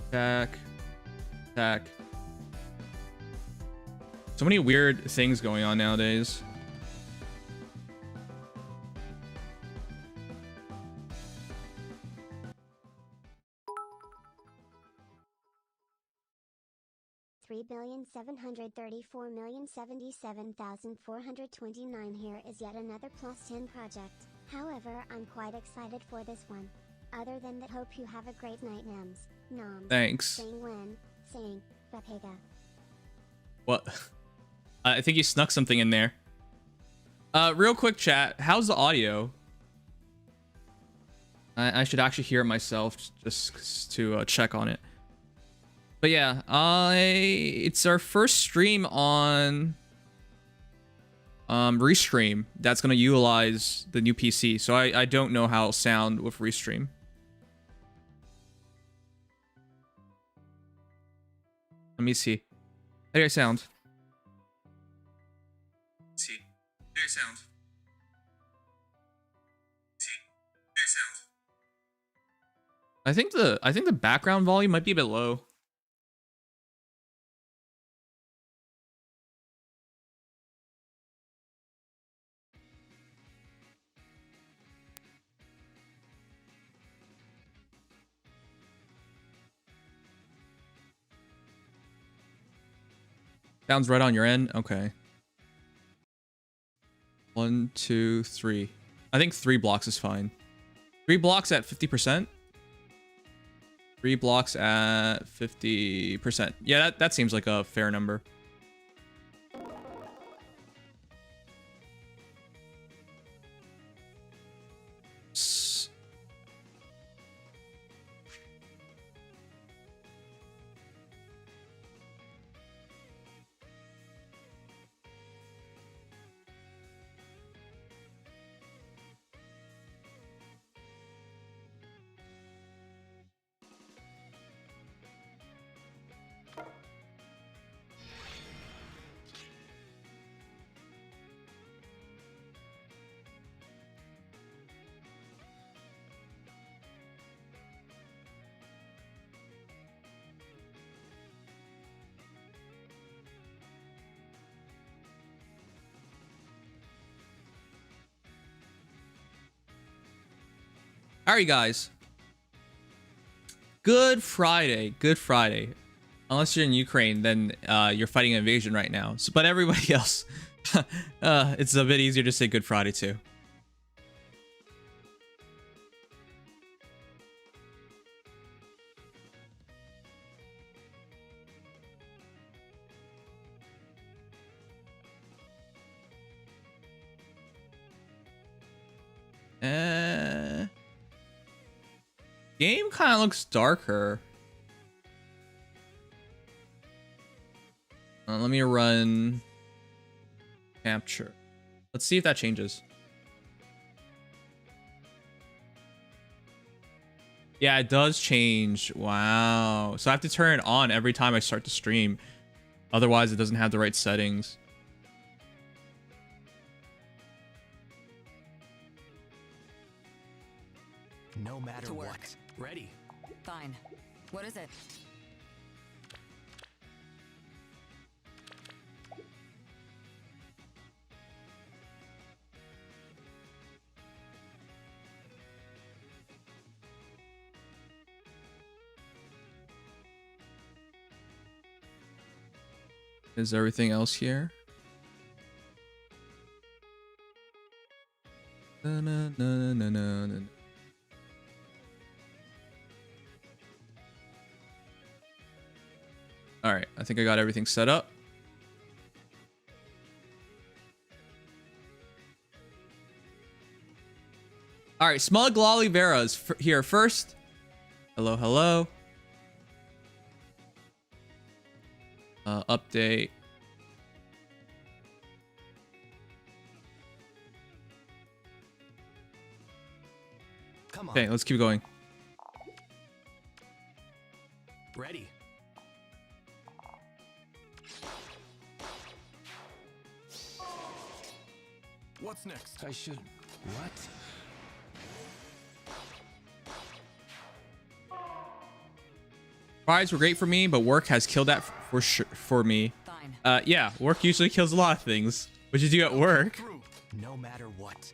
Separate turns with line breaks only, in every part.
Attack. Attack. So many weird things going on nowadays.
$3,734,077,429 here is yet another plus 10 project. However, I'm quite excited for this one. Other than that, hope you have a great night, Nems. Noms.
Thanks.
Saying when, saying, Rapega.
What? I think you snuck something in there. Real quick chat, how's the audio? I should actually hear it myself just to check on it. But yeah, it's our first stream on Restream that's gonna utilize the new PC. So I don't know how it'll sound with Restream. Let me see. How do I sound? See. How do I sound? See. How do I sound? I think the background volume might be a bit low. Sounds right on your end? Okay. 1, 2, 3. I think 3 blocks is fine. 3 blocks at 50%? 3 blocks at 50%. Yeah, that seems like a fair number. All right, guys. Good Friday. Good Friday. Unless you're in Ukraine, then you're fighting an invasion right now. So, but everybody else, it's a bit easier to say Good Friday too. Game kind of looks darker. Let me run capture. Let's see if that changes. Yeah, it does change. Wow. So I have to turn it on every time I start to stream. Otherwise, it doesn't have the right settings.
No matter what. Ready.
Fine. What is it?
Is everything else here? Na, na, na, na, na, na. All right, I think I got everything set up. All right, Smug Lolly Vera's here first. Hello, hello. Update.
Come on.
Okay, let's keep going.
Ready. What's next? I should... What?
Rides were great for me, but work has killed that for sure for me.
Fine.
Yeah, work usually kills a lot of things. What'd you do at work?
Through. No matter what.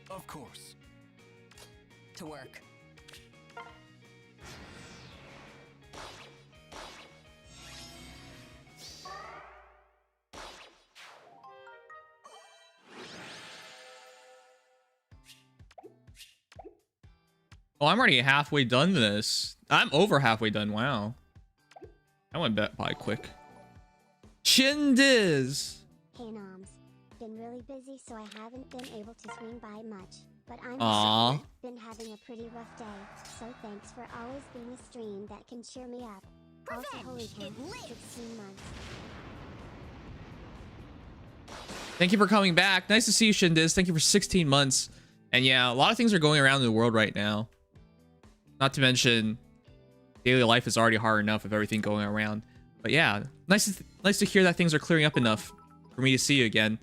Of course.
To work.
Oh, I'm already halfway done this. I'm over halfway done. Wow. I went by quick. Chindiz.
Hey Noms. Been really busy so I haven't been able to swing by much. But I'm
Aw.
been having a pretty rough day. So thanks for always being a stream that can cheer me up. Also, holy cow, 16 months.
Thank you for coming back. Nice to see you, Shindiz. Thank you for 16 months. And yeah, a lot of things are going around in the world right now. Not to mention, daily life is already hard enough with everything going around. But yeah, nice to hear that things are clearing up enough for me to see you again.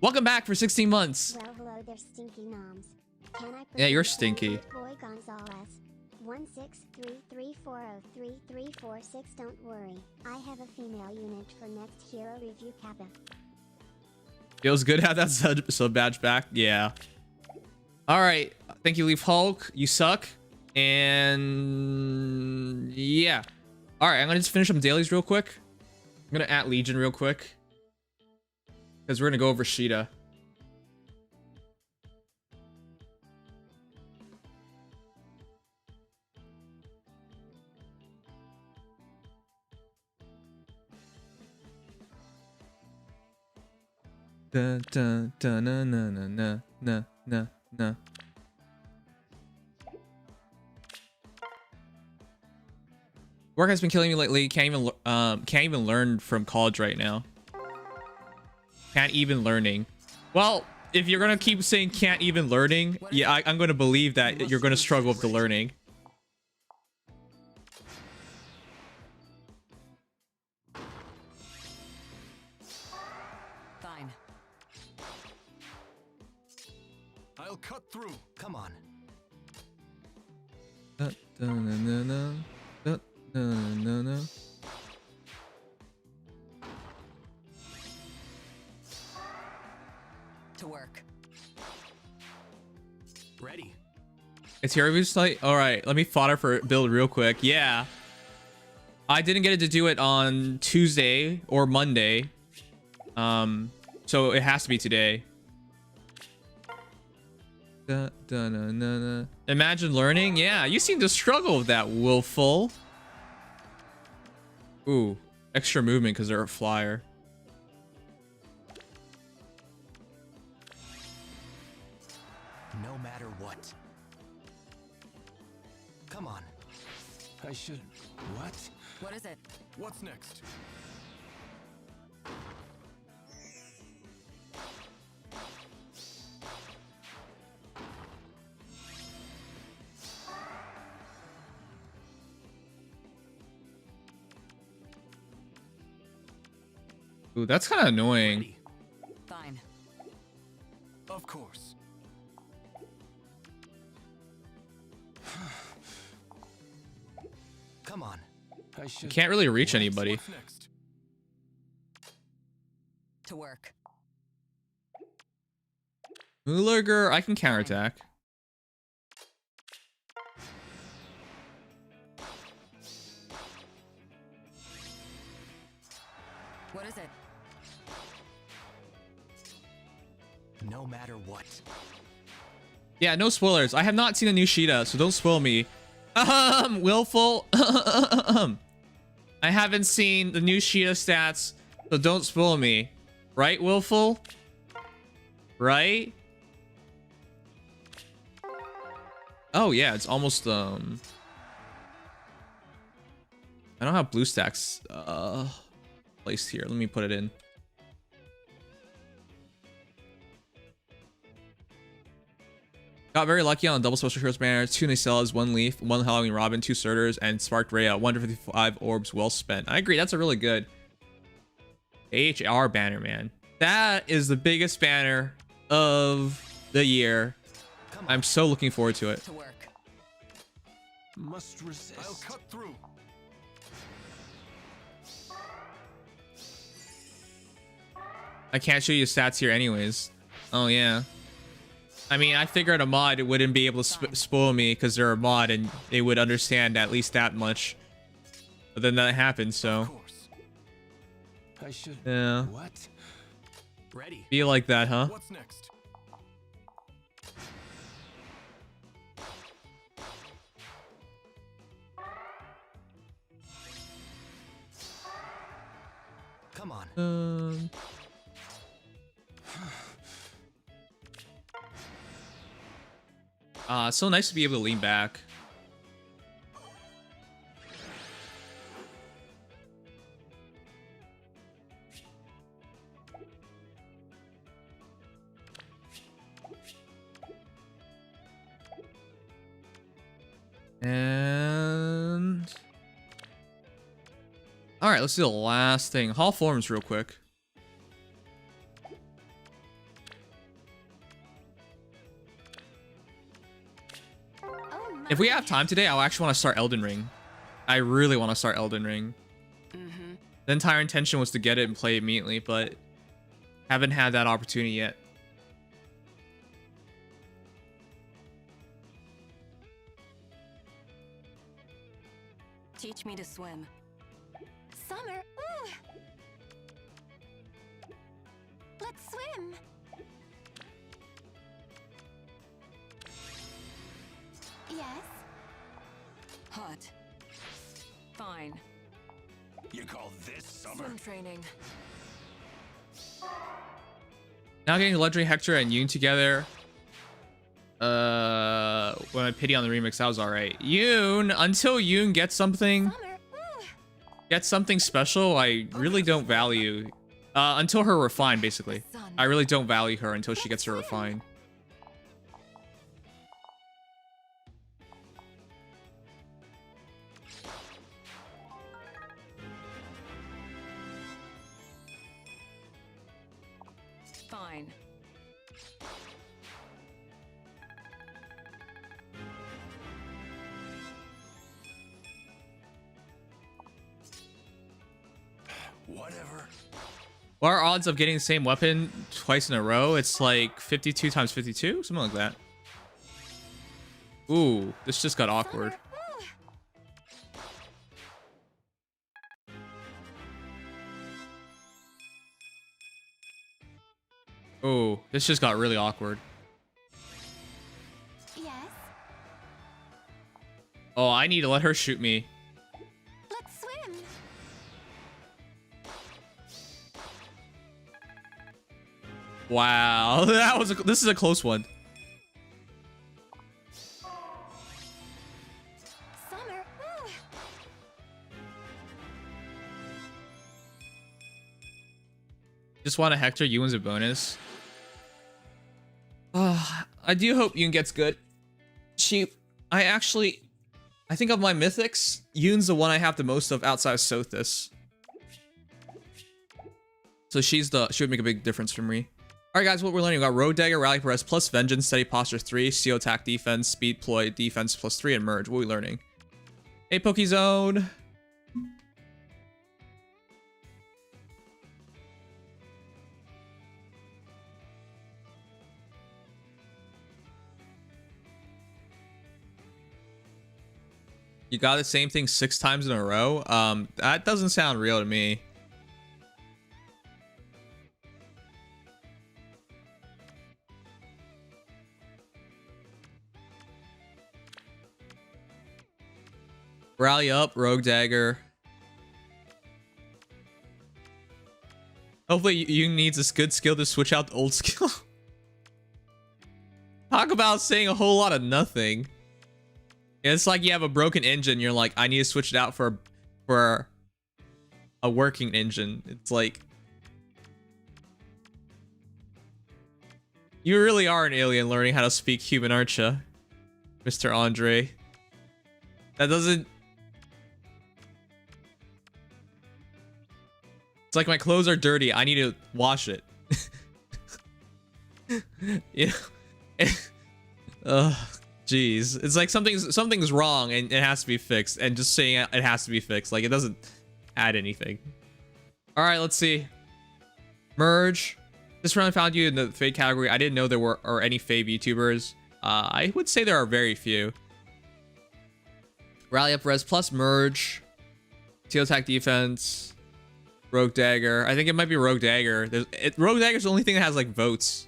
Welcome back for 16 months.
Well, hello there, stinky Noms. Can I
Yeah, you're
present
stinky.
Boy Gonzalez. 16334033346. Don't worry, I have a female unit for next hero review kappa.
Feels good to have that sub badge back. Yeah. All right. Thank you, Leaf Hulk. You suck. And yeah. All right. I'm going to just finish some dailies real quick. I'm going to at Legion real quick. Because we're going to go over Sheeta. Da, da, da, na, na, na, na, na, na, na. Work has been killing me lately. Can't even learn from college right now. Can't even learning. Well, if you're gonna keep saying can't even learning, yeah, I'm gonna believe that you're gonna struggle with the learning.
Fine.
I'll cut through. Come on.
Da, da, na, na, na. Da, da, na, na.
To work.
Ready.
It's here review site. All right, let me fodder for build real quick. Yeah, I didn't get it to do it on Tuesday or Monday, so it has to be today. Da, da, na, na, na. Imagine learning. Yeah, you seem to struggle with that, Willful. Ooh, extra movement because they're a flyer.
No matter what. Come on. I should. What?
What is it?
What's next?
Ooh, that's kind of annoying.
Ready.
Fine.
Of course. Come on. I should.
Can't really reach anybody.
What's next?
To work.
Moolerger, I can counterattack.
What is it?
No matter what.
Yeah, no spoilers. I have not seen a new Sheeta, so don't spoil me. Willful. I haven't seen the new Sheeta stats, so don't spoil me. Right, Willful? Right? Oh yeah, it's almost I don't have blue stacks placed here. Let me put it in. Got very lucky on double special heroes banner, 2 Nacellas, 1 Leaf, 1 Halloween Robin, 2 Surters, and Sparked Rhea, 155 orbs well spent. I agree, that's a really good AHR banner, man. That is the biggest banner of the year.
Come on.
I'm so looking forward to it.
To work.
Must resist. I'll cut through.
I can't show you stats here anyways. Oh yeah. I mean, I figured a mod wouldn't be able to spoil me because they're a mod and they would understand at least that much. But then that happened,
Of
so
course. I should.
yeah.
What? Ready.
Be like that, huh?
What's next? Come on.
It's so nice to be able to lean back. And all right, let's do the last thing. Hall forms real quick. If we have time today, I'll actually want to start Elden Ring. I really want to start Elden Ring. The entire intention was to get it and play immediately, but haven't had that opportunity yet.
Teach me to swim.
Summer, ooh. Let's swim. Yes.
Hot. Fine.
You call this summer?
Swim training.
Now getting Legendary Hector and Yoon together. When I pity on the remix, that was alright. Yoon, until Yoon gets something special, I really don't value. Until her refine, basically. I really don't value her until she gets her refine.
Fine.
Whatever.
What are odds of getting the same weapon twice in a row? It's like 52 times 52, something like that. Ooh, this just got awkward. Oh, this just got really awkward.
Yes.
Oh, I need to let her shoot me.
Let's swim.
Wow, this is a close one.
Summer, ooh.
Just want a Hector, Ewan's a bonus. I do hope Yoon gets good. I think of my mythics, Yoon's the one I have the most of outside of Sothis. So she would make a big difference for me. All right, guys, what we're learning, we got Rogue Dagger, Rally Press plus Vengeance, Steady Posture 3, Steel Attack Defense, Speed Ploy, Defense plus 3, and Merge. What are we learning? Hey, Pokezone. You got the same thing 6 times in a row? That doesn't sound real to me. Rally up, Rogue Dagger. Hopefully you needs this good skill to switch out the old skill. Talk about saying a whole lot of nothing. It's like you have a broken engine, you're like, I need to switch it out for a working engine. It's like, you really are an alien learning how to speak human, aren't you, Mr. Andre? That doesn't... It's like my clothes are dirty, I need to wash it. You know, jeez, it's like something's wrong and it has to be fixed, and just saying it has to be fixed, like, it doesn't add anything. All right, let's see. Merge. This round I found you in the Fade category. I didn't know there were any Fade VTubers. I would say there are very few. Rally up res plus merge. Teal attack defense. Rogue Dagger. I think it might be Rogue Dagger. Rogue Dagger's the only thing that has like votes.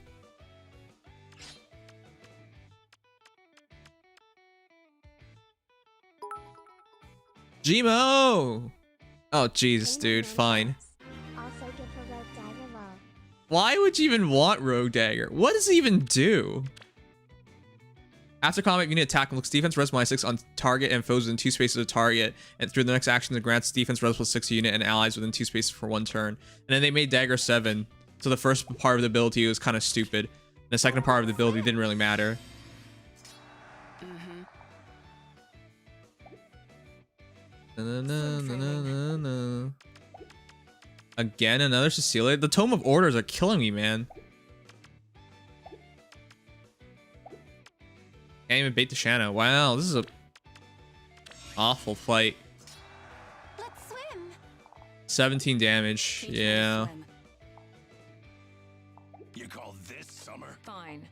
Gmo! Oh, Jesus, dude. Fine.
Also good for Rogue Dagger lol.
Why would you even want Rogue Dagger? What does it even do? After combat, unit attack and looks defense res -6 on target and foes within 2 spaces of target, and through the next action, it grants defense res +6 to unit and allies within 2 spaces for 1 turn. And then they made Dagger 7, so the first part of the ability was kind of stupid. And the second part of the ability didn't really matter. Again, another Cecilia. The Tome of Orders are killing me, man. Can't even bait the Shanna. Wow, this is a awful fight.
Let's swim.
17 damage.
Teach me to
Yeah.
swim.
You call this summer?
Fine.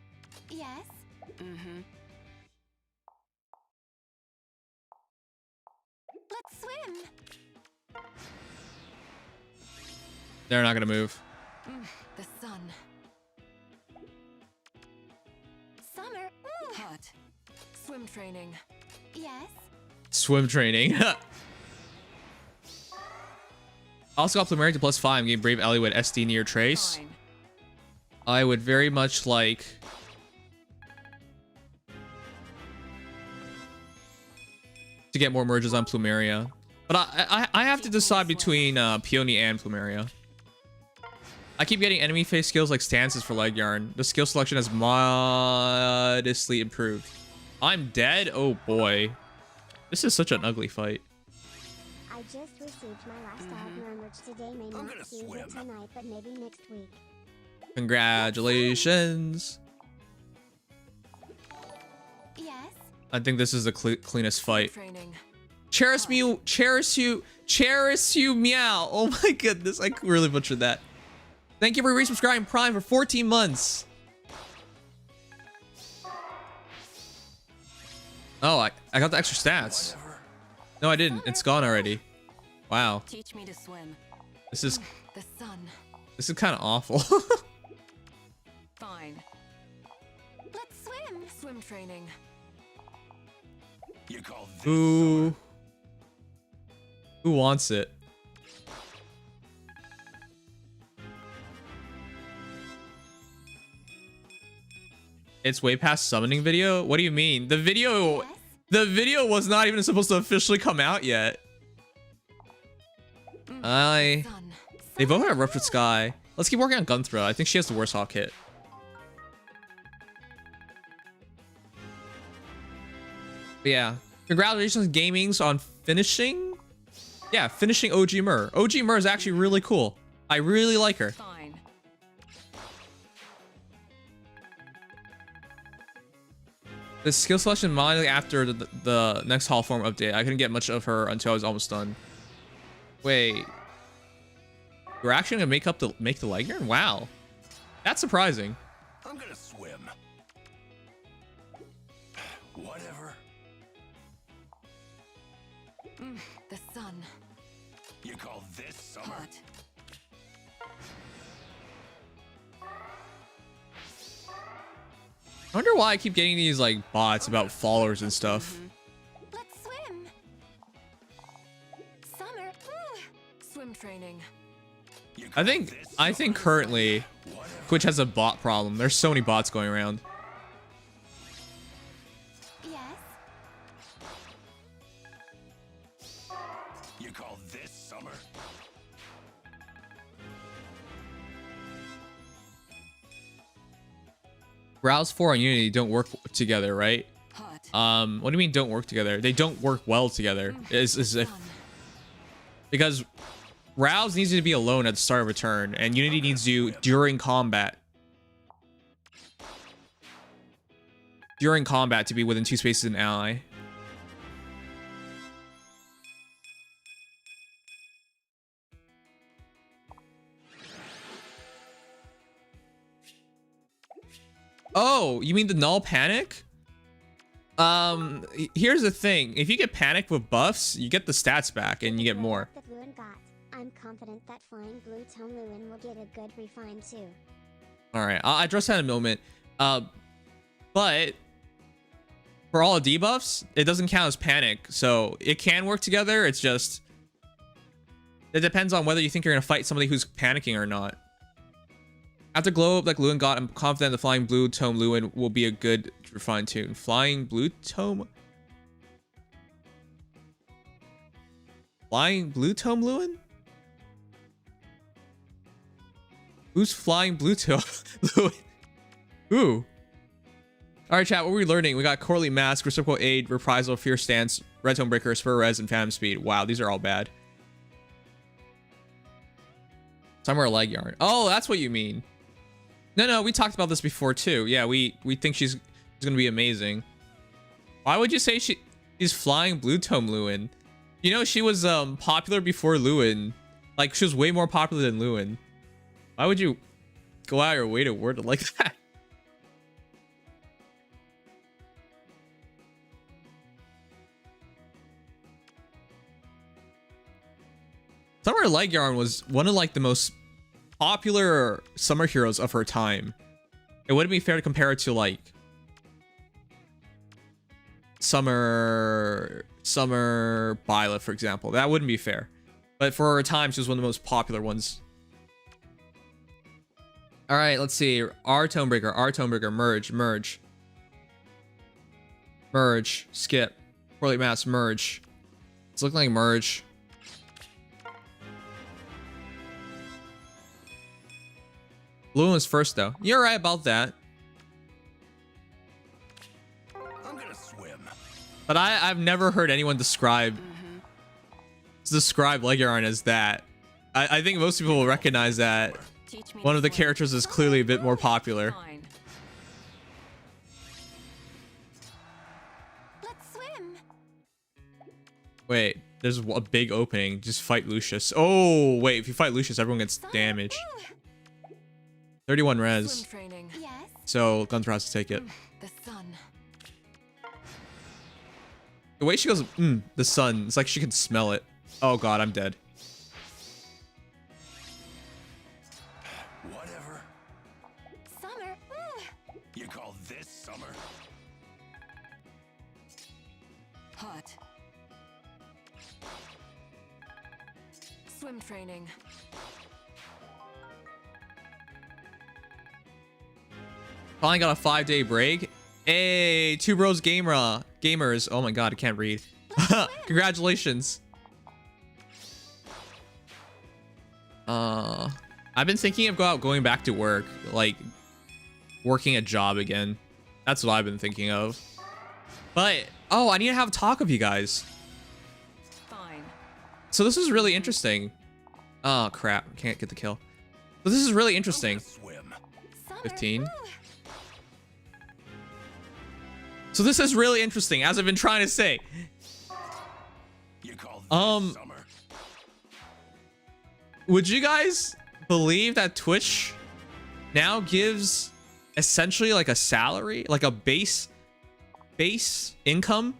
Yes. Let's swim.
They're not gonna move.
The sun.
Summer. Ooh.
Hot. Swim training.
Yes.
Swim training. Also got Plumeria to +5. Game Brave Ellie with SD near Trace.
Fine.
I would very much like to get more merges on Plumeria. But I have to decide between Peony and Plumeria. I keep getting enemy face skills like stances for Leg Yarn. The skill selection has modestly improved. I'm dead? Oh boy. This is such an ugly fight.
I just received my last Agner merch today. May
I'm
not
gonna
see
swim.
it tonight, but maybe next week.
Congratulations.
Yes.
I think this is the cleanest fight.
Training.
Cherish you, meow. Oh my goodness, I really butchered that. Thank you for resubscribing Prime for 14 months. Oh, I got the extra stats. No, I didn't. It's gone already. Wow.
Teach me to swim.
This is
The sun.
kind of awful.
Fine.
Let's swim.
Swim training.
You call this
Who wants it? It's way past summoning video? What do you mean? The video was not even supposed to officially come out yet. They
Sun.
both have Ruptured Sky. Let's keep working on Gunthra. I think she has the worst Hawk hit. But yeah. Congratulations, Gamings, on finishing. Yeah, finishing OG Mur. OG Mur is actually really cool. I really like her.
Fine.
The skill selection mod after the next Hall Form update. I couldn't get much of her until I was almost done. Wait. We're actually gonna make the leg yarn? Wow. That's surprising.
I'm gonna swim. Whatever.
The sun.
You call this summer?
Hot.
I wonder why I keep getting these like bots about followers and stuff.
Let's swim. Summer. Ooh.
Swim training.
You call
I think
this
currently
Whatever.
Twitch has a bot problem. There's so many bots going around.
Yes.
You call this summer?
Browse 4 and Unity don't work together, right?
Hot.
What do you mean don't work together? They don't work well together. Is if
Sun.
because Rouse needs you to be alone at the start of a turn, and Unity needs you during combat. during combat to be within 2 spaces an ally. Oh, you mean the null panic? Here's the thing. If you get panicked with buffs, you get the stats back and you get more.
That Lewin got. I'm confident that flying blue tone Lewin will get a good refine too.
All right, I'll address that in a moment. But for all debuffs, it doesn't count as panic, so it can work together. It's just it depends on whether you think you're gonna fight somebody who's panicking or not. After glow up like Lewin got, I'm confident the flying blue tome Lewin will be a good refined tune. Flying blue tome? Flying blue tome Lewin? Who's flying blue tome Lewin? Who? Alright chat, what were we learning? We got Corley Mask, Reciprocal Aid, Reprisal, Fierce Stance, Red Tone Breaker, Spur Res, and Phantom Speed. Wow, these are all bad. Somewhere leg yarn. Oh, that's what you mean. No, we talked about this before too. Yeah, we think she's gonna be amazing. Why would you say she's flying blue tome Lewin? You know, she was popular before Lewin. Like, she was way more popular than Lewin. Why would you go out your way to word it like that? Summer Leg Yarn was one of like the most popular summer heroes of her time. It wouldn't be fair to compare it to like Summer Bila, for example. That wouldn't be fair. But for her time, she was one of the most popular ones. All right, let's see. R Tonebreaker, merge, skip, Poorly Mass, merge. It's looking like merge. Lewin was first though. You're right about that.
I'm gonna swim.
But I've never heard anyone describe Leg Yarn as that. I think most people will recognize that one of the characters is clearly a bit more popular.
Fine.
Let's swim.
Wait, there's a big opening. Just fight Lucius. Oh, wait, if you fight Lucius, everyone gets damage. 31 res.
Swim training.
Yes.
So Gunther has to take it.
The sun.
The way she goes, the sun. It's like she can smell it. Oh god, I'm dead.
Whatever.
Summer.
You call this summer?
Hot. Swim training.
Finally got a 5-day break. Hey, two bros gamers. Oh my god, I can't read. Congratulations. I've been thinking of going back to work, like working a job again. That's what I've been thinking of. But oh, I need to have a talk with you guys.
Fine.
So this is really interesting. Oh crap, can't get the kill. So this is really interesting.
Swim.
Summer.
15. So this is really interesting, as I've been trying to say.
You call this summer?
Would you guys believe that Twitch now gives essentially like a salary, like a base income,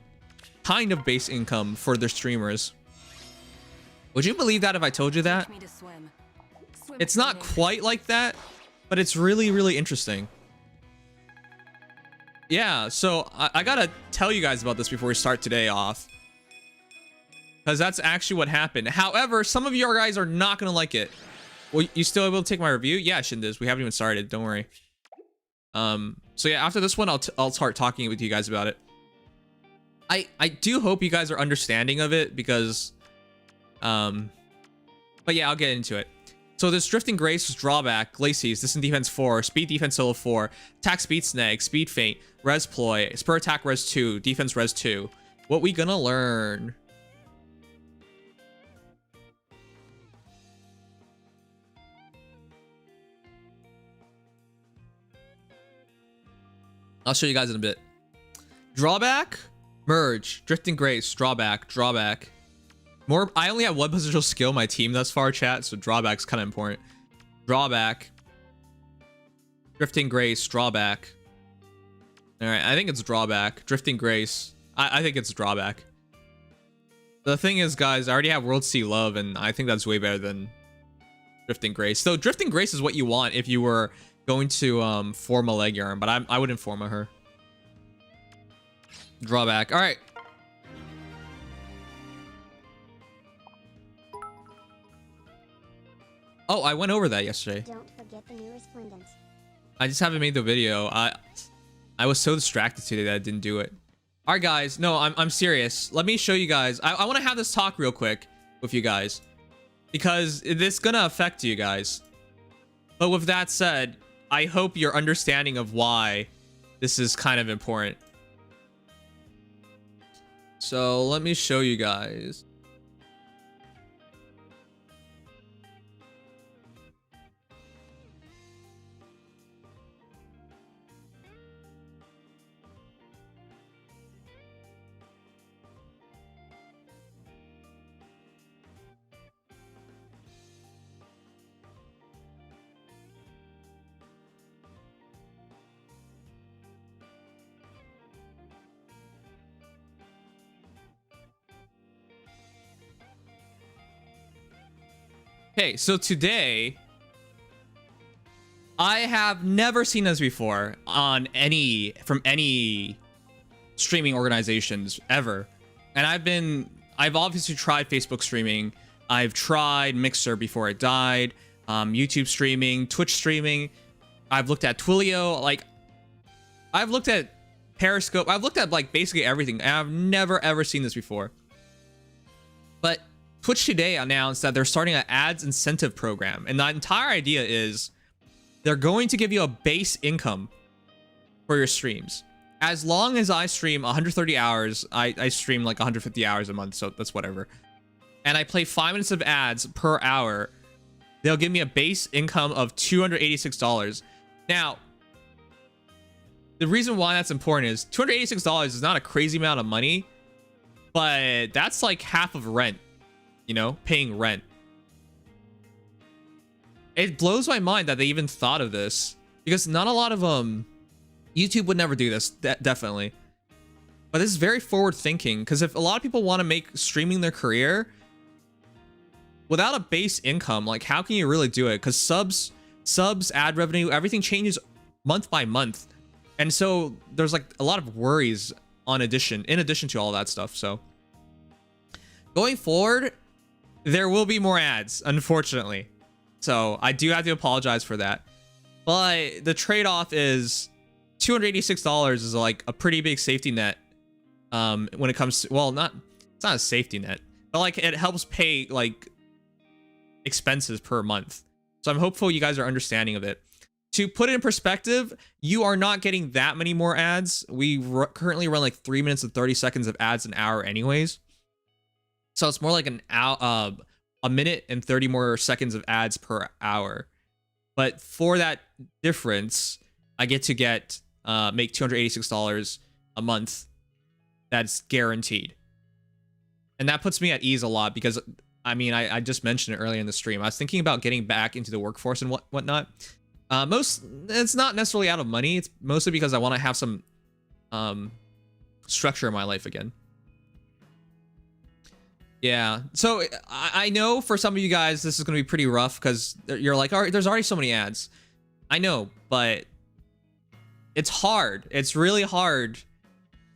kind of base income for their streamers? Would you believe that if I told you that?
Teach me to swim. Swim
It's not
training.
quite like that, but it's really, really interesting. Yeah, so I gotta tell you guys about this before we start today off, because that's actually what happened. However, some of you guys are not gonna like it. Well, you still able to take my review? Yeah, Shindiz. We haven't even started. Don't worry. So yeah, after this one, I'll start talking with you guys about it. I do hope you guys are understanding of it, because but yeah, I'll get into it. So this Drifting Grace was drawback, Glacies, this in defense 4, speed defense solo 4, attack speed snag, speed feint, res ploy, spur attack res 2, defense res 2. What we gonna learn? I'll show you guys in a bit. Drawback, merge, drifting grace, drawback, drawback. More, I only have one positional skill in my team thus far, chat, so drawback's kind of important. Drawback, drifting grace, drawback. All right, I think it's drawback. Drifting grace, I think it's drawback. The thing is, guys, I already have World Sea Love, and I think that's way better than Drifting Grace. So Drifting Grace is what you want if you were going to form a leg yarn, but I wouldn't form a her. Drawback. All right. Oh, I went over that yesterday.
Don't forget the new resplendent.
I just haven't made the video. I was so distracted today that I didn't do it. All right, guys. No, I'm serious. Let me show you guys. I want to have this talk real quick with you guys because it's gonna affect you guys. But with that said, I hope your understanding of why this is kind of important. So let me show you guys. Okay, so today, I have never seen this before on from any streaming organizations ever. And I've obviously tried Facebook streaming. I've tried Mixer before it died, YouTube streaming, Twitch streaming. I've looked at Twilio, like, I've looked at Periscope. I've looked at like basically everything, and I've never ever seen this before. But Twitch today announced that they're starting an ads incentive program, and the entire idea is they're going to give you a base income for your streams. As long as I stream 130 hours, I stream like 150 hours a month, so that's whatever. And I play 5 minutes of ads per hour, they'll give me a base income of $286. Now, the reason why that's important is $286 is not a crazy amount of money, but that's like half of rent. You know, paying rent. It blows my mind that they even thought of this, because not a lot of YouTube would never do this, definitely. But this is very forward thinking, because if a lot of people want to make streaming their career without a base income, like how can you really do it? Because subs, ad revenue, everything changes month by month, and so there's like a lot of worries in addition to all that stuff. So going forward, there will be more ads, unfortunately. So I do have to apologize for that. But the trade-off is $286 is like a pretty big safety net when it comes to, well, it's not a safety net, but like it helps pay like expenses per month. So I'm hopeful you guys are understanding of it. To put it in perspective, you are not getting that many more ads. We currently run like 3 minutes and 30 seconds of ads an hour anyways. So it's more like a minute and 30 more seconds of ads per hour. But for that difference, I get to make $286 a month. That's guaranteed. And that puts me at ease a lot because, I mean, I just mentioned it earlier in the stream. I was thinking about getting back into the workforce and whatnot. It's not necessarily out of money. It's mostly because I want to have some structure in my life again. Yeah, so I know for some of you guys this is going to be pretty rough because you're like, all right, there's already so many ads. I know, but it's hard. It's really hard.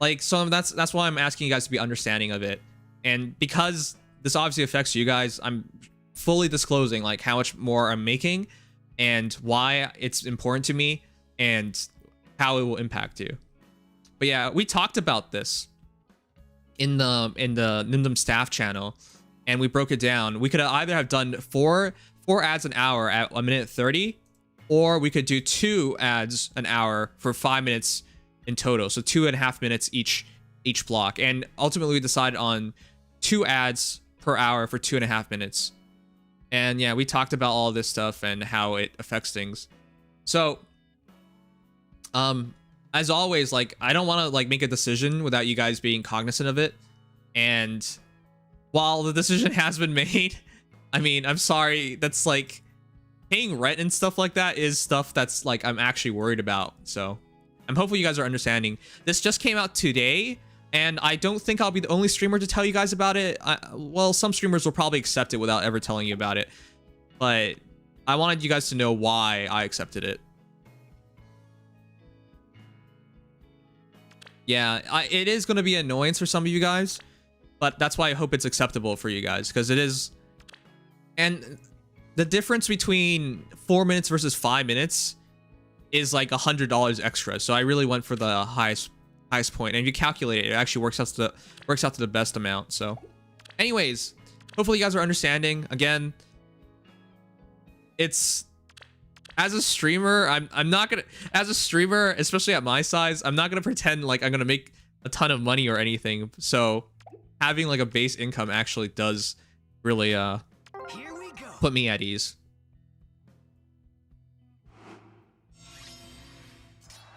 Like, so that's why I'm asking you guys to be understanding of it. And because this obviously affects you guys, I'm fully disclosing like how much more I'm making and why it's important to me and how it will impact you. But yeah, we talked about this in the Nimdom staff channel, and we broke it down. We could either have done four ads an hour at 1 minute 30, or we could do 2 ads an hour for 5 minutes in total, so 2.5 minutes each block. And ultimately we decided on 2 ads per hour for 2.5 minutes. And yeah, we talked about all this stuff and how it affects things. So as always, like, I don't want to like make a decision without you guys being cognizant of it. And while the decision has been made, I mean, I'm sorry, that's like paying rent and stuff like that is stuff that's like I'm actually worried about. So I'm hopeful you guys are understanding. This just came out today, and I don't think I'll be the only streamer to tell you guys about it. Well, some streamers will probably accept it without ever telling you about it, but I wanted you guys to know why I accepted it. Yeah, it is going to be an annoyance for some of you guys, but that's why I hope it's acceptable for you guys, because it is. And the difference between 4 minutes versus 5 minutes is like $100 extra. So I really went for the highest point. And if you calculate it, it actually works out to the best amount. So anyways, hopefully you guys are understanding. Again, it's, as a streamer, I'm not gonna, as a streamer, especially at my size, I'm not gonna pretend like I'm gonna make a ton of money or anything. So having like a base income actually does really put me at ease.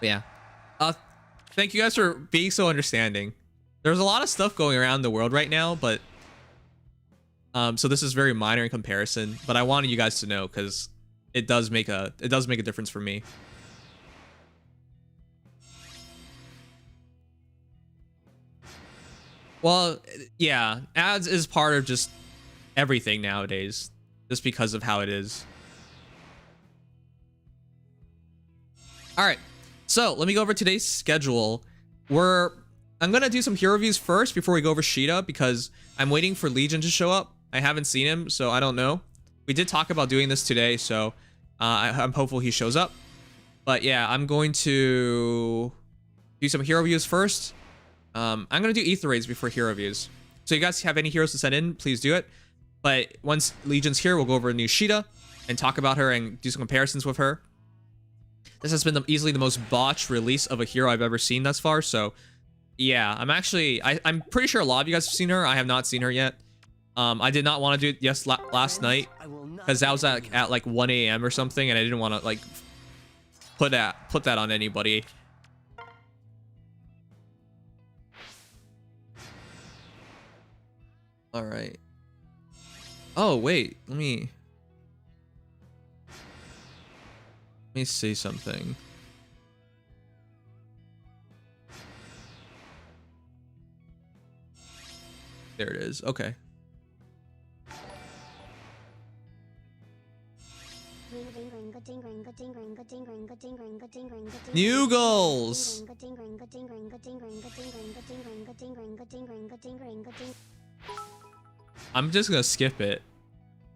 But yeah, thank you guys for being so understanding. There's a lot of stuff going around the world right now, but so this is very minor in comparison, but I wanted you guys to know because it does make a difference for me. Well, yeah, ads is part of just everything nowadays, just because of how it is. All right, so let me go over today's schedule. I'm gonna do some hero reviews first before we go over Caeda, because I'm waiting for Legion to show up. I haven't seen him, so I don't know. We did talk about doing this today, so I'm hopeful he shows up. But yeah, I'm going to do some hero reviews first. I'm gonna do ether raids before hero reviews. So you guys have any heroes to send in, please do it. But once Legion's here, we'll go over a new Caeda and talk about her and do some comparisons with her. This has been easily the most botched release of a hero I've ever seen thus far. So yeah, I'm pretty sure a lot of you guys have seen her. I have not seen her yet. I did not want to do it last night because that was at like 1 a.m. or something, and I didn't want to like put that on anybody. All right. Oh wait, let me see something. There it is. Okay. New goals. I'm just gonna skip it.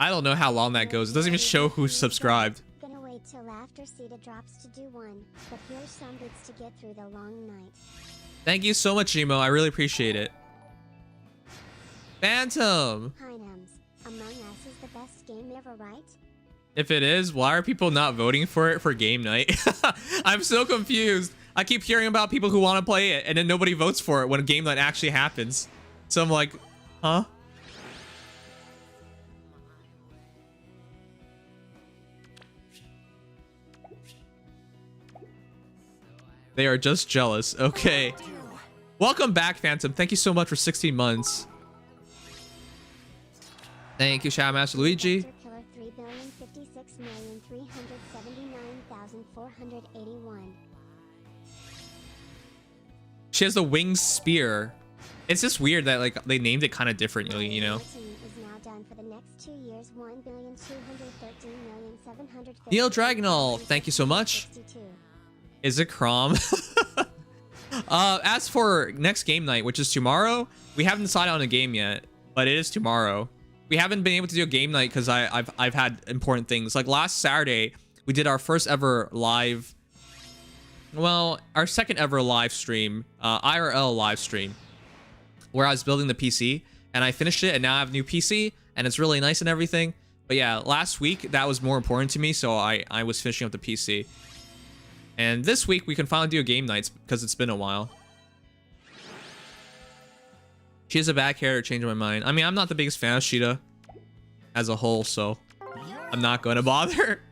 I don't know how long that goes. It doesn't even show who subscribed.
Gonna wait till after Caeda drops to do one, but here's some bits to get through the long night.
Thank you so much, Emo. I really appreciate it. Phantom.
Hi, Nems. Among Us is the best game ever, right?
If it is, why are people not voting for it for game night? I'm so confused. I keep hearing about people who want to play it, and then nobody votes for it when game night actually happens. So I'm like, huh? They are just jealous. Okay. Welcome back, Phantom. Thank you so much for 16 months. Thank you, Shadow Master Luigi.
Killer 3,056,379,481.
She has the winged spear. It's just weird that like they named it kind of differently, you know.
Is now done for the next 2 years. 1,213,750,000.
Neil Dragonall, thank you so much. Is it Crom? As for next game night, which is tomorrow, we haven't decided on a game yet, but it is tomorrow. We haven't been able to do a game night because I've had important things. Like last Saturday, we did our first ever live, well, our second ever live stream, IRL live stream, where I was building the PC, and I finished it, and now I have a new PC, and it's really nice and everything. But yeah, last week that was more important to me, so I was finishing up the PC. And this week we can finally do a game nights because it's been a while. She has a bad character, changing my mind. I mean, I'm not the biggest fan of Caeda as a whole, so I'm not going to bother.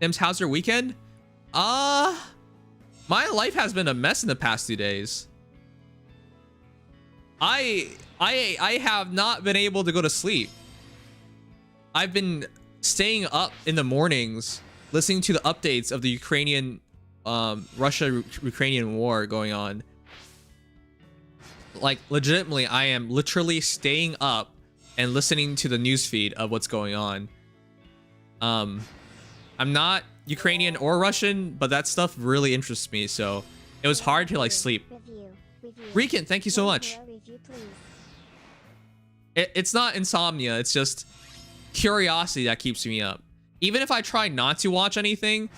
Nims, how's your weekend? My life has been a mess in the past 2 days. I have not been able to go to sleep. I've been staying up in the mornings listening to the updates of the Ukrainian Russia-Ukrainian war going on. Like, legitimately, I am literally staying up and listening to the newsfeed of what's going on. I'm not Ukrainian or Russian, but that stuff really interests me, so it was hard to like sleep. Riken, thank you so much. It's not insomnia, it's just curiosity that keeps me up. Even if I try not to watch anything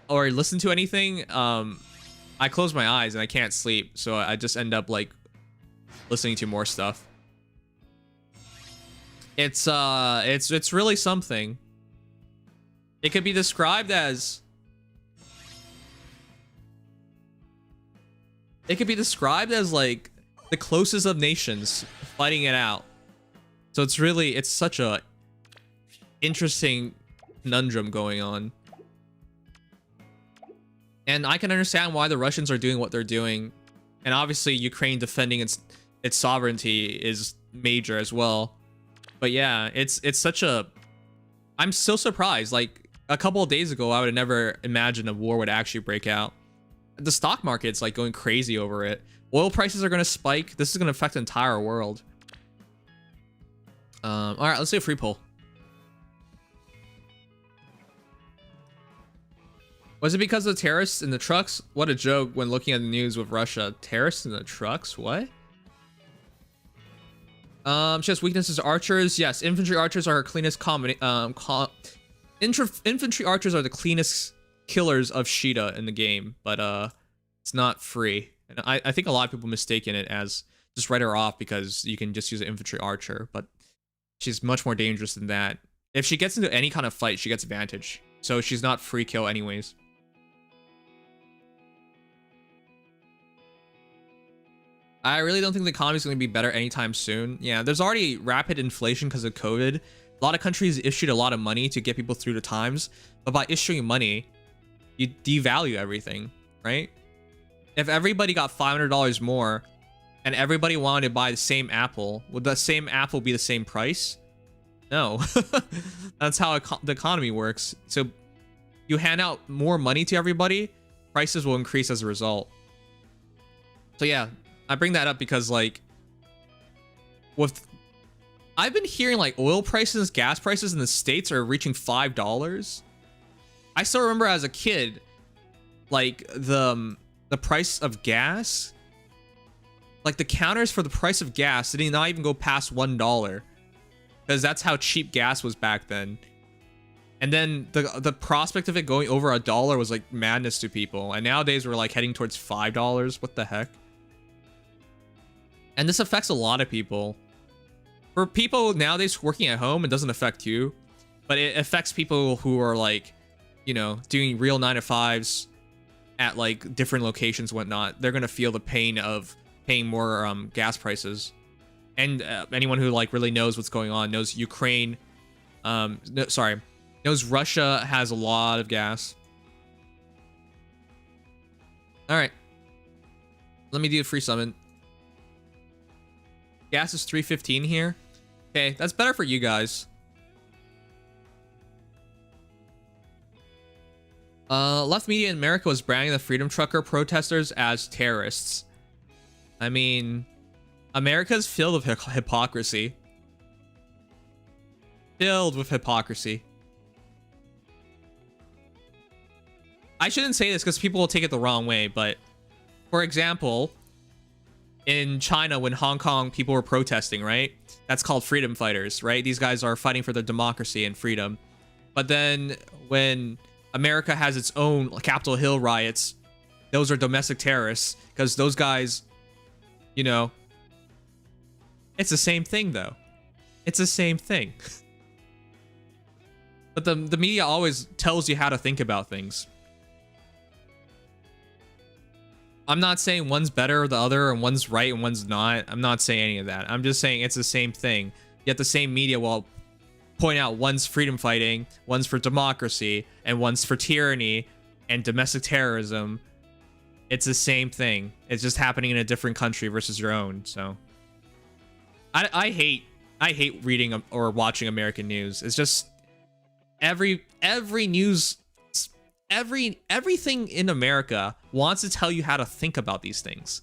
or listen to anything, I close my eyes and I can't sleep, so I just end up like listening to more stuff. It's really something. It could be described as like the closest of nations fighting it out. So it's such a interesting conundrum going on. And I can understand why the Russians are doing what they're doing. And obviously Ukraine defending its sovereignty is major as well. But yeah, it's such a... I'm so surprised. Like, a couple of days ago, I would have never imagined a war would actually break out. The stock market's like going crazy over it. Oil prices are going to spike. This is going to affect the entire world. All right, let's do a free poll. Was it because of the terrorists in the trucks? What a joke when looking at the news with Russia. Terrorists in the trucks? What? She has weaknesses. Archers. Yes, infantry archers are her cleanest infantry archers are the cleanest killers of Caeda in the game, but it's not free. And I think a lot of people mistaken it as just write her off because you can just use an infantry archer, but she's much more dangerous than that. If she gets into any kind of fight, she gets advantage. So she's not free kill anyways. I really don't think the economy is going to be better anytime soon. Yeah, there's already rapid inflation because of COVID. A lot of countries issued a lot of money to get people through the times, but by issuing money, you devalue everything, right? If everybody got $500 more and everybody wanted to buy the same apple, would the same apple be the same price? No. That's how the economy works. So you hand out more money to everybody, prices will increase as a result. So yeah, I bring that up because like I've been hearing like oil prices, gas prices in the States are reaching $5. I still remember as a kid, like the price of gas, like the counters for the price of gas did not even go past $1 because that's how cheap gas was back then. And then the prospect of it going over $1 was like madness to people. And nowadays we're like heading towards $5. What the heck? And this affects a lot of people. For people nowadays working at home, it doesn't affect you, but it affects people who are like, you know, doing real 9-to-5s at like different locations, whatnot. They're gonna feel the pain of paying more gas prices. And anyone who like really knows what's going on knows Ukraine, knows Russia has a lot of gas. All right, let me do a free summon. Gas is 315 here. Okay, that's better for you guys. Left media in America was branding the Freedom Trucker protesters as terrorists. I mean, America's filled with hypocrisy. Filled with hypocrisy. I shouldn't say this because people will take it the wrong way, but for example, in China, when Hong Kong people were protesting, right? That's called freedom fighters, right? These guys are fighting for their democracy and freedom. But then when America has its own Capitol Hill riots, those are domestic terrorists because those guys, you know, it's the same thing though. It's the same thing. But the media always tells you how to think about things. I'm not saying one's better or the other and one's right and one's not. I'm not saying any of that. I'm just saying it's the same thing. Yet the same media will point out one's freedom fighting, one's for democracy, and one's for tyranny and domestic terrorism. It's the same thing. It's just happening in a different country versus your own. So I hate reading or watching American news. It's just every news, everything in America wants to tell you how to think about these things.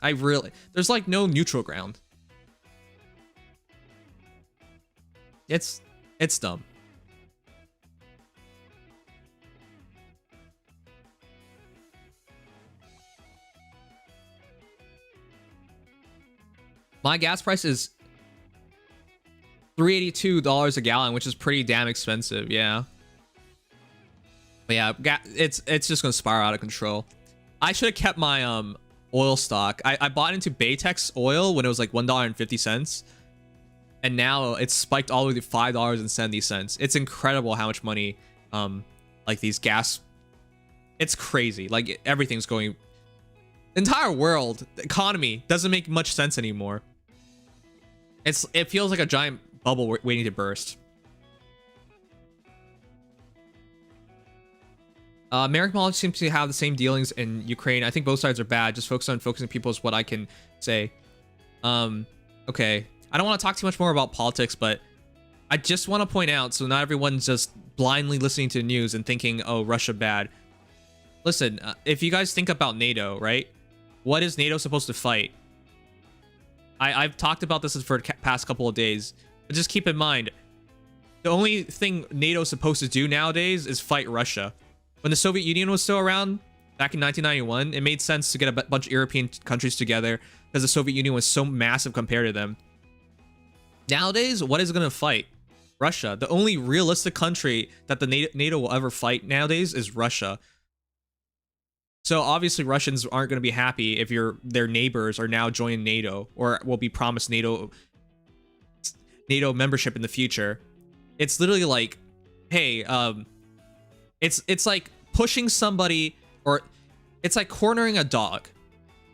There's like no neutral ground. It's dumb. My gas price is $382 a gallon, which is pretty damn expensive. Yeah. But yeah, it's just gonna spiral out of control. I should have kept my oil stock. I bought into Baytex oil when it was like $1.50, and now it's spiked all the way to $5.70. It's incredible how much money like these gas. It's crazy. Like everything's going. The entire world, the economy doesn't make much sense anymore. It feels like a giant bubble waiting to burst. American politics seems to have the same dealings in Ukraine. I think both sides are bad. Just focusing people is what I can say. Okay. I don't want to talk too much more about politics, but I just want to point out, so not everyone's just blindly listening to the news and thinking, oh, Russia bad. Listen, if you guys think about NATO, right? What is NATO supposed to fight? I've talked about this for the past couple of days, but just keep in mind, the only thing NATO's supposed to do nowadays is fight Russia. When the Soviet Union was still around, back in 1991, it made sense to get a bunch of European countries together because the Soviet Union was so massive compared to them. Nowadays, what is it going to fight? Russia. The only realistic country that the NATO will ever fight nowadays is Russia. So obviously Russians aren't going to be happy if their neighbors are now joining NATO or will be promised NATO membership in the future. It's literally like, hey, it's like pushing somebody, or it's like cornering a dog.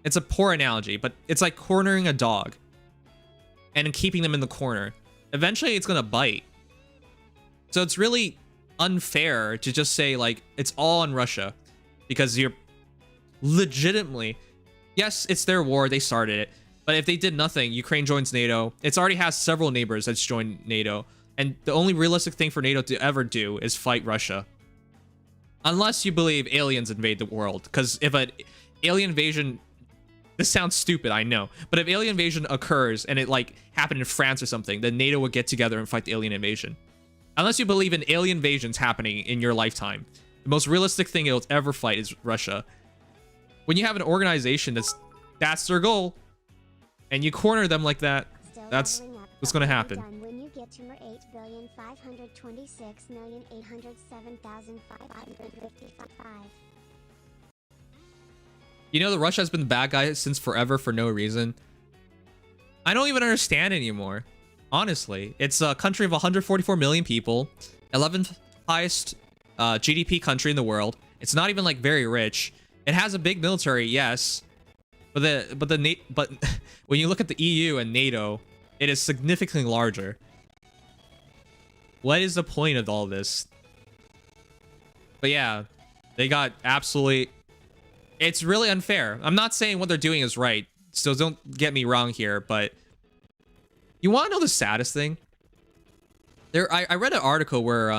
It's a poor analogy, but it's like cornering a dog and keeping them in the corner. Eventually it's going to bite. So it's really unfair to just say like it's all on Russia, because you're legitimately, yes, it's their war, they started it, but if they did nothing, Ukraine joins NATO. It's already has several neighbors that's joined NATO, and the only realistic thing for NATO to ever do is fight Russia, unless you believe aliens invade the world. Because if an alien invasion, this sounds stupid, I know, but if alien invasion occurs and it like happened in France or something, then NATO would get together and fight the alien invasion. Unless you believe in alien invasions happening in your lifetime, the most realistic thing it'll ever fight is Russia. When you have an organization that's their goal, and you corner them like that, that's what's going to happen.
When you get to 8,526,807,555.
You know that Russia has been the bad guy since forever for no reason. I don't even understand anymore. Honestly, it's a country of 144 million people, 11th highest GDP country in the world. It's not even like very rich. It has a big military, yes, but when you look at the EU and NATO, it is significantly larger. What is the point of all this? But yeah, they got absolutely. It's really unfair. I'm not saying what they're doing is right, so don't get me wrong here, but you want to know the saddest thing? I read an article where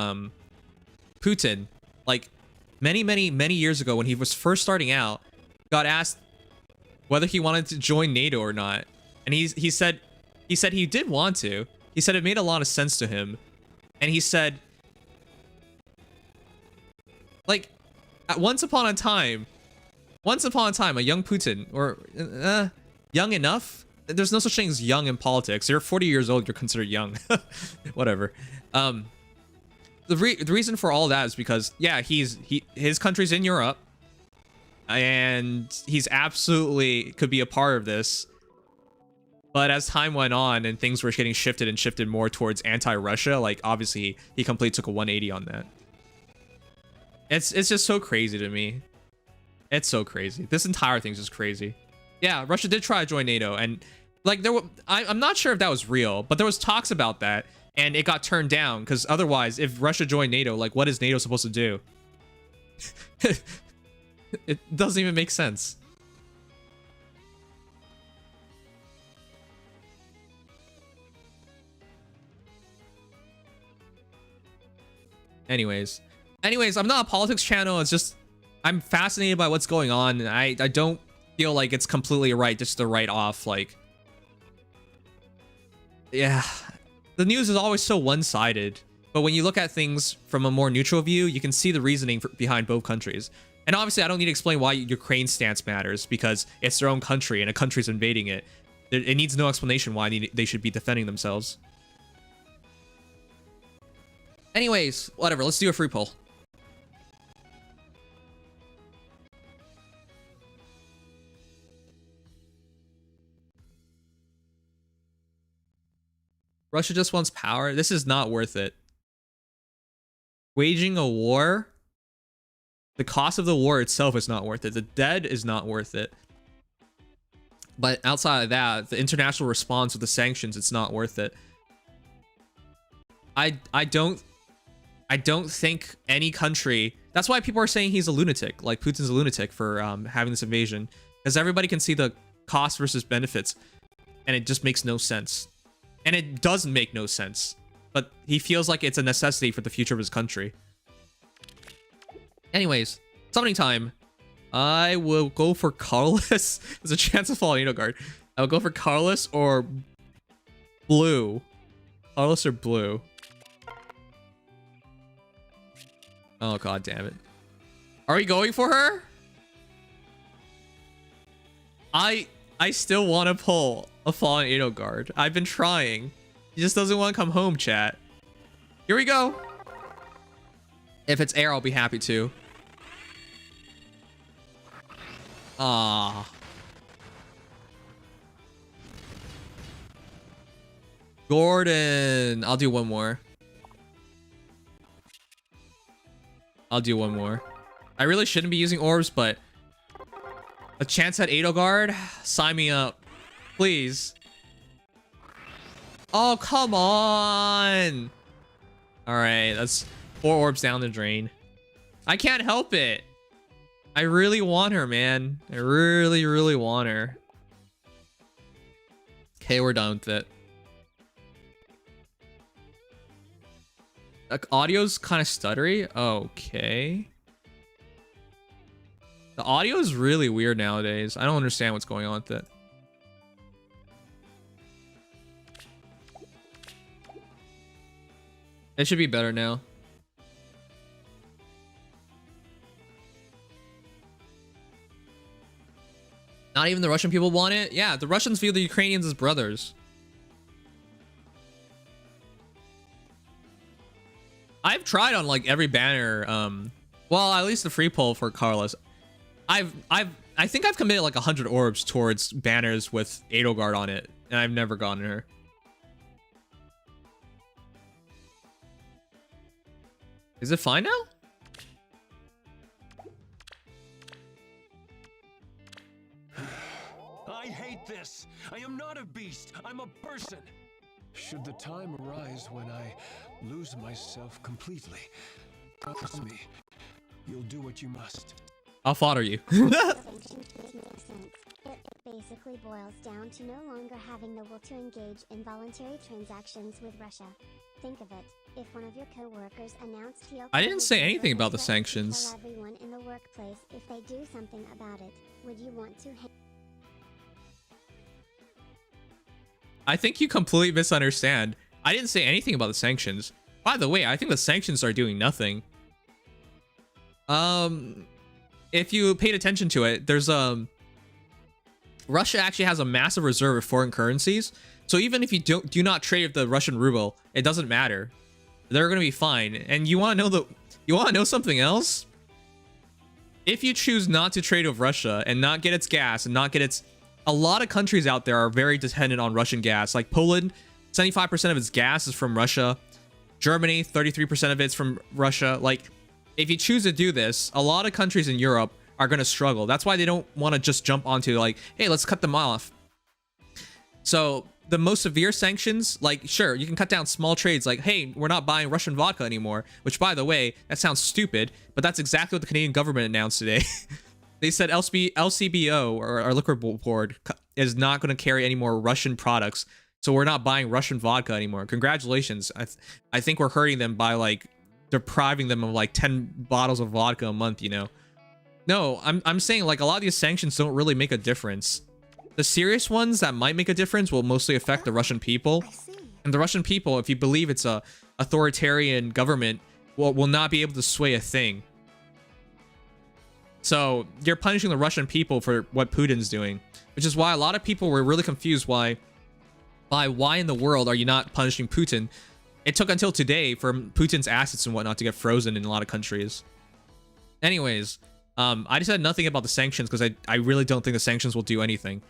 Putin, like many years ago when he was first starting out, got asked whether he wanted to join NATO or not, and he said he did want to. He said it made a lot of sense to him, and he said, like, once upon a time, a young Putin, or young enough. There's no such thing as young in politics. You're 40 years old, you're considered young. Whatever. The reason for all that is because, yeah, his country's in Europe, and he's absolutely could be a part of this. But as time went on and things were getting shifted more towards anti-Russia, like obviously he completely took a 180 on that. It's just so crazy to me. It's so crazy. This entire thing's just crazy. Yeah, Russia did try to join NATO, and like I'm not sure if that was real, but there was talks about that and it got turned down because otherwise, if Russia joined NATO, like what is NATO supposed to do? It doesn't even make sense. Anyways, I'm not a politics channel. It's just I'm fascinated by what's going on, and I don't feel like it's completely right just to write off, like, yeah, the news is always so one-sided, but when you look at things from a more neutral view, you can see the reasoning behind both countries. And obviously I don't need to explain why Ukraine's stance matters, because it's their own country and a country's invading it. It needs no explanation why they should be defending themselves. Anyways, whatever, let's do a free poll. Russia just wants power. This is not worth it. Waging a war, the cost of the war itself is not worth it. The dead is not worth it. But outside of that, the international response with the sanctions, it's not worth it. I don't think any country. That's why people are saying he's a lunatic, like Putin's a lunatic for having this invasion, because everybody can see the cost versus benefits, and it just makes no sense. And it doesn't make no sense, but he feels like it's a necessity for the future of his country. Anyways, summoning time. I will go for Carlos. There's a chance of falling guard. I will go for Carlos or Blue. Carlos or Blue. Oh, god damn it. Are we going for her? I still want to pull a fallen Edelgard. I've been trying. He just doesn't want to come home, chat. Here we go. If it's air, I'll be happy to. Ah. Gordon. I'll do one more. I'll do one more. I really shouldn't be using orbs, but a chance at Edelgard? Sign me up. Please. Oh, come on. All right, that's 4 orbs down the drain. I can't help it. I really want her, man. I really, really want her. Okay, we're done with it. Like, audio's kind of stuttery. Okay. The audio is really weird nowadays. I don't understand what's going on with it. It should be better now. Not even the Russian people want it? Yeah, the Russians view the Ukrainians as brothers. I've tried on like every banner, well, at least the free poll for Carlos. I think I've committed like 100 orbs towards banners with Edelgard on it, and I've never gotten her. Is it fine now?
I hate this. I am not a beast. I'm a person. Should the time arise when I lose myself completely, promise me you'll do what you must.
I'll fodder you.
It basically boils down to no longer having the will to engage in voluntary transactions with Russia. Think of it. If one of your co-workers announced he'll
I didn't say anything about the sanctions.
tell everyone in the workplace if they do something about it, would you want to
I think you completely misunderstand. I didn't say anything about the sanctions. By the way, I think the sanctions are doing nothing. If you paid attention to it, there's Russia actually has a massive reserve of foreign currencies. So even if you do not trade with the Russian ruble, it doesn't matter. They're going to be fine. And you want to know something else? If you choose not to trade with Russia and not get its gas and not get its... A lot of countries out there are very dependent on Russian gas. Like Poland, 75% of its gas is from Russia. Germany, 33% of it's from Russia. Like, if you choose to do this, a lot of countries in Europe are going to struggle. That's why they don't want to just jump onto like, hey, let's cut them off. So the most severe sanctions, like, sure, you can cut down small trades like, hey, we're not buying Russian vodka anymore, which, by the way, that sounds stupid, but that's exactly what the Canadian government announced today. They said LCBO, or our liquor board, is not going to carry any more Russian products, so we're not buying Russian vodka anymore. Congratulations. I think we're hurting them by, like, depriving them of, like, 10 bottles of vodka a month, you know? No, I'm saying, like, a lot of these sanctions don't really make a difference. The serious ones that might make a difference will mostly affect the Russian people. And the Russian people, if you believe it's a authoritarian government, will not be able to sway a thing. So you're punishing the Russian people for what Putin's doing, which is why a lot of people were really confused why in the world are you not punishing Putin? It took until today for Putin's assets and whatnot to get frozen in a lot of countries. Anyways, I just said nothing about the sanctions because I really don't think the sanctions will do anything.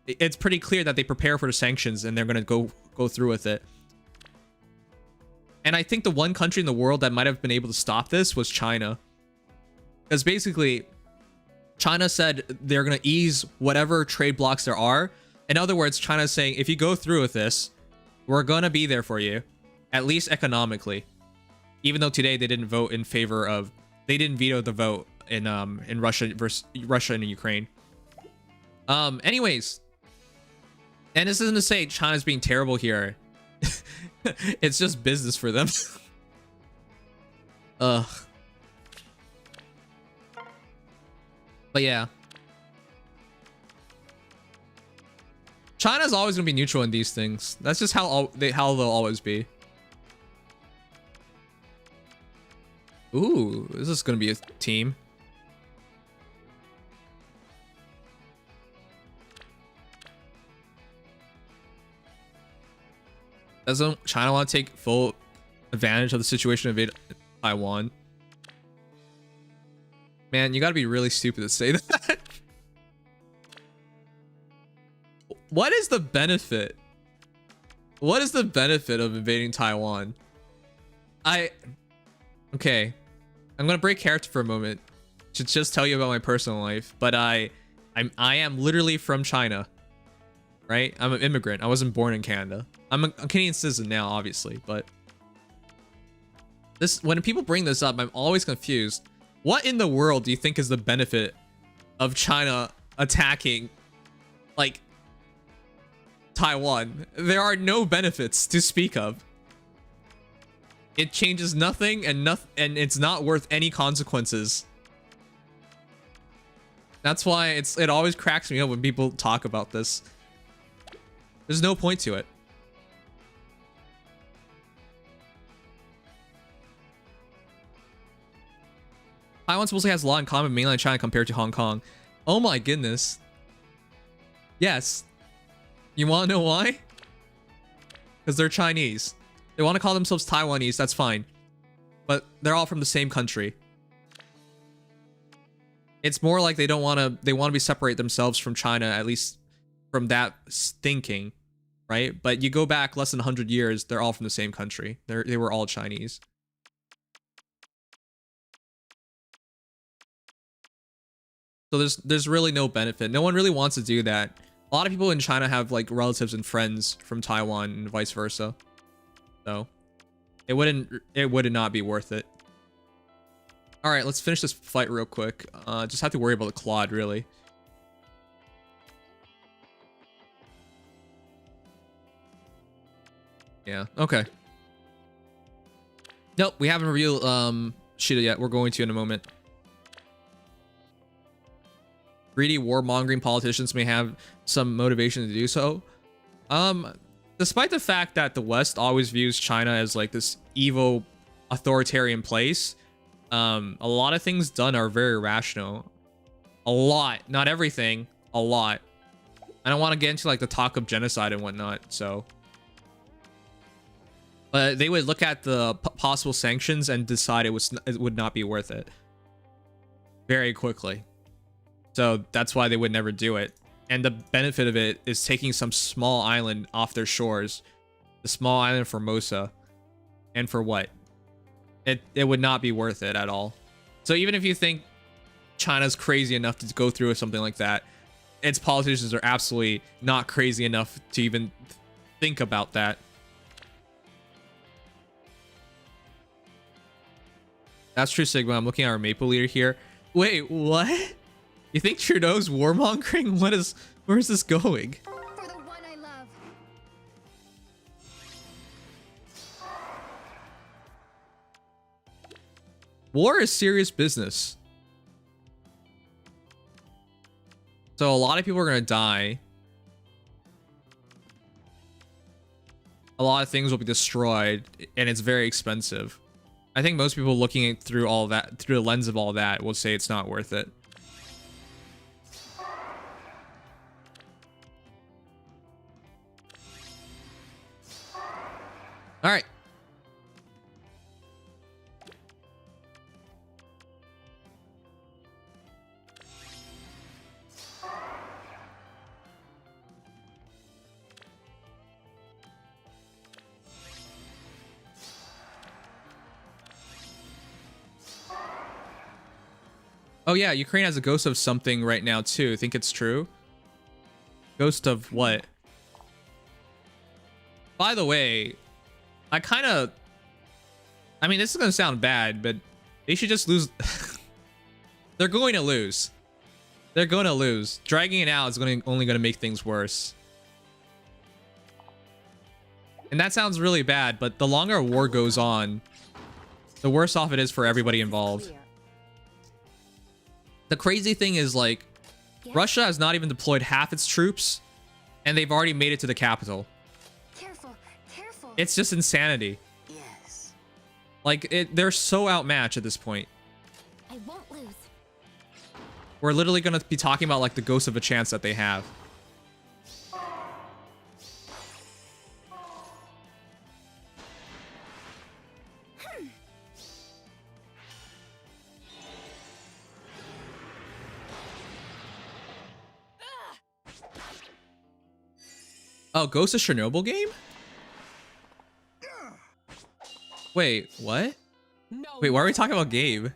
It's pretty clear that they prepare for the sanctions and they're going to go through with it. And I think the one country in the world that might have been able to stop this was China. Because basically, China said they're going to ease whatever trade blocks there are. In other words, China's saying, if you go through with this, we're going to be there for you, at least economically. Even though today they didn't vote in favor of, they didn't veto the vote in Russia versus Russia and Ukraine. Anyways, and this isn't to say China's being terrible here. It's just business for them. Ugh. But yeah. China's always going to be neutral in these things. That's just how they'll always be. Ooh, this is going to be a team. Doesn't China want to take full advantage of the situation of Taiwan? Man, you gotta be really stupid to say that. What is the benefit? What is the benefit of invading Taiwan? Okay. I'm gonna break character for a moment to just tell you about my personal life, but I am literally from China. Right? I'm an immigrant. I wasn't born in Canada. I'm a Canadian citizen now, obviously, but when people bring this up, I'm always confused. What in the world do you think is the benefit of China attacking, like, Taiwan? There are no benefits to speak of. It changes nothing, and it's not worth any consequences. That's why it always cracks me up when people talk about this. There's no point to it. Taiwan supposedly has a lot in common with mainland China compared to Hong Kong. Oh my goodness. Yes. You want to know why? Because they're Chinese. They want to call themselves Taiwanese, that's fine. But they're all from the same country. It's more like they want to separate themselves from China, at least from that thinking, right? But you go back less than 100 years, they're all from the same country. They were all Chinese. So there's really no benefit. No one really wants to do that. A lot of people in China have like relatives and friends from Taiwan and vice versa. So it would not be worth it. All right, let's finish this fight real quick. Just have to worry about the Claude, really. Yeah, okay. Nope, we haven't revealed Caeda yet. We're going to in a moment. Greedy warmongering politicians may have some motivation to do so. Despite the fact that the West always views China as like this evil authoritarian place, a lot of things done are very rational. A lot, not everything, a lot. I don't want to get into like the talk of genocide and whatnot, so. But they would look at the possible sanctions and decide it would not be worth it very quickly. So that's why they would never do it. And the benefit of it is taking some small island off their shores. The small island Formosa. And for what? It would not be worth it at all. So even if you think China's crazy enough to go through with something like that, its politicians are absolutely not crazy enough to even think about that. That's true, Sigma. I'm looking at our Maple Leader here. Wait, what? You think Trudeau's warmongering? Where is this going?
For the one I love.
War is serious business. So a lot of people are gonna die. A lot of things will be destroyed, and it's very expensive. I think most people looking at through all that, through the lens of all that, will say it's not worth it. All right. Oh yeah, Ukraine has a ghost of something right now too. Think it's true? Ghost of what? By the way, I mean, this is gonna sound bad, but they should just lose. They're going to lose. They're going to lose. Dragging it out is only going to make things worse. And that sounds really bad, but the longer a war goes on, the worse off it is for everybody involved. The crazy thing is, like, Russia has not even deployed half its troops, and they've already made it to the capital.
Careful, careful.
It's just insanity.
Yes.
Like, they're so outmatched at this point.
I won't lose.
We're literally going to be talking about, like, the ghost of a chance that they have. Oh, Ghost of Chernobyl game? Wait, what? Wait, why are we talking about Gabe?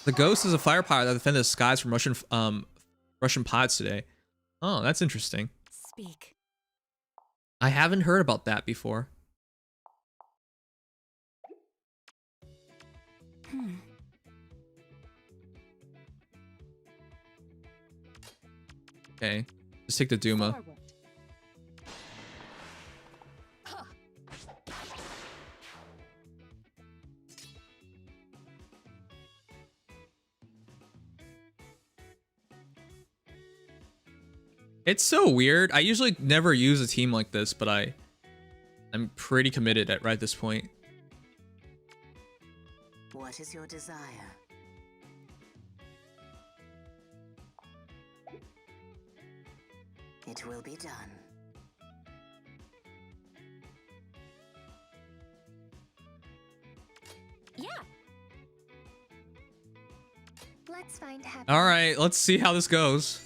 The Ghost is a fire pilot that defended the skies from Russian pilots today. Oh, that's interesting.
Speak.
I haven't heard about that before. Okay, just take the Duma.
Forward.
It's so weird. I usually never use a team like this, but I'm pretty committed at right this point.
What is your desire? It will be done.
Yeah. Let's find happiness.
All right, let's see how this goes.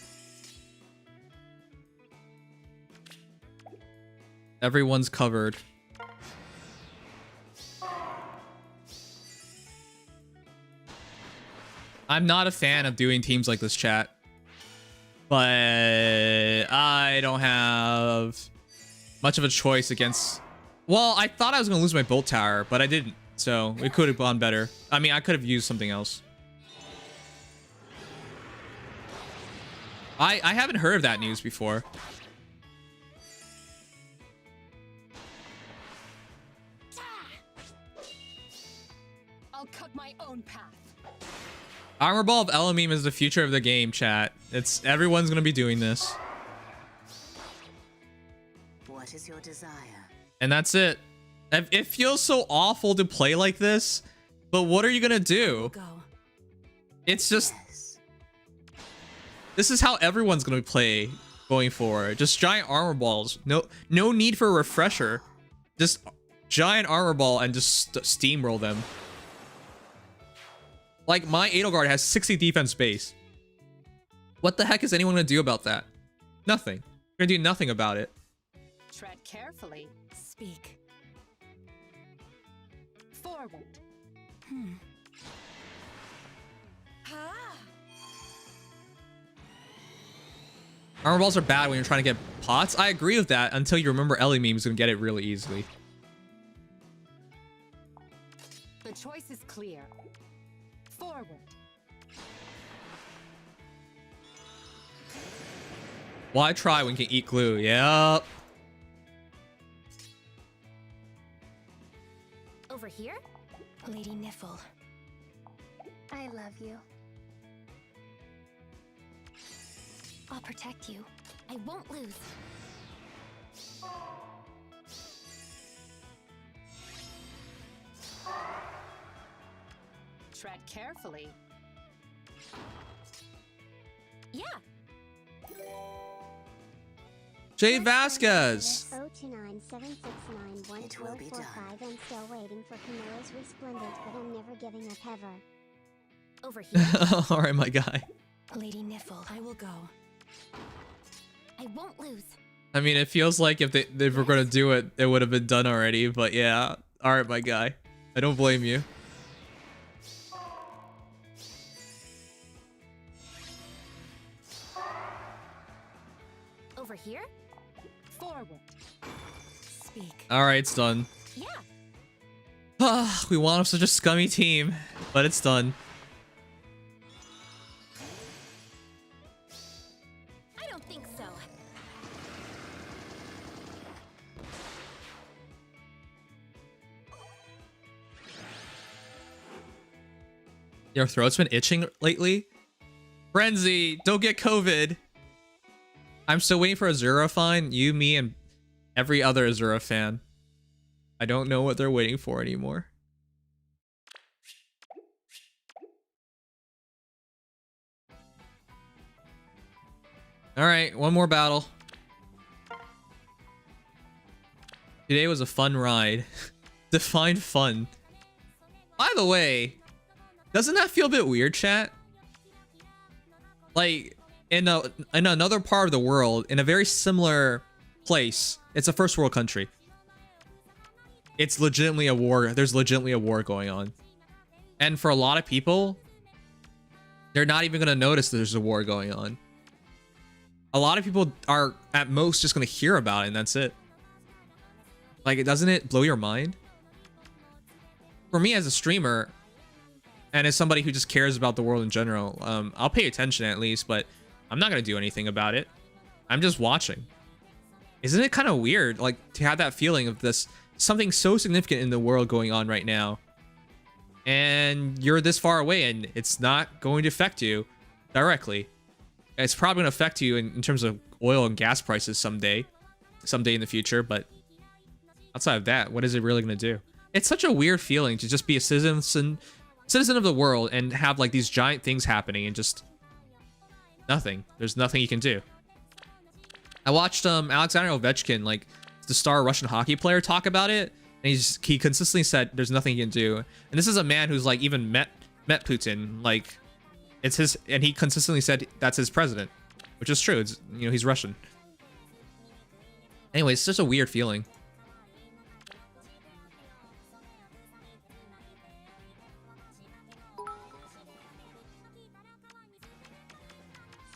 Everyone's covered. I'm not a fan of doing teams like this, chat. But I don't have much of a choice against... Well, I thought I was going to lose my Bolt Tower, but I didn't. So it could have gone better. I mean, I could have used something else. I haven't heard of that news before.
I'll cut my own path.
Armor Ball of Elamim is the future of the game, chat. Everyone's gonna be doing this.
What is your desire?
And that's it. It feels so awful to play like this, but what are you gonna do?
Go.
It's just...
Yes.
This is how everyone's gonna play going forward. Just giant armor balls. No need for a refresher. Just giant armor ball and just steamroll them. Like, my Edelgard has 60 defense base. What the heck is anyone gonna do about that? Nothing. You're gonna do nothing about it.
Tread carefully. Speak. Forward.
Armor balls are bad when you're trying to get pots. I agree with that until you remember Ellie memes and get it really easily.
The choice is clear. Forward.
Why try when you can eat glue? Yep.
Over here? Lady Niffle. I love you. I'll protect you. I won't lose.
Tread carefully. Yeah.
Jay Vasquez.
02976911445
It will be done.
and still waiting for Camilla's resplendent, but I'm never giving up ever.
Over here?
All right, my guy.
Lady Niffle. I will go. I won't lose.
I mean, it feels like if they were going to do it, it would have been done already. But yeah. All right, my guy. I don't blame you.
Over here?
Forward.
Speak.
All right, it's done.
Yeah.
We want such a scummy team, but it's done.
I don't think so.
Your throat's been itching lately? Frenzy, don't get COVID. I'm still waiting for Azura fine. You, me, and every other Azura fan. I don't know what they're waiting for anymore. Alright, one more battle. Today was a fun ride. Define fun. By the way, doesn't that feel a bit weird, chat? Like, in another part of the world, in a very similar place, it's a first world country. It's legitimately a war. There's legitimately a war going on. And for a lot of people, they're not even going to notice that there's a war going on. A lot of people are at most just going to hear about it and that's it. Like, doesn't it blow your mind? For me as a streamer, and as somebody who just cares about the world in general, I'll pay attention at least, but I'm not going to do anything about it. I'm just watching. Isn't it kind of weird, like, to have that feeling of this, something so significant in the world going on right now, and you're this far away and it's not going to affect you directly. It's probably going to affect you in terms of oil and gas prices someday in the future, but outside of that, what is it really going to do? It's such a weird feeling to just be a citizen of the world and have like these giant things happening and just nothing. There's nothing you can do. I watched Alexander Ovechkin, like the star Russian hockey player, talk about it, and he consistently said there's nothing he can do. And this is a man who's like even met Putin, like it's his, and he consistently said that's his president, which is true. It's, you know, he's Russian. Anyway, it's just a weird feeling.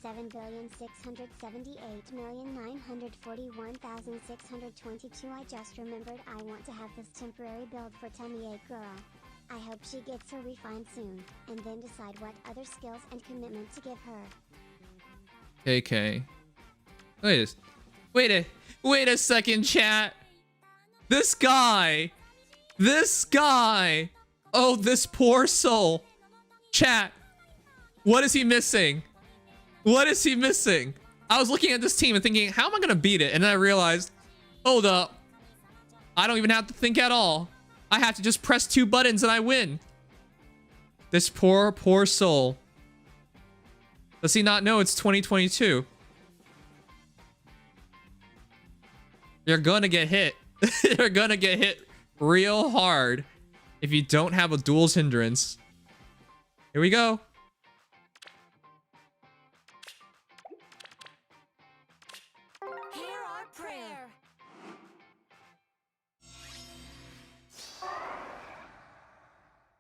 7,678,941,622. I just remembered I want to have this temporary build for Tummy 8 girl. I hope she gets her refined soon, and then decide what other skills and commitment to give her.
KK. Wait a second, chat. This guy. Oh, this poor soul. Chat. What is he missing? What is he missing? I was looking at this team and thinking, how am I going to beat it? And then I realized, hold up. I don't even have to think at all. I have to just press 2 buttons and I win. This poor soul. Does he not know it's 2022? You're gonna get hit. You're gonna get hit real hard if you don't have a duels hindrance. Here we go.
Hear our prayer.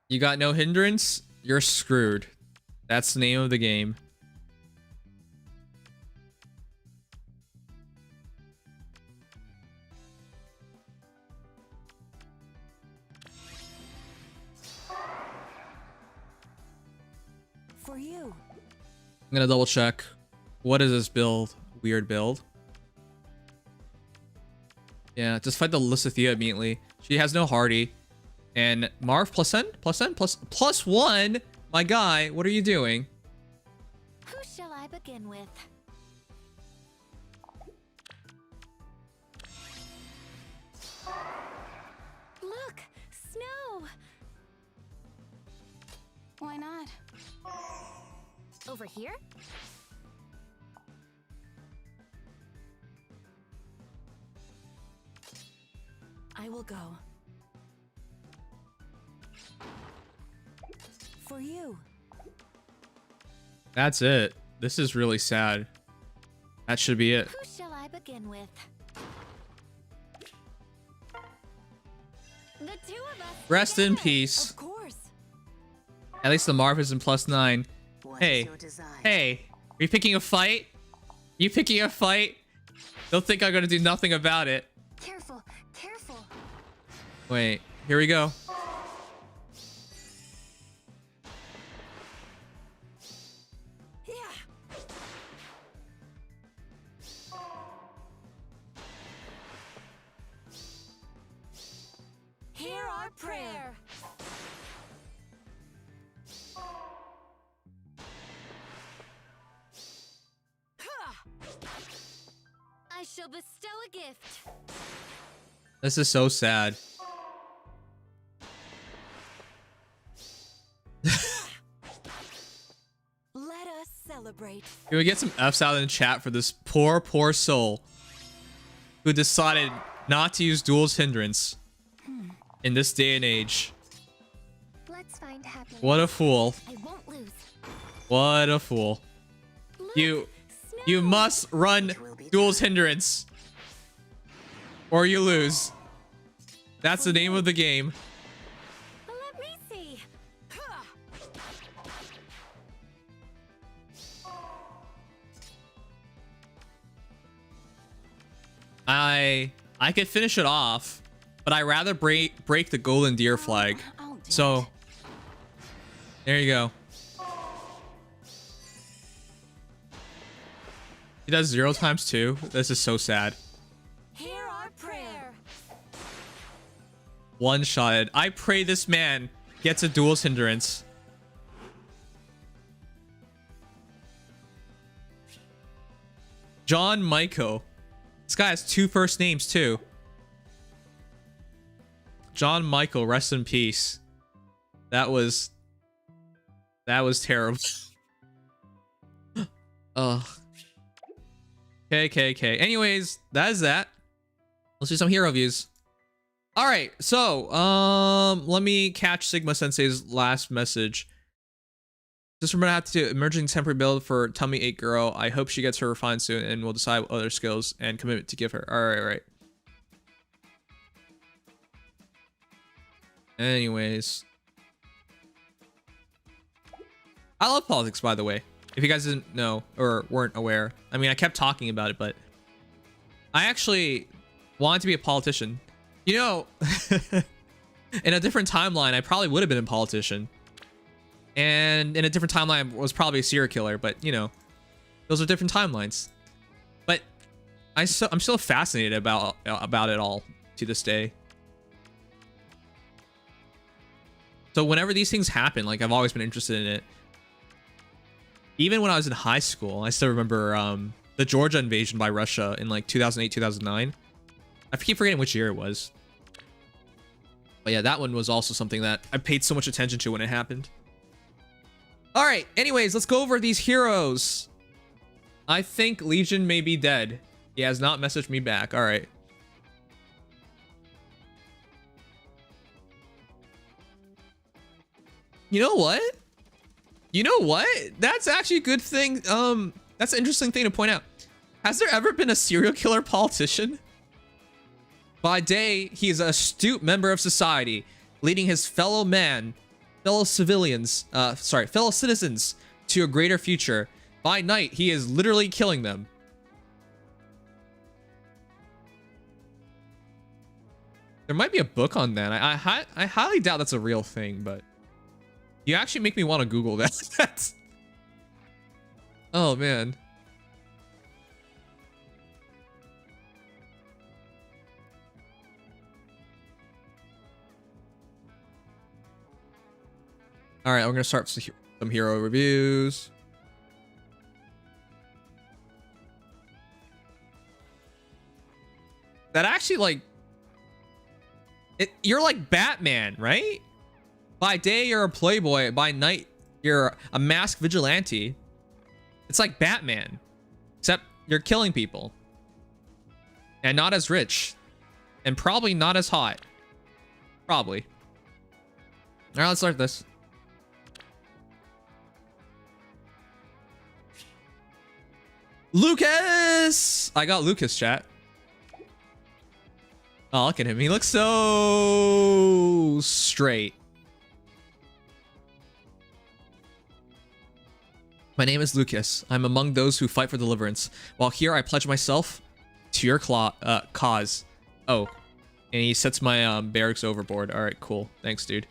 You got no hindrance? You're screwed. That's the name of the game.
For you.
I'm gonna double check. What is this build? Weird build. Yeah, just fight the Lysithea immediately. She has no Hardy. And Marv plus 1. My guy, what are you doing?
Who shall I begin with? Look, snow. Why not? Over here? I will go. For you.
That's it. This is really sad. That should be it.
Who shall I begin with? The two of us.
Rest in
together.
peace.
Of course.
At least the Marv is in +9.
What
Hey,
is your desire?
hey, are you picking a fight? You picking a fight? Don't think I'm gonna do nothing about it.
Careful, careful.
Wait, here we go.
Yeah. Hear our prayer. I shall bestow a gift.
This is so sad.
Let us celebrate.
Can we get some F's out in the chat for this poor soul who decided not to use Duel's Hindrance in this day and age?
Let's find happiness.
What a fool.
I won't lose.
What a fool.
Look,
You
snow.
must run Duel's Hindrance or you lose. That's the name of the game.
Let me see.
I could finish it off, but I rather break the golden deer flag.
I'll do
So
it.
there you go. He does 0 times 2. This is so sad.
Hear our prayer.
One-shotted. I pray this man gets a Duel's Hindrance. John Michael. This guy has 2 first names too. John Michael, rest in peace. That was terrible. Ugh. Okay. Anyways, that is that. Let's do some hero views. All right, so let me catch Sigma Sensei's last message. Just remember, I have to do emerging temporary build for Tummy 8 girl. I hope she gets her refined soon, and we'll decide what other skills and commitment to give her. All right. Anyways, I love politics, by the way. If you guys didn't know or weren't aware, I mean, I kept talking about it, but I actually wanted to be a politician. You know, in a different timeline, I probably would have been a politician. And in a different timeline, I was probably a serial killer, but you know, those are different timelines. But I'm still fascinated about it all to this day. So whenever these things happen, like I've always been interested in it. Even when I was in high school, I still remember the Georgia invasion by Russia in like 2008, 2009. I keep forgetting which year it was. But yeah, that one was also something that I paid so much attention to when it happened. All right, anyways, let's go over these heroes. I think Legion may be dead. He has not messaged me back. All right. You know what? That's actually a good thing. That's an interesting thing to point out. Has there ever been a serial killer politician? By day, he is an astute member of society, leading his fellow citizens to a greater future. By night, he is literally killing them. There might be a book on that. I highly doubt that's a real thing, but you actually make me want to Google that. Oh, man. All right, we're going to start some hero reviews. That actually, like... you're like Batman, right? By day, you're a playboy. By night, you're a masked vigilante. It's like Batman. Except you're killing people. And not as rich. And probably not as hot. Probably. All right, let's start this. Lucas! I got Lucas, chat. Oh, look at him. He looks so straight. My name is Lucas. I'm among those who fight for deliverance. While here, I pledge myself to your cause. Oh. And he sets my barracks overboard. All right, cool. Thanks, dude.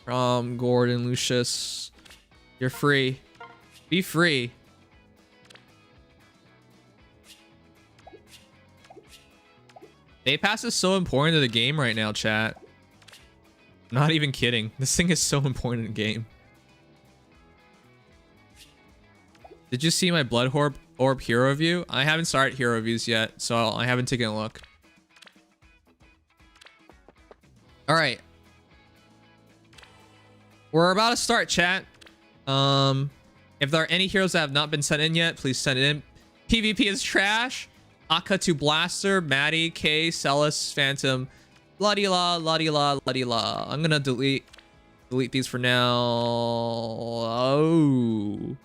Gordon, Lucius. You're free. Be free. Day pass is so important to the game right now, chat. Not even kidding. This thing is so important in the game. Did you see my Blood Orb hero review? I haven't started hero reviews yet, so I haven't taken a look. All right. We're about to start, chat. If there are any heroes that have not been sent in yet, please send it in. PvP is trash. Akka to Blaster, Maddie, K, Celis, Phantom, la-di-la, la-di-la, la-di-la. I'm gonna delete these for now. Oh.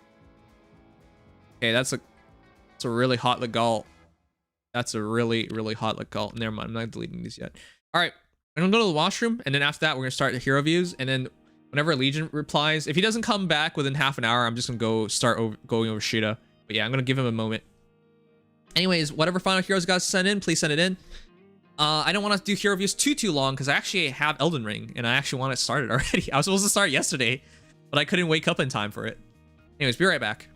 Okay, that's a really hot Legault. That's a really, really hot Legault. Never mind, I'm not deleting these yet. All right, I'm gonna go to the washroom, and then after that, we're gonna start the hero views, and then whenever Legion replies, if he doesn't come back within half an hour, I'm just gonna going over Sheeta. But yeah, I'm gonna give him a moment. Anyways, whatever final heroes got sent in, please send it in. I don't want to do hero reviews too long because I actually have Elden Ring and I actually want it started already. I was supposed to start yesterday, but I couldn't wake up in time for it. Anyways, be right back.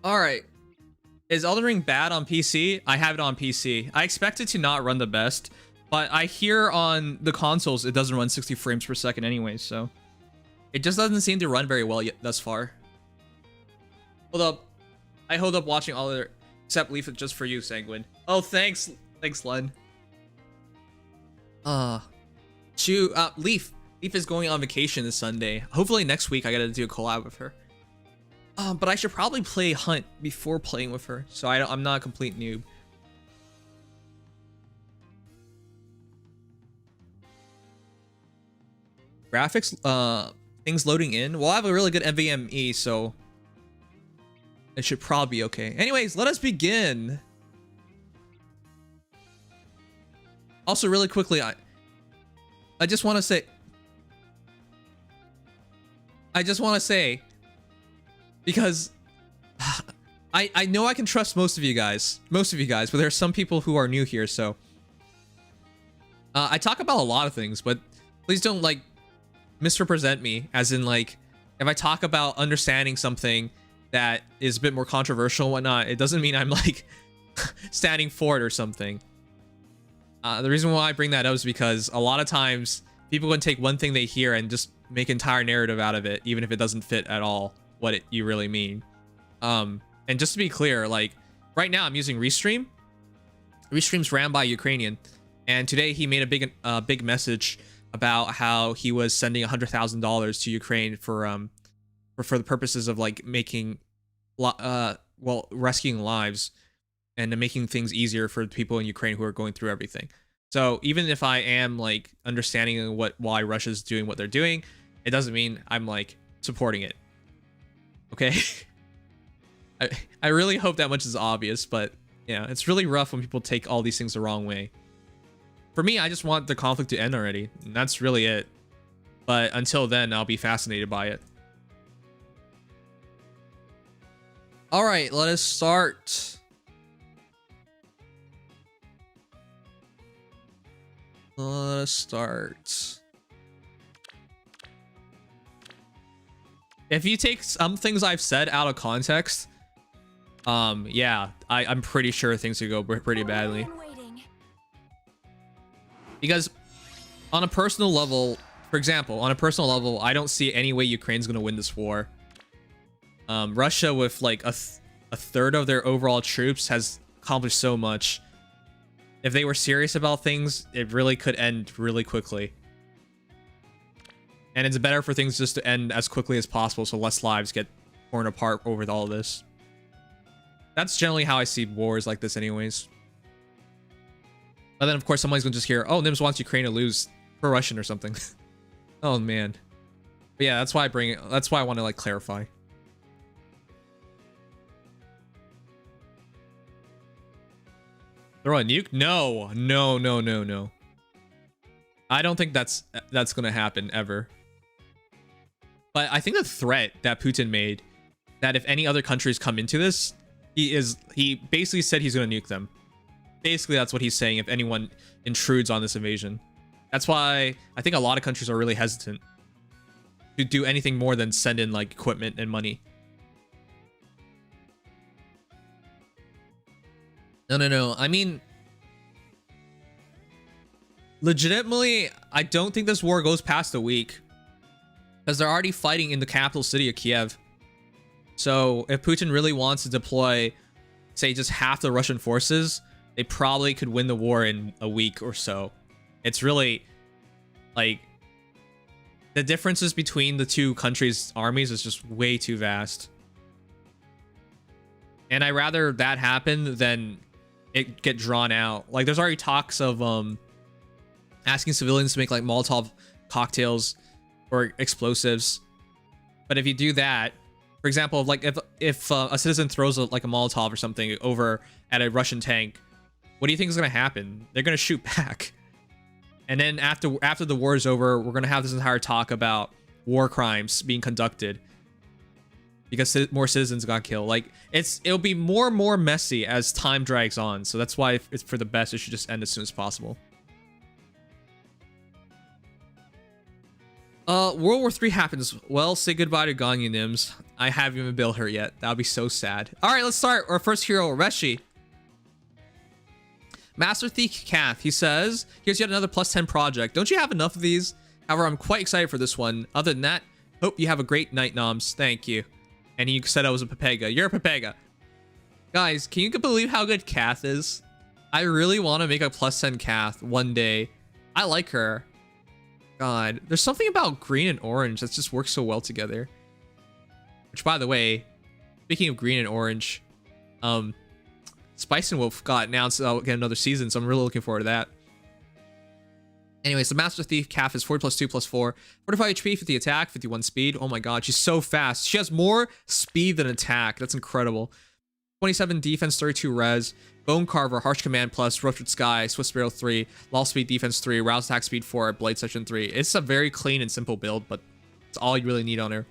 All right. Is Elden Ring bad on PC? I have it on PC. I expect it to not run the best, but I hear on the consoles it doesn't run 60 frames per second anyway, so it just doesn't seem to run very well yet thus far. Hold up. I hold up watching all other except Leaf just for you, Sanguine. Oh, thanks. Thanks, Len. Leaf. Leaf is going on vacation this Sunday. Hopefully next week I gotta do a collab with her. But I should probably play Hunt before playing with her, so I'm not a complete noob. Graphics, things loading in. Well, I have a really good NVMe, so it should probably be okay. Anyways, let us begin. Also, really quickly, I just want to say, I just want to say, because I know I can trust most of you guys, but there are some people who are new here, so I talk about a lot of things, but please don't like misrepresent me, as in like if I talk about understanding something that is a bit more controversial and whatnot, it doesn't mean I'm like standing for it or something. The reason why I bring that up is because a lot of times people can take one thing they hear and just make entire narrative out of it, even if it doesn't fit at all what you really mean. And just to be clear, like right now I'm using Restream. Restream's ran by a Ukrainian, and today he made a big message about how he was sending $100,000 to Ukraine for the purposes of like making rescuing lives and making things easier for people in Ukraine who are going through everything. So even if I am like understanding why Russia's doing what they're doing, it doesn't mean I'm like supporting it. Okay? I really hope that much is obvious, but yeah, it's really rough when people take all these things the wrong way. For me, I just want the conflict to end already, and that's really it. But until then, I'll be fascinated by it. All right, let us start. Let us start. If you take some things I've said out of context, yeah, I'm pretty sure things could go pretty badly. Because on a personal level, for example, I don't see any way Ukraine's gonna win this war. Russia, with like a third of their overall troops, has accomplished so much. If they were serious about things, it really could end really quickly. And it's better for things just to end as quickly as possible so less lives get torn apart over all this. That's generally how I see wars like this anyways. But then of course somebody's gonna just hear, oh, Nims wants Ukraine to lose for Russian or something. Oh man. But yeah, that's why I bring it. That's why I want to like clarify. Throw a nuke? No. I don't think that's gonna happen ever. But I think the threat that Putin made, that if any other countries come into this, he basically said he's gonna nuke them. Basically, that's what he's saying if anyone intrudes on this invasion. That's why I think a lot of countries are really hesitant to do anything more than send in like equipment and money. No. I mean, legitimately, I don't think this war goes past a week, because they're already fighting in the capital city of Kiev. So if Putin really wants to deploy, say, just half the Russian forces, they probably could win the war in a week or so. It's really like the differences between the two countries' armies is just way too vast. And I'd rather that happen than it get drawn out. Like there's already talks of asking civilians to make like Molotov cocktails or explosives. But if you do that, for example, like if a citizen throws like a Molotov or something over at a Russian tank, what do you think is going to happen? They're going to shoot back. And then after the war is over, we're going to have this entire talk about war crimes being conducted because more citizens got killed. Like it'll be more and more messy as time drags on. So that's why it's for the best. It should just end as soon as possible. World War III happens. Well, say goodbye to Ganyu Nims. I haven't even built her yet. That would be so sad. All right, let's start. Our first hero, Reshi. Master Thief Kath. He says, here's yet another +10 project. Don't you have enough of these? However, I'm quite excited for this one. Other than that, hope you have a great night, Noms. Thank you. And he said I was a Pepega. You're a Pepega. Guys, can you believe how good Kath is? I really want to make a +10 Kath one day. I like her. God, there's something about green and orange that just works so well together. Which, by the way, speaking of green and orange, Spice and Wolf got announced get another season, so I'm really looking forward to that. Anyways, the Master Thief Calf is 40 + 2 + 4. 45 HP, 50 attack, 51 speed. Oh my god, she's so fast. She has more speed than attack. That's incredible. 27 defense, 32 res. Bone Carver, Harsh Command plus, Ruptured Sky, Swift Sparrow 3, Law Speed Defense 3, Rouse Attack Speed 4, Blade Session 3. It's a very clean and simple build, but it's all you really need on her.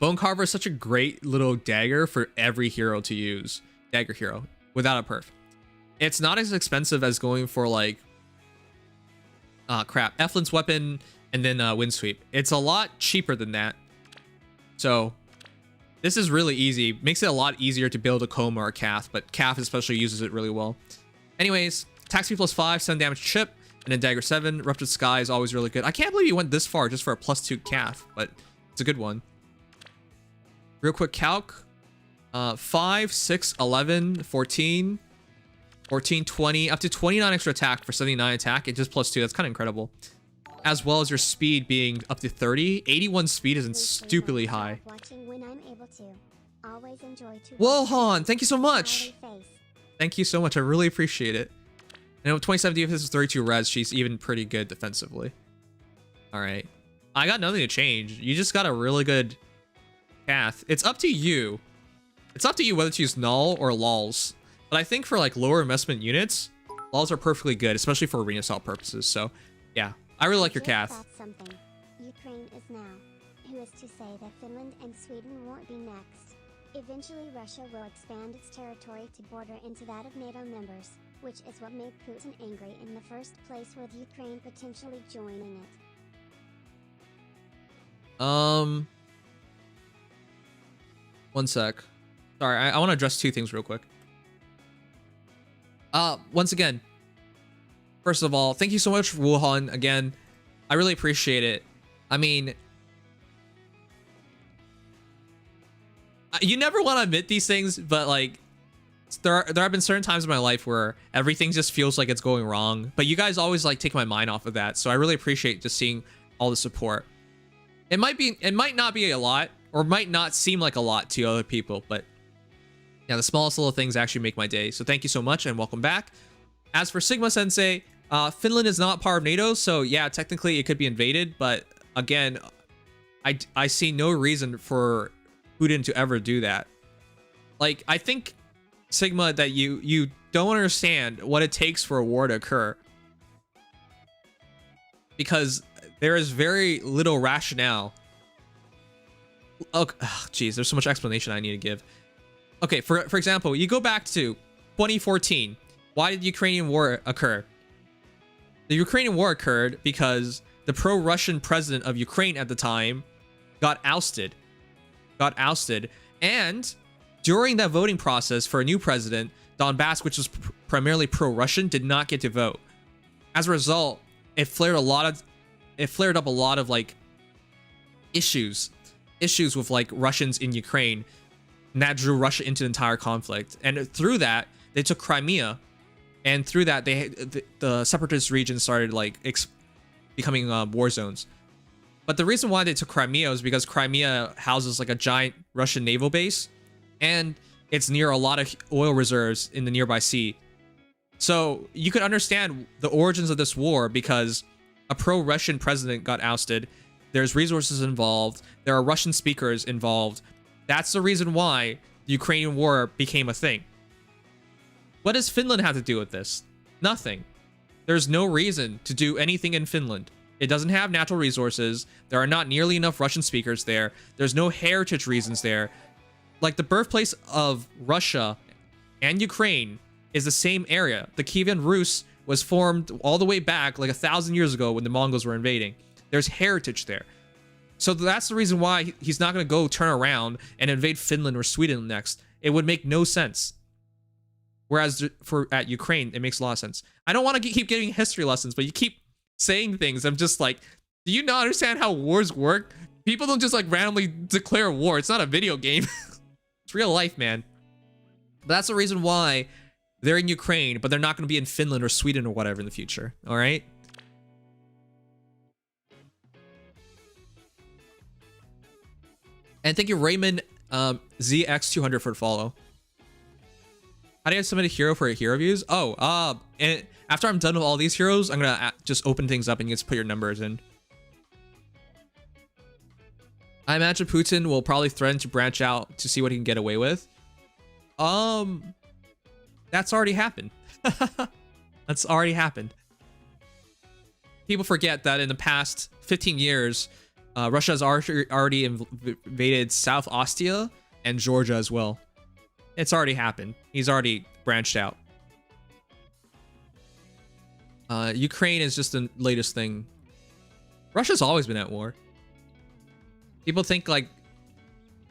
Bone Carver is such a great little dagger for every hero to use. Dagger hero without a perf. It's not as expensive as going for like Eflin's weapon and then wind sweep. It's a lot cheaper than that. So this is really easy. Makes it a lot easier to build a Coma or a Calf, but Calf especially uses it really well. Anyways, attack speed +5, 7 damage chip, and then dagger 7. Ruptured Sky is always really good. I can't believe you went this far just for a +2 Calf, but it's a good one. Real quick calc. 5, 6, 11, 14, 14, 20, up to 29 extra attack for 79 attack. It just +2. That's kind of incredible. As well as your speed being up to 30. 81 speed isn't stupidly high. Wohan, thank you so much. Thank you so much. I really appreciate it. And with 27 defense, 32 res, she's even pretty good defensively. All right. I got nothing to change. You just got a really good path. It's up to you. It's up to you whether to use null or lols. But I think for like lower investment units, lols are perfectly good, especially for arena assault purposes. So yeah, I really like your Cath.
Ukraine is now. Who is to say that Finland and Sweden won't be next? Eventually Russia will expand its territory to border into that of NATO members, which is what made Putin angry in the first place, with Ukraine potentially joining it.
One sec. Sorry, I want to address two things real quick. Once again, first of all, thank you so much, Wuhan. Again, I really appreciate it. I mean, you never want to admit these things, but like, there have been certain times in my life where everything just feels like it's going wrong. But you guys always like take my mind off of that, so I really appreciate just seeing all the support. It might not be a lot, or might not seem like a lot to other people, but yeah, the smallest little things actually make my day. So thank you so much and welcome back. As for Sigma Sensei, Finland is not part of NATO, so yeah, technically it could be invaded, but again, I see no reason for Putin to ever do that. Like, I think, Sigma, that you don't understand what it takes for a war to occur. Because there is very little rationale. Oh, geez, there's so much explanation I need to give. Okay, for example, you go back to 2014. Why did the Ukrainian war occur? The Ukrainian war occurred because the pro-Russian president of Ukraine at the time got ousted. And during that voting process for a new president, Donbass, which was primarily pro-Russian, did not get to vote. As a result, it flared up a lot of like issues with like Russians in Ukraine, and that drew Russia into the entire conflict. And through that, they took Crimea, and through that, the separatist regions started like becoming war zones. But the reason why they took Crimea was because Crimea houses like a giant Russian naval base, and it's near a lot of oil reserves in the nearby sea. So you could understand the origins of this war because a pro-Russian president got ousted. There's resources involved. There are Russian speakers involved. That's the reason why the Ukrainian war became a thing. What does Finland have to do with this? Nothing. There's no reason to do anything in Finland. It doesn't have natural resources. There are not nearly enough Russian speakers there. There's no heritage reasons there. Like, the birthplace of Russia and Ukraine is the same area. The Kievan Rus was formed all the way back like 1,000 years ago when the Mongols were invading. There's heritage there. So that's the reason why he's not going to go turn around and invade Finland or Sweden next. It would make no sense. Whereas at Ukraine, it makes a lot of sense. I don't want to keep giving history lessons, but you keep saying things. I'm just like, do you not understand how wars work? People don't just like randomly declare war. It's not a video game. It's real life, man. But that's the reason why they're in Ukraine, but they're not going to be in Finland or Sweden or whatever in the future. All right. And thank you, Raymond ZX200 for the follow. How do I submit a hero for hero reviews? Oh, and after I'm done with all these heroes, I'm gonna just open things up and you just put your numbers in. I imagine Putin will probably threaten to branch out to see what he can get away with. That's already happened. That's already happened. People forget that in the past 15 years, Russia has already invaded South Ostia and Georgia as well. It's already happened. He's already branched out. Ukraine is just the latest thing. Russia's always been at war. People think like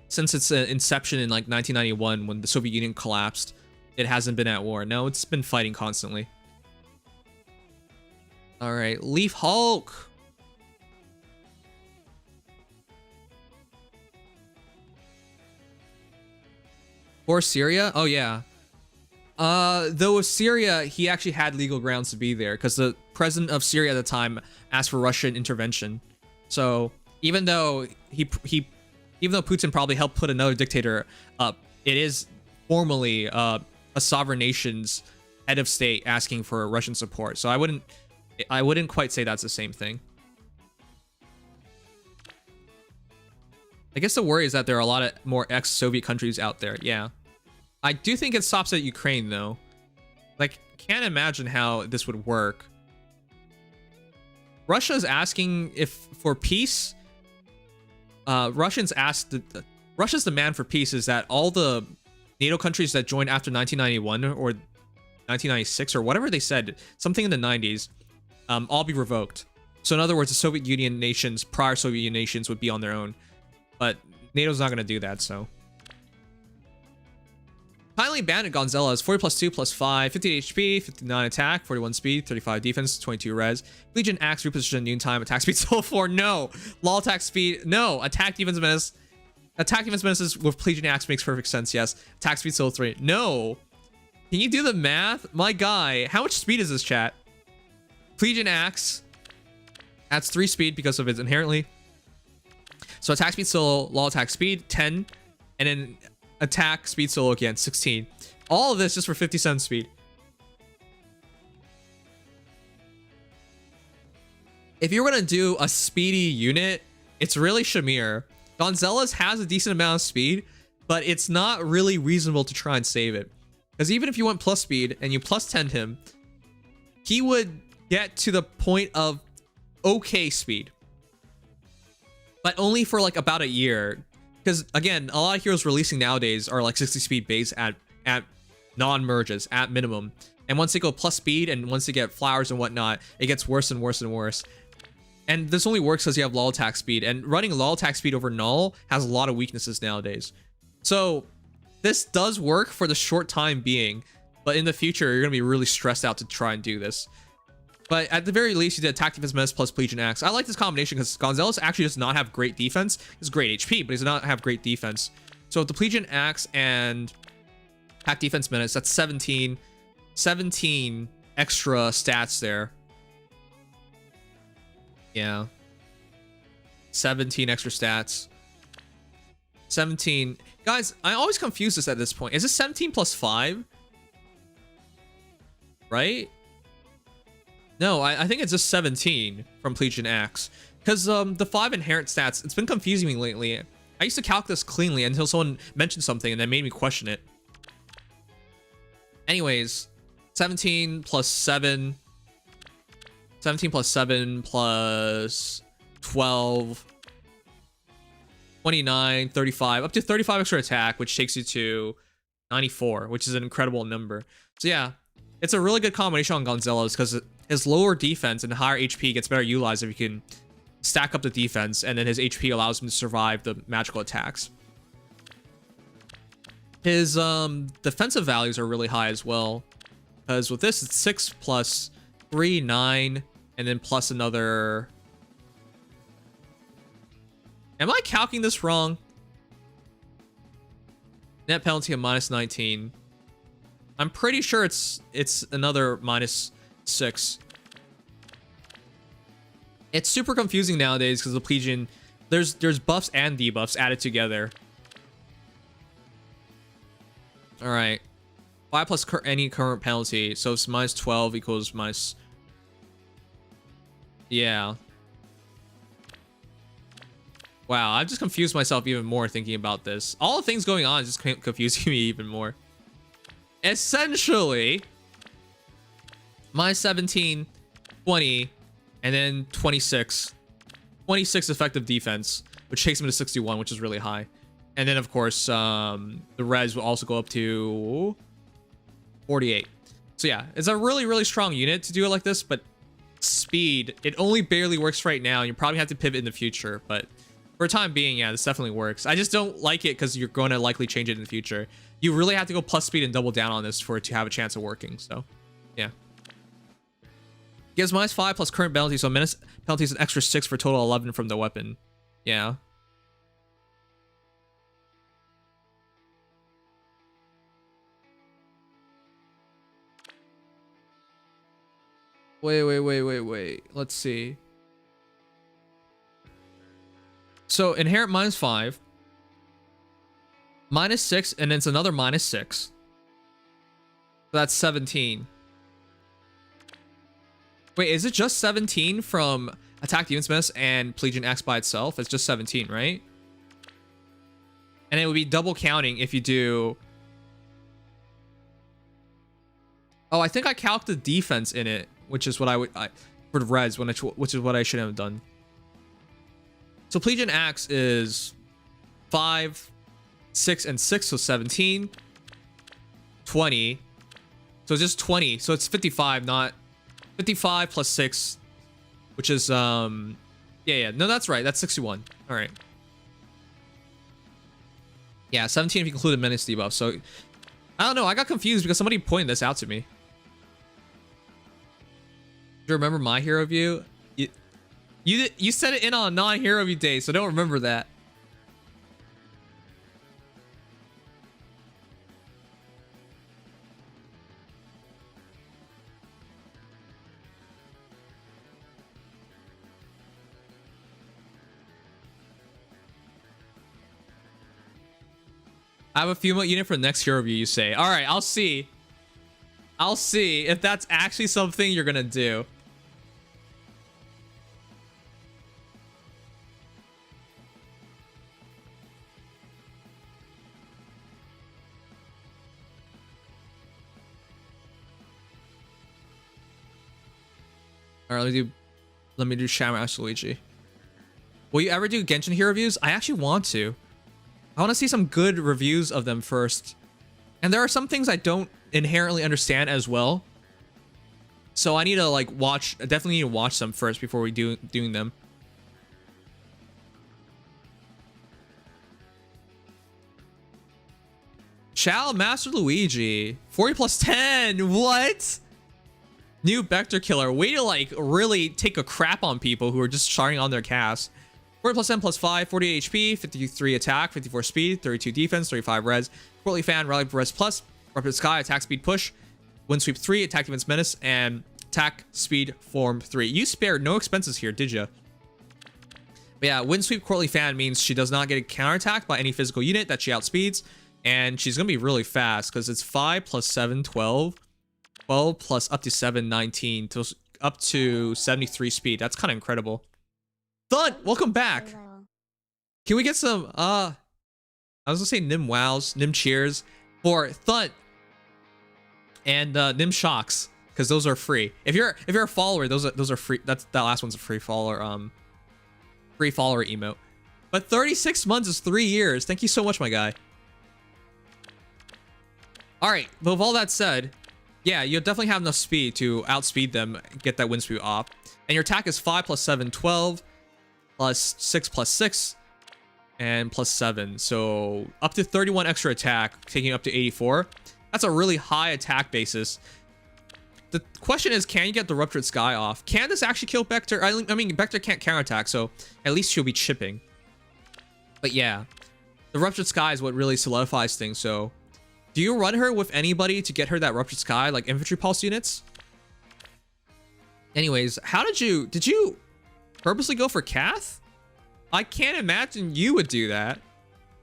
since its inception in like 1991 when the Soviet Union collapsed, it hasn't been at war. No, it's been fighting constantly. All right, Leaf Hulk. For Syria? Oh yeah. Though with Syria, he actually had legal grounds to be there because the president of Syria at the time asked for Russian intervention. So even though even though Putin probably helped put another dictator up, it is formally a sovereign nation's head of state asking for Russian support. So I wouldn't quite say that's the same thing. I guess the worry is that there are a lot of more ex-Soviet countries out there. Yeah. I do think it stops at Ukraine though. Like, can't imagine how this would work. Russia's asking for peace. Russia's demand for peace is that all the NATO countries that joined after 1991 or 1996 or whatever they said, something in the 90s, all be revoked. So in other words, the Soviet Union nations, prior Soviet Union nations would be on their own. But NATO's not going to do that, so. Finally, Bandit Gonzala is 40 plus 2 plus 5, 50 HP, 59 attack, 41 speed, 35 defense, 22 res. Legion Axe, reposition noon time, attack speed soul 4, no. Law attack speed, no. Attack defense menace. Attack defense menaces with Legion Axe makes perfect sense, yes. Attack speed soul 3, no. Can you do the math? My guy, how much speed is this, chat? Legion Axe adds 3 speed because of its inherently. So attack speed solo, law attack speed 10, and then attack speed solo again 16. All of this just for 57 speed. If you're gonna do a speedy unit, it's really Shamir. Gonzalez has a decent amount of speed, but it's not really reasonable to try and save it. Because even if you went plus speed and you plus 10'd him, he would get to the point of okay speed. But only for like about a year. Because again, a lot of heroes releasing nowadays are like 60 speed base at non-merges, at minimum. And once they go plus speed and once they get flowers and whatnot, it gets worse and worse and worse. And this only works because you have lull attack speed. And running lull attack speed over null has a lot of weaknesses nowadays. So this does work for the short time being. But in the future, you're going to be really stressed out to try and do this. But at the very least, you did attack defense menace plus Legion Axe. I like this combination because Gonzalez actually does not have great defense. He has great HP, but he does not have great defense. So with the Legion Axe and attack defense menace, that's 17 extra stats there. Yeah. 17 extra stats. 17. Guys, I always confuse this at this point. Is it 17 plus 5? Right? No, I think it's just 17 from Legion Axe. Because the 5 inherent stats, it's been confusing me lately. I used to calc this cleanly until someone mentioned something and that made me question it. Anyways, 17 plus 7. 17 plus 7 plus 12. 29, 35, up to 35 extra attack, which takes you to 94, which is an incredible number. So yeah, it's a really good combination on Gonzalez because his lower defense and higher HP gets better utilized if you can stack up the defense, and then his HP allows him to survive the magical attacks. His defensive values are really high as well, because with this it's 6 plus 3, 9, and then plus another... Am I calculating this wrong? Net penalty of minus 19. I'm pretty sure it's another minus 6. It's super confusing nowadays because the Legion, there's buffs and debuffs added together. All right, 5 plus any current penalty, so it's minus 12 equals minus. Yeah. Wow, I've just confused myself even more thinking about this. All the things going on is just confusing me even more. Essentially, minus 17, 20, and then 26. 26 effective defense, which takes him to 61, which is really high. And then, of course, the res will also go up to 48. So yeah, it's a really, really strong unit to do it like this, but speed, it only barely works right now. You probably have to pivot in the future, but for the time being, yeah, this definitely works. I just don't like it because you're going to likely change it in the future. You really have to go plus speed and double down on this for it to have a chance of working, so yeah. Gives -5 plus current penalty, so menace penalty is an extra 6 for total 11 from the weapon. Yeah. Wait. Let's see. So inherent -5, -6, and then it's another -6. So that's 17. Wait, is it just 17 from attack defense menace and Plegian Axe by itself? It's just 17, right? And it would be double counting if you do. Oh, I think I calced the defense in it, which is what I would for the res, which is what I should have done. So Plegian Axe is 5, 6, and 6, so 17, 20. So it's just 20. So it's 55, not 55 plus 6, which is yeah. No, that's right. That's 61. All right. Yeah, 17 if you include a menace debuff. So I don't know. I got confused because somebody pointed this out to me. Do you remember my hero view? You said it in on a non-hero view day, so don't remember that. I have a female unit for the next hero view, you say. All right, I'll see. I'll see if that's actually something you're gonna do. All right, let me do Shaman Luigi. Will you ever do Genshin hero reviews? I actually want to. I want to see some good reviews of them first. And there are some things I don't inherently understand as well. So I need to like watch, I definitely need to watch them first before we doing them. Shao Master Luigi, 40 plus 10, what? New Vector Killer, way to like really take a crap on people who are just starting on their cast. 40 plus 10 plus 5, 48 HP, 53 attack, 54 speed, 32 defense, 35 res. Courtly Fan, Rally Res Plus, Rapid Sky, attack speed push, Wind Sweep 3, attack defense menace, and attack speed form 3. You spared no expenses here, did ya? But yeah, Wind Sweep Courtly Fan means she does not get counterattacked by any physical unit that she outspeeds, and she's gonna be really fast because it's 5 plus 7, 12. 12 plus up to 7, 19, to up to 73 speed. That's kind of incredible. Thunt, welcome back. Can we get some I was gonna say Nim wows, Nim cheers for Thunt and Nim shocks, because those are free. If you're a follower, those are free. That last one's a free follower emote. But 36 months is 3 years. Thank you so much, my guy. All right, but with all that said, yeah, you'll definitely have enough speed to outspeed them, get that wind speed off. And your attack is 5 plus 7, 12, plus 6 plus 6, and plus 7. So up to 31 extra attack, taking up to 84. That's a really high attack basis. The question is, can you get the Ruptured Sky off? Can this actually kill Vector? I mean, Vector can't counterattack, so at least she'll be chipping. But yeah, the Ruptured Sky is what really solidifies things, so... Do you run her with anybody to get her that Ruptured Sky, like infantry pulse units? Anyways, did you purposely go for Cath? I can't imagine you would do that,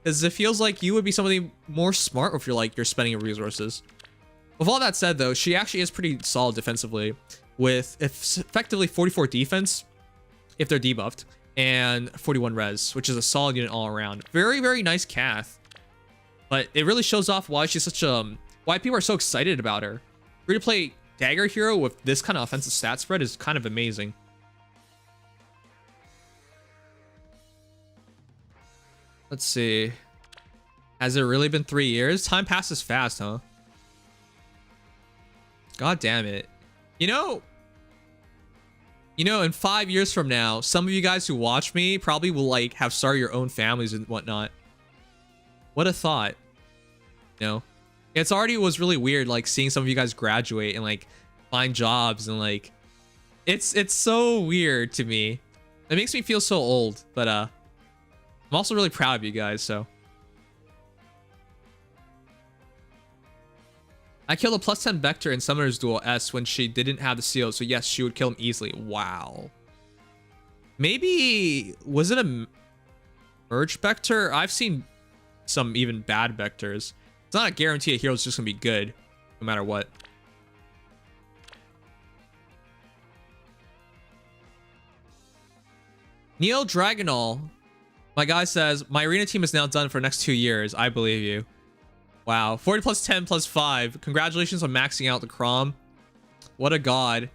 because it feels like you would be somebody more smart if you're spending your resources. With all that said though, she actually is pretty solid defensively, with effectively 44 defense if they're debuffed, and 41 res, which is a solid unit all around. Very, very nice Cath. But it really shows off why she's such why people are so excited about her. Free to play dagger hero with this kind of offensive stat spread is kind of amazing. Let's see. Has it really been 3 years? Time passes fast, huh? God damn it. You know, in 5 years from now, some of you guys who watch me probably will like have started your own families and whatnot. What a thought. You know? It's already was really weird like seeing some of you guys graduate and like find jobs and like it's so weird to me. It makes me feel so old, but I'm also really proud of you guys, so. I killed a +10 Vector in Summoner's Duel S when she didn't have the seal, so yes, she would kill him easily. Wow. Maybe, was it a merged Vector? I've seen some even bad Vectors. It's not a guarantee a hero's just gonna be good, no matter what. Neo Dragonol, my guy says, my arena team is now done for the next 2 years. I believe you. Wow, 40 plus 10 plus 5. Congratulations on maxing out the Crom. What a god.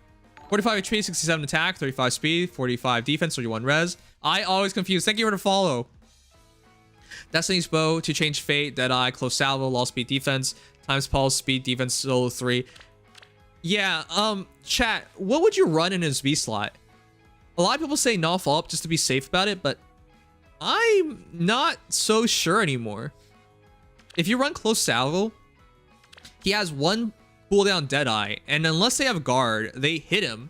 45 HP, 67 attack, 35 speed, 45 defense, 31 res. I always confuse. Thank you for the follow. Destiny's Bow to change fate, Deadeye, close salvo, low speed defense, times pulse, speed defense, solo 3. Yeah, chat, what would you run in his B slot? A lot of people say null follow-up just to be safe about it, but I'm not so sure anymore. If you run close salvo, he has one cooldown Deadeye, and unless they have guard, they hit him.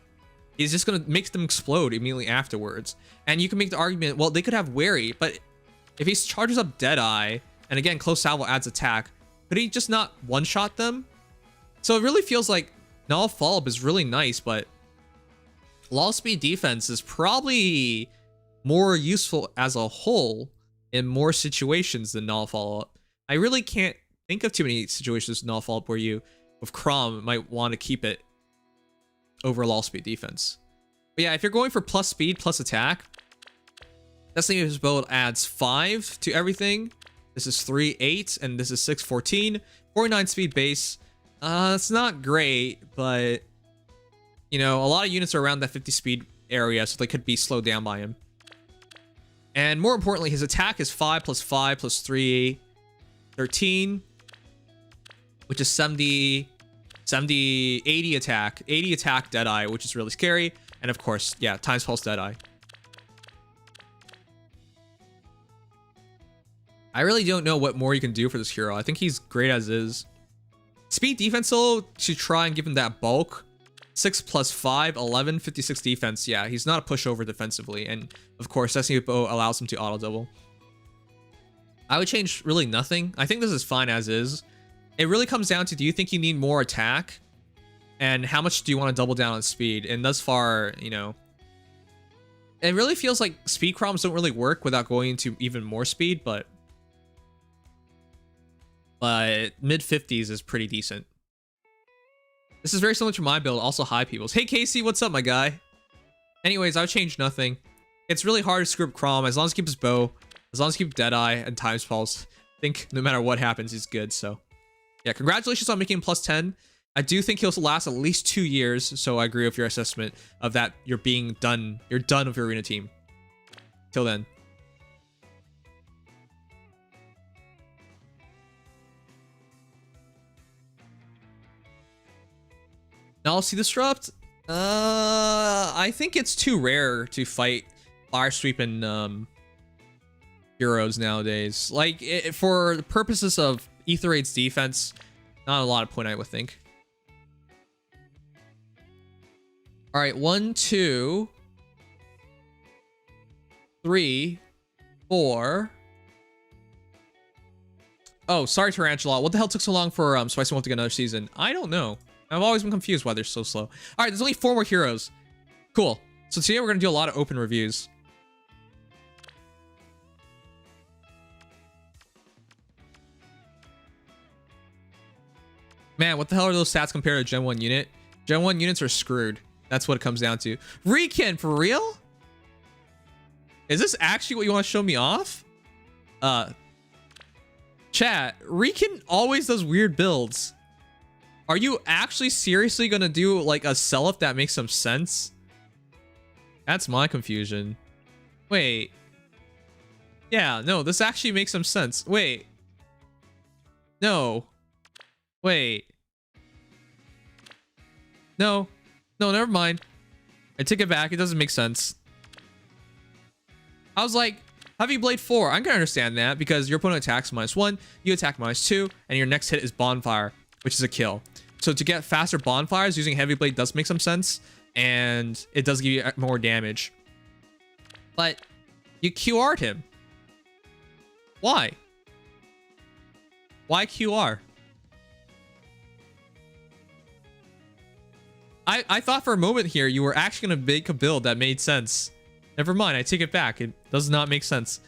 He's just gonna make them explode immediately afterwards. And you can make the argument, well, they could have wary, but if he charges up Deadeye, and again, close salvo adds attack, could he just not one-shot them? So it really feels like null follow-up is really nice, but low speed defense is probably more useful as a whole in more situations than null follow-up. I really can't think of too many situations with null follow-up where you, with Crom, might want to keep it over low speed defense. But yeah, if you're going for plus speed, plus attack, Destiny's Bow adds 5 to everything. This is 3, 8, and this is 6, 14. 49 speed base. It's not great, but you know, a lot of units are around that 50 speed area, so they could be slowed down by him. And more importantly, his attack is 5 plus 5 plus 3, 13, which is 70, 80 attack. 80 attack Deadeye, which is really scary. And of course, yeah, times pulse Deadeye. I really don't know what more you can do for this hero. I think he's great as is. Speed defense solo should try and give him that bulk. 6 plus 5, 11, 56 defense. Yeah, he's not a pushover defensively. And of course, Destiny Bow allows him to auto double. I would change really nothing. I think this is fine as is. It really comes down to, do you think you need more attack? And how much do you want to double down on speed? And thus far, you know, it really feels like speed croms don't really work without going into even more speed, but mid 50s is pretty decent. This is very similar to my build, also high people's. Hey Casey, what's up, my guy? Anyways, I've changed nothing. It's really hard to screw up Crom, as long as he keeps his bow, as long as he keeps Deadeye and times pulse. I think no matter what happens, he's good, so. Yeah, congratulations on making him plus 10. I do think he'll last at least 2 years, so I agree with your assessment of that you're done with your arena team. Till then. Nullcy Disrupt? I think it's too rare to fight fire sweeping heroes nowadays. Like, for the purposes of Ether Raid's defense, not a lot of point, I would think. All right, 1, 2, 3, 4. Oh, sorry, Tarantula. What the hell took so long for Spicy Wolf to get another season? I don't know. I've always been confused why they're so slow. All right, there's only 4 more heroes. Cool. So today we're going to do a lot of open reviews. Man, what the hell are those stats compared to Gen 1 unit? Gen 1 units are screwed. That's what it comes down to. Riken, for real? Is this actually what you want to show me off? Chat, Riken always does weird builds. Are you actually seriously gonna do like a sell-up that makes some sense? That's my confusion. Wait. Yeah, no, this actually makes some sense. Wait. No. Wait. No. No, never mind. I take it back. It doesn't make sense. I was like, Heavy Blade 4. I can understand that because your opponent attacks -1, you attack -2, and your next hit is Bonfire, which is a kill. So to get faster bonfires, using Heavy Blade does make some sense, and it does give you more damage. But you QR'd him. Why? Why QR? I thought for a moment here you were actually going to make a build that made sense. Never mind, I take it back. It does not make sense.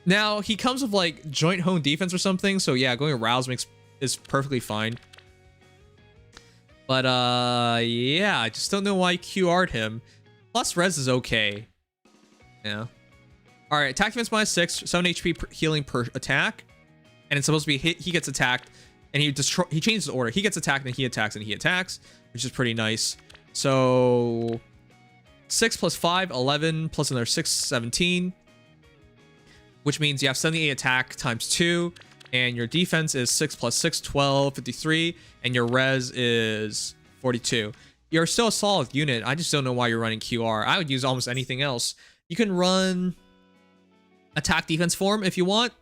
Now, he comes with like joint hone defense or something, so yeah, going arouse is perfectly fine. But yeah, I just don't know why QR'd him. Plus res is okay. Yeah. Alright, attack defense -6, 7 HP healing per attack. And it's supposed to be he gets attacked, and he changes the order. He gets attacked, and he attacks, which is pretty nice. So 6 plus 5, 11, plus another 6, 17. Which means you have 78 attack times 2, and your defense is 6 plus 6, 12, 53, and your res is 42. You're still a solid unit. I just don't know why you're running QR. I would use almost anything else. You can run attack defense form if you want.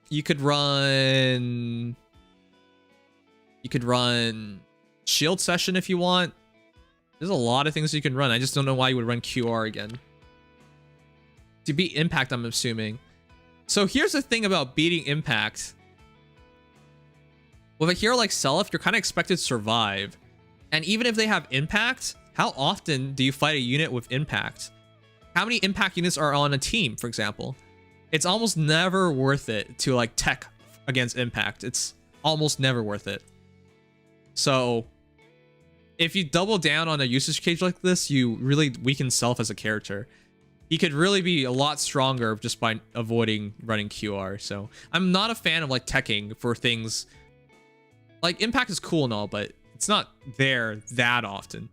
You could run shield session if you want. There's a lot of things you can run. I just don't know why you would run QR again. To beat impact, I'm assuming. So here's the thing about beating impact. With a hero like Self, you're kind of expected to survive. And even if they have impact, how often do you fight a unit with impact? How many impact units are on a team, for example? It's almost never worth it to like tech against impact. It's almost never worth it. So if you double down on a usage cage like this, you really weaken Self as a character. He could really be a lot stronger just by avoiding running QR. So I'm not a fan of like teching for things like impact is cool and all, but it's not there that often.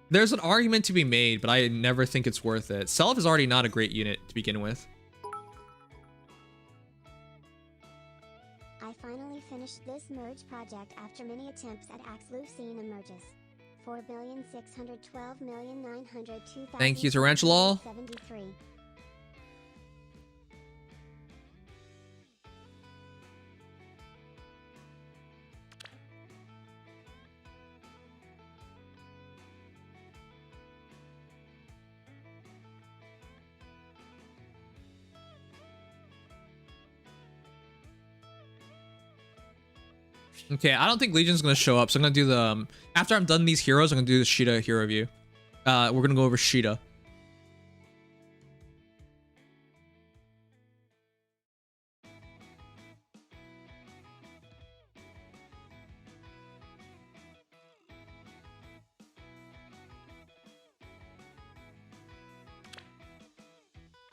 There's an argument to be made, but I never think it's worth it. Self is already not a great unit to begin with.
I finally finished this merge project after many attempts at Axlucine emerges. 4,612,902,073.
Thank you, Tarantula. Okay, I don't think Legion's gonna show up, so I'm gonna do the after I'm done these heroes, I'm gonna do the Sheeta hero review. We're gonna go over Sheeta.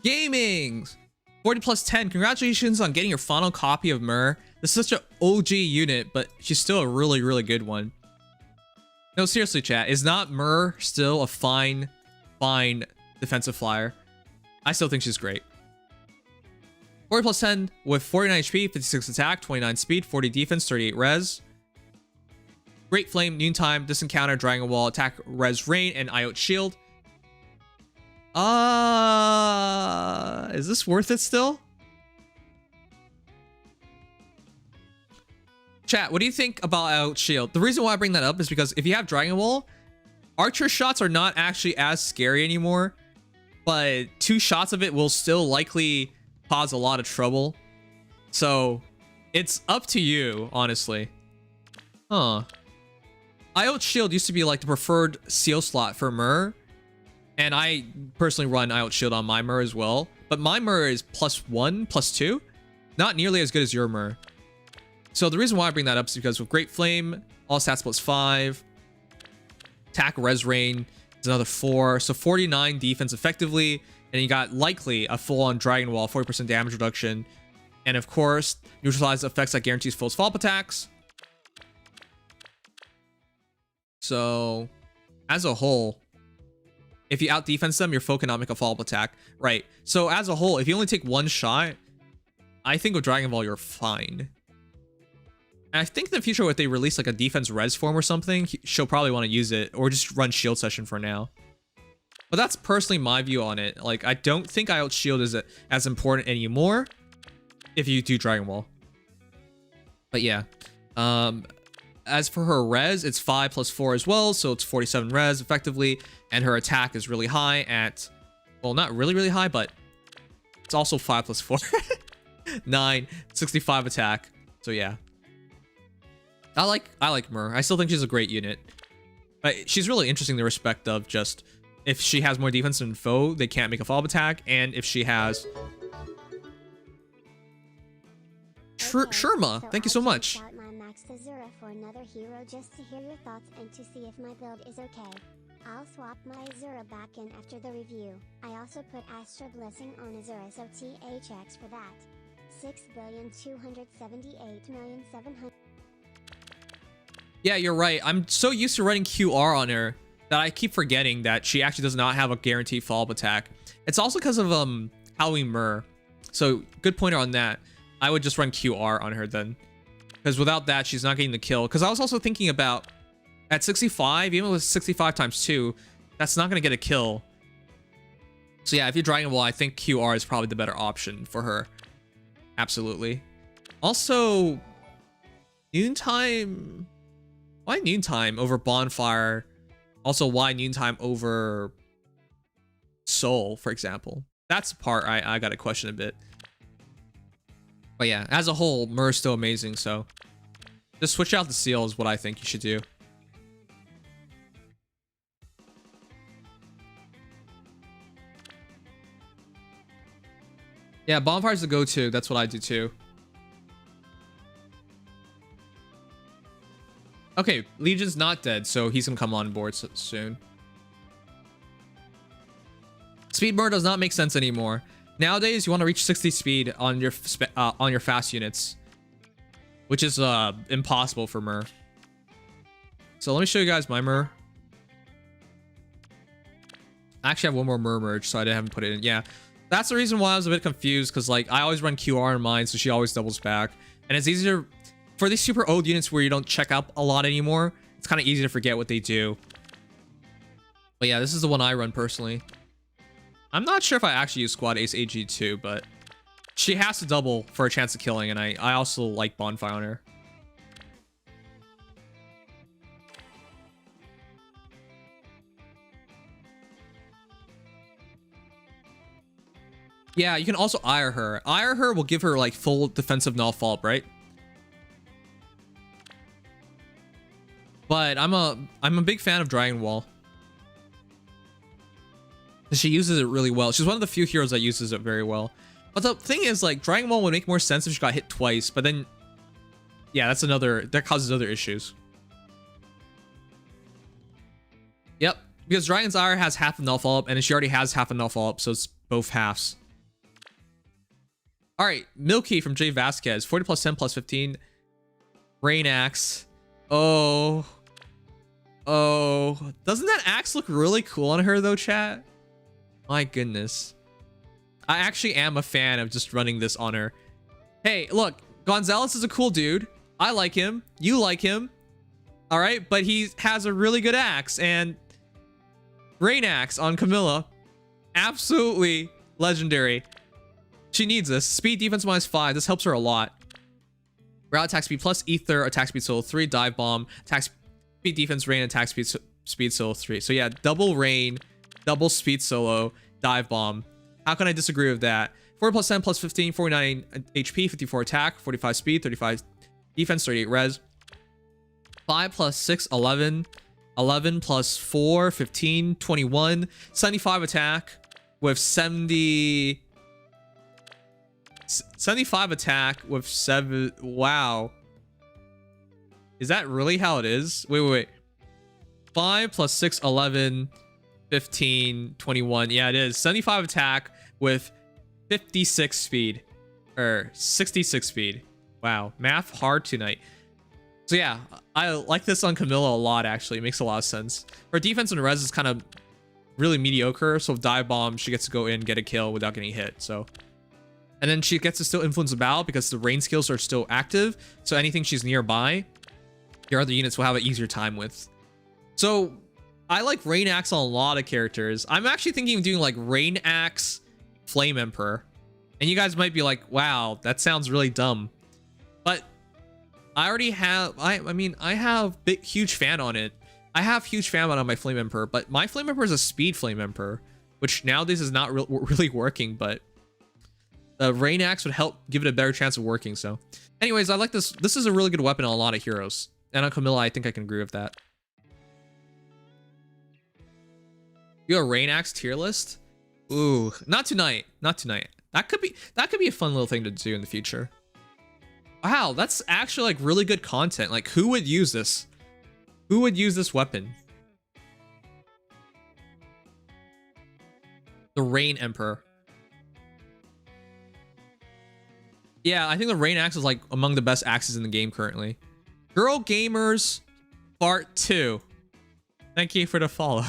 Gamings 40 plus 10. Congratulations on getting your final copy of Myr. This is such an OG unit, but she's still a really, really good one. No, seriously, chat. Is not Myr still a fine defensive flyer? I still think she's great. 40 plus 10 with 49 HP, 56 attack, 29 speed, 40 defense, 38 res. Great Flame, Noontime, Distant Counter, Dragon Wall, Attack, Res Rain, and IOT Shield. Is this worth it still? Chat, what do you think about IOT Shield? The reason why I bring that up is because if you have Dragon Wall, Archer shots are not actually as scary anymore, but 2 shots of it will still likely cause a lot of trouble. So it's up to you, honestly. Huh. IOT Shield used to be like the preferred seal slot for Myr. And I personally run IOT Shield on my Myr as well. But my Myr is +1, +2. Not nearly as good as your Myr. So the reason why I bring that up is because with Great Flame, all stats +5. Attack, Res Rain is another 4. So 49 defense effectively. And you got likely a full-on Dragon Wall, 40% damage reduction. And of course, neutralize effects that guarantees full swap attacks. So, as a whole, if you out defense them, your foe cannot make a follow-up attack. Right. So, as a whole, if you only take one shot, I think with Dragon Ball, you're fine. And I think in the future, if they release like a defense res form or something, she'll probably want to use it, or just run shield session for now. But that's personally my view on it. Like, I don't think out shield is as important anymore if you do Dragon Ball. But yeah. As for her res, it's 5 plus 4 as well, so it's 47 res effectively, and her attack is really high at, well, not really, really high, but it's also 5 plus 4. 9, 65 attack. So yeah. I like Mer. I still think she's a great unit. But she's really interesting in the respect of just, if she has more defense than foe, they can't make a follow-up attack, and if she has... Sherma, thank you so much.
Azur for another hero just to hear your thoughts and to see if my build is okay. I'll swap my Azur back in after the review. I also put Astra Blessing on Azur, so THX for that. 6,278,700,000.
Yeah, you're right. I'm so used to running QR on her that I keep forgetting that she actually does not have a guaranteed follow-up attack. It's also because of Halloween Mer. So good pointer on that. I would just run QR on her then. Because without that, she's not getting the kill. Because I was also thinking about, at 65, even with 65 times 2, that's not going to get a kill. So yeah, if you're Dragon Ball, I think QR is probably the better option for her. Absolutely. Also, Noontime... Why Noontime over Bonfire? Also, why Noontime over Soul, for example? That's the part I got to question a bit. But yeah, as a whole, Mer's still amazing, so just switch out the seal is what I think you should do. Yeah, Bonfire's the go-to. That's what I do too. Okay, Legion's not dead, so he's gonna come on board soon. Speed Mer does not make sense anymore. Nowadays, you want to reach 60 speed on your fast units, which is impossible for Mer. So let me show you guys my Mer. I actually have one more Mer merge, so I haven't put it in. Yeah, that's the reason why I was a bit confused, because like I always run QR in mine, so she always doubles back, and it's easier for these super old units where you don't check up a lot anymore. It's kind of easy to forget what they do. But yeah, this is the one I run personally. I'm not sure if I actually use Squad Ace AG2, but she has to double for a chance of killing, and I also like Bonfire on her. Yeah, you can also ire her. Ire her will give her like full defensive null follow-up, right? But I'm a big fan of Dragon Ball. She uses it really well. She's one of the few heroes that uses it very well. But the thing is, like, Dragon Ball would make more sense if she got hit twice, but then yeah, that causes other issues. Yep, because Dragon's Ire has half a null follow-up, and she already has half a null follow-up, so it's both halves. Alright, Milky from J Vasquez, 40 plus 10 plus 15. Rain Axe. Oh, doesn't that axe look really cool on her though, chat? My goodness. I actually am a fan of just running this on her. Hey, look, Gonzalez is a cool dude. I like him. You like him. All right, but he has a really good axe, and Rain Axe on Camilla. Absolutely legendary. She needs this. Speed defense -5. This helps her a lot. Ground attack speed plus ether, attack speed solo 3, dive bomb, attack speed defense rain, attack speed solo 3. So yeah, double rain, double speed solo, dive bomb. How can I disagree with that? 40 plus 10 plus 15, 49 HP, 54 attack, 45 speed, 35 defense, 38 res. 5 plus 6, 11. 11 plus 4, 15, 21. 75 attack with 75 attack with 7. Wow. Is that really how it is? Wait. 5 plus 6, 11, 15, 21. Yeah, it is. 75 attack with 56 speed. Or 66 speed. Wow. Math hard tonight. So yeah, I like this on Camilla a lot, actually. It makes a lot of sense. Her defense and res is kind of really mediocre, so with dive bomb, she gets to go in, get a kill without getting hit, so. And then she gets to still influence the battle because the rain skills are still active, so anything she's nearby, your other units will have an easier time with. So, I like Rain Axe on a lot of characters. I'm actually thinking of doing like Rain Axe, Flame Emperor. And you guys might be like, wow, that sounds really dumb. But I already have, I mean, I have huge fan on it. I have huge fan on my Flame Emperor, but my Flame Emperor is a speed Flame Emperor, which nowadays is not really working, but the Rain Axe would help give it a better chance of working, so. Anyways, I like this. This is a really good weapon on a lot of heroes. And on Camilla, I think I can agree with that. You have a Rain Axe tier list? Ooh, not tonight. Not tonight. That could be a fun little thing to do in the future. Wow, that's actually like really good content. Like, who would use this? Who would use this weapon? The Rain Emperor. Yeah, I think the Rain Axe is like among the best axes in the game currently. Girl Gamers Part 2. Thank you for the follow.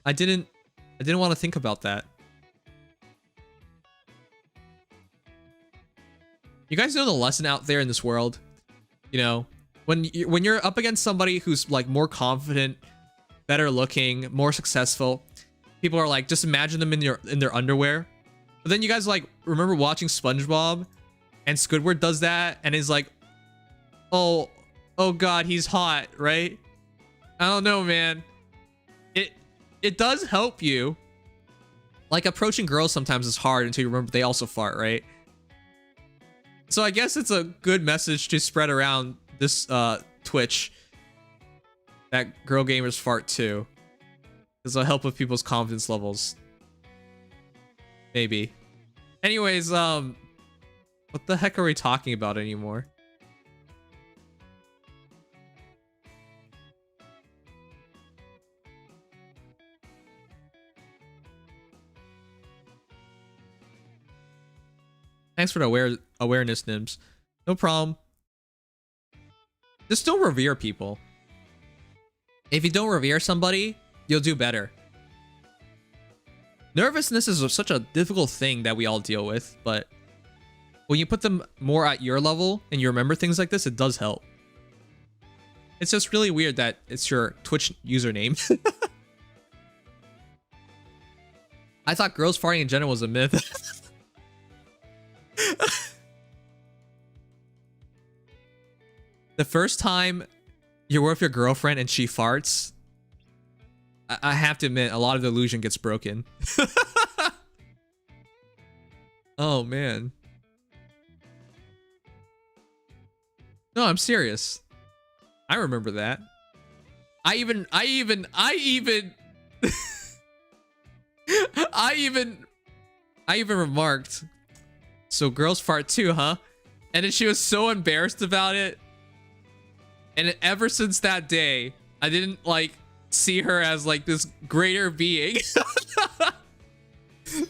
I didn't want to think about that. You guys know the lesson out there in this world? You know, when you're up against somebody who's like more confident, better looking, more successful, people are like, just imagine them in their underwear. But then you guys like remember watching SpongeBob and Squidward does that and is like, oh god, he's hot, right? I don't know, man. It does help you. Like, approaching girls sometimes is hard until you remember they also fart, right? So I guess it's a good message to spread around this Twitch that girl gamers fart too. This will help with people's confidence levels. Maybe. Anyways, what the heck are we talking about anymore? Thanks for the awareness, Nims. No problem. Just don't revere people. If you don't revere somebody, you'll do better. Nervousness is such a difficult thing that we all deal with, but when you put them more at your level and you remember things like this, it does help. It's just really weird that it's your Twitch username. I thought girls farting in general was a myth. The first time you're with your girlfriend and she farts, I have to admit, a lot of the illusion gets broken. Oh, man. No, I'm serious. I remember that. I even remarked, so girls fart too, huh? And then she was so embarrassed about it. And ever since that day, I didn't like see her as like this greater being.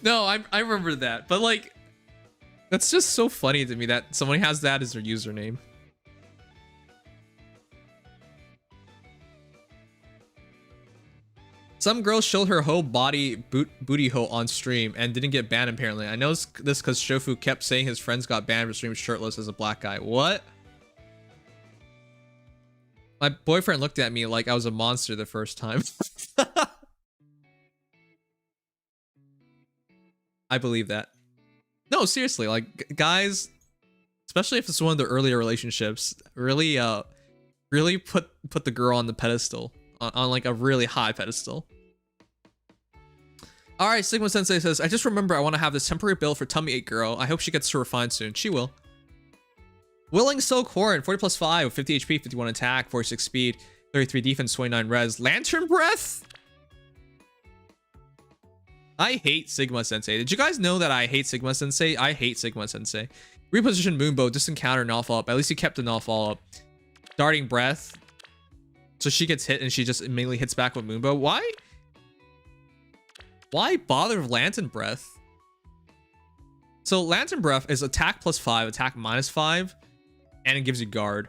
No, I remember that. But like, that's just so funny to me that someone has that as their username. Some girl showed her whole body booty hole on stream and didn't get banned apparently. I know this because Shofu kept saying his friends got banned for streaming shirtless as a black guy. What? My boyfriend looked at me like I was a monster the first time. I believe that. No, seriously, like guys, especially if it's one of the earlier relationships, really put the girl on the pedestal, on like a really high pedestal. All right, Sigma Sensei says, I just remember I want to have this temporary build for Tummy 8 Girl. I hope she gets to refine soon. She will. Willing Soak Horn, 40 plus 5 with 50 HP, 51 attack, 46 speed, 33 defense, 29 res. Lantern Breath? I hate Sigma Sensei. Did you guys know that I hate Sigma Sensei? I hate Sigma Sensei. Reposition Moonbow, just encounter null follow up. At least he kept the null follow up. Darting Breath. So she gets hit and she just immediately hits back with Moonbow. Why? Why bother with Lantern Breath? So Lantern Breath is attack +5, attack -5, and it gives you guard.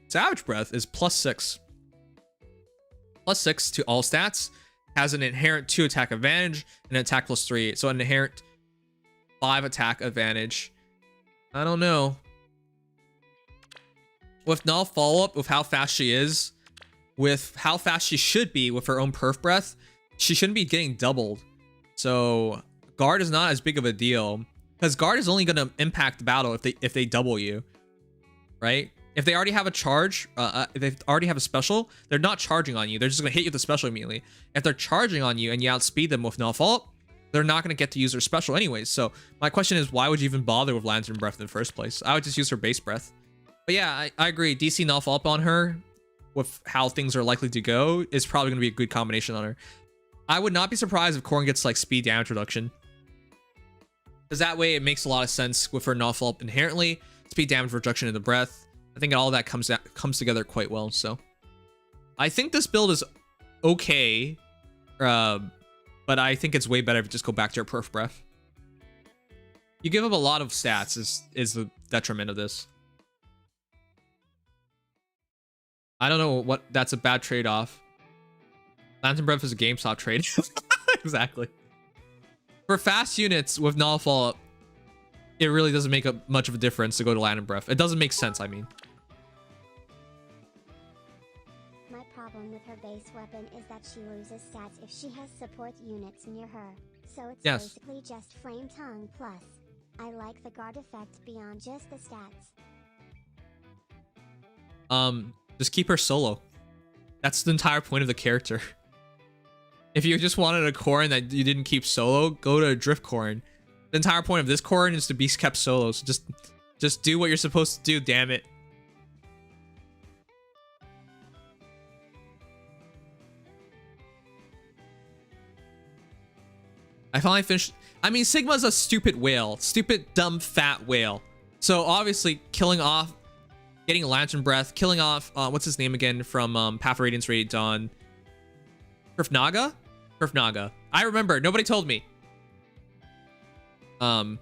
Savage Breath is +6. +6 to all stats. Has an inherent 2 attack advantage and an attack +3. So an inherent 5 attack advantage. I don't know. With null follow-up, with how fast she is, with how fast she should be with her own perf breath, she shouldn't be getting doubled. So guard is not as big of a deal, because guard is only going to impact the battle if they double you, right? If they already have a charge, if they already have a special, they're not charging on you. They're just going to hit you with the special immediately. If they're charging on you and you outspeed them with null follow-up, they're not going to get to use their special anyways. So my question is, why would you even bother with Lantern Breath in the first place? I would just use her base breath. But yeah, I agree. DC null follow-up on her with how things are likely to go is probably going to be a good combination on her. I would not be surprised if Corrin gets like speed damage reduction, because that way it makes a lot of sense with her null follow-up inherently. Speed damage reduction in the breath. I think all that comes together quite well. So I think this build is okay, but I think it's way better if you just go back to your perf breath. You give up a lot of stats is the detriment of this. I don't know what, that's a bad trade-off. Lantern Breath is a GameStop trade. Exactly. For fast units with null follow-up, it really doesn't make much of a difference to go to Lantern Breath. It doesn't make sense, I mean.
My problem with her base weapon is that she loses stats if she has support units near her. So it's basically just Flame Tongue plus. I like the guard effect beyond just the stats.
Just keep her solo. That's the entire point of the character. If you just wanted a Corrin that you didn't keep solo, go to a Drift Corrin. The entire point of this Corrin is to be kept solo. So just do what you're supposed to do, damn it. I finally finished. I mean, Sigma's a stupid whale. Stupid, dumb, fat whale. So obviously killing off, getting Lantern Breath, killing off, what's his name again from Path of Radiance Radiant Dawn? Kurfnaga? Kurfnaga. I remember. Nobody told me. Yeah,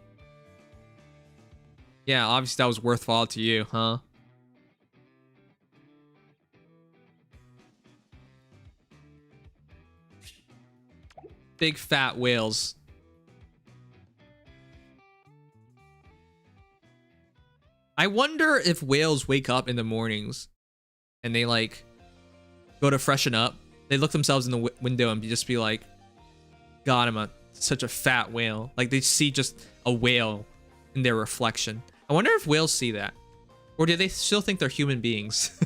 obviously that was worthwhile to you, huh? Big fat whales. I wonder if whales wake up in the mornings and they like go to freshen up. They look themselves in the window and just be like, God, I'm such a fat whale. Like they see just a whale in their reflection. I wonder if whales see that. Or do they still think they're human beings?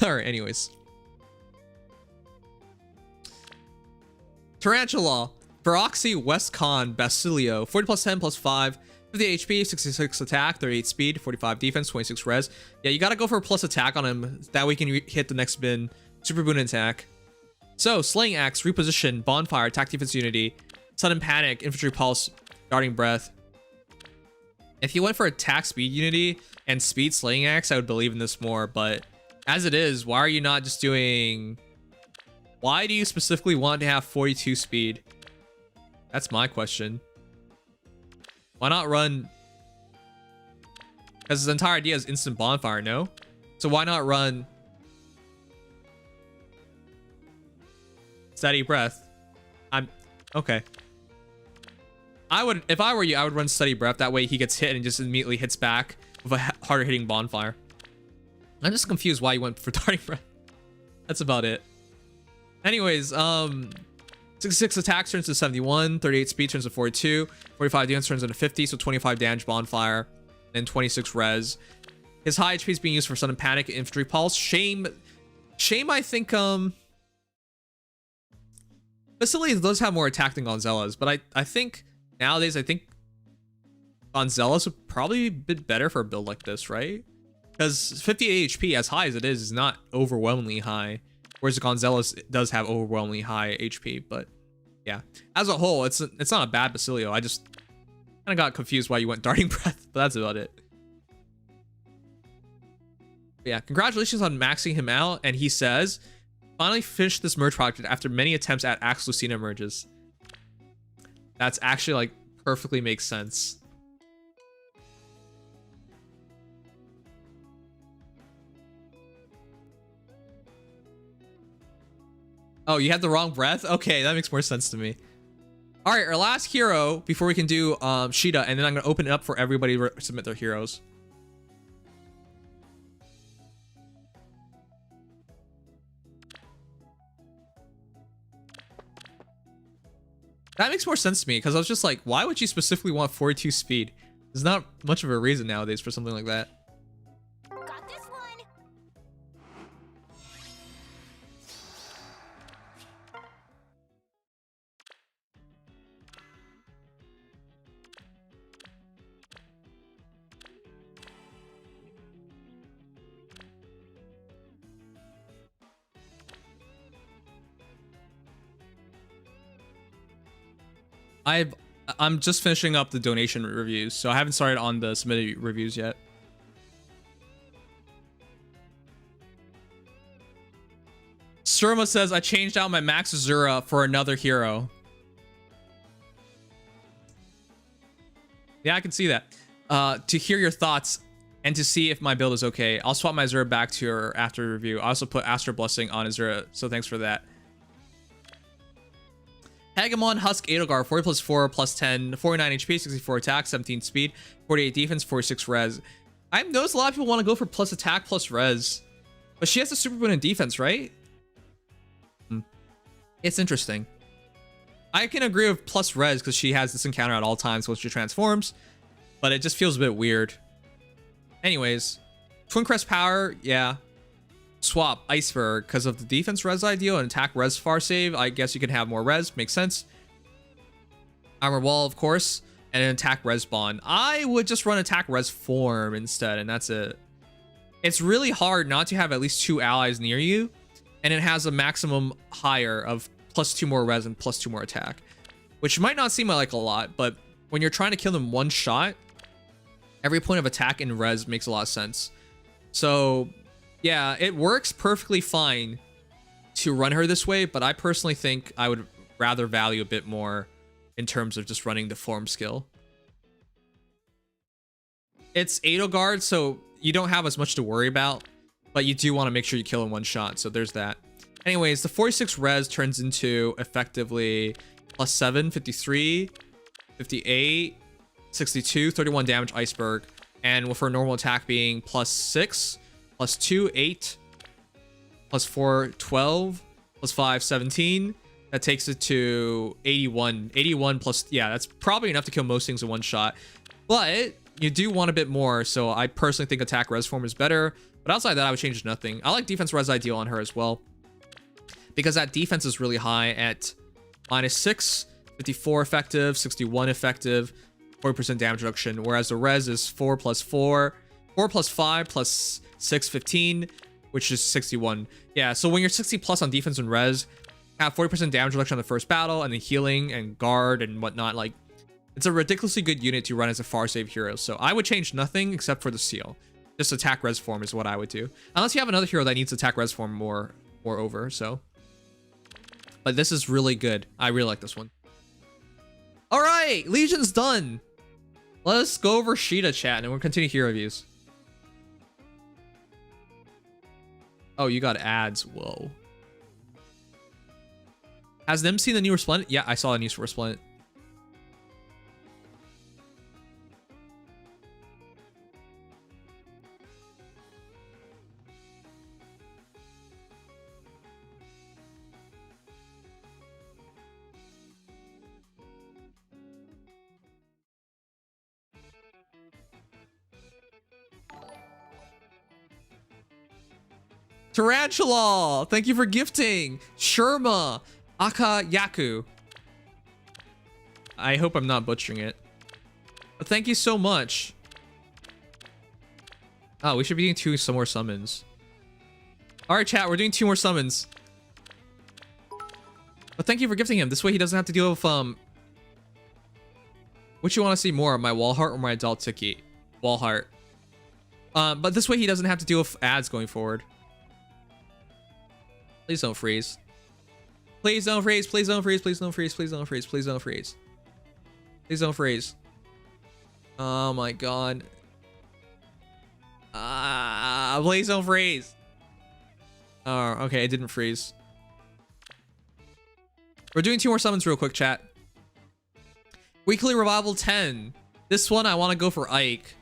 Alright, anyways. Tarantula, Feroxy, Westcon, Basilio, 40 plus 10 plus 5, 50 HP, 66 attack, 38 speed, 45 defense, 26 res. Yeah, you gotta go for a plus attack on him. That way you can hit the next bin. Super boon attack. So, Slaying Axe, Reposition, Bonfire, Attack Defense Unity, Sudden Panic, Infantry Pulse, Darting Breath. If you went for Attack Speed Unity and Speed Slaying Axe, I would believe in this more. But as it is, why are you not just doing... Why do you specifically want to have 42 speed? That's my question. Why not run... Because his entire idea is instant bonfire, no? So why not run... Steady breath? Okay. I would, if I were you, I would run steady breath. That way he gets hit and just immediately hits back with a harder hitting bonfire. I'm just confused why you went for darting breath. That's about it. Anyways, 66 attacks turns to 71, 38 speed turns to 42, 45 defense turns into 50, so 25 damage bonfire, and 26 res. His high HP is being used for sudden panic and infantry pulse. Shame, I think, Basilius does have more attack than Gonzalez, but I think nowadays, I think Gonzalez would probably be better for a build like this, right? Because 58 HP, as high as it is not overwhelmingly high. Whereas Gonzalez does have overwhelmingly high HP, but yeah. As a whole, it's not a bad Basilio. I just kind of got confused why you went Darting Breath, but that's about it. But yeah, congratulations on maxing him out, and he says, finally finished this merge project after many attempts at Axe Lucina merges.
That's actually like perfectly makes sense. Oh, you had the wrong breath? Okay, that makes more sense to me. All right, our last hero before we can do Caeda, and then I'm gonna open it up for everybody to submit their heroes. That makes more sense to me because I was just like, why would you specifically want 42 speed? There's not much of a reason nowadays for something like that.
Got this one.
I'm just finishing up the donation reviews, so I haven't started on the submitted reviews yet. Surma says, I changed out my Max Azura for another hero. Yeah, I can see that. To hear your thoughts and to see if my build is okay, I'll swap my Azura back to her after review. I also put Astral Blessing on Azura, so thanks for that. Hagamon Husk Edelgar, 40 plus 4 plus 10, 49 HP, 64 attack, 17 speed, 48 defense, 46 res. I've noticed a lot of people want to go for plus attack plus res, but she has a super boon in defense, right? It's interesting. I can agree with plus res because she has this encounter at all times when she transforms, but it just feels a bit weird. Anyways, Twin Crest power, yeah. Swap Iceberg because of the defense res ideal and attack res far save. I guess you can have more res, makes sense. Armor wall, of course, and an attack res bond. I would just run attack res form instead, and that's it. It's really hard not to have at least 2 allies near you, and it has a maximum higher of plus 2 more res and plus 2 more attack, which might not seem like a lot, but when you're trying to kill them one shot, every point of attack and res makes a lot of sense. So yeah, it works perfectly fine to run her this way, but I personally think I would rather value a bit more in terms of just running the form skill. It's Edelgard, so you don't have as much to worry about, but you do want to make sure you kill in one shot, so there's that. Anyways, the 46 res turns into effectively plus 7, 53, 58, 62, 31 damage Iceberg, and with her normal attack being plus 6, plus 2, 8, plus 4, 12, plus 5, 17. That takes it to 81. 81 plus, yeah, that's probably enough to kill most things in one shot. But you do want a bit more, so I personally think attack res form is better. But outside that, I would change nothing. I like defense res ideal on her as well, because that defense is really high at -6, 54 effective, 61 effective, 40% damage reduction, whereas the res is 4 plus 4, 4 plus 5 plus 6, 15, which is 61. Yeah, so when you're 60 plus on defense and res, have 40% damage reduction on the first battle, and then healing and guard and whatnot, like, it's a ridiculously good unit to run as a far save hero. So I would change nothing except for the seal. Just attack res form is what I would do. Unless you have another hero that needs attack res form more over, so. But this is really good. I really like this one. All right, Legion's done. Let's go over Caeda, chat, and we'll continue hero reviews. Oh, you got ads. Whoa. Has Nim seen the new Resplendent? Yeah, I saw the new Resplendent. Tarantula, thank you for gifting. Sherma, Aka Yaku. I hope I'm not butchering it, but thank you so much. Oh, we should be doing some more summons. All right, chat, we're doing 2 more summons. But thank you for gifting him. This way he doesn't have to deal with which you want to see more, my wall heart or my adult tiki? Wall heart. But this way he doesn't have to deal with ads going forward. Please don't freeze. Please don't freeze. Please don't freeze. Please don't freeze. Please don't freeze. Please don't freeze.
Please don't freeze. Oh my god. Please don't freeze. Oh, okay, it didn't freeze. We're doing 2 more summons real quick, chat. Weekly Revival 10. This one I want to go for Ike.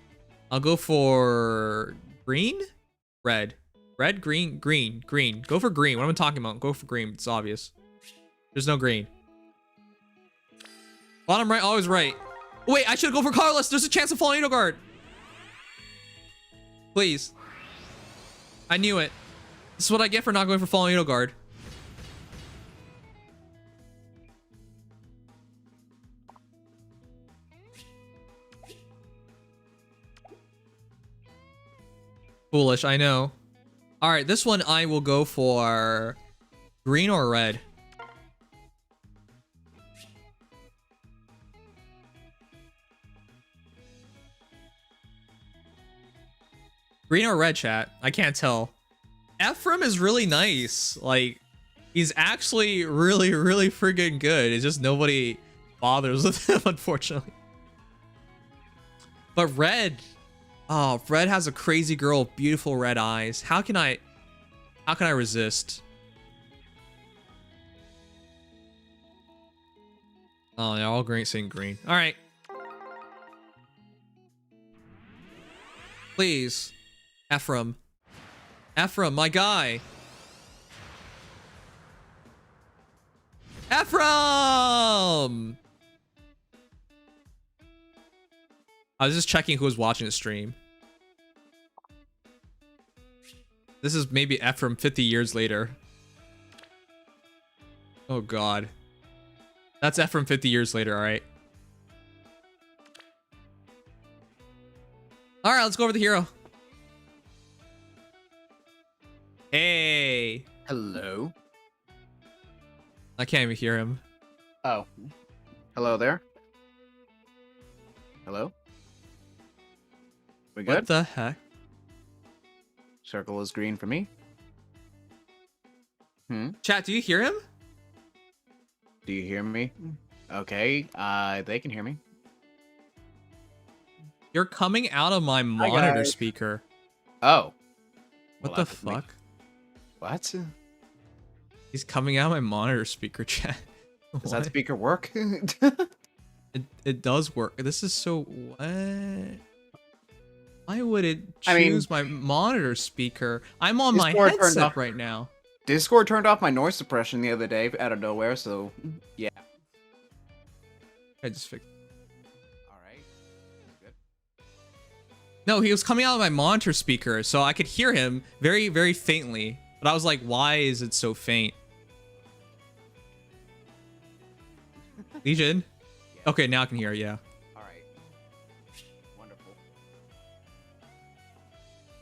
I'll go for green? Red. Red, green, green, green. Go for green. What am I talking about? Go for green. It's obvious. There's no green. Bottom right, always right. Wait, I should go for Carlos. There's a chance of falling Guard. Please. I knew it. This is what I get for not going for Fallen Guard. Foolish, I know. All right, this one I will go for green or red. Green or red, chat? I can't tell. Ephraim is really nice. Like, he's actually really, really friggin' good. It's just nobody bothers with him, unfortunately. But red. Oh, red has a crazy girl, beautiful red eyes. How can I resist? Oh, they're all green, saying green. All right. Please. Ephraim. Ephraim, my guy. Ephraim! I was just checking who was watching the stream. This is maybe Ephraim 50 years later. Oh god. That's Ephraim 50 years later, alright. Alright, let's go over the hero. Hey.
Hello.
I can't even hear him.
Oh. Hello there. Hello? We good?
What the heck?
Circle is green for me.
Chat, do you hear him?
Do you hear me? Okay, they can hear me.
You're coming out of my monitor speaker.
Oh.
What
Well,
the
that would
fuck?
What?
He's coming out of my monitor speaker, chat.
Does that speaker work?
It does work. This is so what? Why would it choose my monitor speaker? I'm on my
Discord turned
headset
off-
right now.
Discord turned off my noise suppression the other day out of nowhere, so yeah.
I just fixed.
Alright. Good.
No, he was coming out of my monitor speaker, so I could hear him very, very faintly. But I was like, why is it so faint? Legion? Okay, now I can hear, yeah.
Alright. Wonderful.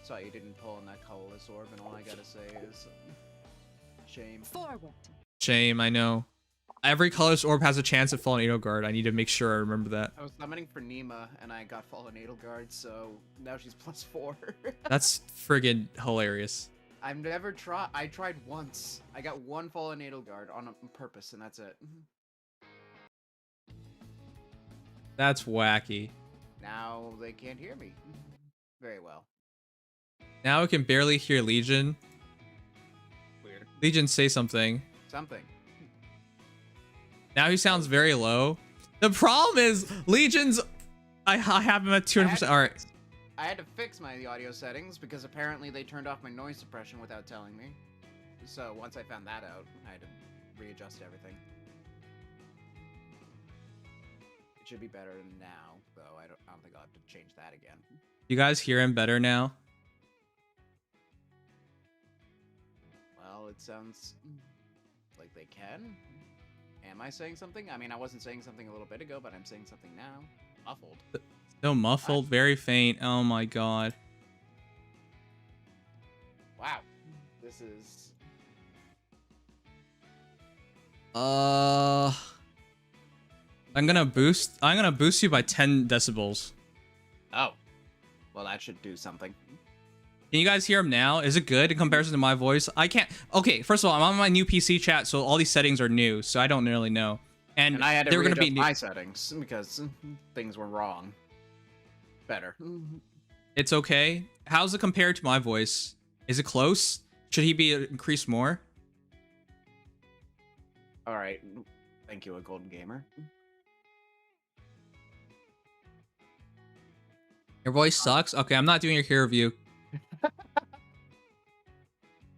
Sorry you didn't pull on that colorless orb, and all I gotta say is shame.
Forward.
Shame, I know. Every colorless orb has a chance at falling Edelgard. I need to make sure I remember that.
I was summoning for Nima, and I got Fallen Edelgard, so now she's +4.
That's friggin' hilarious.
I've never tried. I tried once. I got one Fallen Edelgard on purpose, and that's it.
That's wacky.
Now they can't hear me very well.
Now I can barely hear Legion.
Weird.
Legion, say something.
Something.
Now he sounds very low. The problem is Legion's. I have him at 200%. All right.
I had to fix my audio settings because apparently they turned off my noise suppression without telling me. So once I found that out, I had to readjust everything. It should be better now, though. I don't think I'll have to change that again.
You guys hear him better now?
Well, it sounds like they can. Am I saying something? I mean, I wasn't saying something a little bit ago, but I'm saying something now. Muffled.
So muffled, very faint. Oh my god.
Wow. This is...
I'm gonna boost you by 10 decibels.
Oh. Well, that should do something.
Can you guys hear him now? Is it good in comparison to my voice? I can't. Okay, first of all, I'm on my new PC chat, so all these settings are new, so I don't really know.
And I had to
they're going
readjust
to be
my settings because things were wrong. Better.
It's okay. How's it compared to my voice? Is it close? Should he be increased more?
All right. Thank you, a golden gamer.
Your voice sucks? Okay, I'm not doing your hair review.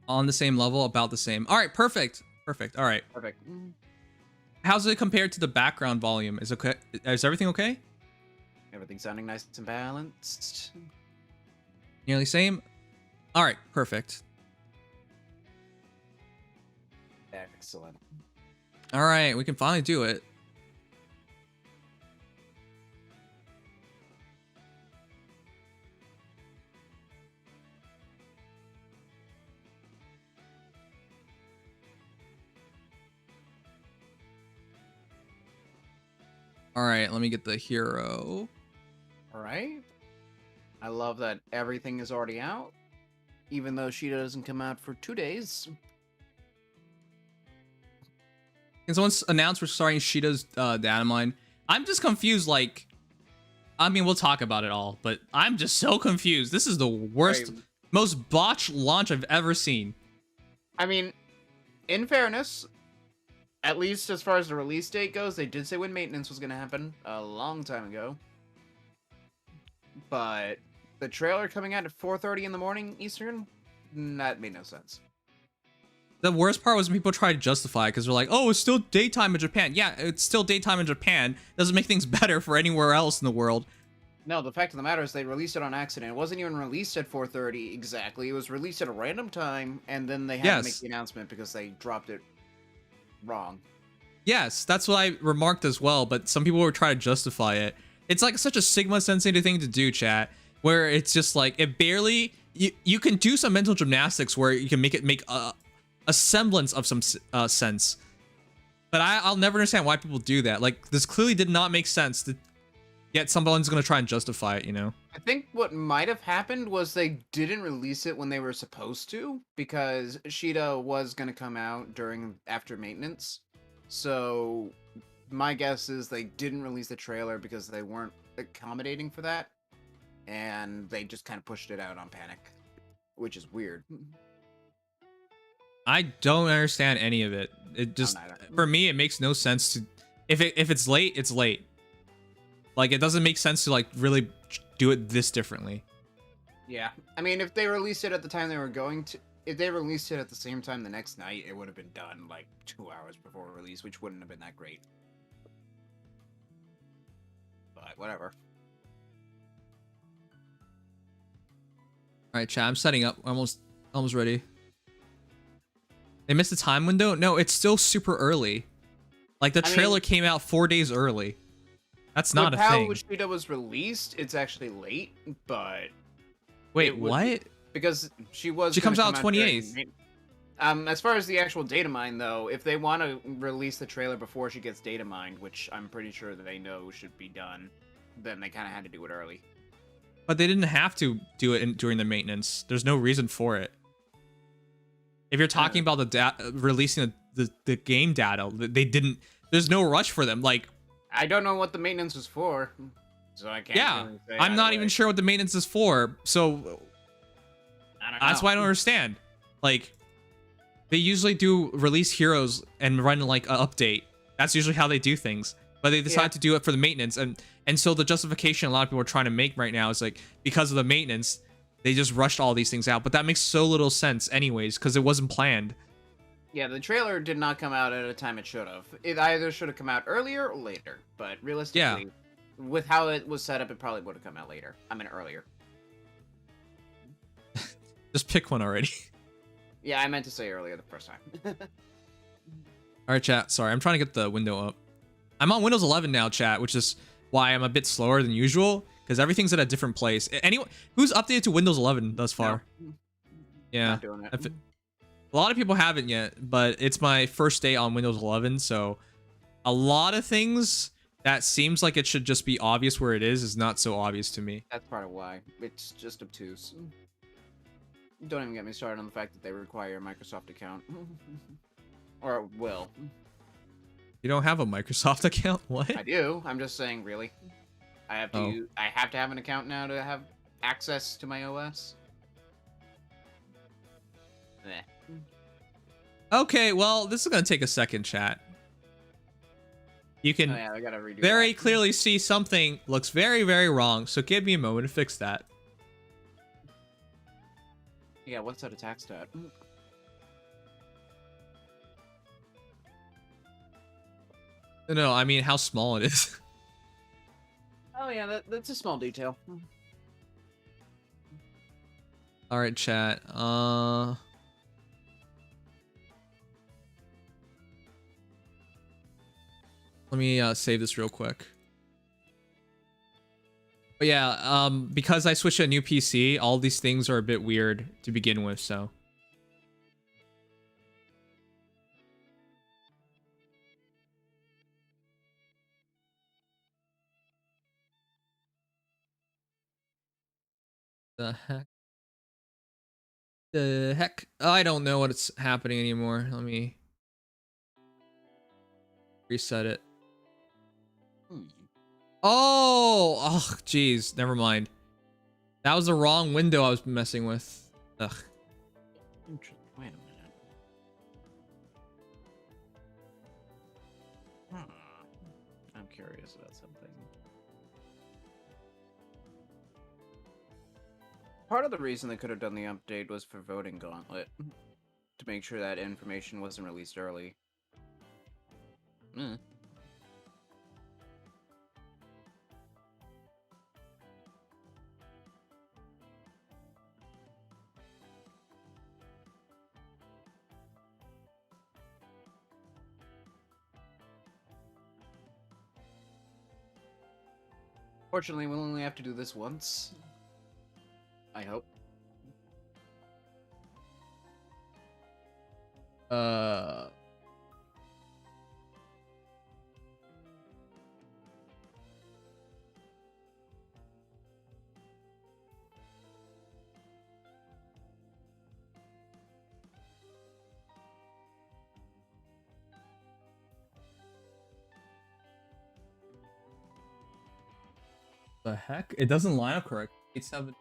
On the same level, about the same. All right, perfect. Perfect. All right.
Perfect.
How's it compared to the background volume? Is okay? Is everything okay?
Everything sounding nice and balanced.
Nearly same? All right, perfect.
Excellent.
All right, we can finally do it. All right, let me get the hero.
All right. I love that everything is already out, even though Caeda doesn't come out for 2 days.
Can someone announce we're starting Sheeta's Datamine? I'm just confused, like... I mean, we'll talk about it all, but I'm just so confused. This is the worst,
Right.
most botched launch I've ever seen.
I mean, in fairness, at least as far as the release date goes, they did say when maintenance was going to happen a long time ago. But the trailer coming out at 4:30 in the morning Eastern, that made no sense.
The worst part was when people tried to justify it because they're like, oh, it's still daytime in Japan. Yeah, it's still daytime in Japan. Doesn't make things better for anywhere else in the world.
No, the fact of the matter is they released it on accident. It wasn't even released at 4:30 exactly. It was released at a random time, and then they had to make
Yes.
the announcement because they dropped it wrong.
Yes, that's what I remarked as well, but some people were trying to justify it. It's like such a Sigma sensitive thing to do, chat, where it's just like, it barely... You can do some mental gymnastics where you can make it make a semblance of some sense. But I'll never understand why people do that. Like, this clearly did not make sense, yet someone's going to try and justify it, you know?
I think what might have happened was they didn't release it when they were supposed to, because Caeda was going to come out after maintenance. So my guess is they didn't release the trailer because they weren't accommodating for that, and they just kind of pushed it out on panic, which is weird.
I don't understand any of it. It just, for me, it makes no sense to... If it's late, it's late. Like, it doesn't make sense to, like, really do it this differently.
Yeah, I mean, if they released it at the time they were going to... If they released it at the same time the next night, it would have been done, like, 2 hours before release, which wouldn't have been that great. But, whatever.
Alright, chat, I'm setting up. Almost ready. They missed the time window? No, it's still super early. Like, the trailer came out 4 days early. That's not a thing.
With how Caeda was released, it's actually late, but...
Wait, what?
Because she
comes out 28th.
As far as the actual data mine, though, if they want to release the trailer before she gets data mined, which I'm pretty sure that they know should be done, then they kind of had to do it early.
But they didn't have to do it during the maintenance. There's no reason for it. If you're talking about releasing the game data, they didn't. There's no rush for them. Like,
I don't know what the maintenance was for, so I can't.
Yeah,
really say
I'm not
either
even
way.
sure what the maintenance is for. So
I don't
that's
know.
why I don't understand. Like, they usually do release heroes and run like an update. That's usually how they do things. But they decide to do it for the maintenance, and so the justification a lot of people are trying to make right now is like, because of the maintenance, they just rushed all these things out. But that makes so little sense anyways, because it wasn't planned.
Yeah, the trailer did not come out at a time it should have. It either should have come out earlier or later. But realistically, with how it was set up, it probably would have come out later. I mean, earlier.
Just pick one already.
Yeah, I meant to say earlier the first time.
All right, chat. Sorry, I'm trying to get the window up. I'm on Windows 11 now, chat, which is why I'm a bit slower than usual, because everything's at a different place. Anyone who's updated to Windows 11 thus far?
No.
Yeah.
Not doing it.
A lot of people haven't yet, but it's my first day on Windows 11, so a lot of things that seems like it should just be obvious where it is not so obvious to me.
That's part of why. It's just obtuse. Don't even get me started on the fact that they require a Microsoft account. Or will.
You don't have a Microsoft account? What?
I do. I'm just saying, really. I have to.
Oh.
I have to have an account now to have access to my OS. Eh.
Okay, well, this is gonna take a second, chat. You can
Oh, yeah, I gotta redo
very
that.
clearly see something looks very, very wrong. So give me a moment to fix that.
Yeah, what's that attack stat?
No, I mean how small it is.
Oh yeah, that's a small detail.
All right, chat. Let me save this real quick. But yeah, because I switched to a new PC, all these things are a bit weird to begin with, so. The heck? The heck? I don't know what's happening anymore. Let me reset it. Oh, jeez, never mind. That was the wrong window I was messing with. Ugh.
Wait a minute. I'm curious about something. Part of the reason they could have done the update was for voting gauntlet, to make sure that information wasn't released early. Fortunately, we'll only have to do this once. I hope.
The heck? It doesn't line up correct. 8-7.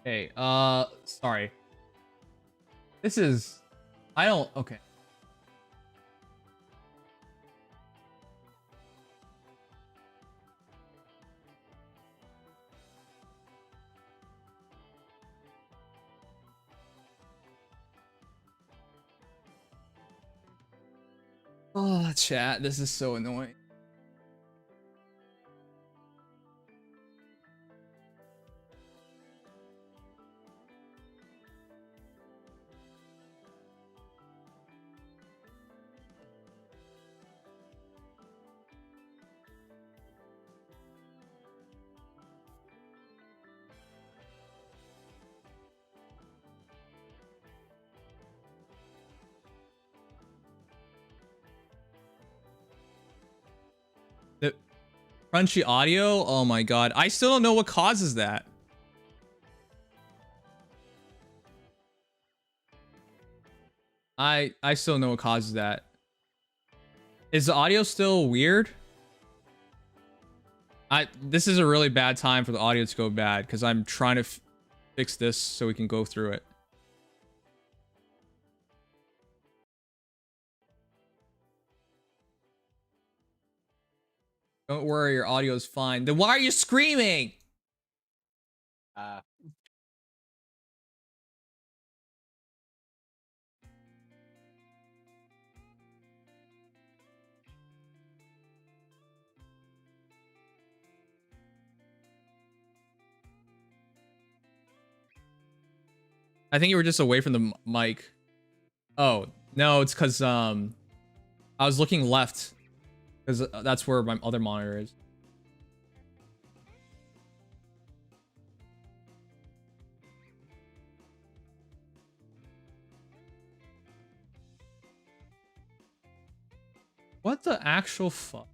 Hey, sorry. This is... I don't... Okay. Oh, chat, this is so annoying. The crunchy audio? Oh my god. I still don't know what causes that. I still don't know what causes that. Is the audio still weird? This is a really bad time for the audio to go bad because I'm trying to fix this so we can go through it. Don't worry, your audio is fine. Then why are you screaming? I think you were just away from the mic. Oh, no, it's because I was looking left because that's where my other monitor is. What the actual fuck?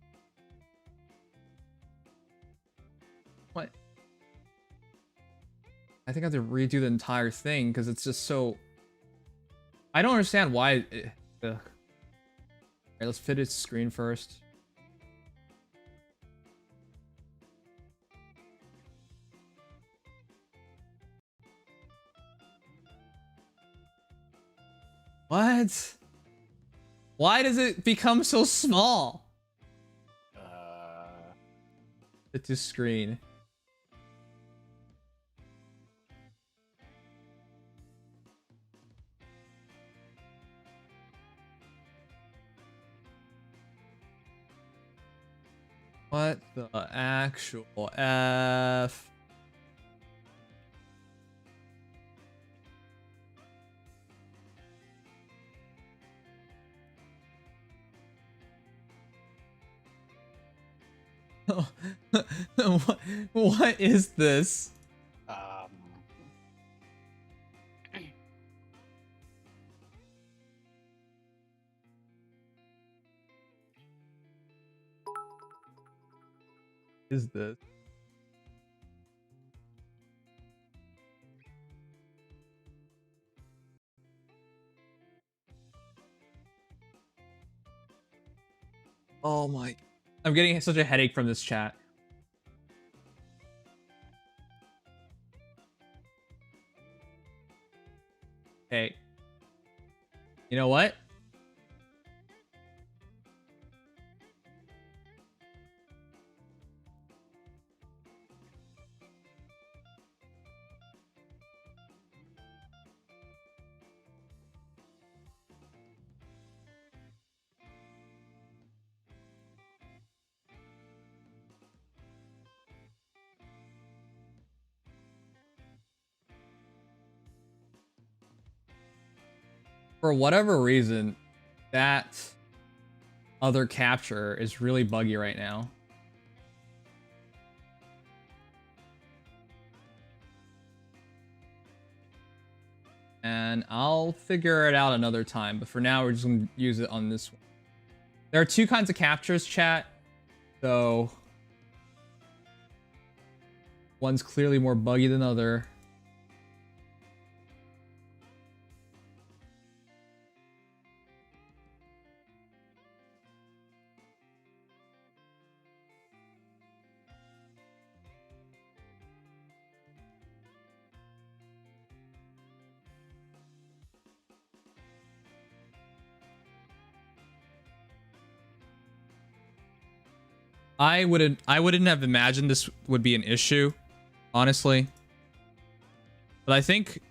What? I think I have to redo the entire thing because it's just so... I don't understand why... Alright, let's fit its screen first. What? Why does it become so small? Fit to screen. What the actual F? What is this? Is this? Oh my... I'm getting such a headache from this chat. Hey. You know what? For whatever reason, that other capture is really buggy right now. And I'll figure it out another time, but for now we're just gonna use it on this one. There are two kinds of captures, chat. So one's clearly more buggy than the other. I wouldn't have imagined this would be an issue, honestly. But I think,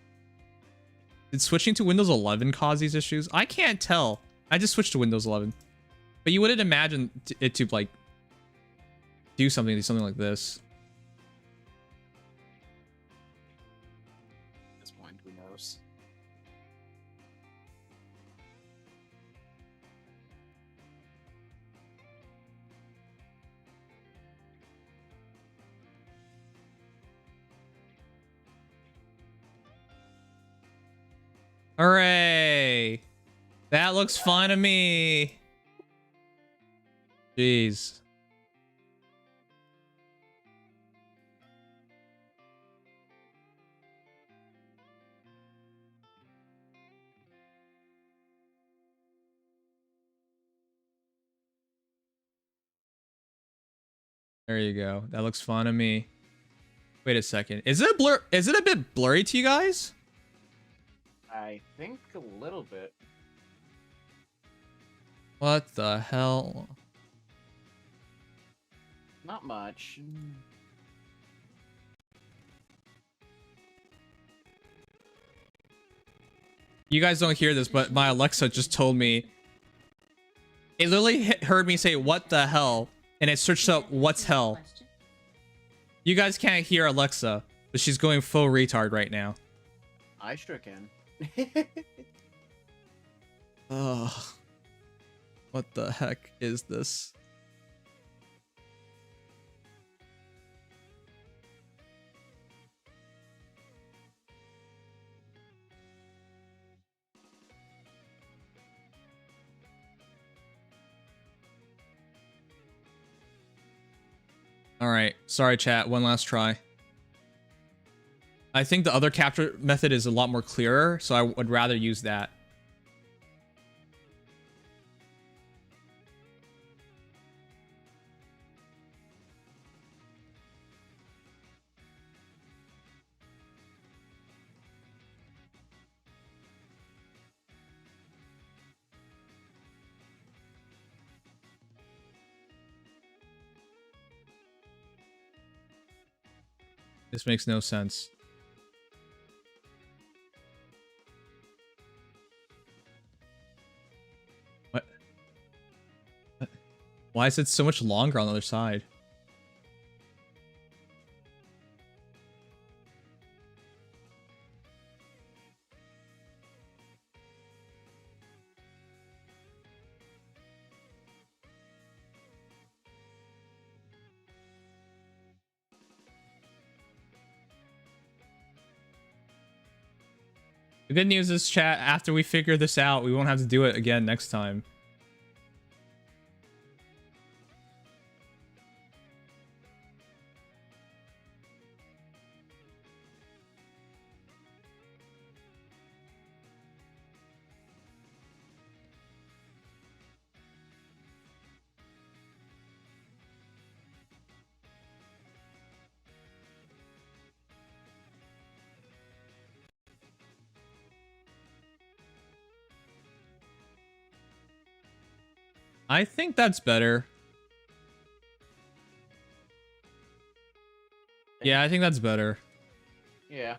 did switching to Windows 11 cause these issues? I can't tell. I just switched to Windows 11. But you wouldn't imagine it to like do something like this.
At this point, who knows?
Hooray! That looks fun to me. Jeez. There you go. That looks fun to me. Wait a second. Is it a bit blurry to you guys?
I think a little bit.
What the hell?
Not much.
You guys don't hear this, but my Alexa just told me. It literally heard me say, "What the hell?" And it searched up, "What's hell?" You guys can't hear Alexa, but she's going full retard right now.
I sure can.
Ugh. What the heck is this? All right. Sorry, chat. One last try. I think the other capture method is a lot more clearer, so I would rather use that. This makes no sense. What? Why is it so much longer on the other side? The good news is, chat, after we figure this out, we won't have to do it again next time. I think that's better. Yeah, I think that's better.
Yeah.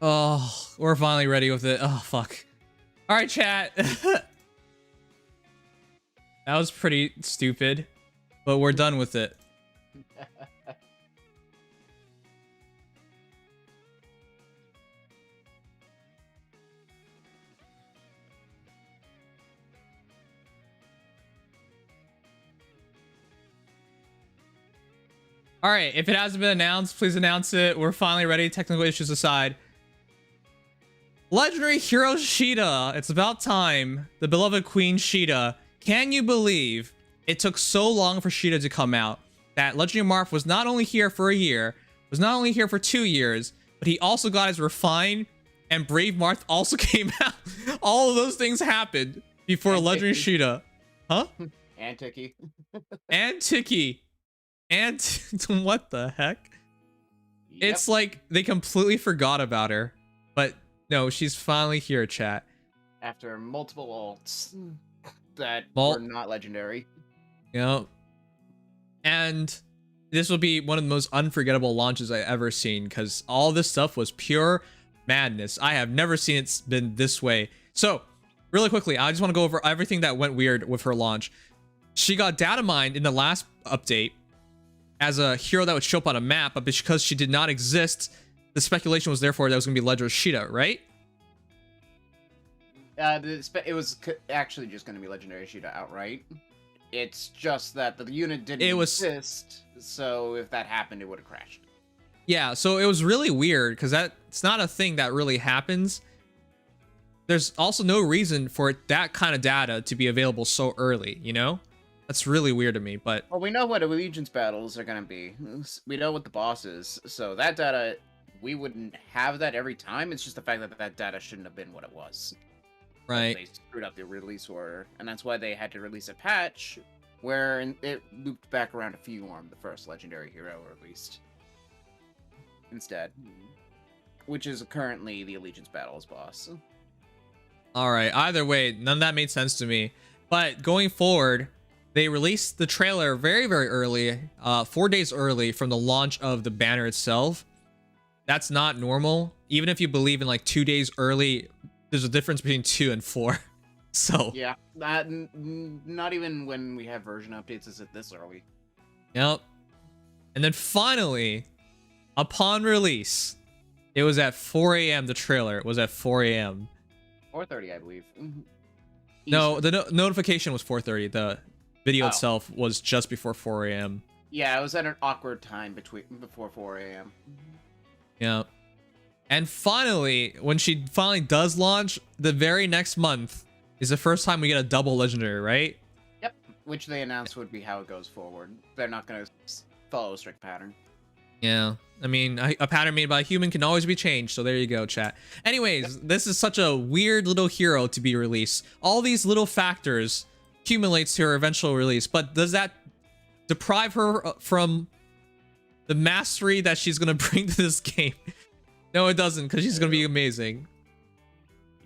Oh, we're finally ready with it. Oh, fuck. All right, chat. That was pretty stupid, but we're done with it. All right, if it hasn't been announced, please announce it. We're finally ready, technical issues aside. Legendary Hero Caeda. It's about time. The beloved Queen Caeda. Can you believe it took so long for Caeda to come out? That Legendary Marth was not only here for a year, was not only here for 2 years, but he also got his Refine, and Brave Marth also came out. All of those things happened before
And
Legendary
Tiki.
Caeda. Huh?
And Tiki.
And Tiki. And what the heck?
Yep.
It's like they completely forgot about her. But no, she's finally here, chat.
After multiple ults that
Well-
were not legendary.
You know? And this will be one of the most unforgettable launches I ever seen, because all this stuff was pure madness. I have never seen it been this way. So, really quickly, I just want to go over everything that went weird with her launch. She got Datamine in the last update as a hero that would show up on a map, but because she did not exist, the speculation was therefore that was going to be Legendary Caeda, right?
It was actually just going to be Legendary Caeda outright. It's just that the unit didn't exist, so if that happened, it would have crashed.
Yeah, so it was really weird, because it's not a thing that really happens. There's also no reason for that kind of data to be available so early, you know? That's really weird to me, but...
Well, we know what allegiance battles are going to be. We know what the boss is, so that data, we wouldn't have that every time. It's just the fact that that data shouldn't have been what it was.
Right.
They screwed up the release order, and that's why they had to release a patch where it looped back around to Fuorm, the first legendary hero released. Instead. Which is currently the allegiance battles boss.
Alright, either way, none of that made sense to me. But going forward, they released the trailer very, very early, 4 days early from the launch of the banner itself. That's not normal. Even if you believe in like 2 days early, there's a difference between 2 and 4. So
yeah, not even when we have version updates is it this early.
Yep. And then finally, upon release,
It was at 4 a.m. The trailer was at 4 a.m.
4:30, I believe.
No,
Eastern.
the notification was 4:30. The video
Oh.
itself was just before 4 a.m.
Yeah, it was at an awkward time before 4 a.m.
Yeah. And finally, when she finally does launch, the very next month is the first time we get a double legendary, right?
Yep, which they announced would be how it goes forward. They're not going to follow a strict pattern.
Yeah. I mean, a pattern made by a human can always be changed, so there you go, chat. Anyways, this is such a weird little hero to be released. All these little factors accumulates to her eventual release, but does that deprive her from the mastery that she's going to bring to this game? No, it doesn't, because she's going to be amazing.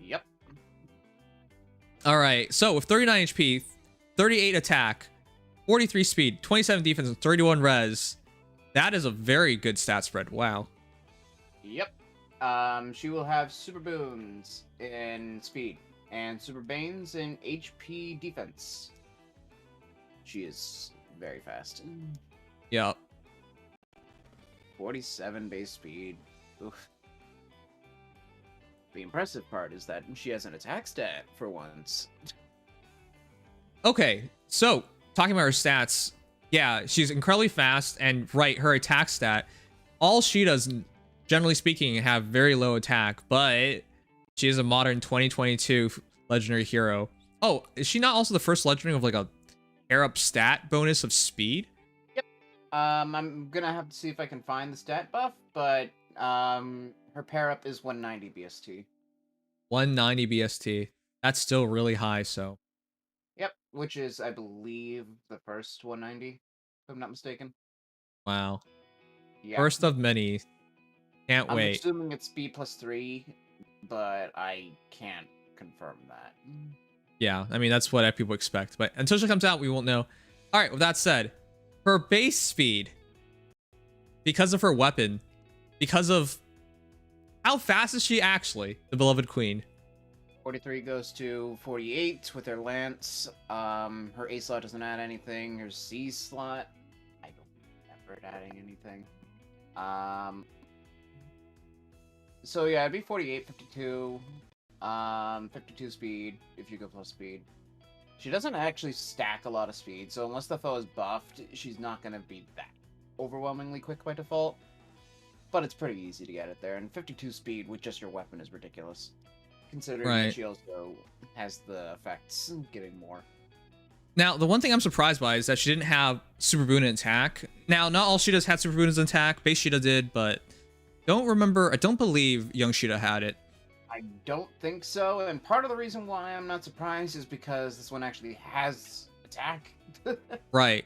Yep.
All right, so with 39 HP, 38 attack, 43 speed, 27 defense, and 31 res, that is a very good stat spread. Wow.
Yep. She will have super boons in speed and super banes in HP defense. She is very fast.
Yeah.
47 base speed. Oof. The impressive part is that she has an attack stat for once.
Okay, so talking about her stats, yeah, she's incredibly fast, and right, her attack stat, all she does, generally speaking, have very low attack, but she is a modern 2022 legendary hero. Oh, is she not also the first legendary of like a pair up stat bonus of speed?
Yep. I'm gonna have to see if I can find the stat buff, but her pair up is 190 BST.
190 BST. That's still really high, so.
Yep, which is, I believe, the first 190, if I'm not mistaken.
Wow.
Yeah.
First of many. Can't
I'm
wait.
assuming it's speed plus 3, but I can't confirm that.
Yeah, I mean, that's what people expect. But until she comes out, we won't know. All right, with that said, her base speed, because of her weapon, because of how fast is she actually, the beloved queen?
43 goes to 48 with her lance. Her A slot doesn't add anything. Her C slot, I don't remember it adding anything. So yeah, it'd be 48, 52, 52 speed if you go plus speed. She doesn't actually stack a lot of speed, so unless the foe is buffed, she's not gonna be that overwhelmingly quick by default. But it's pretty easy to get it there, and 52 speed with just your weapon is ridiculous, considering that she also has the effects giving more.
Now, the one thing I'm surprised by is that she didn't have Super Boon in attack. Now, not all Sheetas had Super Boons in attack. Base Sheeta did, but I don't believe Young Sheeta had it.
I don't think so, and part of the reason why I'm not surprised is because this one actually has attack.
Right.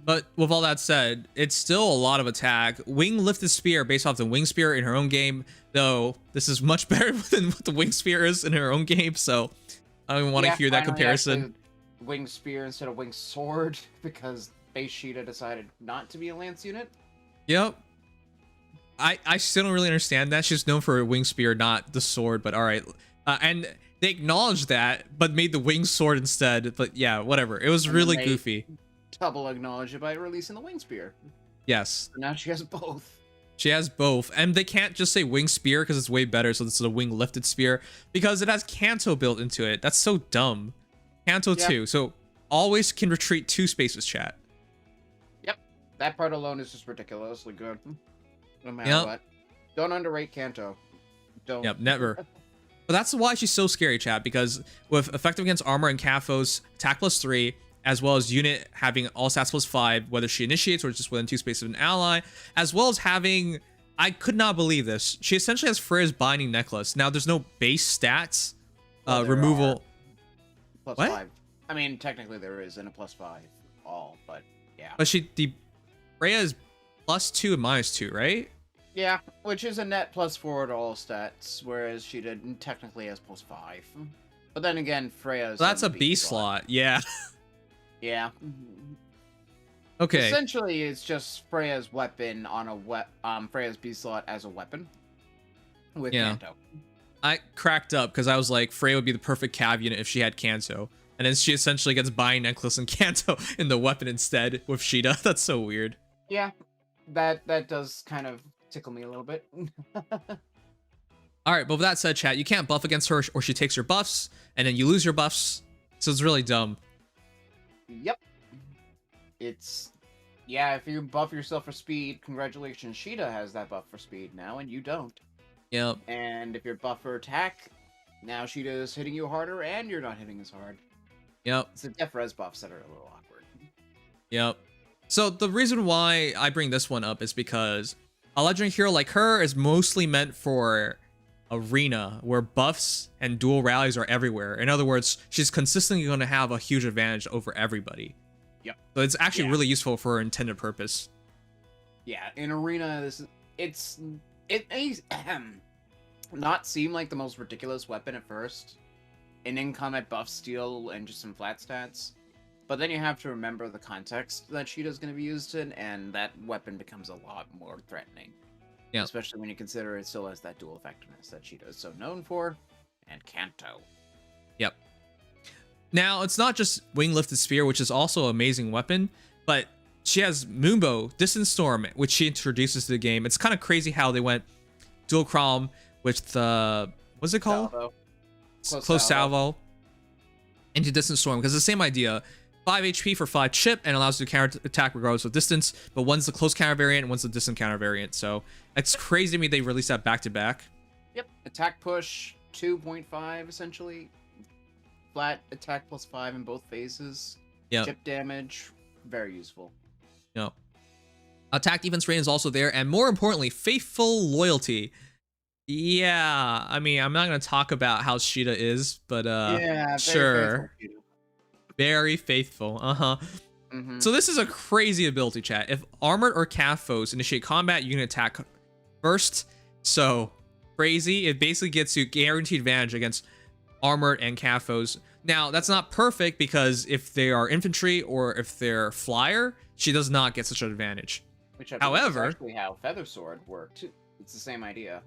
But with all that said, it's still a lot of attack. Wing Lifted Spear based off the Wing Spear in her own game, though this is much better than what the Wing Spear is in her own game, so I don't even want to hear that comparison.
Wing Spear instead of Wing Sword, because Base Sheeta decided not to be a lance unit.
Yep. I still don't really understand that. She's known for her Wing Spear, not the sword, but alright. And they acknowledged that, but made the Wing Sword instead. But yeah, whatever. It was really goofy.
Double acknowledge it by releasing the Wing Spear.
Yes.
So now she has both.
She has both. And they can't just say Wing Spear because it's way better, so this is a Wing Lifted Spear. Because it has Canto built into it. That's so dumb. Canto 2. So always can retreat 2 spaces, chat.
Yep. That part alone is just ridiculously good. No matter what. Don't underrate Canto. Don't.
Yep, never. But that's why she's so scary, chat, because with effective against armor and Cafos, attack +3, as well as unit having all stats +5, whether she initiates or just within 2 spaces of an ally, as well as having, I could not believe this, she essentially has Freya's Binding Necklace. Now, there's no base stats removal.
+5.
What?
I mean, technically there is in a +5 all, but yeah.
But Freya is +2 and -2, right?
Yeah, which is a net +4 to all stats, whereas she technically has +5. But then again, Freya's...
So that's a B slot, yeah.
Yeah.
Okay.
Essentially, it's just Freya's weapon on a Freya's B slot as a weapon with Canto.
I cracked up because I was like, Freya would be the perfect cav unit if she had Canto. And then she essentially gets Binding Necklace and Canto in the weapon instead with Sheeta. That's so weird.
Yeah, that does kind of tickle me a little bit.
All right, but with that said, chat, you can't buff against her or she takes your buffs, and then you lose your buffs. So it's really dumb.
Yep. Yeah, if you buff yourself for speed, congratulations, Caeda has that buff for speed now, and you don't.
Yep.
And if you're buff for attack, now Caeda is hitting you harder, and you're not hitting as hard.
Yep.
It's the def res buffs that are a little awkward.
Yep. So the reason why I bring this one up is because a legendary hero like her is mostly meant for arena, where buffs and dual rallies are everywhere. In other words, she's consistently going to have a huge advantage over everybody.
Yep.
So it's actually really useful for her intended purpose.
Yeah, in arena, it may not seem like the most ridiculous weapon at first. An in-combat buff steal and just some flat stats. But then you have to remember the context that Caeda's going to be used in, and that weapon becomes a lot more threatening.
Yeah.
Especially when you consider it still has that dual effectiveness that Caeda is so known for, and Kanto.
Yep. Now, it's not just Wing Lifted Spear, which is also an amazing weapon, but she has Moonbow, Distant Storm, which she introduces to the game. It's kind of crazy how they went dual crom with the, what's it called?
Salvo.
Close salvo into Distant Storm, because it's the same idea. 5 HP for 5 chip and allows you to counter attack regardless of distance, but one's the close counter variant and one's the distant counter variant. So it's crazy to me they released that back to back.
Yep. Attack push 2.5 essentially. Flat attack plus 5 in both phases.
Yeah.
Chip damage, very useful.
Yep. Attack defense rating is also there, and more importantly, faithful loyalty. Yeah, I mean, I'm not gonna talk about how Caeda is, but
yeah,
sure. Very faithful.
Mm-hmm.
So this is a crazy ability, chat. If armored or calf foes initiate combat, you can attack first. So crazy. It basically gets you guaranteed advantage against armored and calf foes. Now, that's not perfect because if they are infantry or if they're flyer, she does not get such an advantage.
Which
However,
is actually how Feather Sword worked. It's the same idea.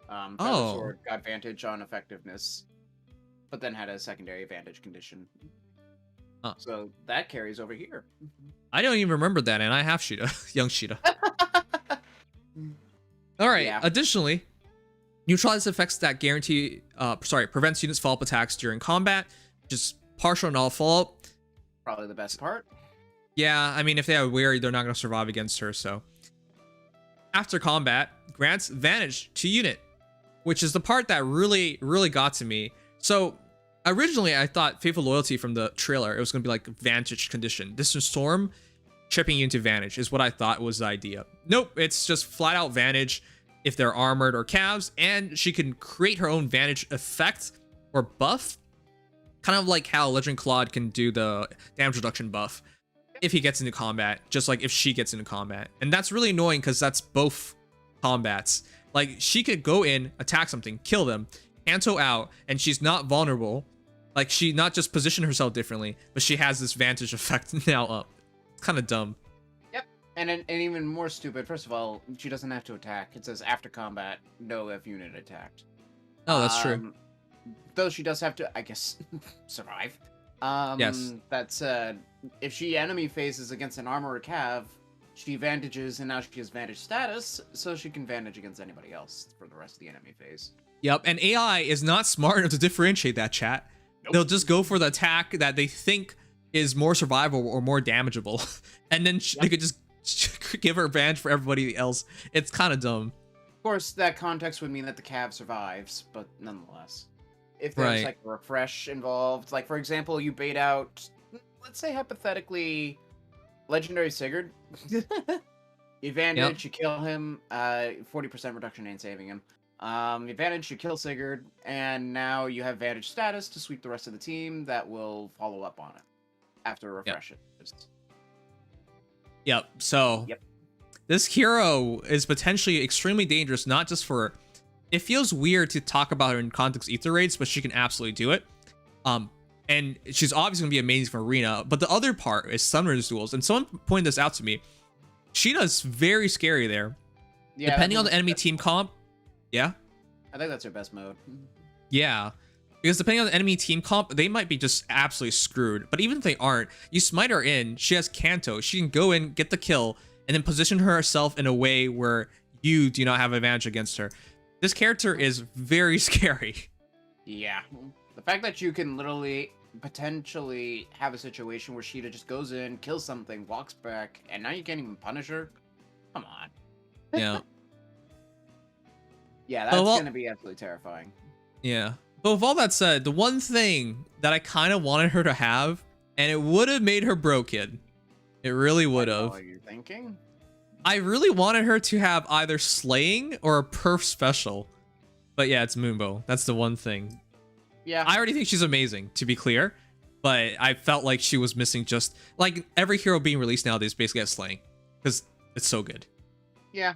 Feather
Oh.
Sword got advantage on effectiveness, but then had a secondary advantage condition.
Huh.
So that carries over here.
I don't even remember that, and I have Caeda, young Caeda. All right.
Yeah.
Additionally, neutralize effects that prevents units follow-up attacks during combat, which is partial and all follow-up.
Probably the best part.
Yeah, I mean, if they have weary, they're not going to survive against her. So after combat, grants advantage to unit, which is the part that really, really got to me. So originally, I thought Faithful Loyalty from the trailer, it was going to be like Vantage condition. Distant Storm, chipping you into Vantage is what I thought was the idea. Nope, it's just flat out Vantage if they're armored or calves, and she can create her own Vantage effect or buff, kind of like how Legend Claude can do the damage reduction buff if he gets into combat, just like if she gets into combat. And that's really annoying because that's both combats. Like, she could go in, attack something, kill them, Kanto out, and she's not vulnerable. Like, she not just positioned herself differently, but she has this Vantage effect now up. It's kind of dumb.
Yep. And even more stupid, first of all, she doesn't have to attack. It says after combat, no F unit attacked.
Oh, that's true.
Though she does have to, I guess, survive.
Yes.
That said, if she enemy phases against an armor or cav, she vantages, and now she has vantage status, so she can vantage against anybody else for the rest of the enemy phase.
Yep, and AI is not smart enough to differentiate that, chat.
Nope.
They'll just go for the attack that they think is more survivable or more damageable, and then they could just give her advantage for everybody else. It's kind of dumb.
Of course, that context would mean that the cav survives, but nonetheless. If there's like a refresh involved, like for example, you bait out, let's say hypothetically, Legendary Sigurd. You vantage, you kill him, 40% reduction in saving him. You vantage, you kill Sigurd, and now you have vantage status to sweep the rest of the team that will follow up on it after refresh it.
Yep, so this hero is potentially extremely dangerous, not just for... It feels weird to talk about her in context ether raids, but she can absolutely do it. And she's obviously going to be amazing for arena, but the other part is summoners duels, and someone pointed this out to me. Sheena's very scary there. Yeah, depending on the enemy team comp. Yeah?
I think that's her best mode.
Yeah. Because depending on the enemy team comp, they might be just absolutely screwed. But even if they aren't, you smite her in, she has Kanto. She can go in, get the kill, and then position herself in a way where you do not have advantage against her. This character is very scary.
Yeah. The fact that you can literally potentially have a situation where Sheeta just goes in, kills something, walks back, and now you can't even punish her? Come on.
Yeah.
Yeah, that's
Oh, well,
going to be absolutely terrifying.
Yeah. But with all that said, the one thing that I kind of wanted her to have, and it would have made her broken. It really would
I know
have.
what you're thinking.
I really wanted her to have either slaying or a perf special. But yeah, it's Moonbow. That's the one thing.
Yeah.
I already think she's amazing, to be clear. But I felt like she was missing just... Like, every hero being released nowadays basically has slaying. Because it's so good.
Yeah.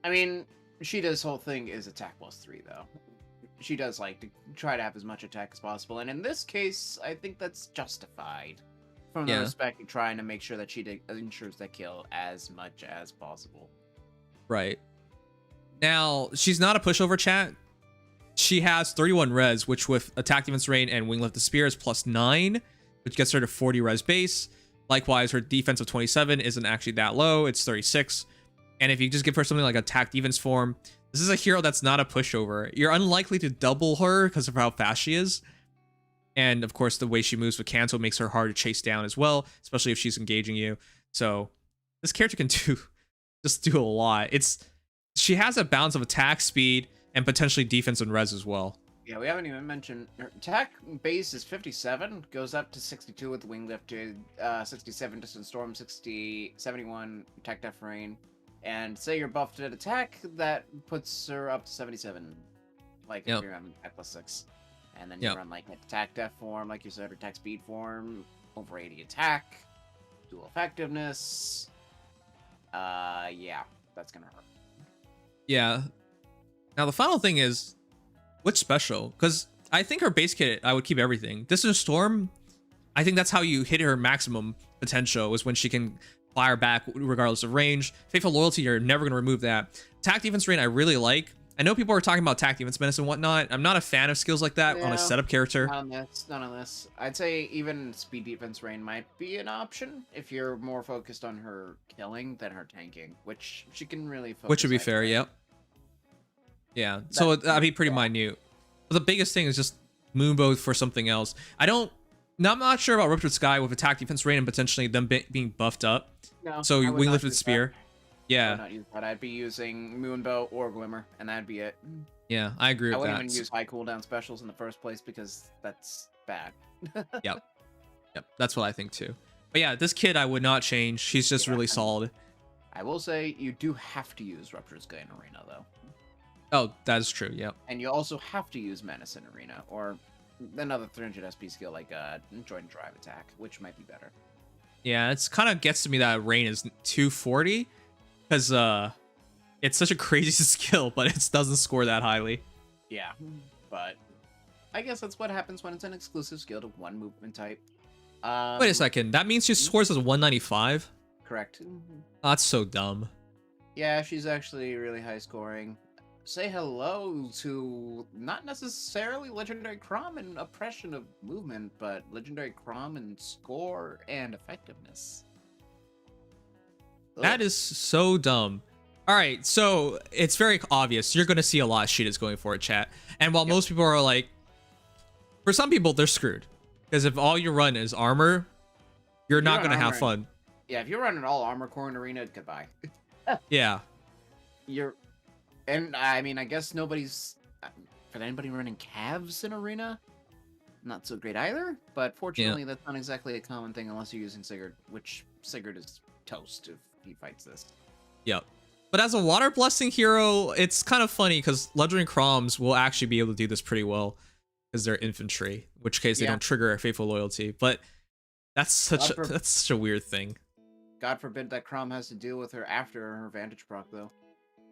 I mean, Sheeta's whole thing is attack +3, though. She does like to try to have as much attack as possible, and in this case, I think that's justified. From the respect of trying to make sure that she ensures that kill as much as possible.
Right. Now, she's not a pushover, chat. She has 31 res, which with attack defense range and wing lift the spear is +9, which gets her to 40 res base. Likewise, her defense of 27 isn't actually that low. It's 36. And if you just give her something like attack defense form, this is a hero that's not a pushover. You're unlikely to double her because of how fast she is. And of course, the way she moves with cancel makes her hard to chase down as well, especially if she's engaging you. So this character can do a lot. She has a balance of attack, speed, and potentially defense and res as well.
Yeah, we haven't even mentioned her attack base is 57, goes up to 62 with the wing lift, to 67 distance storm, 71 attack def rain. And say you're buffed at attack, that puts her up to 77. Like if you're on attack +6. And then you run like attack def form, like you said, or attack speed form, over 80 attack, dual effectiveness. Yeah, that's gonna hurt.
Yeah. Now the final thing is, which special? Because I think her base kit, I would keep everything. Distance storm, I think that's how you hit her maximum potential, is when she can fire back regardless of range. Faithful Loyalty, you're never going to remove that. Attack defense range, I really like. I know people are talking about attack defense menace and whatnot. I'm not a fan of skills like that on a setup character.
None on this. I'd say even speed defense range might be an option if you're more focused on her killing than her tanking, which she can really focus.
Which would be fair, yep. Yeah, so that'd be pretty minute. But the biggest thing is just Moonbow for something else. I'm not sure about Ruptured Sky with attack defense range and potentially them being buffed up.
No,
so wing lifted spear.
That.
Yeah.
I would not use that. I'd be using Moonbow or Glimmer, and that'd be it.
Yeah, I agree with that.
I wouldn't even use high cooldown specials in the first place because that's bad.
Yep, that's what I think too. But yeah, this kid I would not change. She's just really solid.
I will say you do have to use Ruptured Sky in Arena though.
Oh, that is true. Yep.
And you also have to use Menace in Arena, or another 300 SP skill like Joint Drive Attack, which might be better.
Yeah, it's kind of gets to me that Rain is 240 because it's such a crazy skill, but it doesn't score that highly.
Yeah, but I guess that's what happens when it's an exclusive skill to one movement type.
Wait a second, that means she scores as 195?
Correct.
Oh, that's so dumb.
Yeah, she's actually really high scoring. Say hello to not necessarily Legendary Crom and oppression of movement, but Legendary Crom and score and effectiveness.
That is so dumb. All right, so it's very obvious. You're going to see a lot of Sheetas going for it, chat. And while most people are like, for some people, they're screwed. Because if all you run is armor, you're not going to have fun.
Yeah, if you're running all armor core in Arena, goodbye.
Yeah.
And I mean, I guess nobody's... For anybody running calves in Arena, not so great either. But fortunately, that's not exactly a common thing unless you're using Sigurd, which Sigurd is toast if he fights this.
Yep. But as a Water Blessing hero, it's kind of funny because Legendary Croms will actually be able to do this pretty well because they're infantry, in which case they don't trigger a Faithful Loyalty. But that's such a weird thing.
God forbid that Crom has to deal with her after her Vantage proc, though.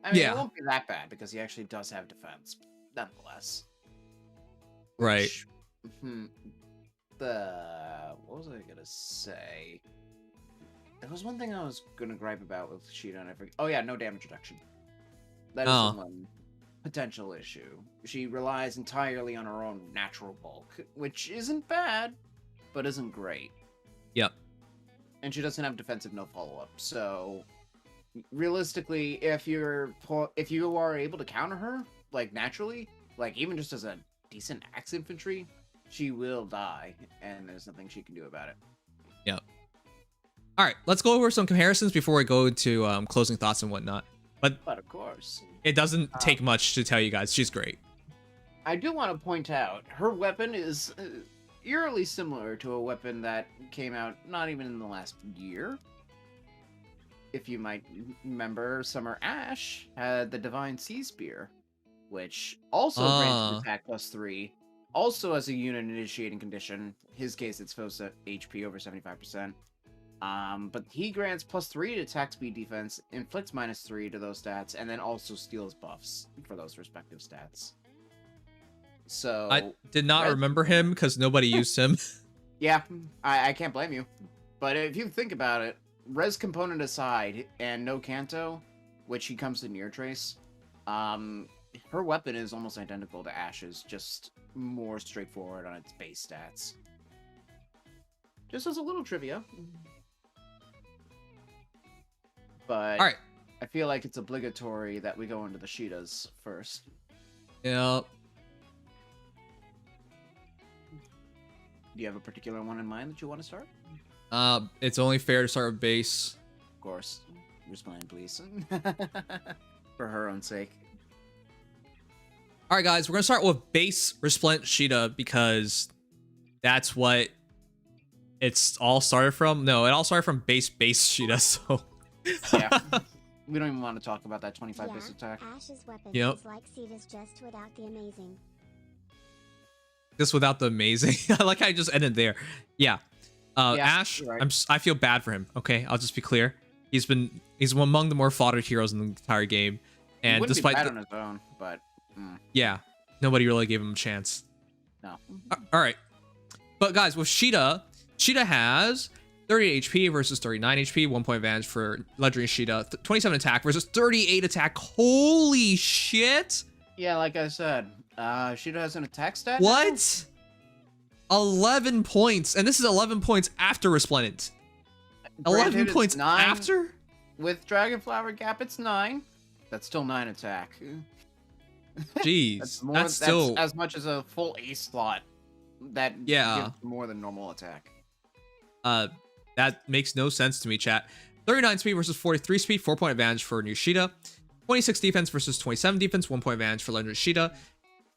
I mean, it won't be that bad because he actually does have defense, nonetheless.
Right.
What was I gonna say? There was one thing I was gonna gripe about with Sheeta, and I forget. Oh yeah, no damage reduction. That is one potential issue. She relies entirely on her own natural bulk, which isn't bad, but isn't great.
Yep.
And she doesn't have defensive no follow-up, so realistically, if you are able to counter her, like naturally, like even just as a decent axe infantry, she will die, and there's nothing she can do about it.
Yep. All right, let's go over some comparisons before we go into closing thoughts and whatnot. But
of course,
it doesn't take much to tell you guys she's great.
I do want to point out her weapon is eerily similar to a weapon that came out not even in the last year. If you might remember, Summer Ash had the Divine Sea Spear, which also grants attack +3, also as a unit initiating condition. His case, it's foes HP over 75%. But he grants +3 to attack, speed, defense, inflicts -3 to those stats, and then also steals buffs for those respective stats. So
I did not remember him because nobody used him.
Yeah, I can't blame you. But if you think about it, res component aside, and no Kanto, which he comes to near trace, her weapon is almost identical to Ash's, just more straightforward on its base stats. Just as a little trivia. But
All right.
I feel like it's obligatory that we go into the Sheetas first.
Yep.
Do you have a particular one in mind that you want to start?
It's only fair to start with base.
Of course. Respond, please. For her own sake.
All right, guys, we're gonna start with base Resplendent Sheeta because that's what it's all started from. No, it all started from base Sheeta. So
yeah, we don't even want to talk about that 25 base attack.
Ash's weapon
Yep.
is like Caeda's just without the amazing.
just without the amazing. I like how I just ended there. Yeah.
Yeah,
Ash,
you're right.
I feel bad for him. Okay, I'll just be clear. He's among the more foddered heroes in the entire game,
He
and
wouldn't
despite
be bad on his own, but
yeah, nobody really gave him a chance.
no.
All right, but guys, with Sheeta has 30 HP versus 39 HP, 1 point advantage for legendary Sheeta. 27 attack versus 38 attack. Holy shit!
Yeah, like I said, Sheeta has an attack stat. now?
What? 11 points, and this is 11 points after Resplendent.
Granted,
11
it's
points
9.
after?
With Dragonflower Gap, it's 9. That's still 9 attack.
Jeez,
That's
still
as much as a full ace slot. That
Yeah.
gives more than normal attack.
that makes no sense to me, chat. 39 speed versus 43 speed, 4 point advantage for new Sheeta. 26 defense versus 27 defense, 1 point advantage for legendary Sheeta.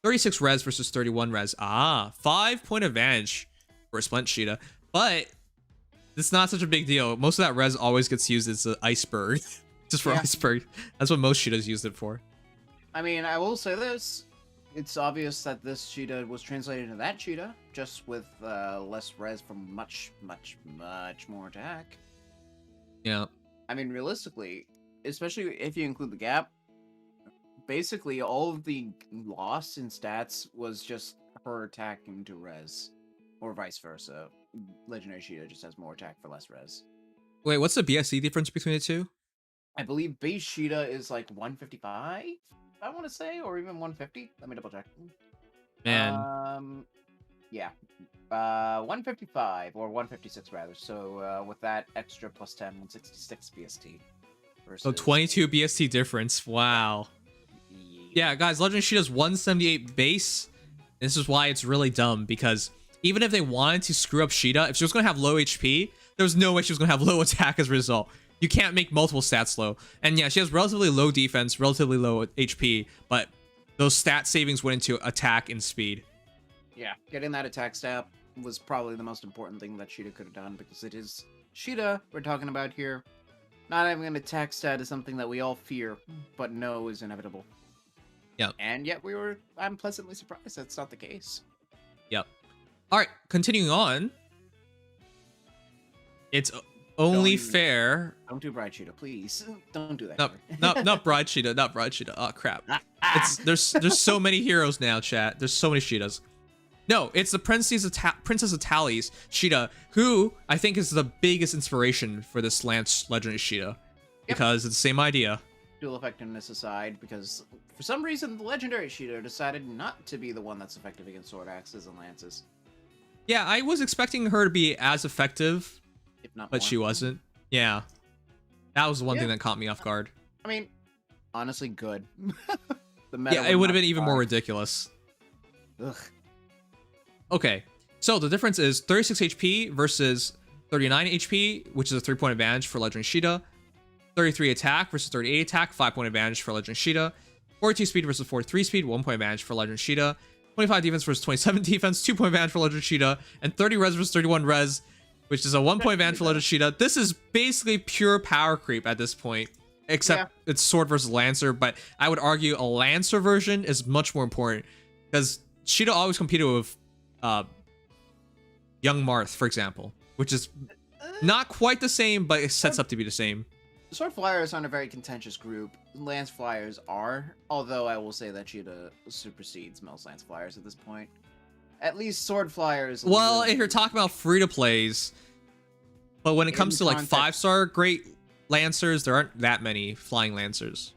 36 res versus 31 res. 5 point advantage for Resplendent Sheeta. But it's not such a big deal. Most of that res always gets used as an iceberg. Just for iceberg. That's what most Sheetas used it for.
I mean, I will say this. It's obvious that this Sheeta was translated into that Sheeta, just with less res from much, much, much more attack.
Yeah.
I mean, realistically, especially if you include the gap, basically all of the loss in stats was just her attack into res, or vice versa. Legendary Sheeta just has more attack for less res.
Wait, what's the BSC difference between the two?
I believe base Sheeta is like 155, I want to say, or even 150. Let me double check.
Man.
Yeah. 155 or 156 rather. So with that extra plus 10, 166 BST. Versus...
So 22 BST difference. Wow. Yeah, guys, Legendary Sheeta's 178 base. This is why it's really dumb, because even if they wanted to screw up Sheeta, if she was going to have low HP, there was no way she was going to have low attack as a result. You can't make multiple stats low. And yeah, she has relatively low defense, relatively low HP, but those stat savings went into attack and speed.
Yeah, getting that attack stat was probably the most important thing that Sheeta could have done, because it is Sheeta we're talking about here. Not having an attack stat is something that we all fear, but know is inevitable.
Yep.
And yet I'm pleasantly surprised that's not the case.
Yep. All right, continuing on. It's only fair.
Don't do Bright Sheeta, please. Don't do that.
Not Bride Sheeta, not Bride Sheeta. Oh crap. There's so many heroes now, chat. There's so many Sheetas. No, it's the Princess of Tali's Sheeta, who I think is the biggest inspiration for this Lance Legendary Sheeta. Because it's the same idea.
Dual effectiveness aside, because for some reason the Legendary Sheeta decided not to be the one that's effective against sword axes and lances.
Yeah, I was expecting her to be as effective,
If not
but
more.
she wasn't. Yeah. That was the one thing
Yeah.
that caught me off guard.
I mean, honestly, good. The meta
Yeah, it would have
not
been even more
die.
ridiculous.
Ugh.
Okay, so the difference is 36 HP versus 39 HP, which is a 3-point advantage for Legend Sheeta. 33 attack versus 38 attack, 5-point advantage for Legend Sheeta. 42 speed versus 43 speed, 1-point advantage for Legend Sheeta. 25 defense versus 27 defense, 2-point advantage for Legend Sheeta. And 30 res versus 31 res, which is a 1-point advantage for Legend Sheeta. This is basically pure power creep at this point, except it's Sword versus Lancer, but I would argue a Lancer version is much more important because Sheeta always competed with Young Marth, for example, which is not quite the same, but it sets up to be the same.
Sword Flyers aren't a very contentious group. Lance Flyers are, although I will say that Cheetah supersedes most Lance Flyers at this point. At least Sword Flyers.
Well, if you're talking about free-to-plays, but when it comes to like
context-
5-star great Lancers, there aren't that many flying Lancers.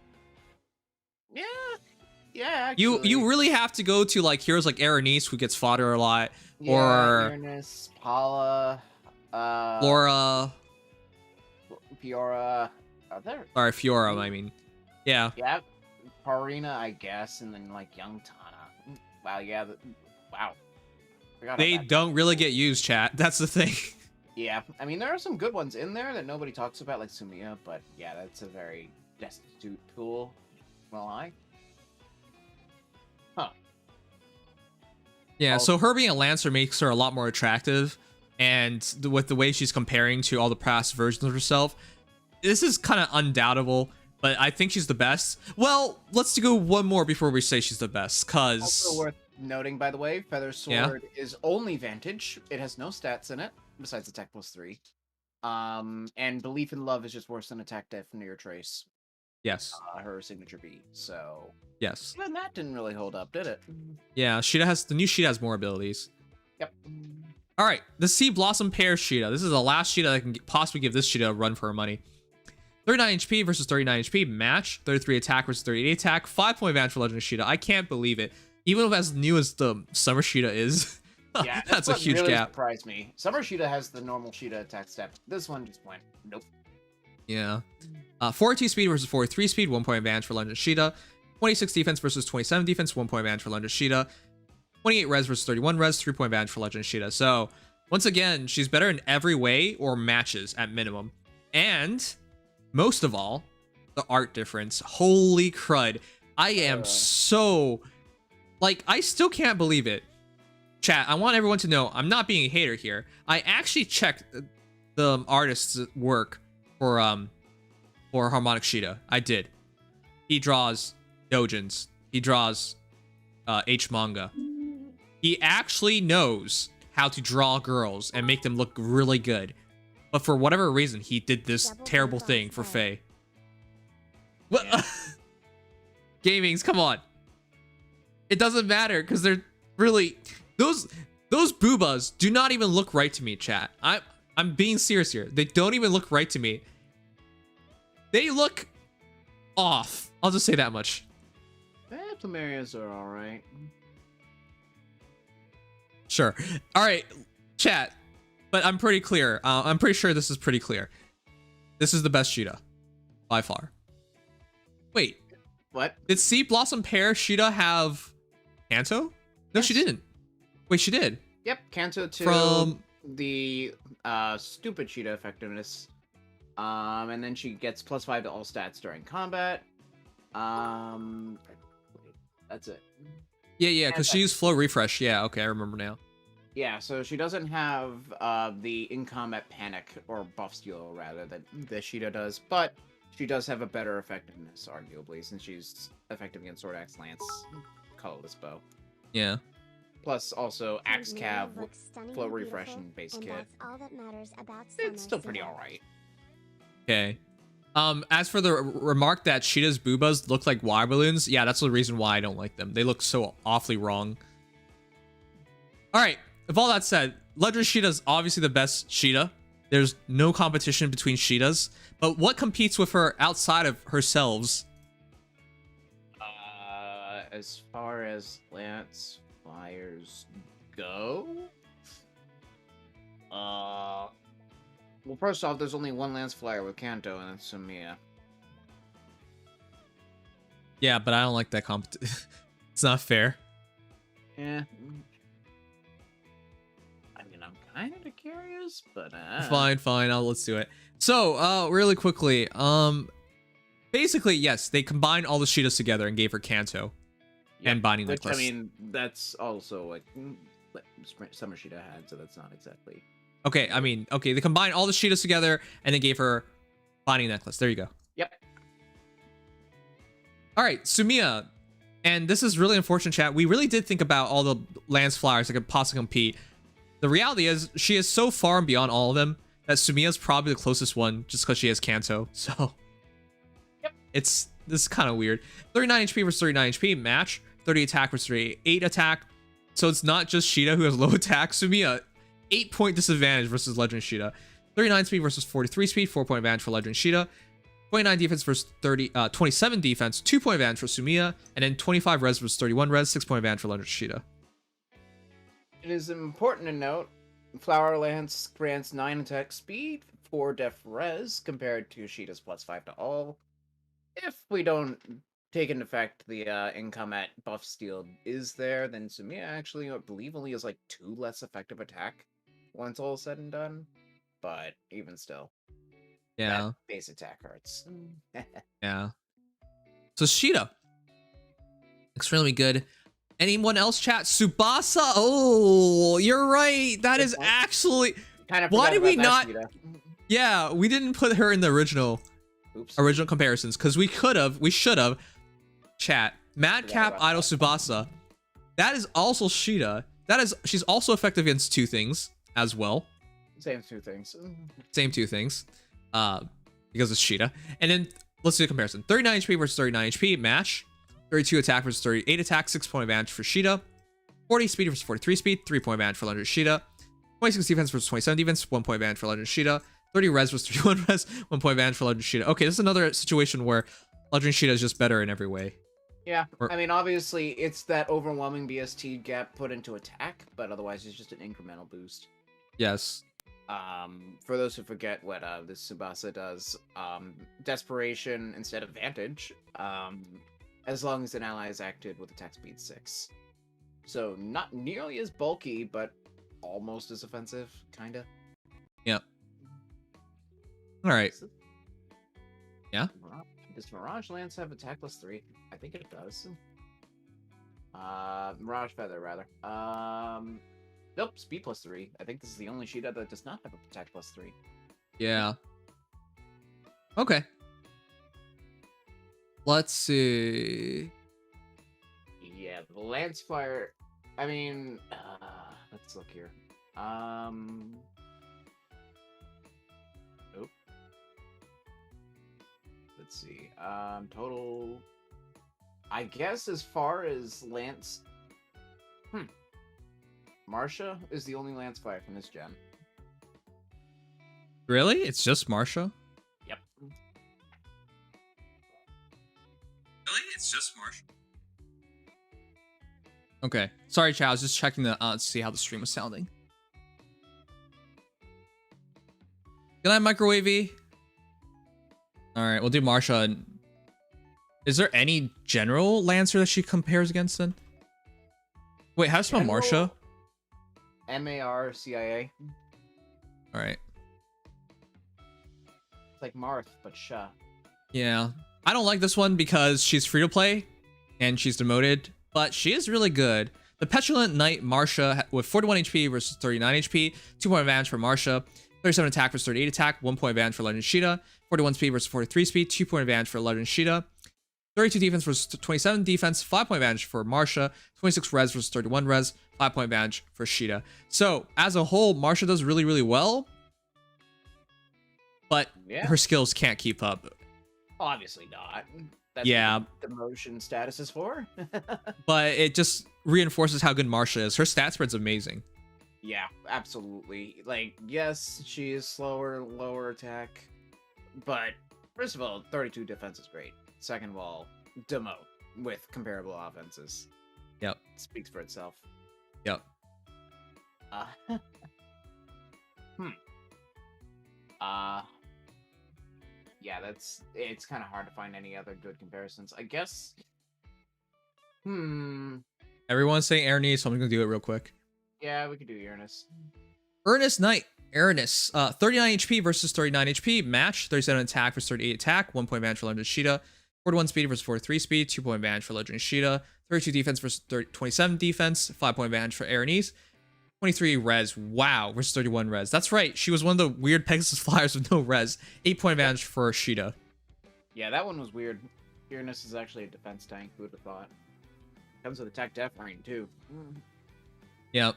Yeah, actually.
You really have to go to like heroes like Aranice, who gets fodder a lot,
Yeah,
or
Uranus, Paula,
Laura,
Fiora. Are there?
or Fiora, I mean. Yeah.
Yeah, Parina, I guess, and then like Young Tana. Wow, yeah, wow. Forgot
They
about that.
don't really get used, chat. That's the thing.
Yeah, I mean there are some good ones in there that nobody talks about, like Sumiya, but yeah, that's a very destitute tool. Well,
Yeah, so her being a Lancer makes her a lot more attractive, and with the way she's comparing to all the past versions of herself, this is kind of undoubtable, but I think she's the best. Well, let's go one more before we say she's the best,
Also
because...
worth noting, by the way, Feather Sword is only Vantage. It has no stats in it, besides Attack +3. And Belief in Love is just worse than Attack Death Near Trace,
Yes,
her signature B. So,
yes.
even that didn't really hold up, did it?
Yeah, the new Sheeta has more abilities.
Yep.
All right, the Sea Blossom Pear Sheeta. This is the last Sheeta that can possibly give this Sheeta a run for her money. 39 HP versus 39 HP, match. 33 attack versus 38 attack, 5-point advantage for Legend of Sheeta. I can't believe it. Even as new as the Summer Sheeta is,
Yeah,
that's a
what
huge
really
gap.
surprised me. Summer Sheeta has the normal Sheeta attack step. This one just went, nope.
Yeah. 42 speed versus 43 speed, 1-point advantage for Legend Sheeta. 26 defense versus 27 defense, 1-point advantage for Legend Sheeta. 28 res versus 31 res, 3-point advantage for Legend Sheeta. So, once again, she's better in every way or matches at minimum. And, most of all, the art difference. Holy crud. I am so... Like, I still can't believe it. Chat, I want everyone to know, I'm not being a hater here. I actually checked the artist's work for Harmonic Sheeta. I did. He draws Dojins. He draws H manga. He actually knows how to draw girls and make them look really good. But for whatever reason, he did this terrible thing for Faye. What? Gamings, come on. It doesn't matter because they're really those boobas do not even look right to me, chat. I'm being serious here. They don't even look right to me. They look off. I'll just say that much.
Plumerias are alright.
Sure. All right, chat. But I'm pretty clear. I'm pretty sure this is pretty clear. This is the best Sheeta by far. Wait,
What?
did Sea Blossom Pear Sheeta have Kanto? No, she didn't. Wait, she did.
Yep, Kanto 2,
From
the stupid Sheeta effectiveness. And then she gets +5 to all stats during combat. That's it.
yeah, because she used Flow Refresh. Yeah, okay, I remember now.
Yeah, so she doesn't have the in-combat panic, or buff steal rather, that the Sheeta does, but she does have a better effectiveness, arguably, since she's effective against Sword Axe Lance, colorless bow.
Yeah.
Plus, also Axe
These
Cav,
mirrors look stunning
Flow
and
Refresh,
beautiful,
and base
and
kit.
that's all that matters about
It's still
Summer
pretty
City.
alright.
Okay. As for the remark that Sheeta's boobas look like water balloons, yeah, that's the reason why I don't like them. They look so awfully wrong. All right. With all that said, Legend Sheeta is obviously the best Sheeta. There's no competition between Sheetas. But what competes with her outside of herselves?
As far as Lance Flyers go, Well, first off, there's only one Lance Flyer with Kanto, and that's Sumiya.
Yeah, but I don't like that competition. It's not fair.
Yeah. I mean, I'm kind of curious, but
Fine. Let's do it. So, really quickly, basically, yes, they combined all the Shitas together and gave her Kanto and Binding
which,
Necklace.
I mean, that's also like Summer Shida had, so that's not exactly.
Okay, I mean, okay, they combined all the Shitas together and they gave her Binding Necklace. There you go.
Yep.
All right, Sumiya. And this is really unfortunate, chat. We really did think about all the Lance Flyers that could possibly compete. The reality is, she is so far and beyond all of them that Sumiya is probably the closest one just because she has Kanto. So,
yep.
This is kind of weird. 39 HP versus 39 HP match. 30 attack versus 38 attack. So it's not just Shida who has low attack. Sumiya, 8-point disadvantage versus Legend Shida. 39 speed versus 43 speed, 4-point advantage for Legend Shida. 29 defense versus 27 defense, 2-point advantage for Sumiya. And then 25 res versus 31 res, 6-point advantage for Legend Shida.
It is important to note, Flower Lance grants 9 attack speed, 4 def res, compared to Shida's +5 to all. If we don't take into effect the income at buff steal is there, then Sumiya actually, I believe, only has like 2 less effective attack once all is said and done. But even still,
Yeah.
that base attack hurts.
Yeah. So Shida, extremely good. Anyone else chat? Tsubasa. Oh, you're right. That is actually.
Kind of.
Why did we not?
Shida.
Yeah, we didn't put her in the original comparisons because we should have. Chat. Madcap Idol Tsubasa. That is also Shida. She's also effective against 2 things as well.
Same 2 things.
Same 2 things. Because it's Shida. And then let's do a comparison. 39 HP versus 39 HP match. 32 attack versus 38 attack, 6-point advantage for Shida. 40 speed versus 43 speed, 3-point advantage for Legend Shida. 26 defense versus 27 defense, 1-point advantage for Legend Shida. 30 res versus 31 res, 1-point advantage for Legend Shida. Okay, this is another situation where Legend Shida is just better in every way.
Yeah, I mean, obviously, it's that overwhelming BST gap put into attack, but otherwise it's just an incremental boost.
Yes.
For those who forget what this Tsubasa does, Desperation instead of Vantage, as long as an ally is acted with attack speed 6. So not nearly as bulky, but almost as offensive, kinda.
Yep. Alright. Yeah?
Does Mirage Lance have attack +3? I think it does. Mirage Feather, rather. Nope, speed +3. I think this is the only Shida that does not have attack +3.
Yeah. Okay. Let's see.
Yeah, the Lance Fire. I mean, let's look here. Nope. Let's see. Total. I guess as far as Lance. Marsha is the only Lance Fire from this gen.
Really? It's just Marsha?
Yep.
Really? It's just Marsha? Okay. Sorry, chat. I was just checking to see how the stream was sounding. Good night, Microwavy. Alright, we'll do Marsha. Is there any general Lancer that she compares against then? Wait, how do you spell Marsha?
M-A-R-C-I-A.
Alright.
It's like Marth, but Sha.
Yeah. I don't like this one because she's free to play and she's demoted, but she is really good. The Petulant Knight Marsha with 41 HP versus 39 HP, 2-point advantage for Marsha, 37 attack versus 38 attack, 1-point advantage for Legend Shida, 41 speed versus 43 speed, 2-point advantage for Legend Shida, 32 defense versus 27 defense, 5-point advantage for Marsha, 26 res versus 31 res, 5-point advantage for Shida. So, as a whole, Marsha does really, really well, but her skills can't keep up.
Obviously not. That's what the motion status is for.
But it just reinforces how good Marsha is. Her stat spread's amazing.
Yeah, absolutely. Like, yes, she is slower, lower attack, but first of all, 32 defense is great. Second of all, demote with comparable offenses.
Yep.
Speaks for itself.
Yep.
Yeah, it's kind of hard to find any other good comparisons. I guess.
Everyone's saying Ernie, so I'm gonna do it real quick.
Yeah, we could do Uranus.
Ernest Knight. Ernest, 39 HP versus 39 HP. Match. 37 attack versus 38 attack. 1 point advantage for Legend Sheeta. 41 speed versus 43 speed. 2 point advantage for Legend Sheeta. 32 defense versus 27 defense. 5 point advantage for Aranese. 23 res. Wow. Versus 31 res. That's right. She was one of the weird Pegasus flyers with no res. 8 point advantage for Sheeta.
Yeah, that one was weird. Uranus is actually a defense tank. Who would have thought? Comes with attack def range too.
Yep.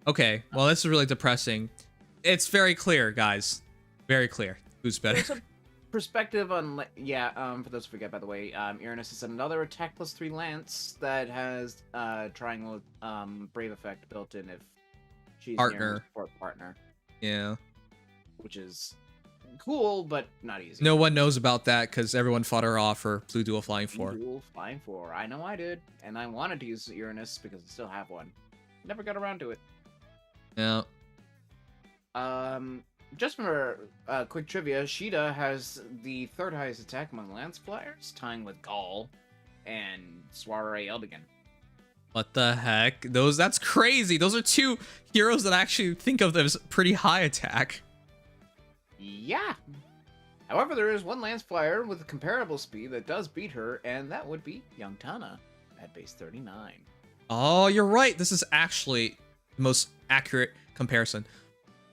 Okay, well, this is really depressing. It's very clear, guys. Very clear. Who's better?
There's a perspective on... for those who forget, by the way, Uranus is another attack plus 3 lance that has triangle brave effect built in if she's
Partner.
Partner.
Yeah.
Which is cool, but not easy.
No one knows about that because everyone fought her off for Blue Dual Flying 4.
Blue Dual Flying 4. I know I did. And I wanted to use Uranus because I still have one. Never got around to it.
Yeah.
Just for quick trivia, Sheeta has the 3rd highest attack among lance flyers, tying with Gaul and Soiree Eldigan.
What the heck? That's crazy. Those are 2 heroes that I actually think of as pretty high attack.
Yeah. However, there is one lance flyer with comparable speed that does beat her, and that would be Young Tana at base 39.
Oh, you're right. This is actually the most accurate comparison.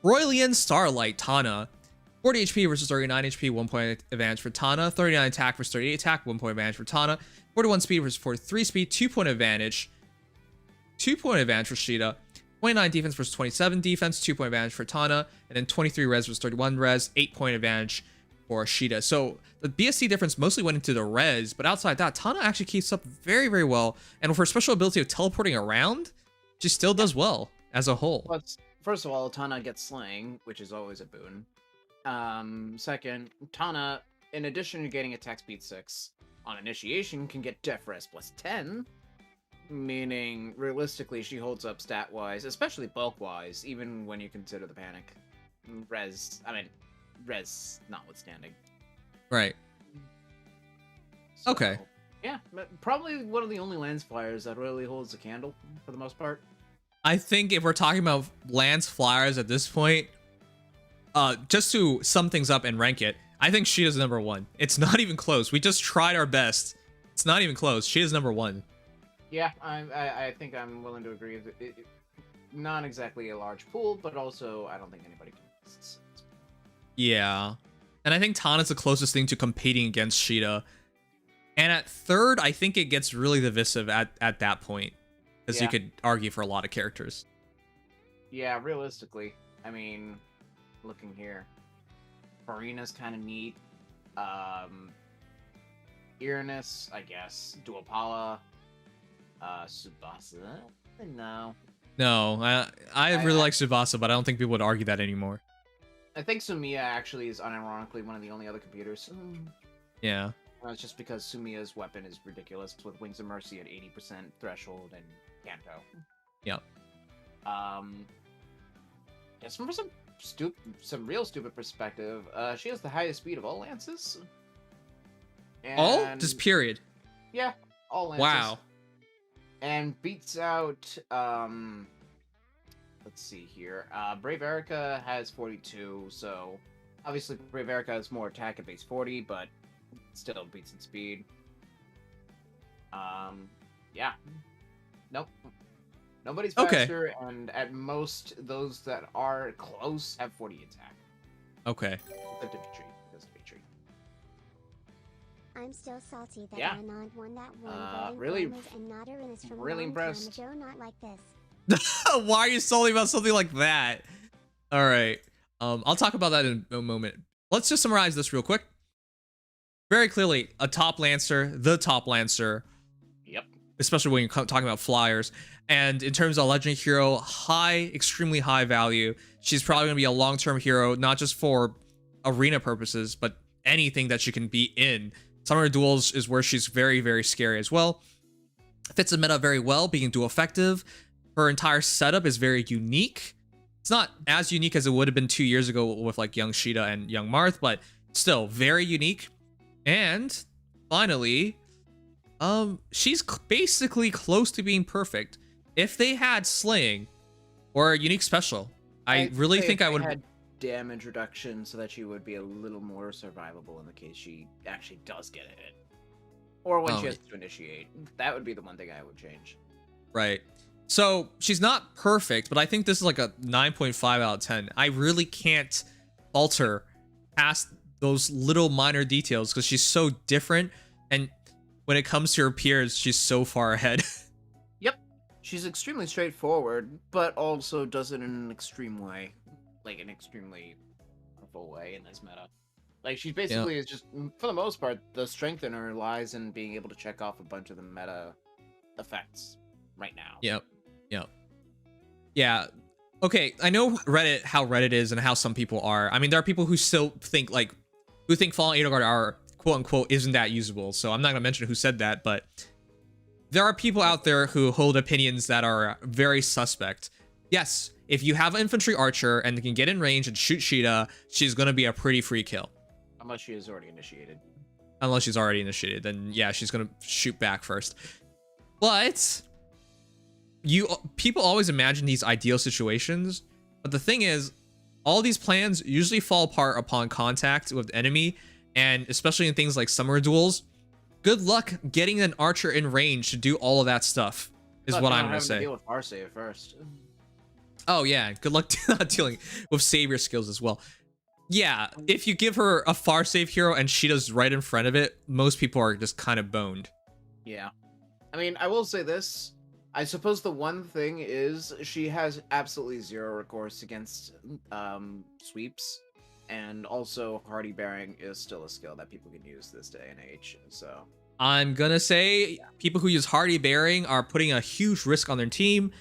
Royalian Starlight Tana. 40 HP versus 39 HP, 1 point advantage for Tana. 39 attack versus 38 attack, 1 point advantage for Tana. 41 speed versus 43 speed, 2 point advantage. 2 point advantage for Sheeta. 29 defense versus 27 defense, 2 point advantage for Tana. And then 23 res versus 31 res, 8 point advantage for Sheeta. So the BSC difference mostly went into the res, but outside that, Tana actually keeps up very, very well. And with her special ability of teleporting around, she still does well as a whole.
First of all, Tana gets slaying, which is always a boon. Second, Tana, in addition to getting attack speed 6, on initiation can get def res plus 10, meaning realistically she holds up stat-wise, especially bulk-wise, even when you consider the panic. Res notwithstanding.
Right.
So,
okay.
Yeah, but probably one of the only lance flyers that really holds a candle for the most part.
I think if we're talking about lance flyers at this point, just to sum things up and rank it, I think she is number 1. It's not even close. We just tried our best. It's not even close. She is number 1.
Yeah, I think I'm willing to agree. Not exactly a large pool, but also I don't think anybody can.
Yeah. And I think Tana's the closest thing to competing against Sheeta. And at 3rd, I think it gets really divisive at that point. Because you could argue for a lot of characters.
Yeah, realistically. I mean, looking here. Farina's kind of neat. Uranus, I guess. Duopala. Tsubasa? No.
No, I really like Tsubasa, but I don't think people would argue that anymore.
I think Sumiya actually is unironically one of the only other computers.
Yeah.
It's just because Sumiya's weapon is ridiculous with Wings of Mercy at 80% threshold and Kanto.
Yep.
Yes, from some real stupid perspective, she has the highest speed of all lances.
All? Just period.
Yeah, all lances.
Wow.
And beats out, let's see here. Brave Erica has 42, so obviously Brave Erica has more attack at base 40, but still beats in speed. Yeah. Nope. Nobody's faster, and at most, those that are close have 40 attack.
Okay.
Except Dimitri. Because Dimitri.
I'm still salty that
Yeah.
Anand won that one.
Really-
and not Arenas from
really
a long
impressed.
Time ago, not like this.
Why are you salty about something like that? All right. I'll talk about that in a moment. Let's just summarize this real quick. Very clearly, the top Lancer.
Yep.
Especially when you're talking about flyers. And in terms of legendary hero, extremely high value. She's probably going to be a long-term hero, not just for arena purposes, but anything that she can be in. Summoner duels is where she's very, very scary as well. Fits the meta very well, being dual effective. Her entire setup is very unique.
It's not as unique as it would have been 2 years ago with like young Sheeta and young Marth, but still very unique. And finally, she's basically close to being perfect. If they had slaying or a unique special, I really think I would
had damage reduction so that she would be a little more survivable in the case she actually does get hit, or when she has to initiate. That would be the one thing I would change.
Right. So she's not perfect, but I think this is like a 9.5 out of 10. I really can't alter past those little minor details because she's so different, and when it comes to her peers, she's so far ahead.
Yep. She's extremely straightforward, but also does it in an extreme way. Like, an extremely powerful way in this meta. Like, she basically is just, for the most part, the strength in her lies in being able to check off a bunch of the meta effects right now.
Yep. Yeah. Okay, I know Reddit, how Reddit is and how some people are. I mean, there are people who still think, like, who think Fallen Edelgard are, quote-unquote, isn't that usable. So I'm not going to mention who said that, but there are people out there who hold opinions that are very suspect. Yes, if you have an infantry archer and can get in range and shoot Sheeta, she's going to be a pretty free kill.
Unless she is already initiated.
Unless she's already initiated, then yeah, she's going to shoot back first. But people always imagine these ideal situations, but the thing is, all these plans usually fall apart upon contact with the enemy, and especially in things like summer duels. Good luck getting an archer in range to do all of that stuff, is what I'm gonna say.
Deal with Farseer first.
Oh yeah, good luck dealing with savior skills as well. Yeah, if you give her a far save hero and Sheeta's right in front of it, most people are just kind of boned.
Yeah. I mean, I will say this. I suppose the one thing is she has absolutely zero recourse against sweeps, and also hardy bearing is still a skill that people can use this day and age. So
I'm gonna say people who use hardy bearing are putting a huge risk on their team.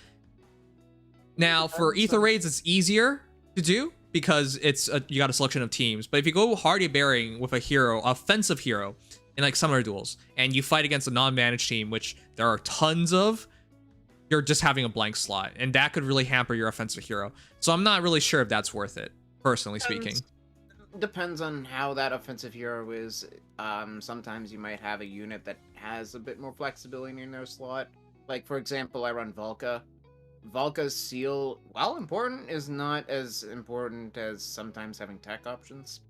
Now for ether raids, it's easier to do because you got a selection of teams. But if you go hardy bearing with a hero, offensive hero, in like summoner duels, and you fight against a non-managed team, which there are tons of, you're just having a blank slot, and that could really hamper your offensive hero. So I'm not really sure if that's worth it, personally speaking.
Depends on how that offensive hero is. Sometimes you might have a unit that has a bit more flexibility in their slot. Like, for example, I run Valka. Valka's seal, while important, is not as important as sometimes having tech options.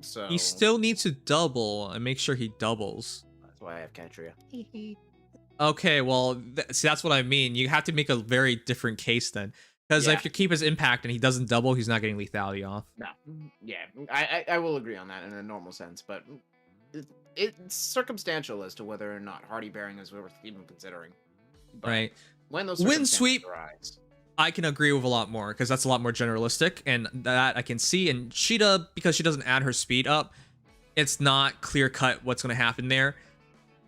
So
he still needs to double and make sure he doubles.
That's why I have Katria.
Okay, well, see, that's what I mean. You have to make a very different case then. Because if you keep his impact and he doesn't double, he's not getting lethality off.
No. Yeah, I will agree on that in a normal sense, but it's circumstantial as to whether or not hardy bearing is worth even considering. But
right.
When those
Wind sweep,
arise,
I can agree with a lot more because that's a lot more generalistic, and that I can see. And Sheeta, because she doesn't add her speed up, it's not clear cut what's going to happen there.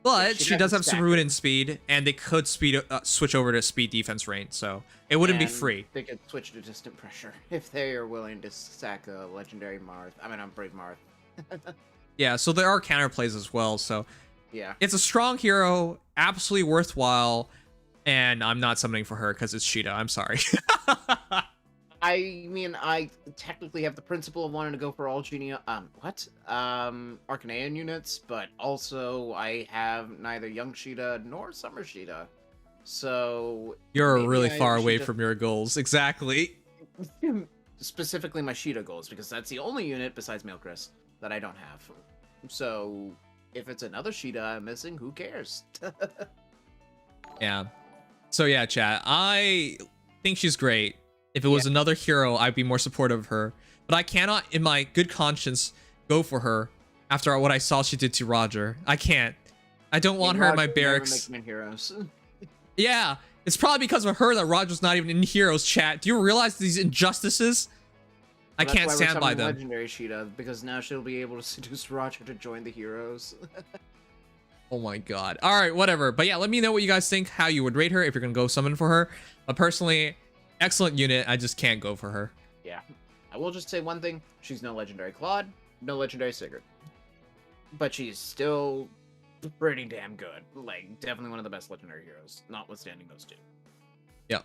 But she does have superwound speed, and they could switch over to speed defense range, so it wouldn't be free.
They could switch to distant pressure if they are willing to sack a legendary Marth. I mean, I'm Brave Marth.
Yeah, so there are counterplays as well. So
yeah,
it's a strong hero, absolutely worthwhile, and I'm not summoning for her because it's Sheeta. I'm sorry.
I mean, I technically have the principle of wanting to go for all Arcanaean units, but also I have neither Young Sheeta nor Summer Sheeta. So
you're really far away from your goals. Exactly.
Specifically my Sheeta goals, because that's the only unit besides Milcris that I don't have. So if it's another Sheeta I'm missing, who cares?
Yeah. So yeah, chat. I think she's great. If it was another hero, I'd be more supportive of her. But I cannot, in my good conscience, go for her after what I saw she did to Roger. I can't. I don't want her in my barracks.
Never make them in heroes.
Yeah, it's probably because of her that Roger's not even in heroes, chat. Do you realize these injustices? I can't stand by them.
Legendary Sheeta, because now she'll be able to seduce Roger to join the heroes.
Oh my god. All right, whatever. But yeah, let me know what you guys think, how you would rate her if you're gonna go summon for her. But personally, excellent unit. I just can't go for her.
Yeah. I will just say one thing. She's no legendary Claude, no legendary Sigurd. But she's still pretty damn good. Like, definitely one of the best legendary heroes, notwithstanding those two.
Yep.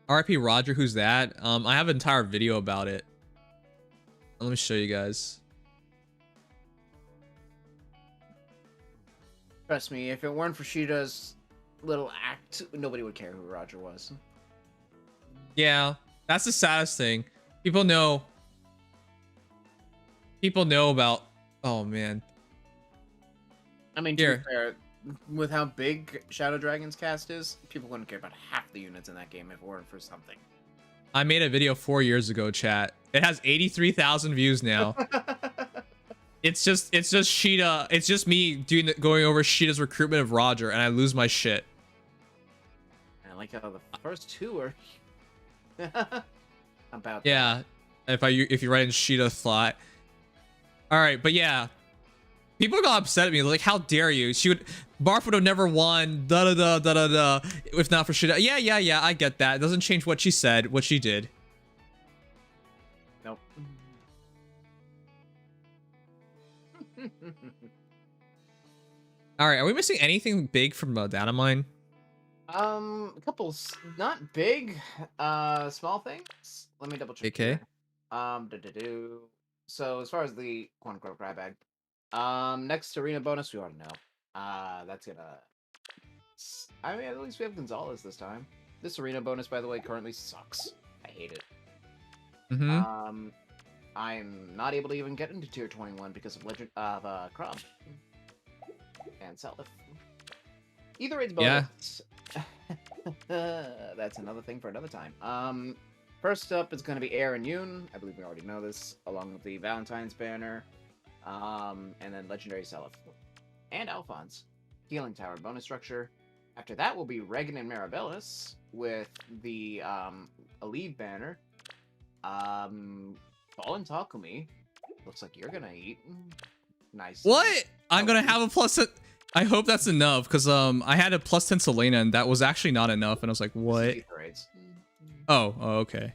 RIP Roger, who's that? I have an entire video about it. Let me show you guys.
Trust me, if it weren't for Sheeta's little act, nobody would care who Roger was.
Yeah, that's the saddest thing. People know about, oh man.
I mean, to be fair, with how big Shadow Dragon's cast is, people wouldn't care about half the units in that game if it weren't for something.
I made a video 4 years ago, chat. It has 83,000 views now. It's just Sheeta. It's just me going over Sheeta's recruitment of Roger, and I lose my shit.
I like how the first two are about.
Yeah, if you write in Sheeta thought. All right, but yeah, people got upset at me. Like, how dare you? Barf would have never won. Da da da da da da. If not for Sheeta. Yeah. I get that. It doesn't change what she said. What she did.
Nope.
All right, are we missing anything big from Datamine?
A couple not big, small things. Let me double check.
Okay.
Here. So as far as the quote unquote grab bag, next arena bonus we already know. That's gonna. I mean, at least we have Gonzalez this time. This arena bonus, by the way, currently sucks. I hate it.
Mm-hmm.
I'm not able to even get into tier 21 because of Crumb and Self. Either it's bonus. Yeah. That's another thing for another time. First up is going to be Air and Yoon. I believe we already know this, along with the Valentine's banner, and then Legendary Self and Alphonse. Healing Tower bonus structure. After that will be Regan and Marabellis with the Aleve banner. Fallen Takumi. Looks like you're gonna eat. Nice.
What? I'm gonna have a plus. I hope that's enough, because I had a plus 10 Selena and that was actually not enough, and I was like, what? Oh, okay.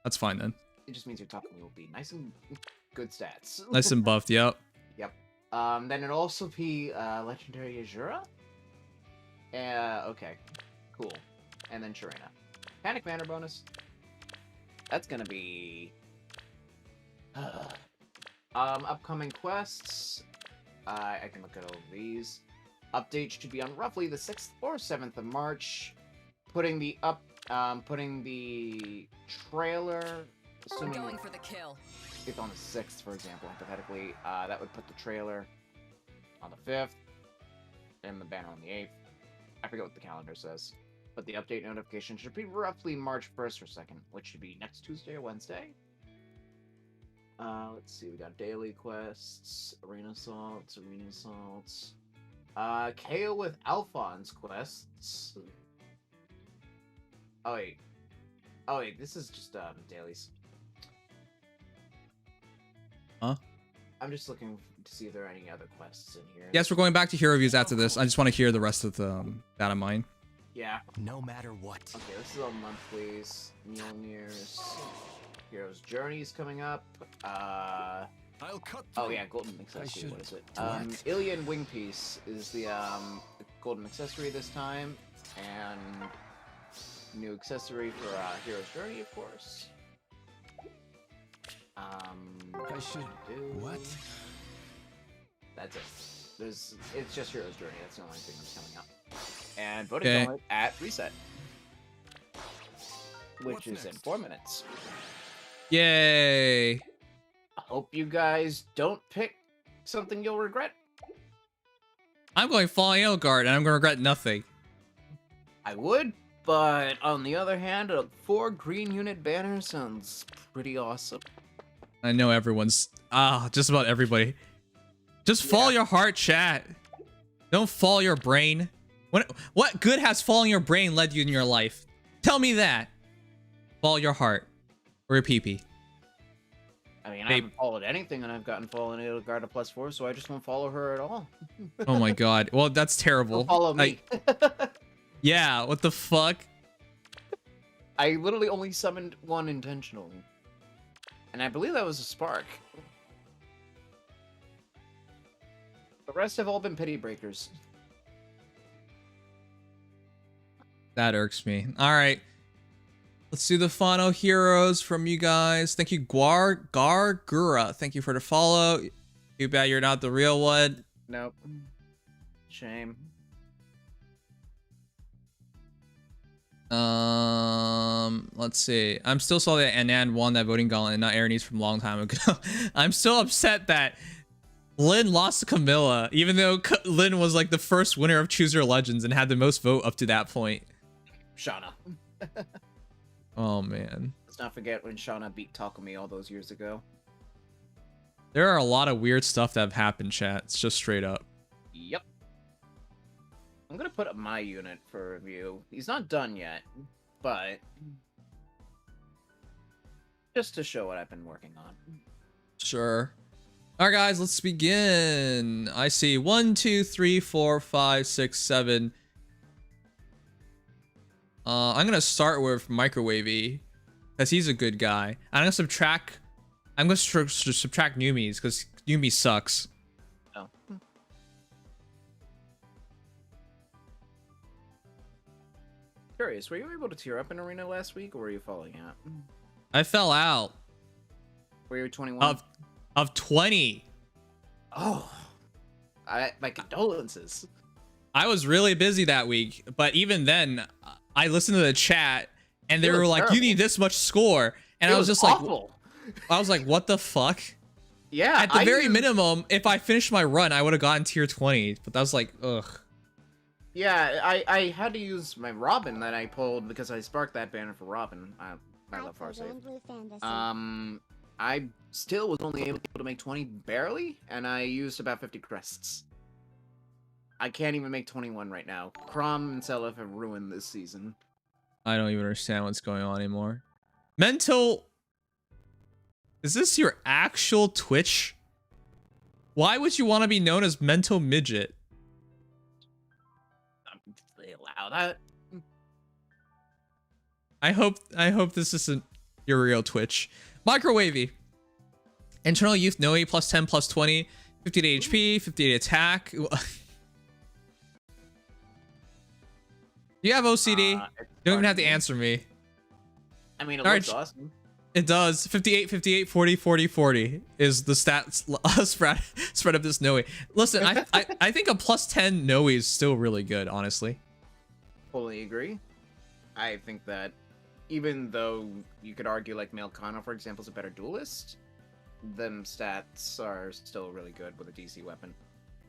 That's fine then.
It just means your Takumi will be nice and good stats.
Nice and buffed. Yep.
Yep. Then it'll also be Legendary Azura. Okay. Cool. And then Sharena. Panic Banner bonus. That's gonna be upcoming quests. I can look at all of these. Update should be on roughly the 6th or 7th of March. Putting the trailer, assuming
Going for the kill.
if on the 6th, for example, hypothetically, that would put the trailer on the 5th and the banner on the 8th. I forget what the calendar says, but the update notification should be roughly March 1st or 2nd, which should be next Tuesday or Wednesday. Let's see, we got daily quests, arena assaults, KO with Alphonse quests. Oh wait, this is just dailies.
Huh?
I'm just looking to see if there are any other quests in here.
Yes, we're going back to hero reviews after this. I just want to hear the rest of the Datamine.
Yeah.
No matter what.
Okay, this is all monthlies. Mjolnir's Hero's Journey is coming up.
I'll cut
Oh yeah, golden accessory. What is it? Ilian Wing Piece is the golden accessory this time, and new accessory for Hero's Journey, of course.
I should what?
That's it. It's just Hero's Journey. That's the only thing that's coming up. And voting on it at reset, which is in 4 minutes.
Yay!
I hope you guys don't pick something you'll regret.
I'm going Falling Edelgard, and I'm going to regret nothing.
I would, but on the other hand, a 4 green unit banner sounds pretty awesome.
I know everyone's... just about everybody. Just follow your heart, chat. Don't follow your brain. What good has following your brain led you in your life? Tell me that. Follow your heart. Or your pee-pee.
I mean, I haven't followed anything, and I've gotten Fallen Edelgard a +4, so I just won't follow her at all.
Oh my god. Well, that's terrible.
Don't follow me.
Yeah, what the fuck?
I literally only summoned one intentionally. And I believe that was a spark. The rest have all been pity breakers.
That irks me. Alright.
Let's do the final heroes from you guys. Thank you, Gargura. Thank you for the follow. Too bad you're not the real one.
Nope. Shame.
Let's see. I'm still salty that Anand won that voting gauntlet and not Aaronese from a long time ago. I'm still upset that Lynn lost to Camilla, even though Lynn was like the first winner of Choose Your Legends and had the most vote up to that point.
Shauna.
Oh man.
Let's not forget when Shauna beat Takumi all those years ago.
There are a lot of weird stuff that have happened, chat. It's just straight up.
Yep. I'm gonna put up my unit for review. He's not done yet, but just to show what I've been working on.
Sure. All right, guys, let's begin. I see 1, 2, 3, 4, 5, 6, 7. I'm gonna start with Microwavy because he's a good guy. I'm gonna subtract. I'm gonna subtract Nimious because Nimious sucks.
Oh. Curious, were you able to tier up in Arena last week, or were you falling out?
I fell out
Were you 21?
of 20.
Oh, my condolences.
I was really busy that week, but even then, I listened to the chat and they
It
were
was
like,
terrible.
"You need this much score," and
It
I was just
awful.
like, "What the fuck?"
Yeah.
At the
I
very
used-
minimum, if I finished my run, I would have gotten tier 20. But that was like, ugh.
Yeah, I had to use my Robin that I pulled because I sparked that banner for Robin. I love Farsight. I still was only able to make 20 barely, and I used about 50 crests. I can't even make 21 right now. Crom and Selef have ruined this season.
I don't even understand what's going on anymore. Mental. Is this your actual Twitch? Why would you want to be known as Mental Midget?
They allow that?
I hope this isn't your real Twitch. Microwavy. Internal Youth Noe plus 10 plus 20. 58 HP, 58 attack. You have OCD. You don't even have to answer me.
I mean, it
All
looks
right,
awesome.
It does. 58, 58, 40, 40, 40 is the stats spread of this Noe. Listen, I think a plus 10 Noe is still really good, honestly.
Fully agree. I think that even though you could argue like Malkana, for example, is a better duelist, them stats are still really good with a DC weapon.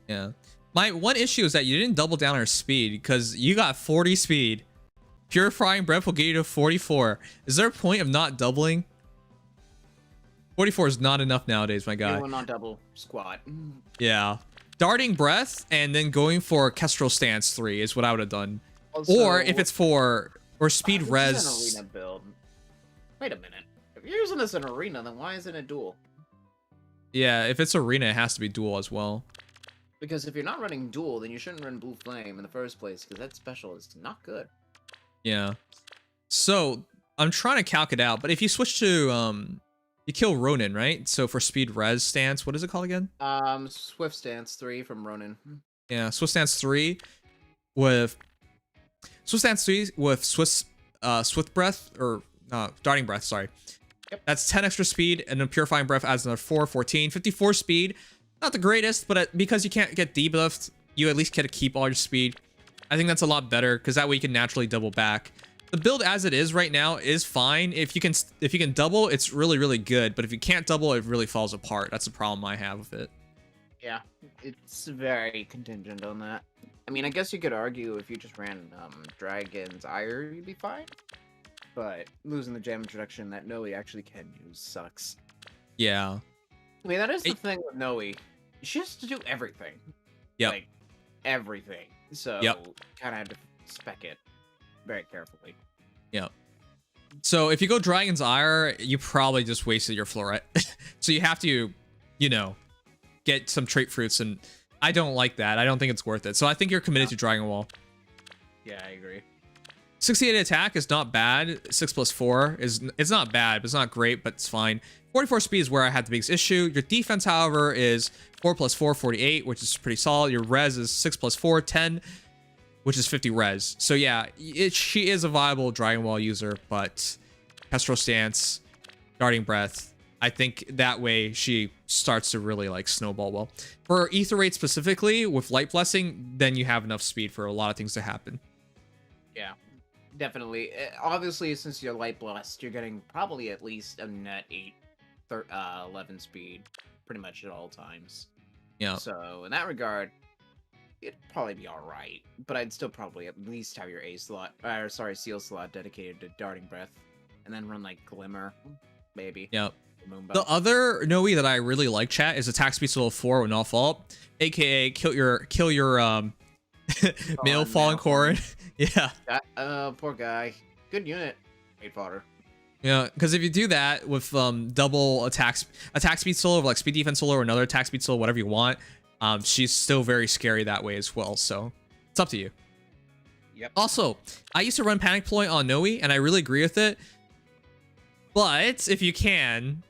Yeah. My one issue is that you didn't double down our speed because you got 40 speed. Purifying Breath will get you to 44. Is there a point of not doubling? 44 is not enough nowadays, my guy.
You will not double squat.
Yeah. Darting Breath and then going for Kestrel Stance 3 is what I would have done.
Also,
Or if it's for... Or Speed
this
Res...
is an arena build. Wait a minute. If you're using this in arena, then why isn't it dual?
Yeah, if it's arena, it has to be dual as well.
Because if you're not running dual, then you shouldn't run Blue Flame in the first place, because that special is not good.
Yeah. So, I'm trying to calc it out, but if you switch to... You kill Ronin, right? So for Speed Res Stance, what is it called again?
Swift Stance 3 from Ronin.
Yeah, Swift Stance 3 with... Swift Stance 3 with Swift Breath, or Darting Breath, sorry.
Yep.
That's 10 extra speed, and then Purifying Breath adds another 4, 14. 54 speed, not the greatest, but because you can't get debuffed, you at least get to keep all your speed. I think that's a lot better, because that way you can naturally double back. The build as it is right now is fine. If you can double, it's really, really good. But if you can't double, it really falls apart. That's the problem I have with it.
Yeah, it's very contingent on that. I mean, I guess you could argue if you just ran Dragon's Ire, you'd be fine. But losing the gem introduction that Noe actually can use sucks.
Yeah.
I mean, that is the thing with Noe. She has to do everything.
Yep.
Like, everything. So, kind of had to spec it very carefully.
Yep. So if you go Dragon's Ire, you probably just wasted your Floret. So you have to, you know, get some trait fruits, and I don't like that. I don't think it's worth it. So I think you're committed to Dragon Wall.
Yeah, I agree.
68 attack is not bad. 6 plus 4 is, it's not bad, but it's not great, but it's fine. 44 speed is where I had the biggest issue. Your defense, however, is 4 plus 4, 48, which is pretty solid. Your res is 6 plus 4, 10, which is 50 res. So yeah, she is a viable Dragon Wall user, but Kestrel Stance, Darting Breath. I think that way she starts to really like snowball well. For Ether Rate specifically, with Light Blessing, then you have enough speed for a lot of things to happen.
Yeah, definitely. Obviously, since you're Light Blessed, you're getting probably at least a net 11 speed, pretty much at all times.
Yeah.
So in that regard, it'd probably be all right. But I'd still probably at least have your Seal slot dedicated to Darting Breath, and then run like Glimmer, maybe.
Yep.
Moonbow.
The other Noe that I really like, chat, is attack speed level 4 with no fault, aka kill your male Fallen Corrin. Yeah.
Poor guy. Good unit. Great fodder.
Yeah, because if you do that with double attack speed solo, like speed defense solo, or another attack speed solo, whatever you want, she's still very scary that way as well. So it's up to you.
Yep.
Also, I used to run Panic Ploy on Noe, and I really agree with it. But if you can,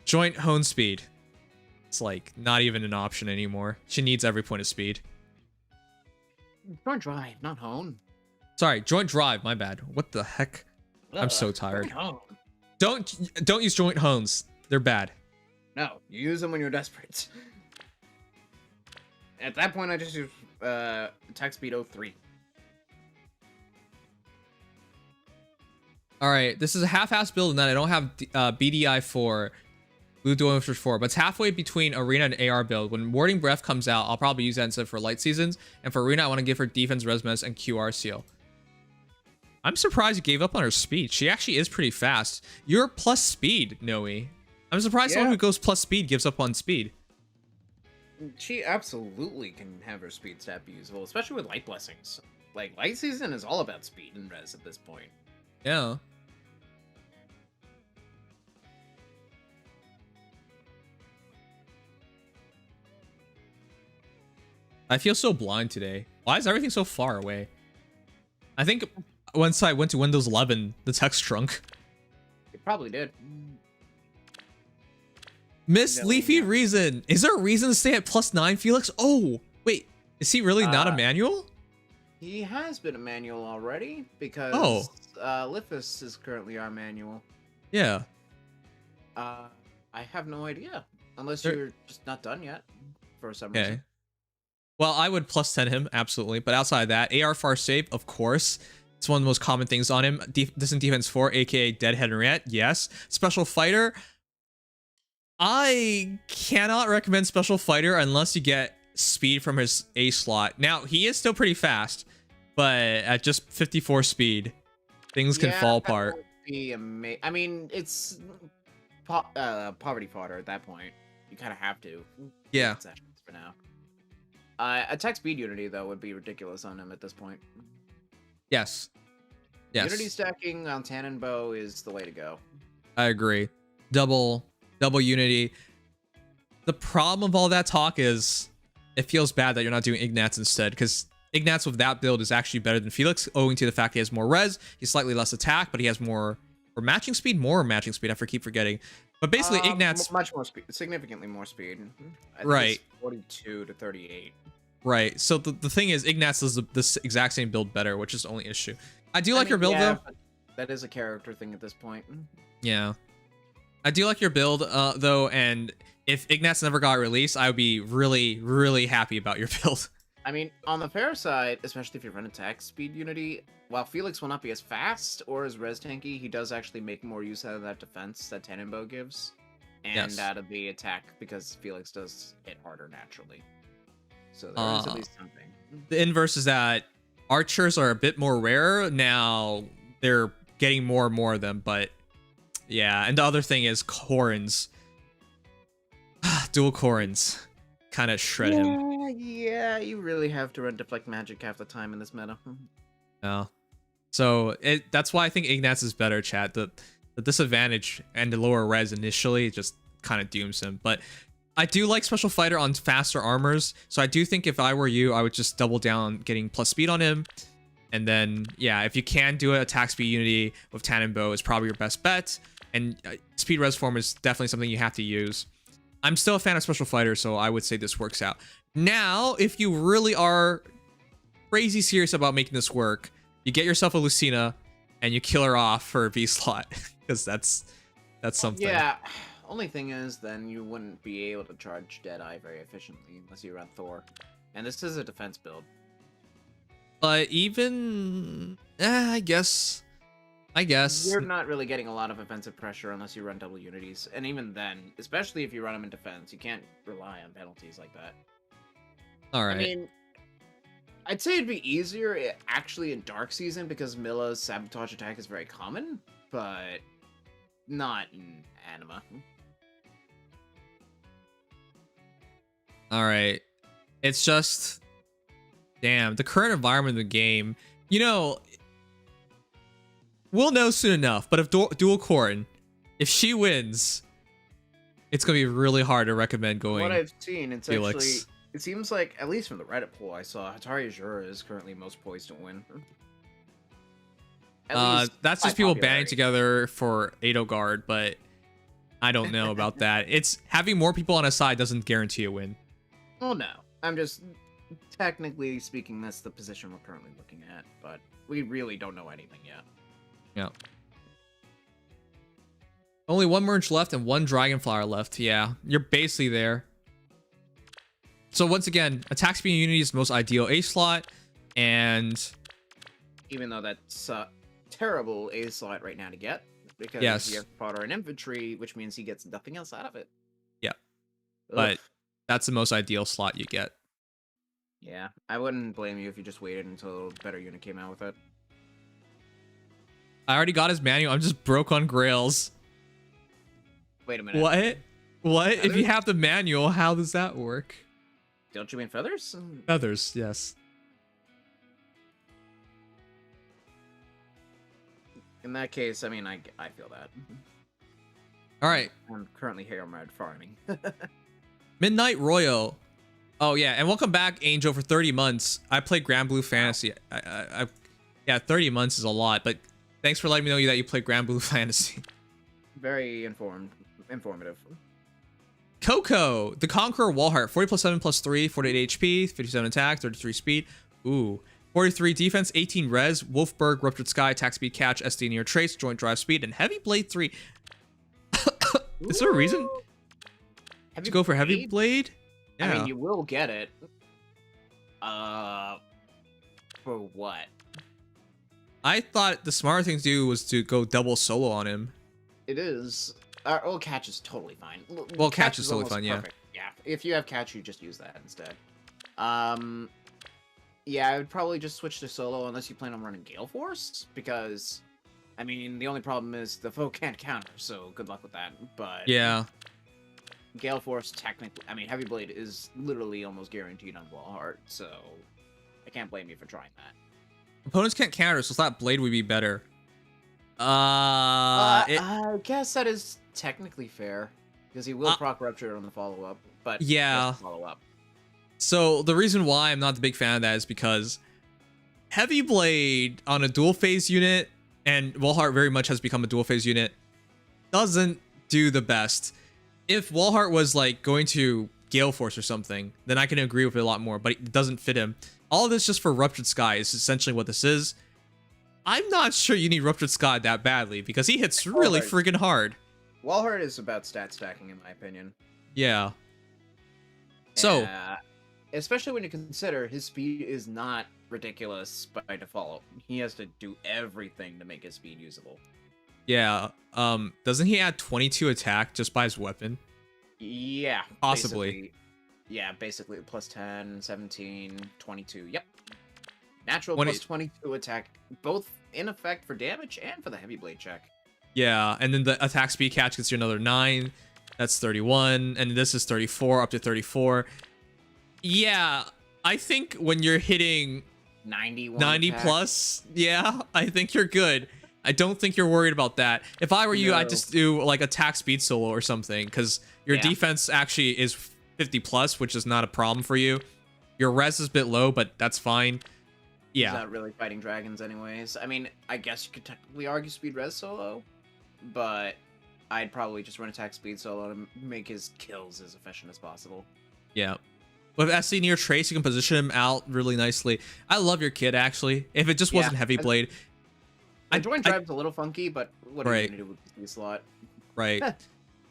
joint hone speed. It's like not even an option anymore. She needs every point of speed.
Joint drive, not hone.
Sorry, joint drive. My bad. What the heck? I'm so tired. Don't use joint hones. They're bad.
No, you use them when you're desperate. At that point, I just use attack speed 03.
All right, this is a half-ass build in that I don't have BDI for Blue Duel 4, but it's halfway between Arena and AR build. When Warding Breath comes out, I'll probably use that instead for Light Seasons, and for Arena, I want to give her Defense, Resmes, and QR Seal. I'm surprised you gave up on her speed. She actually is pretty fast. You're plus speed, Noe. I'm surprised someone who goes plus speed gives up on speed.
She absolutely can have her speed stat be useful, especially with Light Blessings. Like, Light Season is all about speed and res at this point.
Yeah. I feel so blind today. Why is everything so far away? I think once I went to Windows 11, the text shrunk.
It probably did.
Miss Leafy Reason. Is there a reason to stay at +9, Felix? Oh, wait. Is he really not a manual?
He has been a manual already, because Lithus is currently our manual.
Yeah.
I have no idea. Unless you're just not done yet, for some reason.
Well, I would +10 him, absolutely. But outside of that, AR Far Save, of course. It's one of the most common things on him. Distant Defense 4, aka Dead Henriette, yes. Special Fighter. I cannot recommend Special Fighter unless you get speed from his A slot. Now, he is still pretty fast, but at just 54 speed, things can fall apart.
That would be I mean, it's poverty fodder at that point. You kind of have to.
Yeah.
For now. Attack speed Unity, though, would be ridiculous on him at this point.
Yes. Yes.
Unity stacking on Tannin Bow is the way to go.
I agree. Double Unity. The problem of all that talk is it feels bad that you're not doing Ignatz instead, because Ignatz with that build is actually better than Felix, owing to the fact he has more res, he's slightly less attack, but he has more matching speed. I keep forgetting. But basically, Ignatz
much more speed, significantly more speed. I think
right.
It's 42 to 38.
Right. So the thing is, Ignatz does this exact same build better, which is the only issue. I do like your build though.
That is a character thing at this point.
Yeah. I do like your build though, and if Ignatz never got released, I would be really, really happy about your build.
I mean, on the fair side, especially if you run attack speed Unity, while Felix will not be as fast or as res tanky, he does actually make more use out of that defense that Tannenbow gives, and out of the attack, because Felix does hit harder naturally. So there is at least something.
The inverse is that archers are a bit more rare. Now they're getting more and more of them, but yeah. And the other thing is Corrins. Dual Corrins kind of shred him.
Yeah, you really have to run Deflect Magic half the time in this meta.
Yeah. So that's why I think Ignatz is better, chat. The disadvantage and the lower res initially just kind of dooms him. But I do like Special Fighter on faster armors. So I do think if I were you, I would just double down getting plus speed on him. And then, yeah, if you can do it, attack speed Unity with Tannenbow is probably your best bet. And speed res form is definitely something you have to use. I'm still a fan of Special Fighter, so I would say this works out. Now, if you really are crazy serious about making this work, you get yourself a Lucina
and you kill her off for a V slot because that's something.
Yeah. Only thing is, then you wouldn't be able to charge Deadeye very efficiently unless you run Thor. And this is a defense build.
But even, I guess.
You're not really getting a lot of offensive pressure unless you run double unities. And even then, especially if you run them in defense, you can't rely on penalties like that.
All right.
I mean, I'd say it'd be easier actually in Dark Season because Milla's sabotage attack is very common, but not in Anima.
All right. It's just, damn, the current environment of the game, you know, we'll know soon enough, but if Dual Corn, if she wins, it's going to be really hard to recommend going.
What I've seen, it's
Felix.
actually, it seems like, at least from the Reddit poll I saw, Hatari Azur is currently most poised to win. At least
That's
by
just people
popularity.
banding together for Edelgard, but I don't know about that. It's having more people on a side doesn't guarantee a win.
Well, no. I'm just, technically speaking, that's the position we're currently looking at, but we really don't know anything yet.
Yeah. Only one merge left and one Dragonflower left. Yeah, you're basically there. So once again, attack speed and unity is the most ideal A slot, and
Even though that's a terrible A slot right now to get, because
Yes.
you have fodder and infantry, which means he gets nothing else out of it.
Yeah.
Ugh.
but that's the most ideal slot you get.
Yeah, I wouldn't blame you if you just waited until a better unit came out with it.
I already got his manual. I'm just broke on Grails.
Wait a minute.
What? What? If you
Feathers?
have the manual, how does that work?
Don't you mean feathers?
Feathers, yes.
In that case, I mean, I feel that.
All right.
I'm currently hero mode farming.
Midnight Royal. Oh yeah, and welcome back, Angel, for 30 months. I played Grand Blue Fantasy. Yeah, 30 months is a lot, but thanks for letting me know that you played Grand Blue Fantasy.
Very informative.
Coco, the Conqueror Wallheart, 40 plus 7 plus 3, 48 HP, 57 attack, 33 speed. Ooh. 43 defense, 18 res, Wolfberg, Ruptured Sky, attack speed, catch, SD near trace, joint drive speed, and Heavy Blade 3. Is there a reason to go for Heavy Blade? Yeah.
I mean, you will get it. For what?
I thought the smarter thing to do was to go double solo on him.
It is. Well, catch is totally fine.
Well, catch is totally
almost
fine, yeah.
perfect. Yeah, if you have catch, you just use that instead. Yeah, I would probably just switch to solo unless you plan on running Gale Force, because, I mean, the only problem is the foe can't counter, so good luck with that. But
Yeah.
Gale Force technically, I mean, Heavy Blade is literally almost guaranteed on Wallheart, so I can't blame you for trying that.
Opponents can't counter, so that Blade would be better.
I guess that is technically fair, because he will proc Rupture on the follow-up, but
Yeah.
just follow-up.
So the reason why I'm not the big fan of that is because Heavy Blade on a dual phase unit, and Wallheart very much has become a dual phase unit, doesn't do the best. If Wallheart was like going to Gale Force or something, then I can agree with it a lot more, but it doesn't fit him. All of this just for Ruptured Sky is essentially what this is. I'm not sure you need Ruptured Sky that badly because he hits really freaking hard.
Wallheart is about stat stacking, in my opinion.
Yeah. So,
especially when you consider his speed is not ridiculous by default. He has to do everything to make his speed usable.
yeah. Doesn't he add 22 attack just by his weapon?
Yeah.
Possibly.
Basically, yeah, basically plus 10, 17, 22. Yep. Natural
20
plus 22 attack, both in effect for damage and for the Heavy Blade check.
Yeah, and then the attack speed catch gets you another 9. That's 31, and this is 34, up to 34. Yeah, I think when you're hitting
91
90
attack.
plus, yeah, I think you're good. I don't think you're worried about that. If I were you, I'd
No.
just do like attack speed solo or something, because your
Yeah.
defense actually is 50 plus, which is not a problem for you. Your res is a bit low, but that's fine.
He's
Yeah,
not really fighting dragons anyways. I mean, I guess you could technically argue speed res solo, but I'd probably just run attack speed solo to make his kills as efficient as possible.
yeah. With SC near trace, you can position him out really nicely. I love your kid, actually. If it just wasn't
Yeah,
Heavy Blade,
The join drive's a little funky, but what are you
Right.
gonna do with the slot?
Right.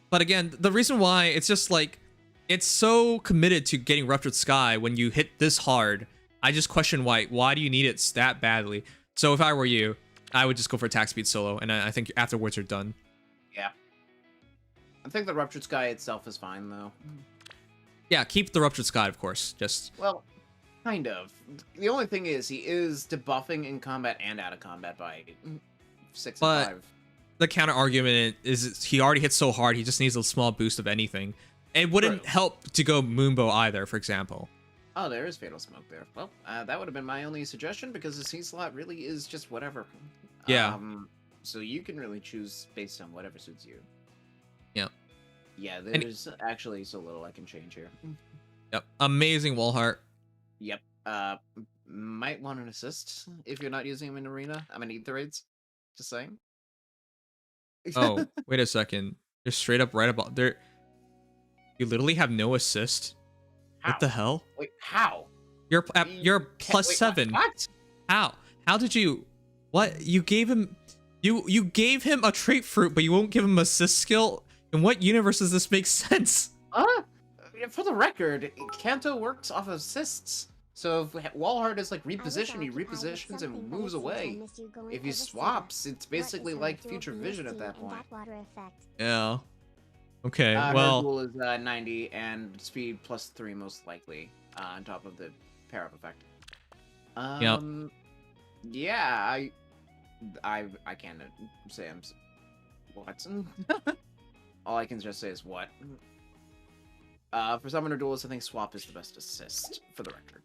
But again, the reason why it's just like it's so committed to getting Ruptured Sky when you hit this hard. I just question why do you need it that badly? So if I were you, I would just go for attack speed solo, and I think afterwards you're done.
Yeah. I think the Ruptured Sky itself is fine though.
Yeah, keep the Ruptured Sky, of course. Just
Well, kind of. The only thing is he is debuffing in combat and out of combat by 6
But-
and 5.
the counter argument is he already hits so hard, he just needs a small boost of anything. It wouldn't
True.
help to go Moonbow either, for example.
Oh, there is Fatal Smoke there. Well, that would have been my only suggestion because the C slot really is just whatever.
Yeah.
So you can really choose based on whatever suits you.
Yeah.
Yeah,
And-
there's actually so little I can change here.
Yep. Amazing wall heart.
Yep. Might want an assist if you're not using him in arena. I mean, Ether raids. Just saying.
Oh, wait a second. You're straight up right about there. You literally have no assist.
How?
What the hell?
Wait, how?
You're
You
plus
wait,
7.
What?
How? How did you? What? You gave him? You gave him a trait fruit, but you won't give him assist skill. In what universe does this make sense?
For the record, Kanto works off of assists. So if Wallheart is like reposition, he repositions and moves away. If he swaps, it's basically like future vision at that point.
Yeah. Okay.
Her
Well.
rule is 90 and speed plus 3 most likely on top of the pair up effect.
Yep.
Yeah, I can't say what. All I can just say is what. For Summoner Duelist, I think Swap is the best assist, for the record.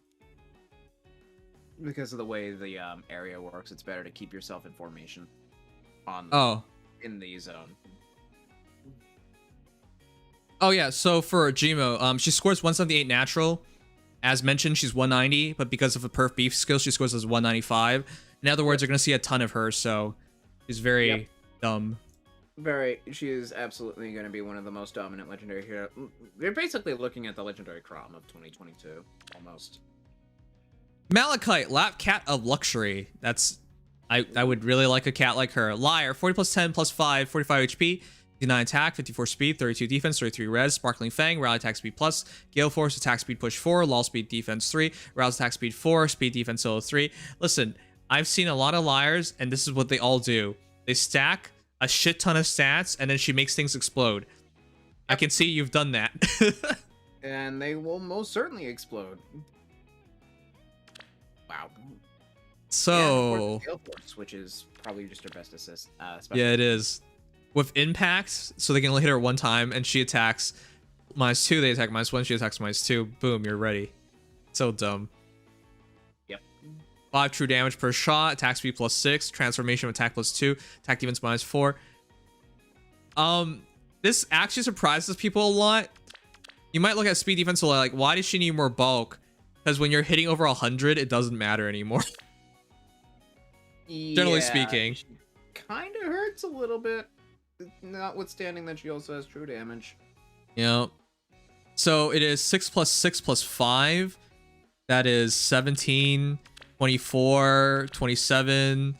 Because of the way the area works, it's better to keep yourself in formation on in the zone.
Oh yeah. So for Jimo, she scores 178 natural. As mentioned, she's 190, but because of the perf beef skill, she scores as 195. In other words, you're gonna see a ton of her, so she's very dumb.
She is absolutely going to be one of the most dominant legendary here. They're basically looking at the legendary Crom of 2022, almost.
Malachite, lap cat of luxury. I would really like a cat like her. Liar, 40 plus 10 plus 5, 45 HP, 59 attack, 54 speed, 32 defense, 33 res. Sparkling Fang, rally attack speed plus, Gale Force, attack speed push 4, lull speed defense 3, rouse attack speed 4, speed defense solo 3. Listen, I've seen a lot of liars, and this is what they all do. They stack a shit ton of stats, and then she makes things explode. I can see you've done that.
And they will most certainly explode. Wow.
So,
Yeah, and of course, Gale Force, which is probably just her best assist.
yeah, it is. With impact, so they can only hit her one time, and she attacks -2, they attack -1, she attacks -2. Boom, you're ready. So dumb.
Yep.
5 true damage per shot, attack speed plus 6, transformation attack plus 2, attack defense -4. This actually surprises people a lot. You might look at speed defense like, why does she need more bulk? Because when you're hitting over 100, it doesn't matter anymore. Generally speaking.
Kind of hurts a little bit, notwithstanding that she also has true damage.
Yeah. So it is 6 plus 6 plus 5. That is 17, 24, 27,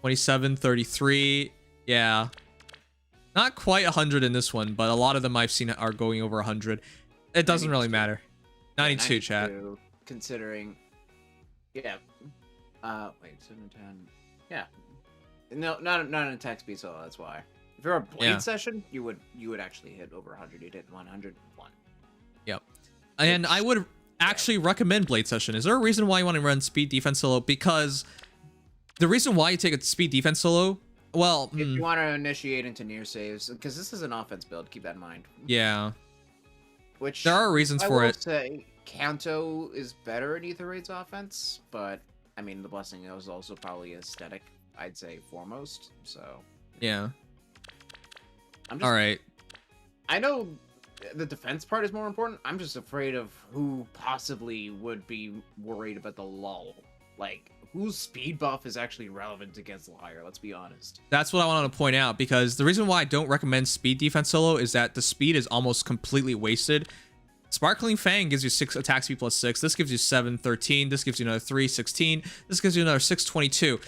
27, 33. Yeah. Not quite 100 in this one, but a lot of them I've seen are going over 100. It doesn't really matter. 92, chat.
Considering, yeah. Wait, 7, 10. Yeah. No, not an attack speed solo. That's why. If you're a blade session, you would actually hit over 100. You'd hit 101.
Yep. And I would actually recommend Blade Session. Is there a reason why you want to run speed defense solo? Because the reason why you take a speed defense solo, well,
if you want to initiate into near saves, because this is an offense build, keep that in mind.
Yeah.
Which
there are reasons for it.
Say Kanto is better at Ether Raid's offense, but I mean the blessing is also probably aesthetic. I'd say foremost. So
yeah.
I'm just,
all right.
I know the defense part is more important. I'm just afraid of who possibly would be worried about the lull. Like, whose speed buff is actually relevant against Liar? Let's be honest.
That's what I wanted to point out, because the reason why I don't recommend speed defense solo is that the speed is almost completely wasted. Sparkling Fang gives you 6 attack speed plus 6. This gives you 7, 13. This gives you another 3, 16. This gives you another 6, 22.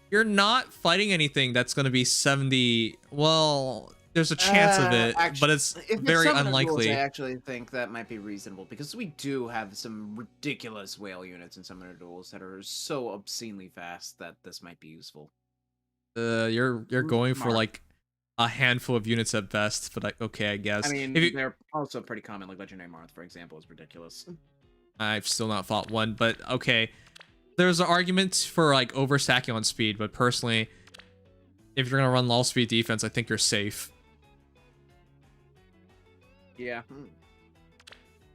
You're not fighting anything that's going to be 70. Well, there's a chance of it, but it's
if
very
summoner
unlikely.
Duels, I actually think that might be reasonable because we do have some ridiculous whale units in Summoner Duels that are so obscenely fast that this might be useful.
You're going for
Mark.
like a handful of units at best, but okay, I guess.
I mean,
If you-
they're also pretty common. Like Legendary Marth, for example, is ridiculous.
I've still not fought one, but okay. There's an argument for like overstacking on speed, but personally, if you're gonna run low speed defense, I think you're safe.
Yeah.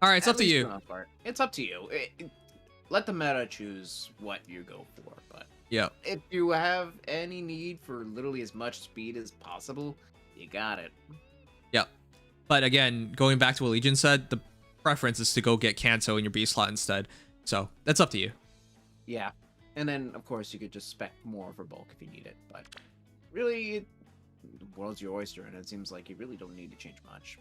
All right, it's
At
up to
least
you.
for the most part. It's up to you. Let the meta choose what you go for, but
Yeah.
if you have any need for literally as much speed as possible, you got it.
Yeah. But again, going back to what Legion said, the preference is to go get Kanto in your B slot instead. So that's up to you.
Yeah. And then, of course, you could just spec more for bulk if you need it, but really, the world's your oyster, and it seems like you really don't need to change much.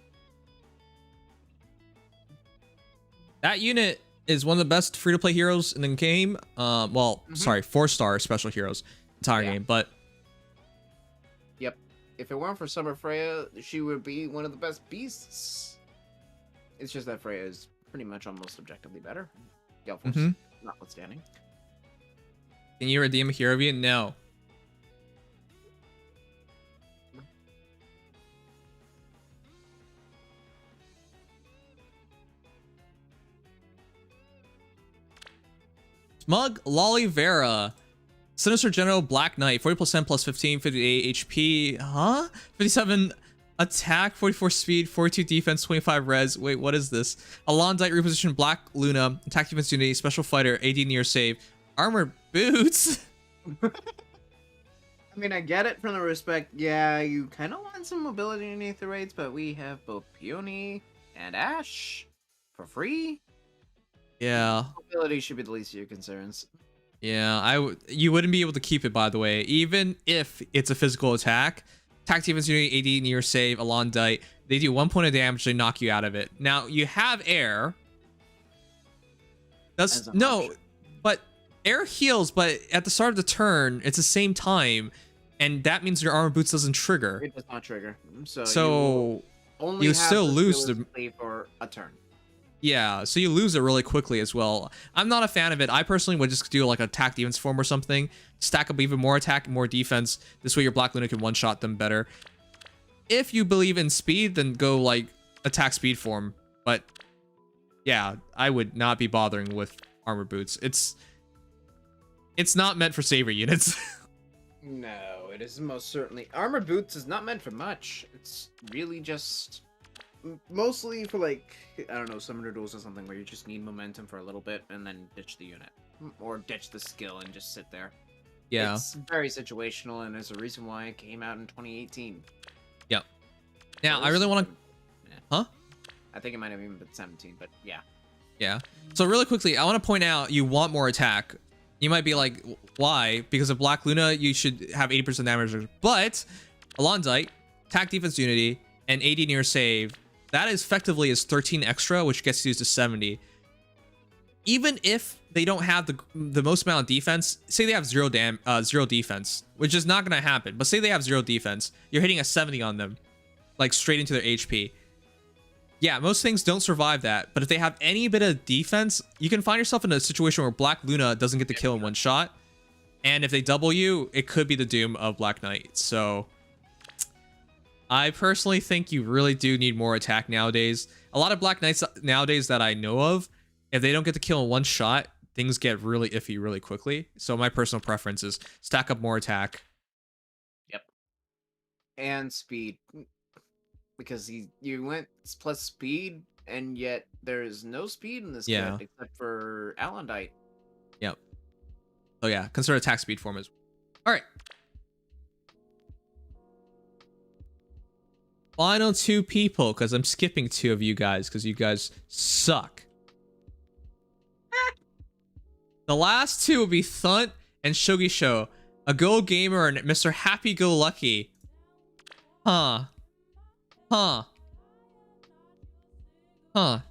That unit is one of the best free-to-play heroes in the game. Well, sorry, 4-star special heroes entire game, but
Yep. If it weren't for Summer Freya, she would be one of the best beasts. It's just that Freya is pretty much almost objectively better. Gale Force notwithstanding.
can you redeem a hero view? No. Smug Lolly Vera. Sinister General Black Knight. 40% plus 15, 58 HP. Huh? 57 attack, 44 speed, 42 defense, 25 res. Wait, what is this? Alondite reposition Black Luna. Attack defense unity. Special fighter. AD near save. Armor boots.
I mean, I get it from the respect. Yeah, you kind of want some mobility in Aether Raids, but we have both Peony and Ash for free.
Yeah.
Mobility should be the least of your concerns.
Yeah, you wouldn't be able to keep it, by the way, even if it's a physical attack. Attack defense unity, AD near save, Alondite. They do 1 point of damage, they knock you out of it. Now you have air. That's no, but air heals, but at the start of the turn, it's the same time, and that means your armor boots doesn't trigger.
It does not trigger, so
So
only
you
have
still
the
lose the
ability for a turn.
yeah, so you lose it really quickly as well. I'm not a fan of it. I personally would just do like attack defense form or something. Stack up even more attack, more defense. This way your Black Luna can one-shot them better. If you believe in speed, then go like attack speed form. But yeah, I would not be bothering with armor boots. It's not meant for saver units.
No, it is most certainly. Armor boots is not meant for much. It's really just mostly for like, I don't know, Summoner Duels or something where you just need momentum for a little bit and then ditch the unit. Or ditch the skill and just sit there.
Yeah.
It's very situational, and there's a reason why it came out in 2018.
Yep. Now, I really want to... Huh?
I think it might have even been 17, but yeah.
Yeah. So really quickly, I want to point out you want more attack. You might be like, why? Because of Black Luna, you should have 80% damage. But Alondite, attack defense unity, and 80 near save, that is effectively is 13 extra, which gets used to 70. Even if they don't have the most amount of defense, say they have zero defense, which is not going to happen, but say they have 0 defense, you're hitting a 70 on them, like straight into their HP. Yeah, most things don't survive that, but if they have any bit of defense, you can find yourself in a situation where Black Luna doesn't get the kill in one shot, and if they double you, it could be the doom of Black Knight. So I personally think you really do need more attack nowadays. A lot of Black Knights nowadays that I know of, if they don't get the kill in one shot, things get really iffy really quickly. So my personal preference is stack up more attack.
Yep. And speed. Because you went plus speed, and yet there is no speed in this kit except for Alondite.
Yep. So yeah, consider attack speed form as well. All right. Final 2 people, because I'm skipping 2 of you guys, because you guys suck. The last 2 will be Thunt and Shogi Show. A Go Gamer and Mr. Happy Go Lucky. Huh.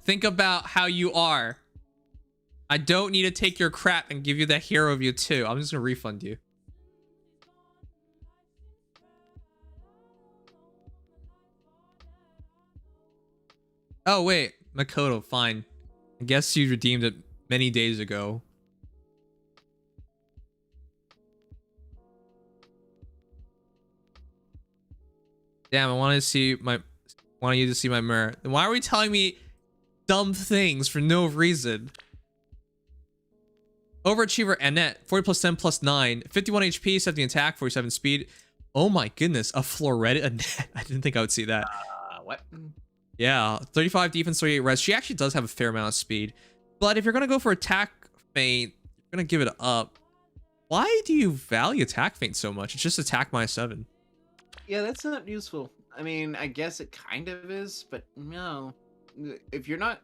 Think about how you are. I don't need to take your crap and give you that hero view too. I'm just gonna refund you. Oh, wait. Makoto, fine. I guess you redeemed it many days ago. Damn, I wanted to see my... wanted you to see my mirror. Then why are we telling me dumb things for no reason? Overachiever Annette, 40 plus 10 plus 9, 51 HP, 70 attack, 47 speed. Oh my goodness, a Floretti Annette. I didn't think I would see that.
What?
Yeah, 35 defense, 38 res. She actually does have a fair amount of speed. But if you're going to go for attack feint, you're going to give it up. Why do you value attack feint so much? It's just attack -7.
Yeah, that's not useful. I mean, I guess it kind of is, but no. If you're not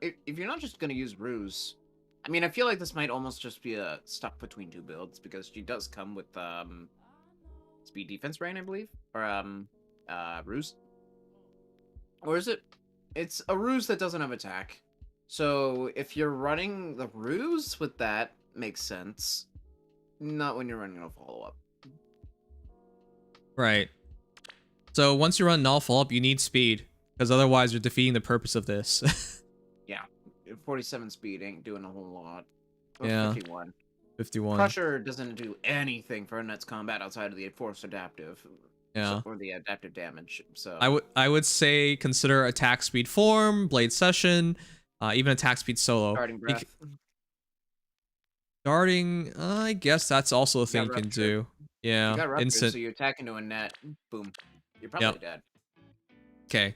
just gonna use ruse, I mean, I feel like this might almost just be a stuck between two builds because she does come with speed defense rain, I believe, or ruse, or is it? It's a ruse that doesn't have attack. So if you're running the ruse with that, makes sense. Not when you're running a follow up.
Right. So once you run null follow-up, you need speed, because otherwise you're defeating the purpose of this.
Yeah, 47 speed ain't doing a whole lot. Or
Yeah.
51.
51.
Crusher doesn't do anything for Annette's combat outside of the forced adaptive.
Yeah.
Or the adaptive damage. So
I would say consider attack speed form, blade session, even attack speed solo.
starting breath.
Starting, I guess that's also a thing you can
rupture.
do. Yeah.
You got rupture,
Instant.
so you attack into Annette, boom. You're probably dead.
Okay.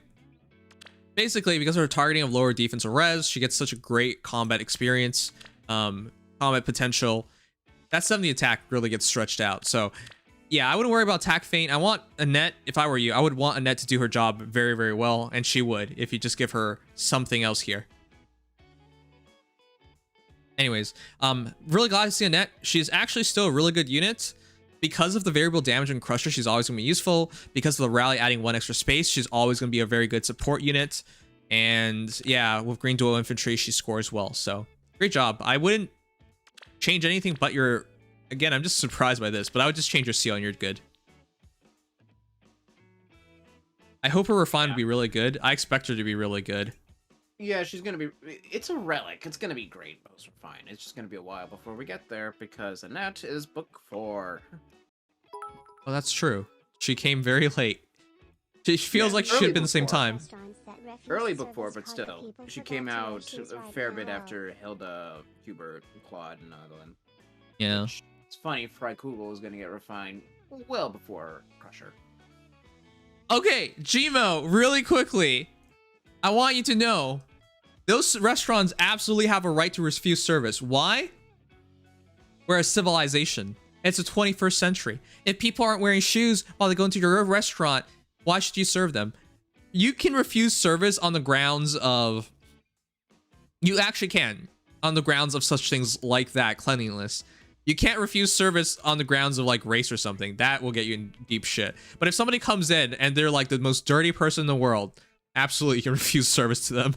Basically, because of her targeting of lower defense or res, she gets such a great combat experience, combat potential. That 70 attack really gets stretched out. So, yeah, I wouldn't worry about attack feint. I want Annette, if I were you, I would want Annette to do her job very, very well, and she would if you just give her something else here. Anyways, really glad to see Annette. She's actually still a really good unit. Because of the variable damage and Crusher, she's always going to be useful. Because of the Rally adding 1 extra space, she's always going to be a very good support unit. And yeah, with Green Dual Infantry, she scores well. So, great job. I wouldn't change anything but your... Again, I'm just surprised by this, but I would just change your seal and you're good. I hope her Refine will be really good. I expect her to be really good.
Yeah, she's gonna be... It's a relic. It's gonna be great, most Refine. It's just gonna be a while before we get there, because Annette is book 4.
Oh, that's true. She came very late. She feels like she should have been the same time.
Early book 4, but still. She came out a fair bit after Hilda, Hubert, Claude, and Evelyn.
Yeah.
It's funny, Frykugel is gonna get refined well before Crusher.
Okay, Gmo, really quickly. I want you to know, those restaurants absolutely have a right to refuse service. Why? We're a civilization. It's the 21st century. If people aren't wearing shoes while they go into your restaurant, why should you serve them? You can refuse service on the grounds of... You actually can. On the grounds of such things like that, cleanliness. You can't refuse service on the grounds of like race or something. That will get you in deep shit. But if somebody comes in and they're like the most dirty person in the world, absolutely you can refuse service to them.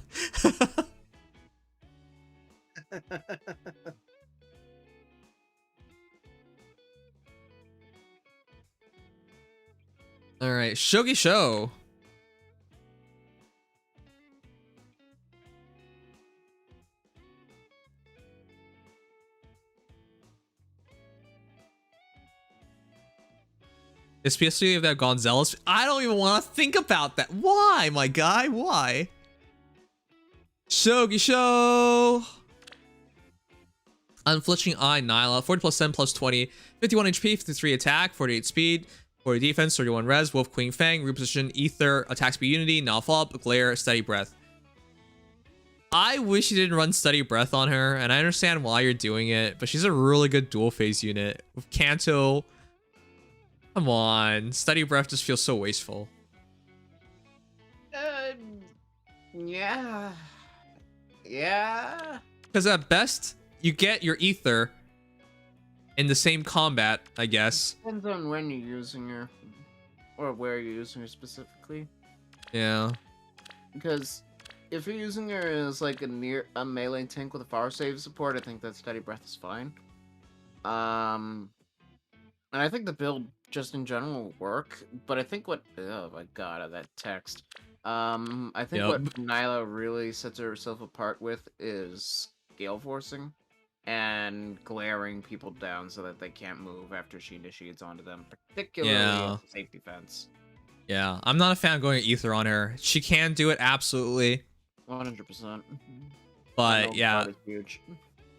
All right, Shogi Show. Is PS3 of that Gonzalez? I don't even want to think about that. Why, my guy? Why? Shogi Show. Unflinching Eye, Nyla. 40 plus 10 plus 20. 51 HP, 53 attack, 48 speed, 40 defense, 31 res. Wolf Queen Fang, reposition, Ether, attack speed unity, null follow-up, glare, steady breath. I wish you didn't run steady breath on her, and I understand why you're doing it, but she's a really good dual phase unit. With Kanto... Come on, steady breath just feels so wasteful.
Yeah. Yeah.
Because at best, you get your ether in the same combat, I guess.
Depends on when you're using her. Or where you're using her specifically.
Yeah.
Because if you're using her as like a melee tank with a fire save support, I think that steady breath is fine. And I think the build just in general work, but I think what oh my god, that text. I think what Nyla really sets herself apart with is gale forcing and glaring people down so that they can't move after she initiates onto them, particularly as a safety fence.
Yeah, I'm not a fan of going ether on her. She can do it, absolutely.
100%.
But yeah,
huge.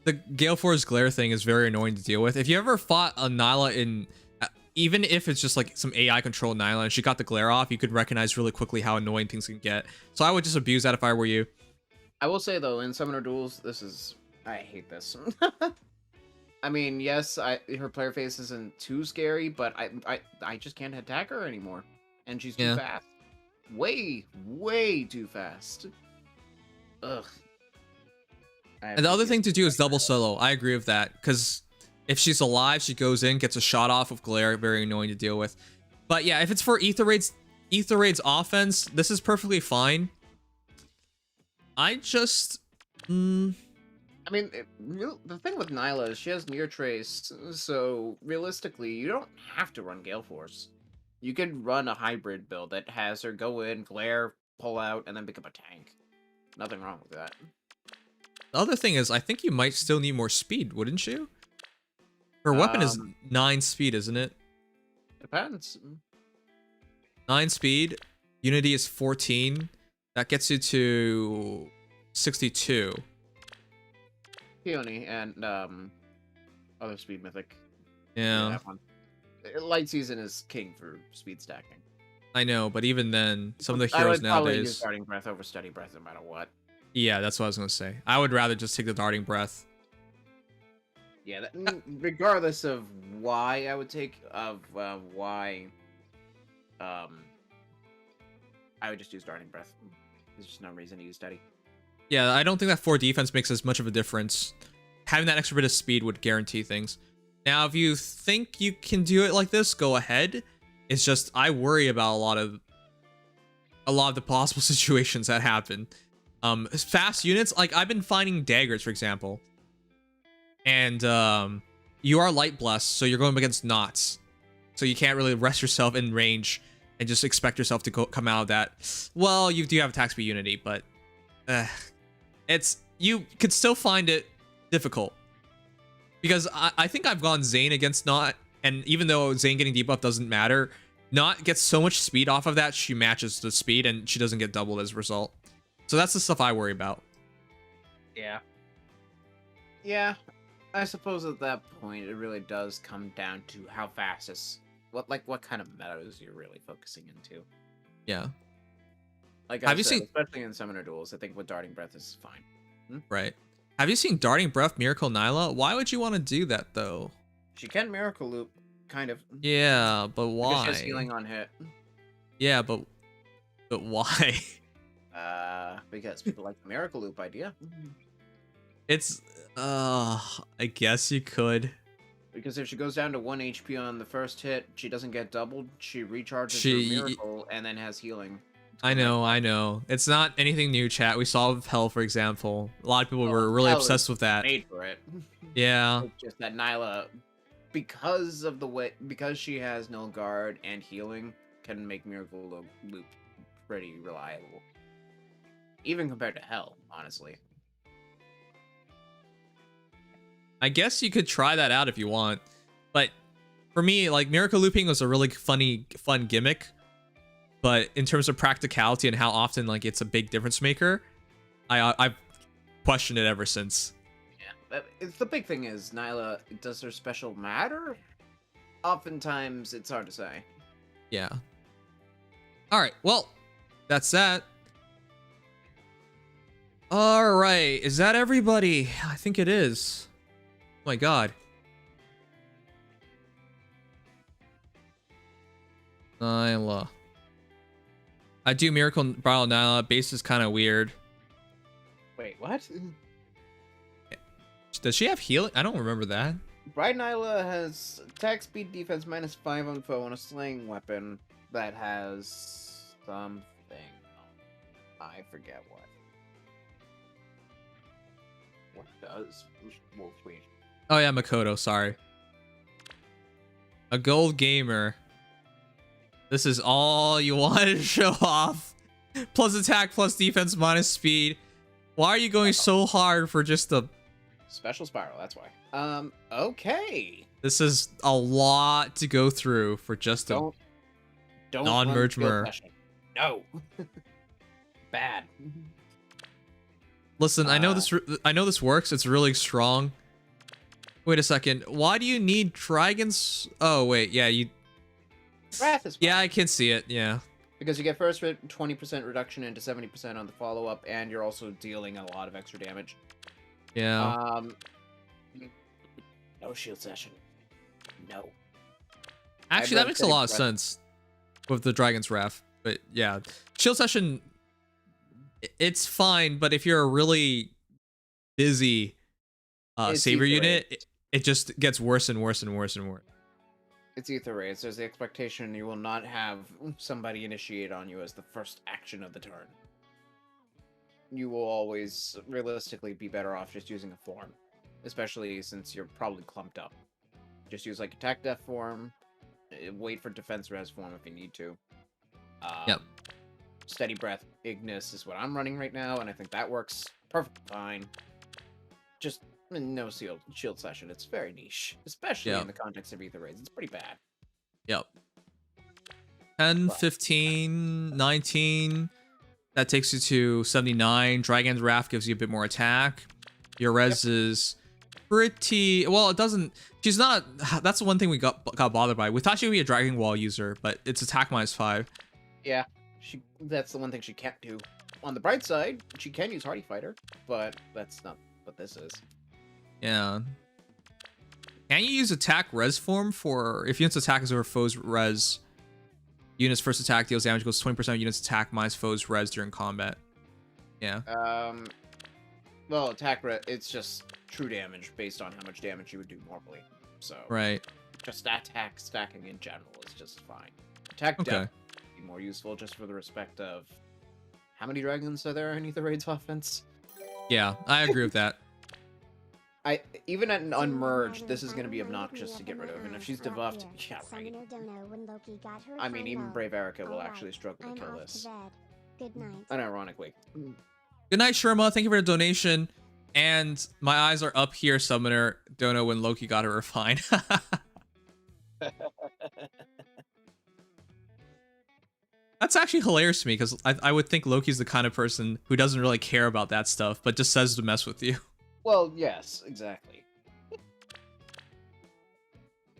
The Gale Force glare thing is very annoying to deal with. If you ever fought a Nyla in, even if it's just like some AI controlled Nyla and she got the glare off, you could recognize really quickly how annoying things can get. So I would just abuse that if I were you.
I will say though, in Summoner Duels, I hate this. I mean, yes, her player face isn't too scary, but I just can't attack her anymore. And she's too fast. Way too fast. Ugh.
And the other thing to do is double solo. I agree with that, because if she's alive, she goes in, gets a shot off with glare, very annoying to deal with. But yeah, if it's for Ether Raid's offense, this is perfectly fine. I just...
I mean, the thing with Nyla is she has near trace, so realistically, you don't have to run Gale Force. You could run a hybrid build that has her go in, glare, pull out, and then become a tank. Nothing wrong with that.
The other thing is, I think you might still need more speed, wouldn't you? Her weapon is 9 speed, isn't it?
Depends.
9 speed. Unity is 14. That gets you to 62.
Peony and other speed mythic.
Yeah.
That one. Light Season is king for speed stacking.
I know, but even then, some of the heroes nowadays. I would probably use
Darting Breath over Steady Breath no matter what.
Yeah, that's what I was gonna say. I would rather just take the Darting Breath.
Yeah, regardless of why I would take why, I would just use Darting Breath. There's just no reason to use Steady.
Yeah, I don't think that 4 defense makes as much of a difference. Having that extra bit of speed would guarantee things. Now, if you think you can do it like this, go ahead. It's just I worry about a lot of the possible situations that happen. Fast units, like I've been finding daggers, for example, and you are light blessed, so you're going up against knots, so you can't really rest yourself in range and just expect yourself to come out of that. Well, you do have attack speed unity, but you could still find it difficult, because I think I've gone Zane against Knot, and even though Zane getting debuff doesn't matter, Knot gets so much speed off of that, she matches the speed and she doesn't get doubled as a result. So that's the stuff I worry about.
Yeah. Yeah. I suppose at that point it really does come down to how fast is what kind of metas you're really focusing into.
Yeah.
Like I said, especially in Summoner Duels, I think with Darting Breath is fine.
Right. Have you seen Darting Breath Miracle Nyla? Why would you want to do that though?
She can Miracle Loop, kind of.
Yeah, but why?
Because she has healing on hit.
Yeah, but why?
Because people like the Miracle Loop idea.
It's, I guess you could.
Because if she goes down to 1 HP on the first hit, she doesn't get doubled, she recharges her Miracle, and then has healing.
I know. It's not anything new, chat. We saw with Hell, for example. A lot of people were really obsessed with that.
Made for it.
Yeah.
It's just that Nyla, because she has no guard and healing, can make Miracle Loop pretty reliable. Even compared to Hell, honestly.
I guess you could try that out if you want. But for me, like, Miracle Looping was a really fun gimmick. But in terms of practicality and how often, like, it's a big difference maker, I've questioned it ever since.
Yeah, but the big thing is, Nyla, does her special matter? Oftentimes, it's hard to say.
Yeah. Alright, well, that's that. Alright, is that everybody? I think it is. Oh my god. Nyla. I do Miracle Bottle Nyla. Base is kind of weird.
Wait, what?
Does she have healing? I don't remember that.
Bright Nyla has attack speed defense -5 on foe and a slaying weapon that has something. I forget what. What does Wolf Queen?
Oh yeah, Makoto, sorry. A gold gamer. This is all you wanted to show off. Plus attack, plus defense, minus speed. Why are you going so hard for just the
Special spiral, that's why. Okay.
This is a lot to go through for just a
Don't
non-merge
run field
mer.
session. No. Bad.
Listen, I know this works. It's really strong. Wait a second. Why do you need dragons? Oh wait, yeah, you.
Wrath is fine.
Yeah, I can see it. Yeah.
Because you get first 20% reduction into 70% on the follow-up, and you're also dealing a lot of extra damage.
Yeah.
No shield session. No.
Actually, that makes a lot of sense with the Dragon's Wrath. But yeah, shield session, it's fine. But if you're a really busy saver unit, it just gets worse and worse and worse and worse.
It's Ether Raids. There's the expectation you will not have somebody initiate on you as the first action of the turn. You will always realistically be better off just using a form, especially since you're probably clumped up. Just use like attack death form, wait for defense res form if you need to.
Yep.
Steady breath Ignis is what I'm running right now, and I think that works perfectly fine. Just no shield session. It's very niche, especially in the context of Ether Raids. It's pretty bad.
Yep. 10, 15, 19. That takes you to 79. Dragon's Wrath gives you a bit more attack. Your res is pretty... Well, it doesn't... She's not... That's the one thing we got bothered by. We thought she would be a Dragon Wall user, but it's attack -5.
Yeah, that's the one thing she can't do. On the bright side, she can use Hardy Fighter, but that's not what this is.
Yeah. Can you use attack res form for... If units attack is over foes res... Units first attack deals damage equals 20% of units attack minus foes res during combat. Yeah.
Well, attack it's just true damage based on how much damage you would do normally. So
right.
Just attack stacking in general is just fine. Attack depth would be more useful just for the respect of how many dragons are there in Ether Raids offense?
Yeah, I agree with that.
Even at an unmerged, this is going to be obnoxious to get rid of, and if she's debuffed, yeah, right. I mean, even Brave Erica will actually struggle to kill this.
Good night.
Unironically.
Good night, Sherma. Thank you for the donation. And my eyes are up here, Summoner. Don't know when Loki got her refined. That's actually hilarious to me, because I would think Loki's the kind of person who doesn't really care about that stuff, but just says to mess with you.
Well, yes, exactly.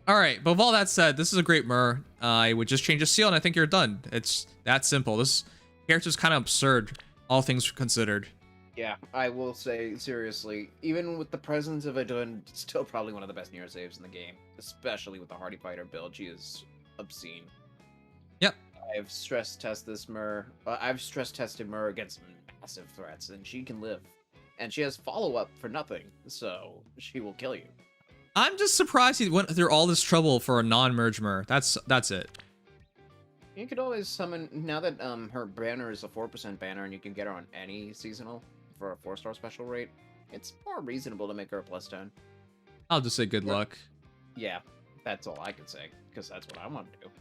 All right, but with all that said, this is a great Mer. I would just change a seal, and I think you're done. It's that simple. This character's kind of absurd, all things considered.
Yeah, I will say, seriously, even with the presence of Adun, still probably one of the best near saves in the game, especially with the Hardy Fighter build. She is obscene.
Yep.
I've stress tested this Mer. I've stress tested Mer against massive threats, and she can live. And she has follow-up for nothing, so she will kill you.
I'm just surprised he went through all this trouble for a non-merge Mer. That's it.
You could always summon, now that her banner is a 4% banner and you can get her on any seasonal for a 4-star special rate, it's more reasonable to make her a +10.
I'll just say good luck.
Yeah, that's all I can say, because that's what I want to do.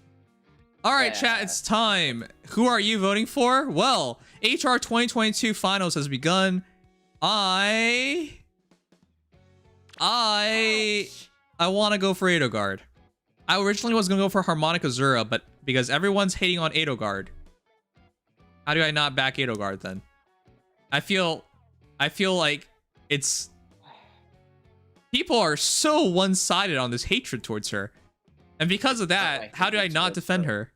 All right, chat, it's time. Who are you voting for? Well, HR 2022 Finals has begun. I want to go for Edelgard. I originally was going to go for Harmonic Azura, but because everyone's hating on Edelgard, how do I not back Edelgard then? I feel like it's... People are so one-sided on this hatred towards her. And because of that, how do I not defend her?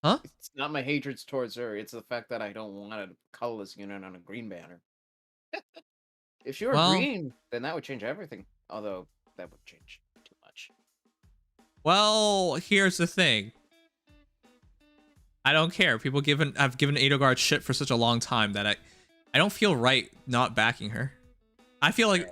Huh?
It's not my hatred towards her, it's the fact that I don't want a colorless unit on a green banner. If she were green, then that would change everything. Although, that would change too much.
Well, here's the thing. I don't care. People have given Edelgard shit for such a long time that I don't feel right not backing her. I feel like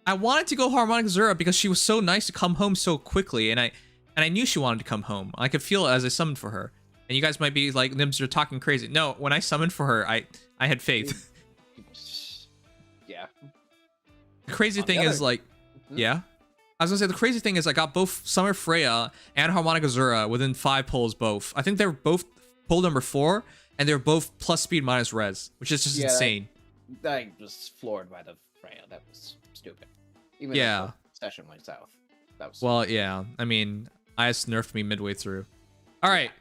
I wanted to go Harmonic Azura because she was so nice to come home so quickly, and I knew she wanted to come home. I could feel it as I summoned for her. And you guys might be like, Nims, you're talking crazy. No, when I summoned for her, I had faith.
Yeah.
The crazy thing is, like, yeah. I was gonna say the crazy thing is I got both Summer Freya and Harmonic Azura within 5 pulls both. I think they're both pull number 4, and they're both plus speed minus res, which is just insane.
I was floored by the Freya. That was stupid. Even
Yeah.
if the session went south. That was
Well, yeah. I mean, IS nerfed me midway through. All right,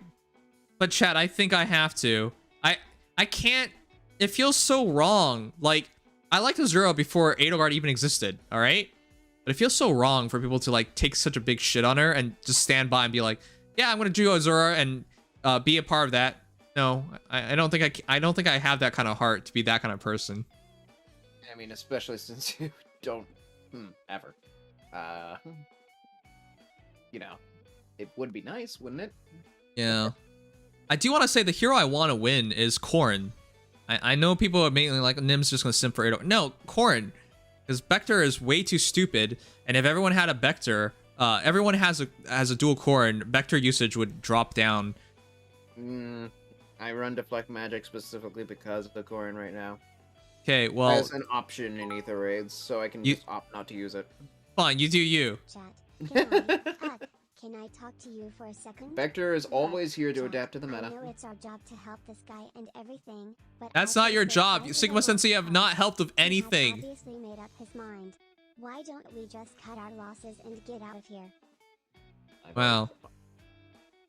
but chat, I think I have to. I can't. It feels so wrong. Like, I liked Azura before Edelgard even existed. All right. But it feels so wrong for people to like take such a big shit on her and just stand by and be like, yeah, I'm gonna do Azura and be a part of that. No, I don't think I don't think I have that kind of heart to be that kind of person.
I mean, especially since you don't ever. You know, it would be nice, wouldn't it?
Yeah. I do want to say the hero I want to win is Corrin. I know people are mainly like, Nim's just gonna simp for Adol. No, Corrin. Because Bector is way too stupid, and if everyone had a Bector, everyone has a dual Corrin, Bector usage would drop down.
I run Deflect Magic specifically because of the Corrin right now.
Okay, well,
as an option in Aether Raids, so I can just opt not to use it.
Fine, you do you.
Chat, can I talk to you for a second?
Vector is always here to adapt to the meta.
I know it's our job to help this guy and everything, but
That's
I
not
think
your
this
job.
guy
Sigma
is a
Sensei have not helped with
He has
anything.
obviously made up his mind. Why don't we just cut our losses and get out of here?
Wow.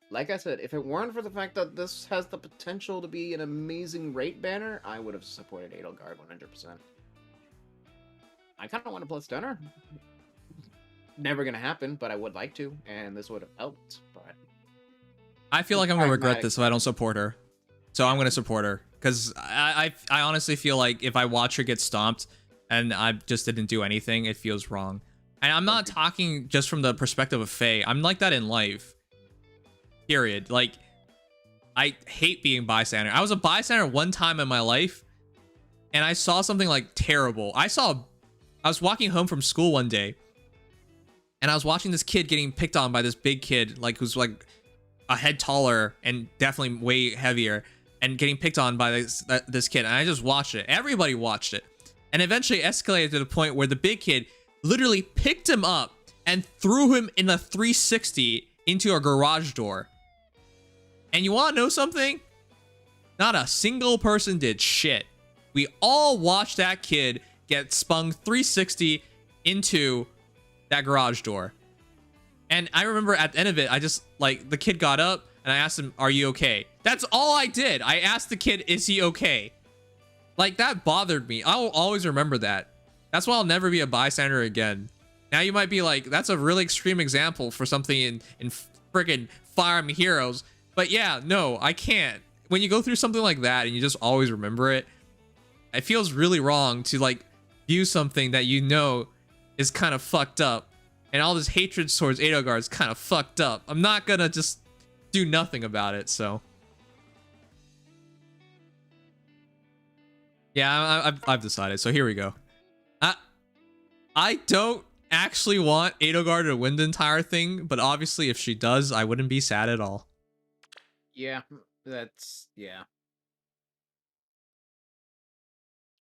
Like I said, if it weren't for the fact that this has the potential to be an amazing rate banner, I would have supported Edelgard 100%. I kind of want to play Stunner. Never gonna happen, but I would like to, and this would have helped. But
I feel like I'm gonna regret this if I don't support her. So I'm gonna support her because I honestly feel like if I watch her get stomped and I just didn't do anything, it feels wrong. And I'm not talking just from the perspective of Faye. I'm like that in life. Period. Like, I hate being bystander. I was a bystander one time in my life, and I saw something like terrible. I was walking home from school one day, and I was watching this kid getting picked on by this big kid, like who's like a head taller and definitely way heavier, and getting picked on by this kid. And I just watched it. Everybody watched it, and eventually escalated to the point where the big kid literally picked him up and threw him in a 360 into a garage door. And you want to know something? Not a single person did shit. We all watched that kid get spun 360 into that garage door. And I remember at the end of it, I just, like, the kid got up and I asked him, are you okay? That's all I did. I asked the kid, is he okay? Like, that bothered me. I will always remember that. That's why I'll never be a bystander again. Now you might be like, that's a really extreme example for something in friggin' Fire Emblem Heroes. But yeah, no, I can't. When you go through something like that and you just always remember it, it feels really wrong to like view something that you know is kind of fucked up. And all this hatred towards Edelgard is kind of fucked up. I'm not gonna just do nothing about it, so. Yeah, I've decided, so here we go. I don't actually want Edelgard to win the entire thing, but obviously if she does, I wouldn't be sad at all.
Yeah, that's, yeah.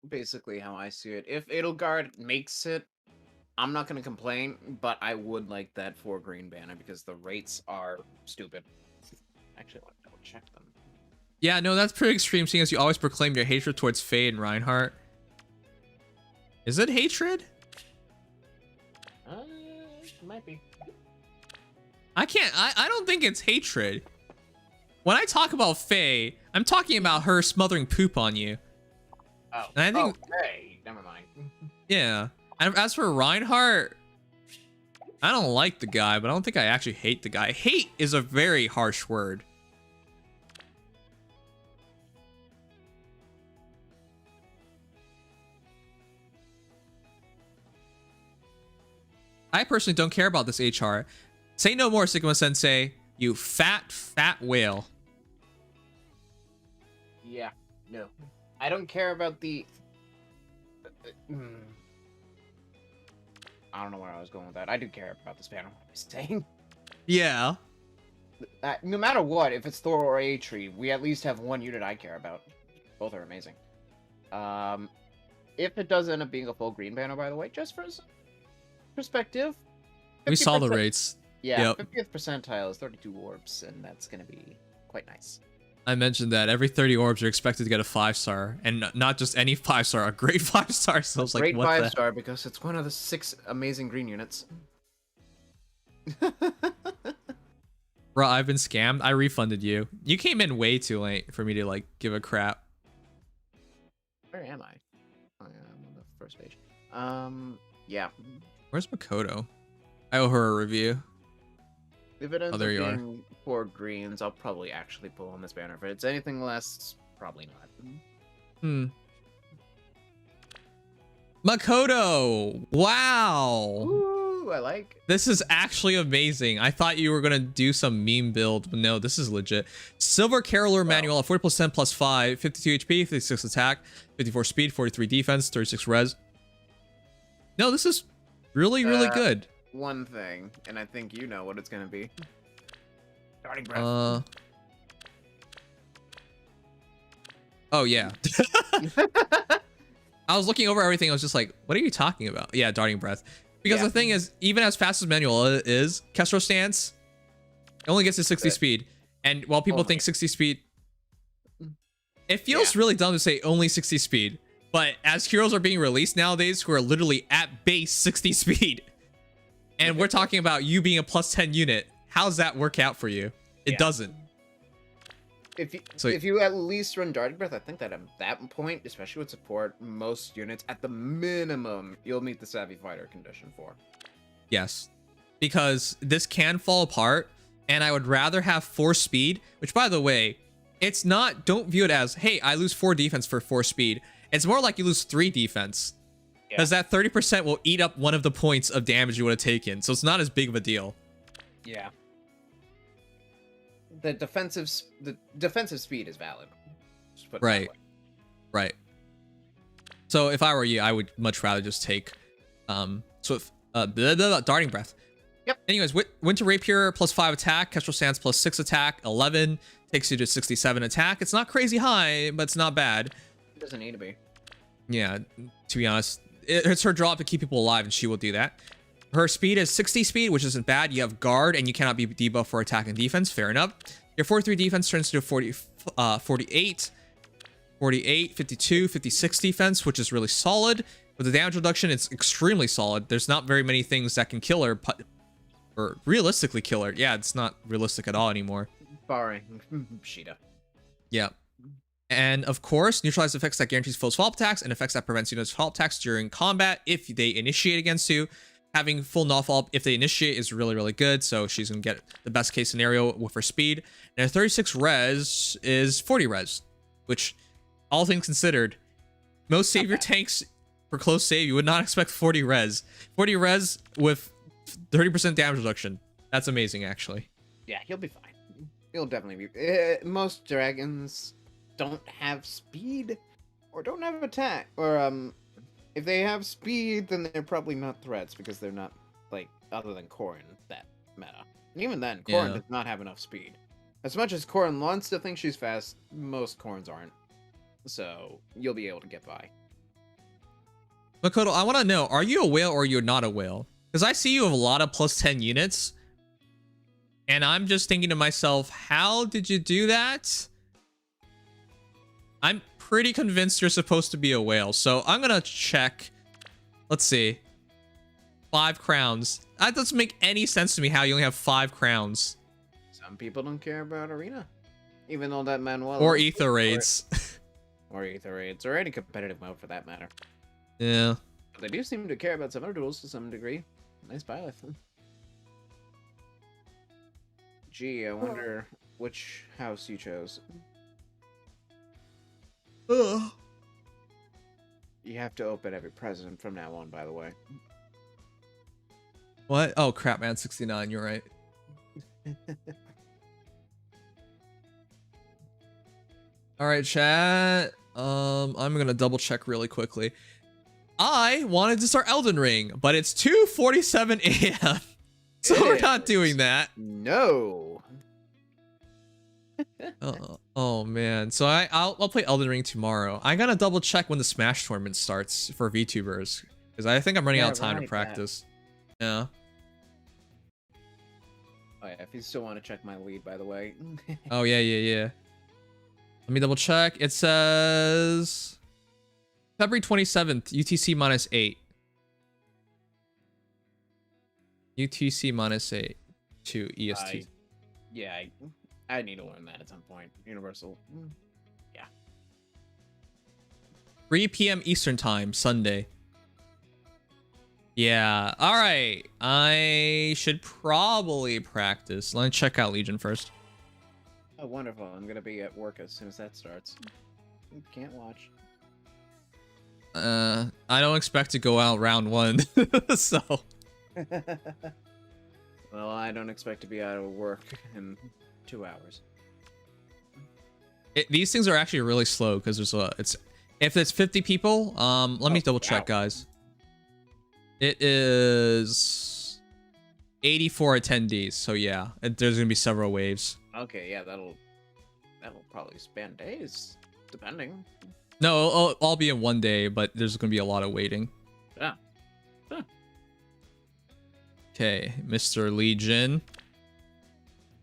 Basically how I see it. If Edelgard makes it, I'm not going to complain, but I would like that 4 green banner because the rates are stupid. Actually, I want to double check them.
Yeah, no, that's pretty extreme, seeing as you always proclaim your hatred towards Faye and Reinhardt. Is it hatred?
Might be.
I don't think it's hatred. When I talk about Faye, I'm talking about her smothering poop on you.
Oh,
and I think,
okay, never mind.
Yeah. And as for Reinhardt, I don't like the guy, but I don't think I actually hate the guy. Hate is a very harsh word. I personally don't care about this HR. Say no more, Sigma Sensei. You fat whale.
Yeah, no. I don't care about the... I don't know where I was going with that. I do care about this banner, what I was saying.
Yeah.
No matter what, if it's Thor or Atri, we at least have one unit I care about. Both are amazing. If it does end up being a full green banner, by the way, just for perspective,
We saw the
50%.
rates.
Yeah,
Yep.
50th percentile is 32 orbs, and that's gonna be quite nice.
I mentioned that every 30 orbs you're expected to get a 5-star, and not just any 5-star, a great 5-star. So it's like,
Great
what the
5-star because it's one of the 6 amazing green units.
Bro, I've been scammed. I refunded you. You came in way too late for me to like give a crap.
Where am I? Oh, yeah, I'm on the first page. Yeah.
Where's Makoto? I owe her a review.
If it ends up
there you are.
being 4 greens, I'll probably actually pull on this banner. If it's anything less, probably not.
Makoto! Wow!
Ooh, I like.
This is actually amazing. I thought you were gonna do some meme build, but no, this is legit. Silver Caroler Manual, 40% plus 5, 52 HP, 56 attack, 54 speed, 43 defense, 36 res. No, this is really, really good.
One thing, and I think you know what it's gonna be. Darting breath.
Oh yeah. I was looking over everything. I was just like, what are you talking about? Yeah, darting breath. Because the thing is, even as fast as manual is, Kestrel stance only gets to 60 speed. And while people think 60 speed, it feels really dumb to say only 60 speed. But as heroes are being released nowadays who are literally at base 60 speed, and we're talking about you being a plus 10 unit, how's that work out for you? It doesn't.
If you at least run darting breath, I think that at that point, especially with support, most units at the minimum you'll meet the savvy fighter condition for.
Yes, because this can fall apart, and I would rather have 4 speed, which by the way, it's not, don't view it as, hey, I lose 4 defense for 4 speed. It's more like you lose 3 defense, because that 30% will eat up one of the points of damage you would have taken, so it's not as big of a deal.
Yeah. The defensive speed is valid. Just put it that
Right.
way.
Right. So if I were you, I would much rather just take darting breath.
Yep.
Anyways, Winter Rapier plus 5 attack, Kestrel Stance plus 6 attack, 11 takes you to 67 attack. It's not crazy high, but it's not bad.
It doesn't need to be.
Yeah, to be honest, it's her job to keep people alive, and she will do that. Her speed is 60 speed, which isn't bad. You have guard, and you cannot be debuffed for attack and defense. Fair enough. Your 43 defense turns to 48, 52, 56 defense, which is really solid. With the damage reduction, it's extremely solid. There's not very many things that can kill her, or realistically kill her. Yeah, it's not realistic at all anymore.
Barring Caeda.
Yeah. And of course, neutralize effects that guarantees foes fall attacks and effects that prevents units fall attacks during combat if they initiate against you. Having full null fall if they initiate is really, really good. So she's going to get the best case scenario with her speed. And her 36 res is 40 res, which, all things considered, most savior tanks for close save, you would not expect 40 res. 40 res with 30% damage reduction. That's amazing, actually.
Yeah, he'll be fine. He'll definitely be. Most dragons don't have speed or don't have attack, or if they have speed, then they're probably not threats because they're not, like, other than Corrin, that meta. And even then, Corrin does not have enough speed. As much as Corrin wants to think she's fast, most Corrins aren't. So you'll be able to get by.
Makoto, I want to know, are you a whale or you're not a whale? Because I see you have a lot of plus 10 units. And I'm just thinking to myself, how did you do that? I'm pretty convinced you're supposed to be a whale. So I'm going to check. Let's see. 5 crowns. That doesn't make any sense to me how you only have 5 crowns.
Some people don't care about arena. Even though that Manuel...
Or ether raids.
Or ether raids. Or any competitive mode for that matter.
Yeah.
But they do seem to care about summoner duels to some degree. Nice byleth. Gee, I wonder which house you chose.
Ugh.
You have to open every president from now on, by the way.
What? Oh, crap, man. 69. You're right. All right, chat. I'm going to double check really quickly. I wanted to start Elden Ring, but it's 2:47 a.m. So we're not doing that.
No.
Oh man. So I'll play Elden Ring tomorrow. I gotta double check when the Smash tournament starts for VTubers, because I think I'm running out of time to practice. Yeah.
Oh yeah, if you still want to check my lead, by the way.
Oh, yeah. Let me double check. It says February 27th, UTC -8. UTC -8 to EST.
Yeah, I need to learn that at some point. Universal. Yeah.
3 p.m. Eastern Time, Sunday. Yeah, alright. I should probably practice. Let me check out Legion first.
Oh, wonderful. I'm going to be at work as soon as that starts. Can't watch.
I don't expect to go out round 1, so...
Well, I don't expect to be out of work in 2 hours.
These things are actually really slow because there's if it's 50 people, let me double check, guys. It is 84 attendees, so yeah, there's gonna be several waves.
Okay, yeah, that'll probably span days, depending.
No, it'll all be in one day, but there's gonna be a lot of waiting.
Yeah. Huh.
Okay, Mr. Legion.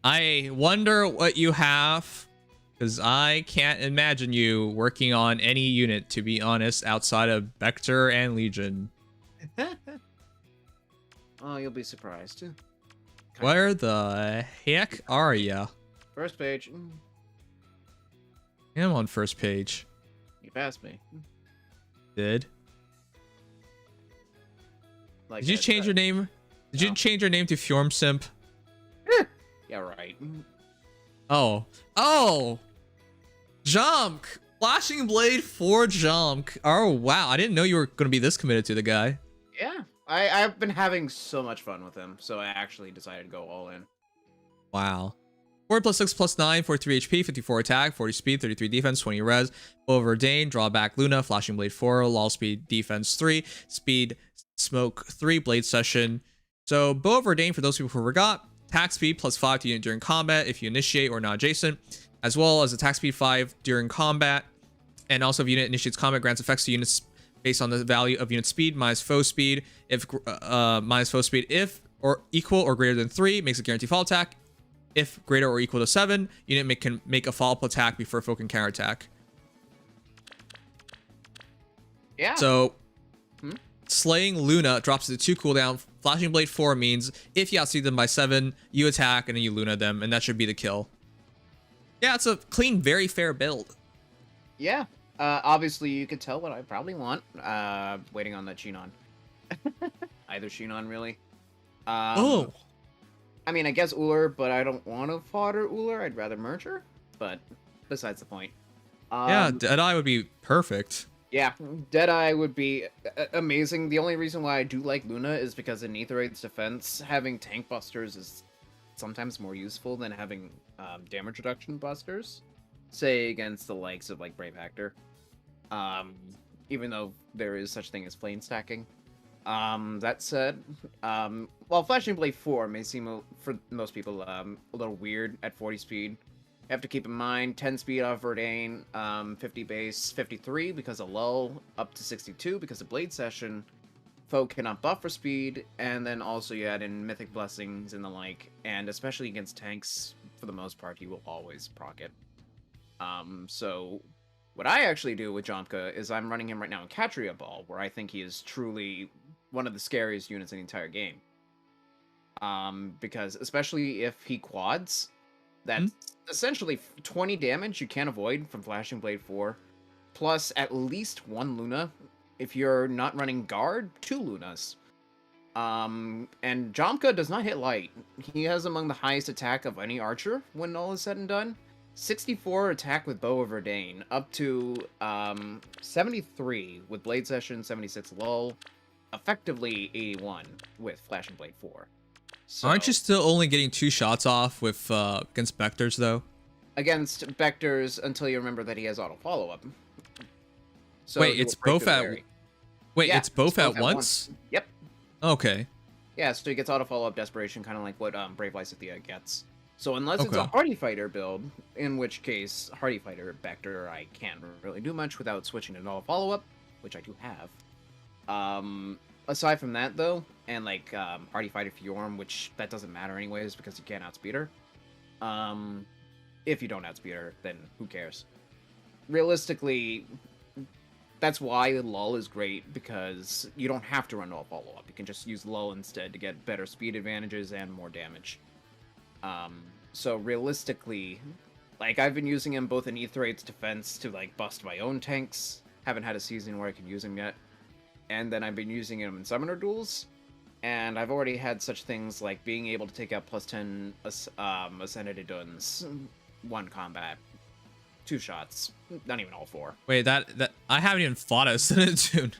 I wonder what you have, because I can't imagine you working on any unit, to be honest, outside of Vector and Legion.
Oh, you'll be surprised.
Where the heck are ya?
First page.
I'm on first page.
You passed me.
Did
Like
you change your name? Did you change your name to Fjorm Simp?
Yeah, right.
Oh! Jump! Flashing Blade for Jump. Oh, wow. I didn't know you were going to be this committed to the guy.
Yeah, I've been having so much fun with him, so I actually decided to go all in.
Wow. 4 + 6 + 9, 43 HP, 54 attack, 40 speed, 33 defense, 20 res. Over Dane, drawback Luna, Flashing Blade 4, Lull Speed, Defense 3, Speed, Smoke 3, Blade Session. So, Bow of Verdain, for those people who forgot, attack speed +5 to unit during combat if you initiate or not adjacent, as well as attack speed 5 during combat. And also, if unit initiates combat, grants effects to units based on the value of unit speed minus foe speed. If minus foe speed, if or equal or greater than 3, makes a guaranteed fall attack. If greater or equal to 7, unit can make a follow-up attack before foe can counterattack.
Yeah.
So, Slaying Luna drops to 2 cooldown. Flashing Blade 4 means if you outspeed them by 7, you attack and then you Luna them, and that should be the kill. Yeah, it's a clean, very fair build.
Yeah. Obviously, you could tell what I probably want. Waiting on that Shinon. Either Shinon, really. I mean, I guess Uller, but I don't want to fodder Uller. I'd rather Merger. But besides the point.
Yeah, Deadeye would be perfect.
Yeah, Deadeye would be amazing. The only reason why I do like Luna is because in Aetherite's defense, having tank busters is sometimes more useful than having damage reduction busters. Say against the likes of like Brave Hector. Even though there is such thing as flame stacking. That said, while Flashing Blade 4 may seem, for most people, a little weird at 40 speed, you have to keep in mind 10 speed off Verdain, 50 base, 53 because of Lull, up to 62 because of Blade Session, foe cannot buff for speed, and then also you add in Mythic Blessings and the like, and especially against tanks, for the most part, he will always proc it. So what I actually do with Jomka is I'm running him right now in Katria Ball, where I think he is truly one of the scariest units in the entire game. Because especially if he quads, that's essentially 20 damage you can't avoid from Flashing Blade 4, plus at least 1 Luna. If you're not running guard, 2 Lunas. And Jomka does not hit light. He has among the highest attack of any archer when all is said and done. 64 attack with Bow of Verdain, up to 73 with Blade Session, 76 Lull, effectively 81 with Flashing Blade 4. So,
aren't you still only getting 2 shots off with against Vectors though?
Against Vectors until you remember that he has auto follow-up. So
wait, it's both at it's both at once?
Yep.
Okay.
Yeah, so he gets auto follow-up Desperation, kind of like what Brave Lysithea gets. So unless it's a Hardy Fighter build, in which case Hardy Fighter Vector I can't really do much without switching to auto follow-up, which I do have. Aside from that though, and like Party Fighter Fjorm, which that doesn't matter anyways because you can't outspeed her. If you don't outspeed her, then who cares? Realistically, that's why lull is great, because you don't have to run all follow-up. You can just use lull instead to get better speed advantages and more damage. So realistically, like, I've been using him both in Aether defense to like bust my own tanks. Haven't had a season where I can use him yet. And then I've been using him in summoner duels. And I've already had such things like being able to take out +10 Ascended Duns, 1 combat, 2 shots, not even all 4.
Wait, that I haven't even fought a Sinatune.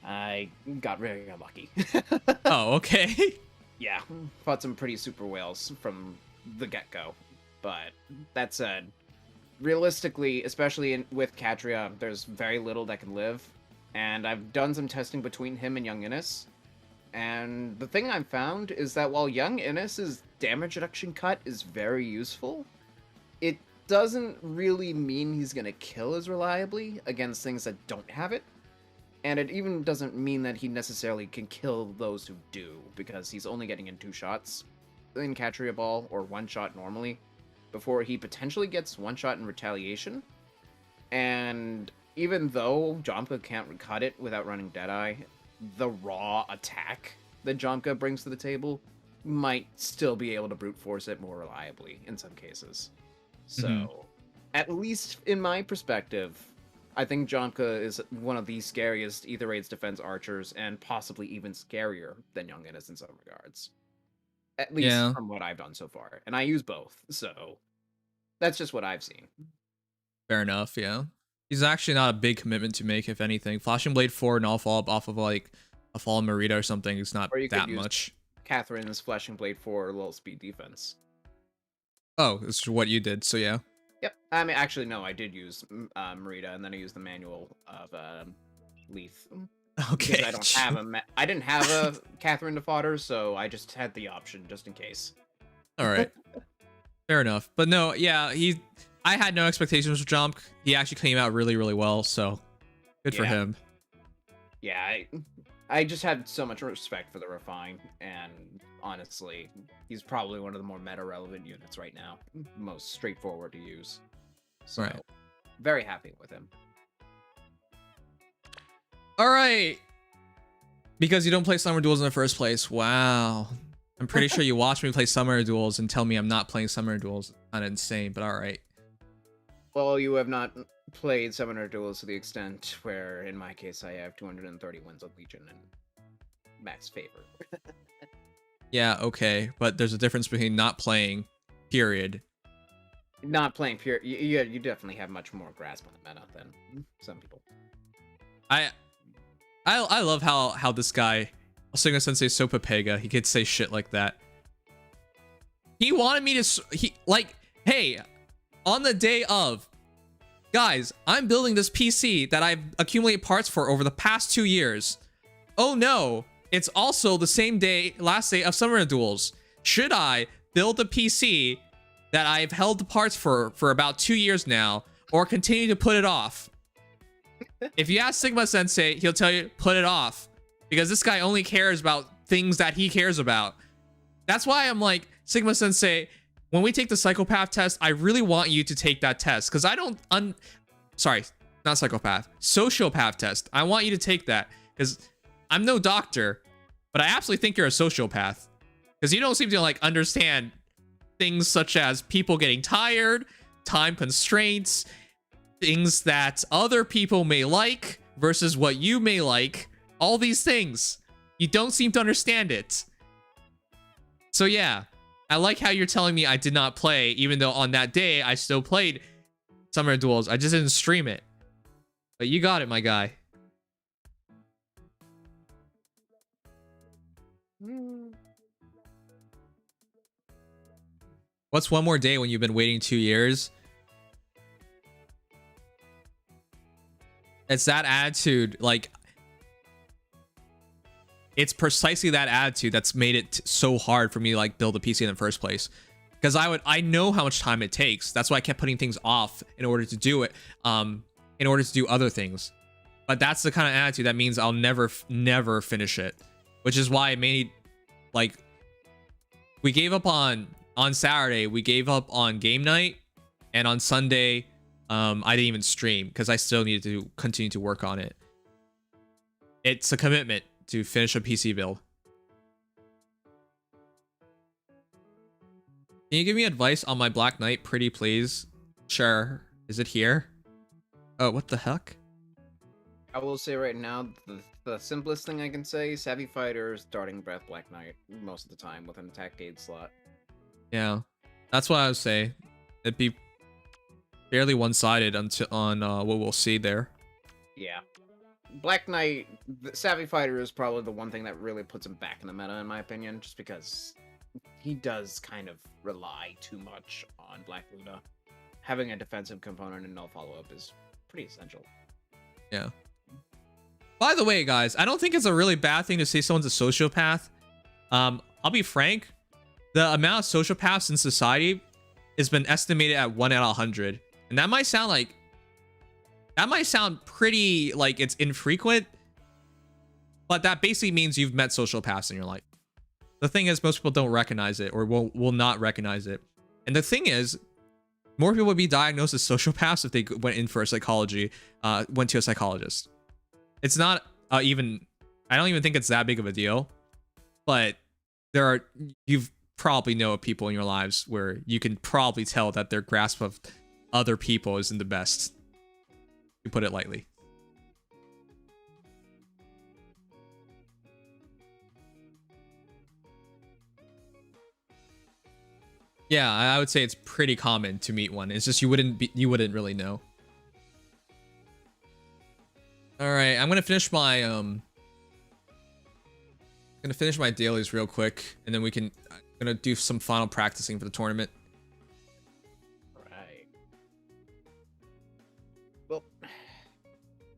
I got very unlucky.
Oh, okay.
Yeah, fought some pretty super whales from the get-go. But that said, realistically, especially with Catria, there's very little that can live. And I've done some testing between him and Young Innis. And the thing I've found is that while Young Innis's damage reduction cut is very useful, it doesn't really mean he's going to kill as reliably against things that don't have it. And it even doesn't mean that he necessarily can kill those who do, because he's only getting in 2 shots in Catria Ball, or 1 shot normally, before he potentially gets 1 shot in retaliation. And even though Jomka can't cut it without running Deadeye, the raw attack that Jomka brings to the table might still be able to brute force it more reliably in some cases. So, at least in my perspective, I think Jomka is one of the scariest Aether Raids defense archers, and possibly even scarier than Young Innis in some regards. At least from what I've done so far. And I use both, so that's just what I've seen.
Fair enough, yeah. He's actually not a big commitment to make, if anything. Flashing Blade 4 and all follow-up off of like a Fallen Merida or something is not that much.
Catherine's Flashing Blade 4 little speed defense.
Oh, it's what you did, so yeah.
Yep. I mean, actually, no, I did use Merida, and then I used the manual of Leith.
Okay.
I don't have I didn't have a Catherine to fodder, so I just had the option just in case.
All right. Fair enough. But no, yeah, I had no expectations for Jomp. He actually came out really, really well, so good for him.
Yeah, I just had so much respect for the Refine, and honestly, he's probably one of the more meta-relevant units right now. Most straightforward to use. So, very happy with him.
All right. Because you don't play Summer Duels in the first place. Wow. I'm pretty sure you watch me play Summer Duels and tell me I'm not playing Summer Duels. Kind of insane, but all right.
Well, you have not played Summoner Duels to the extent where, in my case, I have 230 wins on Legion and max favor.
Yeah, okay. But there's a difference between not playing, period.
Not playing, period. You definitely have much more grasp on the meta than some people.
I love how this guy, Sigma Sensei Sopapega, he could say shit like that. He wanted me to, hey, on the day of, guys, I'm building this PC that I've accumulated parts for over the past 2 years. Oh no, it's also the same day, last day of Summer Duels. Should I build a PC that I've held the parts for about 2 years now, or continue to put it off? If you ask Sigma Sensei, he'll tell you, put it off. Because this guy only cares about things that he cares about. That's why I'm like, Sigma Sensei, when we take the psychopath test, I really want you to take that test. Because I don't, sorry, not psychopath, sociopath test. I want you to take that. Because I'm no doctor, but I absolutely think you're a sociopath. Because you don't seem to like understand things such as people getting tired, time constraints, things that other people may like versus what you may like. All these things. You don't seem to understand it. So yeah, I like how you're telling me I did not play, even though on that day I still played Summer Duels. I just didn't stream it. But you got it, my guy. What's one more day when you've been waiting 2 years? It's that attitude, like, it's precisely that attitude that's made it so hard for me to like build a PC in the first place. Because I know how much time it takes. That's why I kept putting things off in order to do it, in order to do other things. But that's the kind of attitude that means I'll never finish it. which is why it made like we gave up on Saturday. We gave up on game night, and on Sunday, I didn't even stream because I still needed to continue to work on it. It's a commitment to finish a PC build. Can you give me advice on my Black Knight, pretty please? Sure. Is it here? Oh, what the heck?
I will say right now, the simplest thing I can say, Savvy Fighters, Darting Breath, Black Knight, most of the time with an attack gauge slot.
Yeah, that's what I would say. It'd be fairly one-sided on what we'll see there.
Yeah. Black Knight, the Savvy Fighter is probably the one thing that really puts him back in the meta, in my opinion, just because he does kind of rely too much on Black Luna. Having a defensive component and no follow-up is pretty essential.
Yeah. By the way, guys, I don't think it's a really bad thing to say someone's a sociopath. I'll be frank. The amount of sociopaths in society has been estimated at 1 out of 100. And that might sound like... That might sound pretty like it's infrequent. But that basically means you've met sociopaths in your life. The thing is, most people don't recognize it or will not recognize it. And the thing is, more people would be diagnosed as sociopaths if they went in for a psychology, went to a psychologist. It's not even, I don't even think it's that big of a deal, but you've probably know people in your lives where you can probably tell that their grasp of other people isn't the best, to put it lightly. Yeah, I would say it's pretty common to meet one. It's just you wouldn't really know. All right, I'm gonna finish my dailies real quick, and then I'm gonna do some final practicing for the tournament.
Right. Well,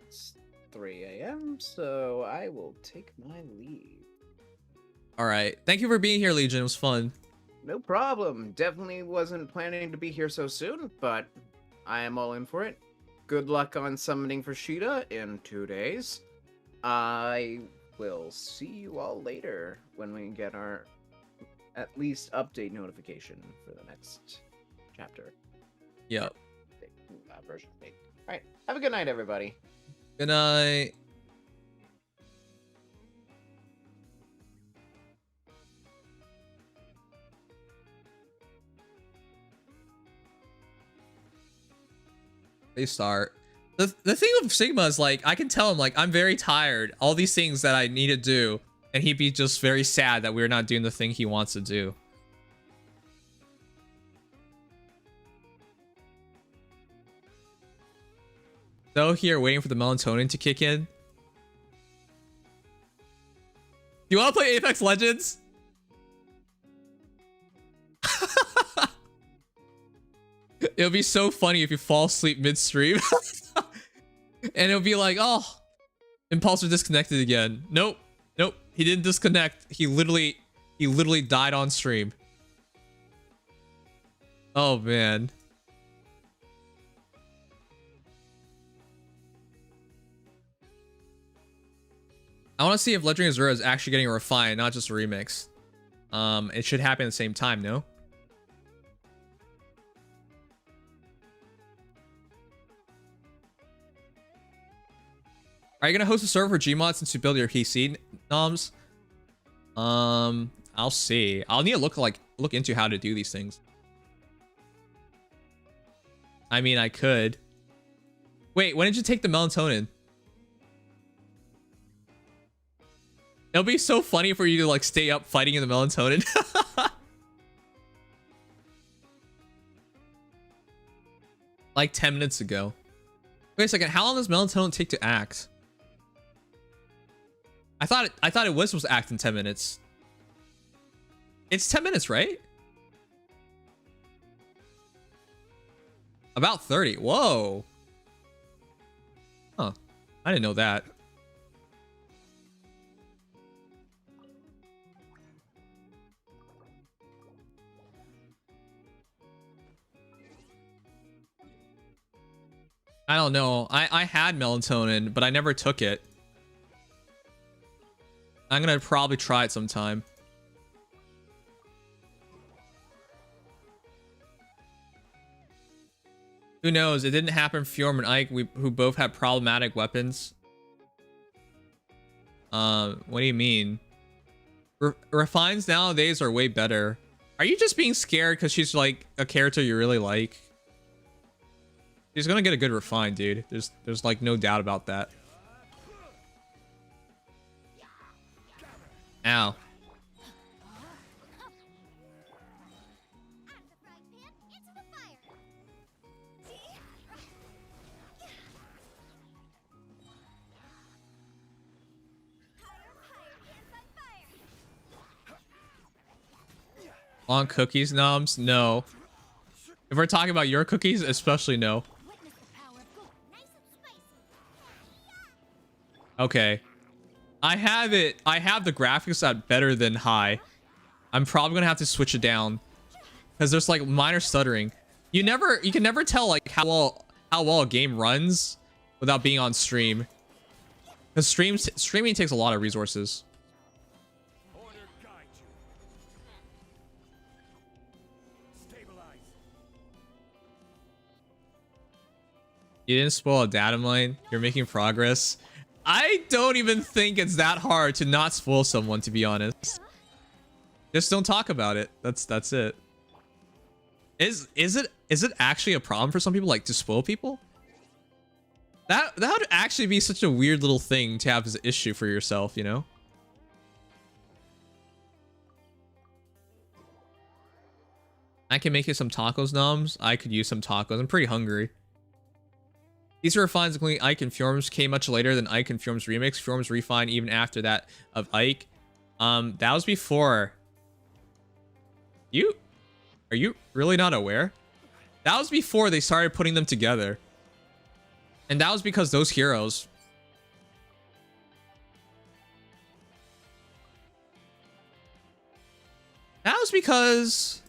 it's 3 a.m., so I will take my leave.
All right, thank you for being here, Legion. It was fun.
No problem. Definitely wasn't planning to be here so soon, but I am all in for it. Good luck on summoning for Caeda in 2 days. I will see you all later when we get our at least update notification for the next chapter.
Yep.
Version 8. Alright, have a good night, everybody.
Good night. They start. The thing with Sigma is like I can tell him like I'm very tired, all these things that I need to do, and he'd be just very sad that we're not doing the thing he wants to do. So here waiting for the melatonin to kick in. You want to play Apex Legends? It'll be so funny if you fall asleep midstream. And it'll be like, oh, Impulsor disconnected again. Nope. Nope. He didn't disconnect. He literally died on stream. Oh, man. I want to see if Legendary Azur is actually getting a refine, not just a remix. It should happen at the same time, no? Are you gonna host a server for Gmod since you build your PC, Noms? I'll see. I'll need to look into how to do these things. I mean, I could. Wait, when did you take the melatonin? It'll be so funny for you to like stay up fighting in the melatonin. Like 10 minutes ago. Wait a second, how long does melatonin take to act? I thought it was supposed to act in 10 minutes. It's 10 minutes, right? About 30. Whoa. Huh. I didn't know that. I don't know. I had melatonin, but I never took it. I'm gonna probably try it sometime. Who knows? It didn't happen for Fjorm and Ike, who both had problematic weapons. What do you mean? Refines nowadays are way better. Are you just being scared because she's like a character you really like? She's gonna get a good refine, dude. There's like no doubt about that. Ow. On cookies, Noms? No. If we're talking about your cookies, especially no. Okay. I have the graphics at better than high. I'm probably gonna have to switch it down. Because there's like minor stuttering. You can never tell like how well a game runs without being on stream. Because streaming takes a lot of resources. You didn't spoil a Datamine. You're making progress. I don't even think it's that hard to not spoil someone, to be honest. Just don't talk about it. That's it. Is it actually a problem for some people, like to spoil people? That would actually be such a weird little thing to have as an issue for yourself, you know? I can make you some tacos, Noms. I could use some tacos. I'm pretty hungry. These refines, including Ike and Fjorm's, came much later than Ike and Fjorm's remix. Fjorm's refine even after that of Ike. That was before. Are you really not aware? That was before they started putting them together. And that was because those heroes. That was because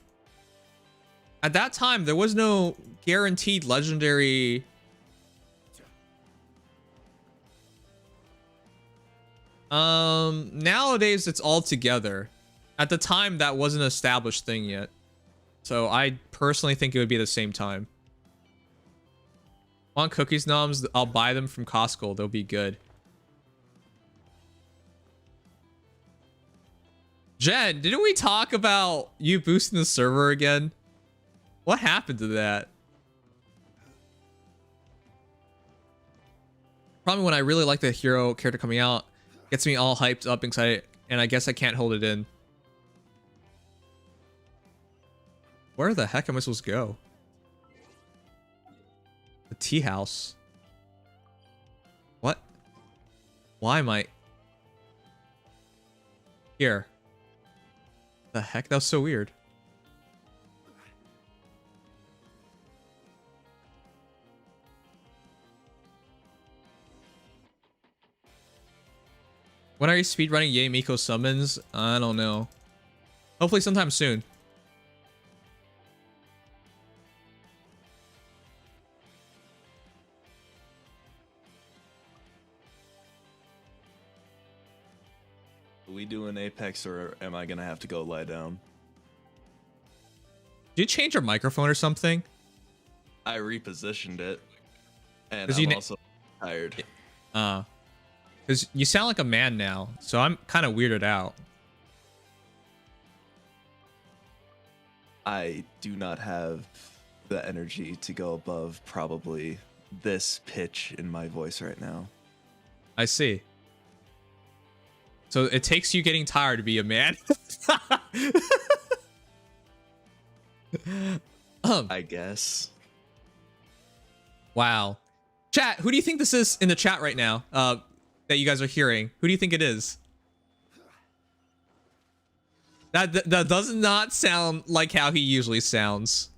at that time there was no guaranteed legendary. Nowadays it's all together. At the time that wasn't an established thing yet. So I personally think it would be the same time. Want cookies, Noms? I'll buy them from Costco. They'll be good. Jen, didn't we talk about you boosting the server again? What happened to that? Probably when I really like the hero character coming out, gets me all hyped up, excited, and I guess I can't hold it in. Where the heck am I supposed to go? The tea house. What? Why am I here? The heck? That was so weird. When are you speedrunning Yay Miko summons? I don't know. Hopefully sometime soon.
Are we doing Apex or am I gonna have to go lie down?
Did you change your microphone or something?
I repositioned it. And
'Cause
I'm also tired.
Because you sound like a man now, so I'm kind of weirded out.
I do not have the energy to go above probably this pitch in my voice right now.
I see. So it takes you getting tired to be a man.
I guess.
Wow. Chat, who do you think this is in the chat right now? That you guys are hearing. Who do you think it is? That does not sound like how he usually sounds.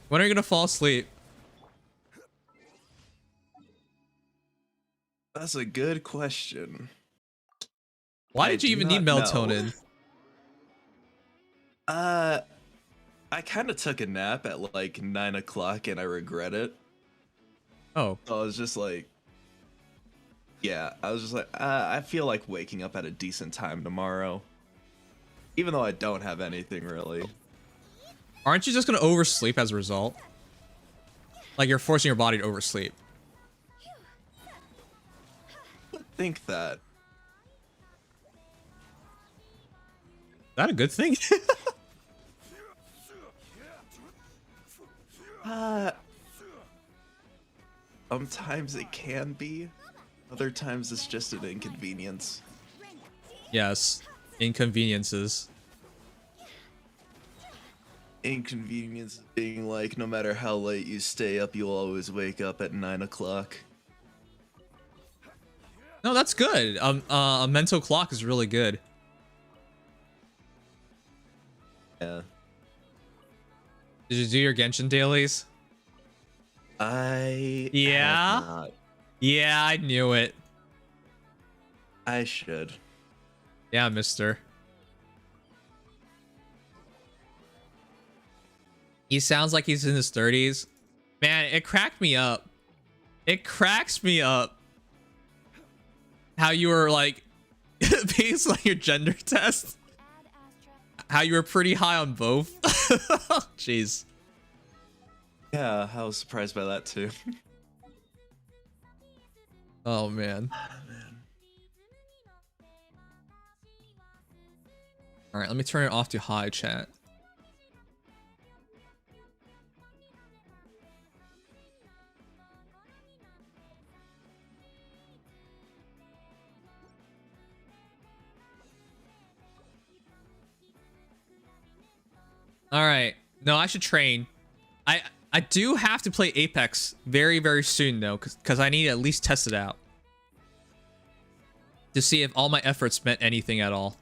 When are you gonna fall asleep?
That's a good question.
Why did you even need melatonin?
I kind of took a nap at like 9 o'clock and I regret it.
Oh.
So I was just like, yeah, I was just like, I feel like waking up at a decent time tomorrow. Even though I don't have anything really.
Aren't you just gonna oversleep as a result? Like you're forcing your body to oversleep.
I think that.
Is that a good thing?
Sometimes it can be. Other times it's just an inconvenience.
Yes. Inconveniences.
Inconvenience being like, no matter how late you stay up, you'll always wake up at 9 o'clock.
No, that's good. A mental clock is really good.
Yeah.
Did you do your Genshin dailies?
Yeah. Have not.
Yeah, I knew it.
I should.
Yeah, mister. He sounds like he's in his 30s. Man, it cracked me up. It cracks me up. How you were like, based on your gender test, how you were pretty high on both. Jeez.
Yeah, I was surprised by that too.
Oh, man. All right, let me turn it off to high chat. All right. No, I should train. I do have to play Apex very, very soon though, because I need to at least test it out to see if all my efforts meant anything at all.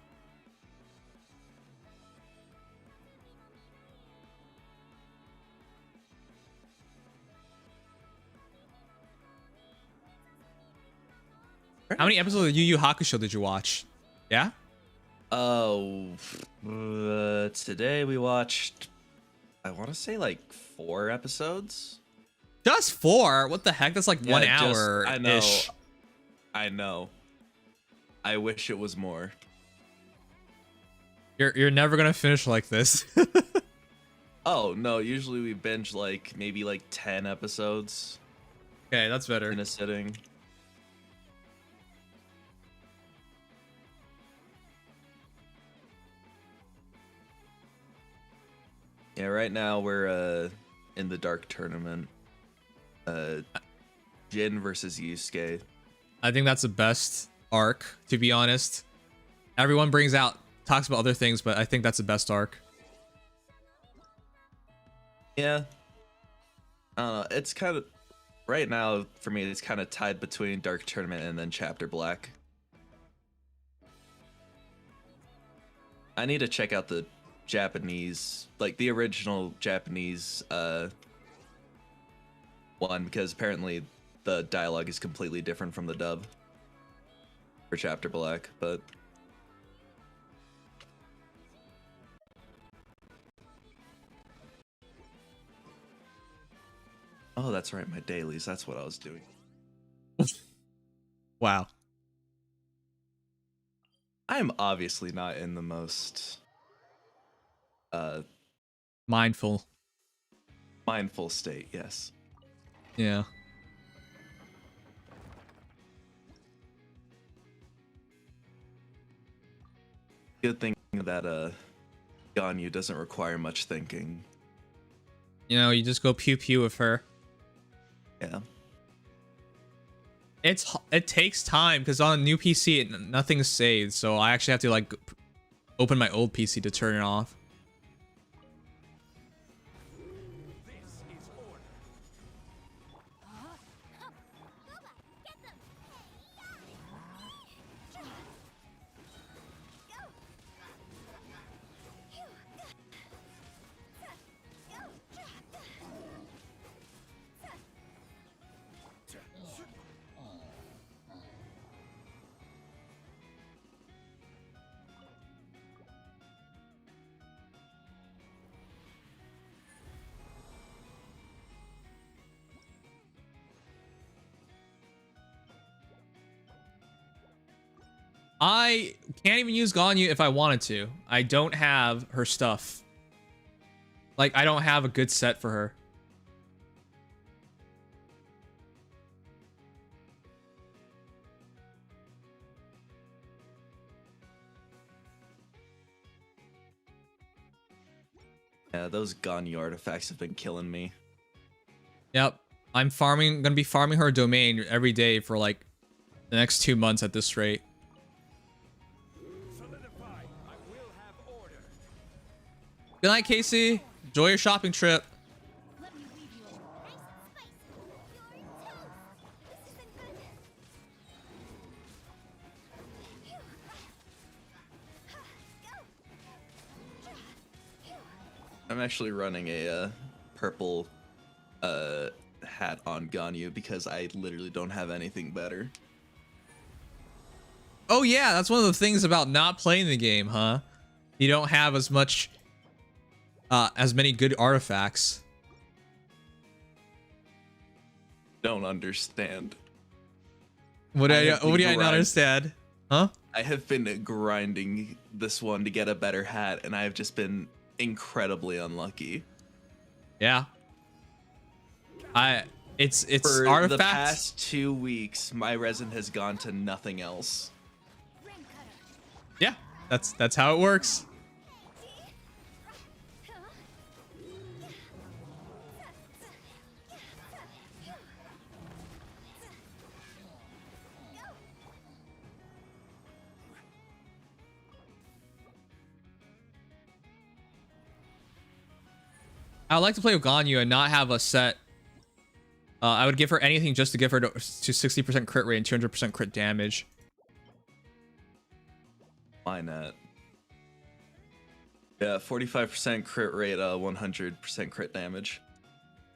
How many episodes of Yu Yu Hakusho did you watch? Yeah?
Oh, today we watched, I want to say like 4 episodes.
Just 4? What the heck? That's like
Yeah,
1 hour.
I know. I know. I wish it was more.
You're never gonna finish like this.
Oh no! Usually we binge like maybe like 10 episodes.
Okay, that's better.
In a sitting. Yeah, right now we're in the Dark Tournament. Jin versus Yusuke.
I think that's the best arc, to be honest. Everyone talks about other things, but I think that's the best arc.
Yeah. I don't know. It's kind of right now for me. It's kind of tied between Dark Tournament and then Chapter Black. I need to check out the Japanese, like the original Japanese one, because apparently the dialogue is completely different from the dub for Chapter Black, but oh, that's right, my dailies. That's what I was doing.
Wow.
I'm obviously not in the most
mindful
state, yes.
Yeah.
Good thing that Ganyu doesn't require much thinking.
You know, you just go pew pew with her.
Yeah.
It takes time because on a new PC nothing's saved, so I actually have to like open my old PC to turn it off. I can't even use Ganyu if I wanted to. I don't have her stuff. Like, I don't have a good set for her.
Yeah, those Ganyu artifacts have been killing me.
Yep. I'm gonna be farming her domain every day for like the next 2 months at this rate. Good night, Casey. Enjoy your shopping trip.
I'm actually running a purple hat on Ganyu because I literally don't have anything better.
Oh yeah, that's one of the things about not playing the game, huh? You don't have as many good artifacts.
Don't understand.
What do I not understand? Huh?
I have been grinding this one to get a better hat, and I have just been incredibly unlucky.
Yeah. It's
For
artifacts.
the past 2 weeks, my resin has gone to nothing else.
Yeah, that's how it works. I would like to play with Ganyu and not have a set. I would give her anything just to give her to 60% crit rate and 200% crit damage.
Why not? Yeah, 45% crit rate, 100% crit damage.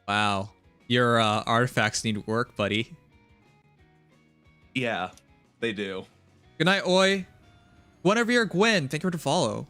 Wow. Your artifacts need work, buddy.
Yeah, they do.
Good night, Oi. Whenever you're Gwen, thank you for the follow.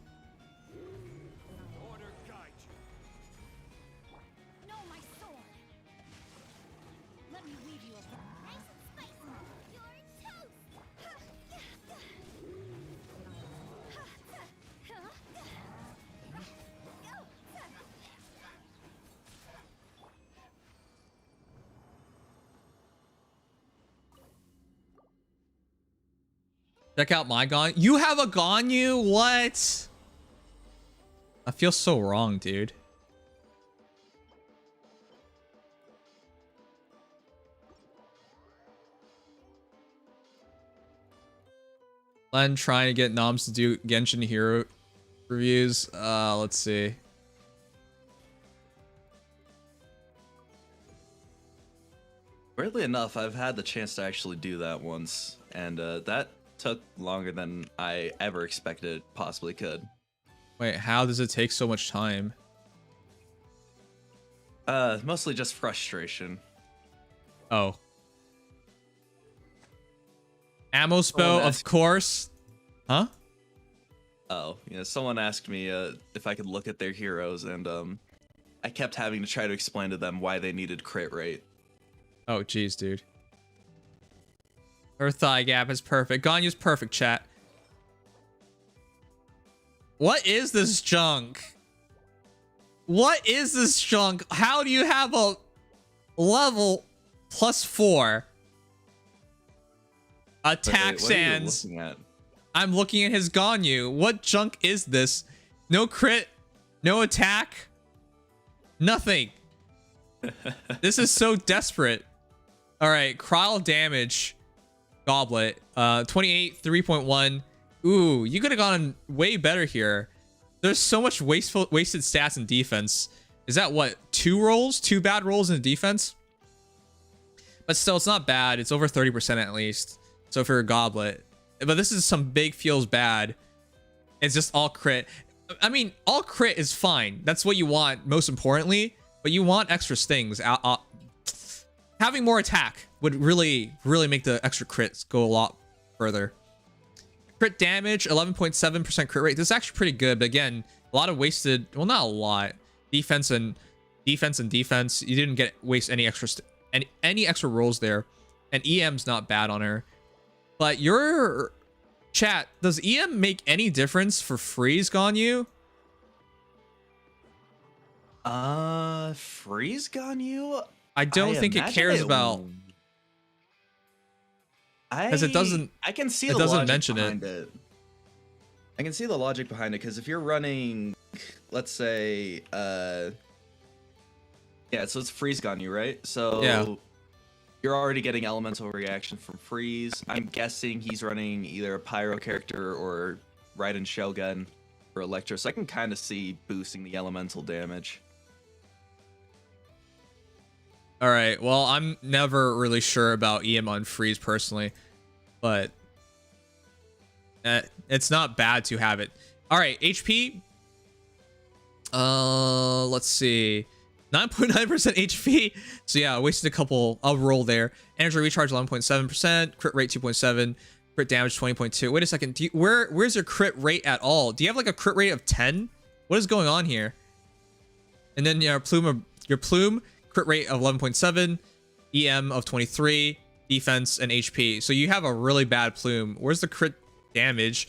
Check out my Ganyu. You have a Ganyu? What? I feel so wrong, dude. Len trying to get Noms to do Genshin Hero reviews. Let's see.
Weirdly enough, I've had the chance to actually do that once, and that took longer than I ever expected it possibly could.
Wait, how does it take so much time?
Mostly just frustration.
Oh. Ammo Spo, of course. Huh?
Oh, yeah, someone asked me if I could look at their heroes, and I kept having to try to explain to them why they needed crit rate.
Oh, jeez, dude. Her thigh gap is perfect. Ganyu's perfect, chat. What is this junk? What is this junk? How do you have a level +4 attack sands? I'm looking at his Ganyu. What junk is this? No crit, no attack, nothing. This is so desperate. All right, cryo damage. Goblet, 28, 3.1. Ooh, you could have gone way better here. There's so much wasted stats in defense. Is that what, 2 rolls? 2 bad rolls in defense? But still, it's not bad. It's over 30% at least. So for a goblet. But this is some big feels bad. It's just all crit. I mean, all crit is fine. That's what you want, most importantly. But you want extra stings. Having more attack would really make the extra crits go a lot further. Crit damage, 11.7% crit rate. This is actually pretty good, but again, a lot of wasted, well, not a lot. Defense and defense. You didn't waste any extra any extra rolls there. And EM's not bad on her. But your
Chat, does EM make any difference for freeze Ganyu?
Freeze Ganyu?
I don't think it
imagine
cares about, because it doesn't.
I can see
it
the
doesn't
logic
mention
behind it. I can see the logic behind it because if you're running, let's say, yeah, so it's freeze Ganyu, right? So
Yeah.
you're already getting elemental reaction from freeze. I'm guessing he's running either a pyro character or Raiden Shogun for electro, so I can kind of see boosting the elemental damage.
All right. Well, I'm never really sure about EM on freeze personally, but it's not bad to have it. All right, HP. Let's see. 9.9% HP. So yeah, I wasted a roll there. Energy recharge 11.7%, crit rate 2.7, crit damage 20.2. Wait a second. Where's your crit rate at all? Do you have like a crit rate of 10? What is going on here? And then your plume crit rate of 11.7, EM of 23, defense and HP. So you have a really bad plume. Where's the crit damage?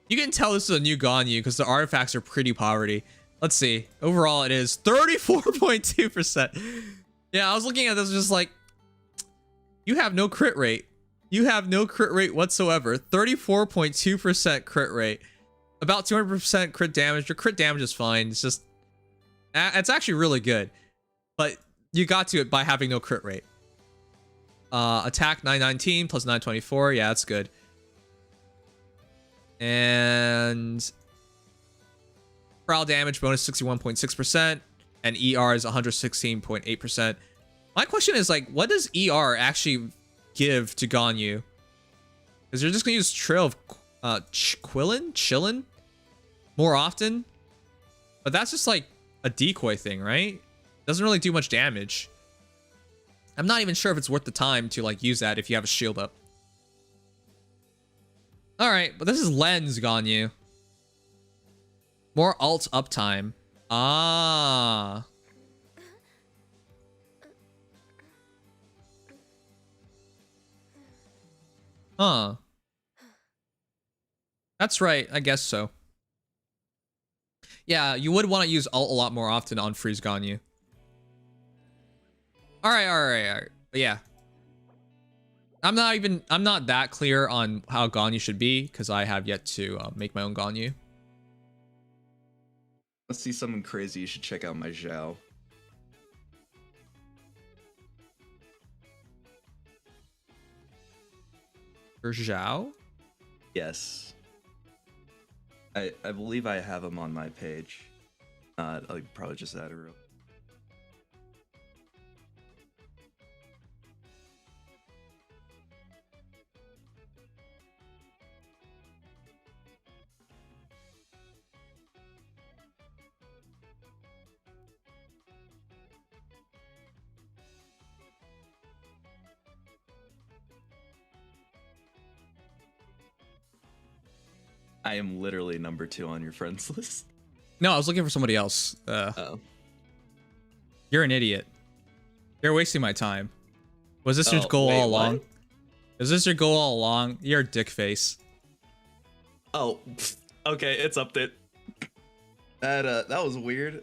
You can tell this is a new Ganyu because the artifacts are pretty poverty. Let's see. Overall, it is 34.2%. Yeah, I was looking at this just like, you have no crit rate. You have no crit rate whatsoever. 34.2% crit rate. About 200% crit damage. Your crit damage is fine. It's just, it's actually really good. But you got to it by having no crit rate. Attack 919 plus 924. Yeah, that's good. And prowl damage bonus 61.6%, and ER is 116.8%. My question is like, what does ER actually give to Ganyu? Because you're just gonna use Trail of Chillin more often, but that's just like a decoy thing, right? Doesn't really do much damage. I'm not even sure if it's worth the time to like use that if you have a shield up. All right, but this is Lens Ganyu. More alt uptime. Ah. Huh. That's right, I guess so. Yeah, you would want to use alt a lot more often on Freeze Ganyu. Alright. But yeah. I'm not that clear on how Ganyu should be, because I have yet to make my own Ganyu.
Let's see something crazy. You should check out my Zhao.
For Zhao?
Yes. I believe I have him on my page. I'll probably just add a real. I am literally number 2 on your friends list.
No, I was looking for somebody else.
Oh.
You're an idiot. You're wasting my time. Was this your goal all along?
What?
Is this your goal all along? You're a dick face.
Oh, okay, it's update. That was weird.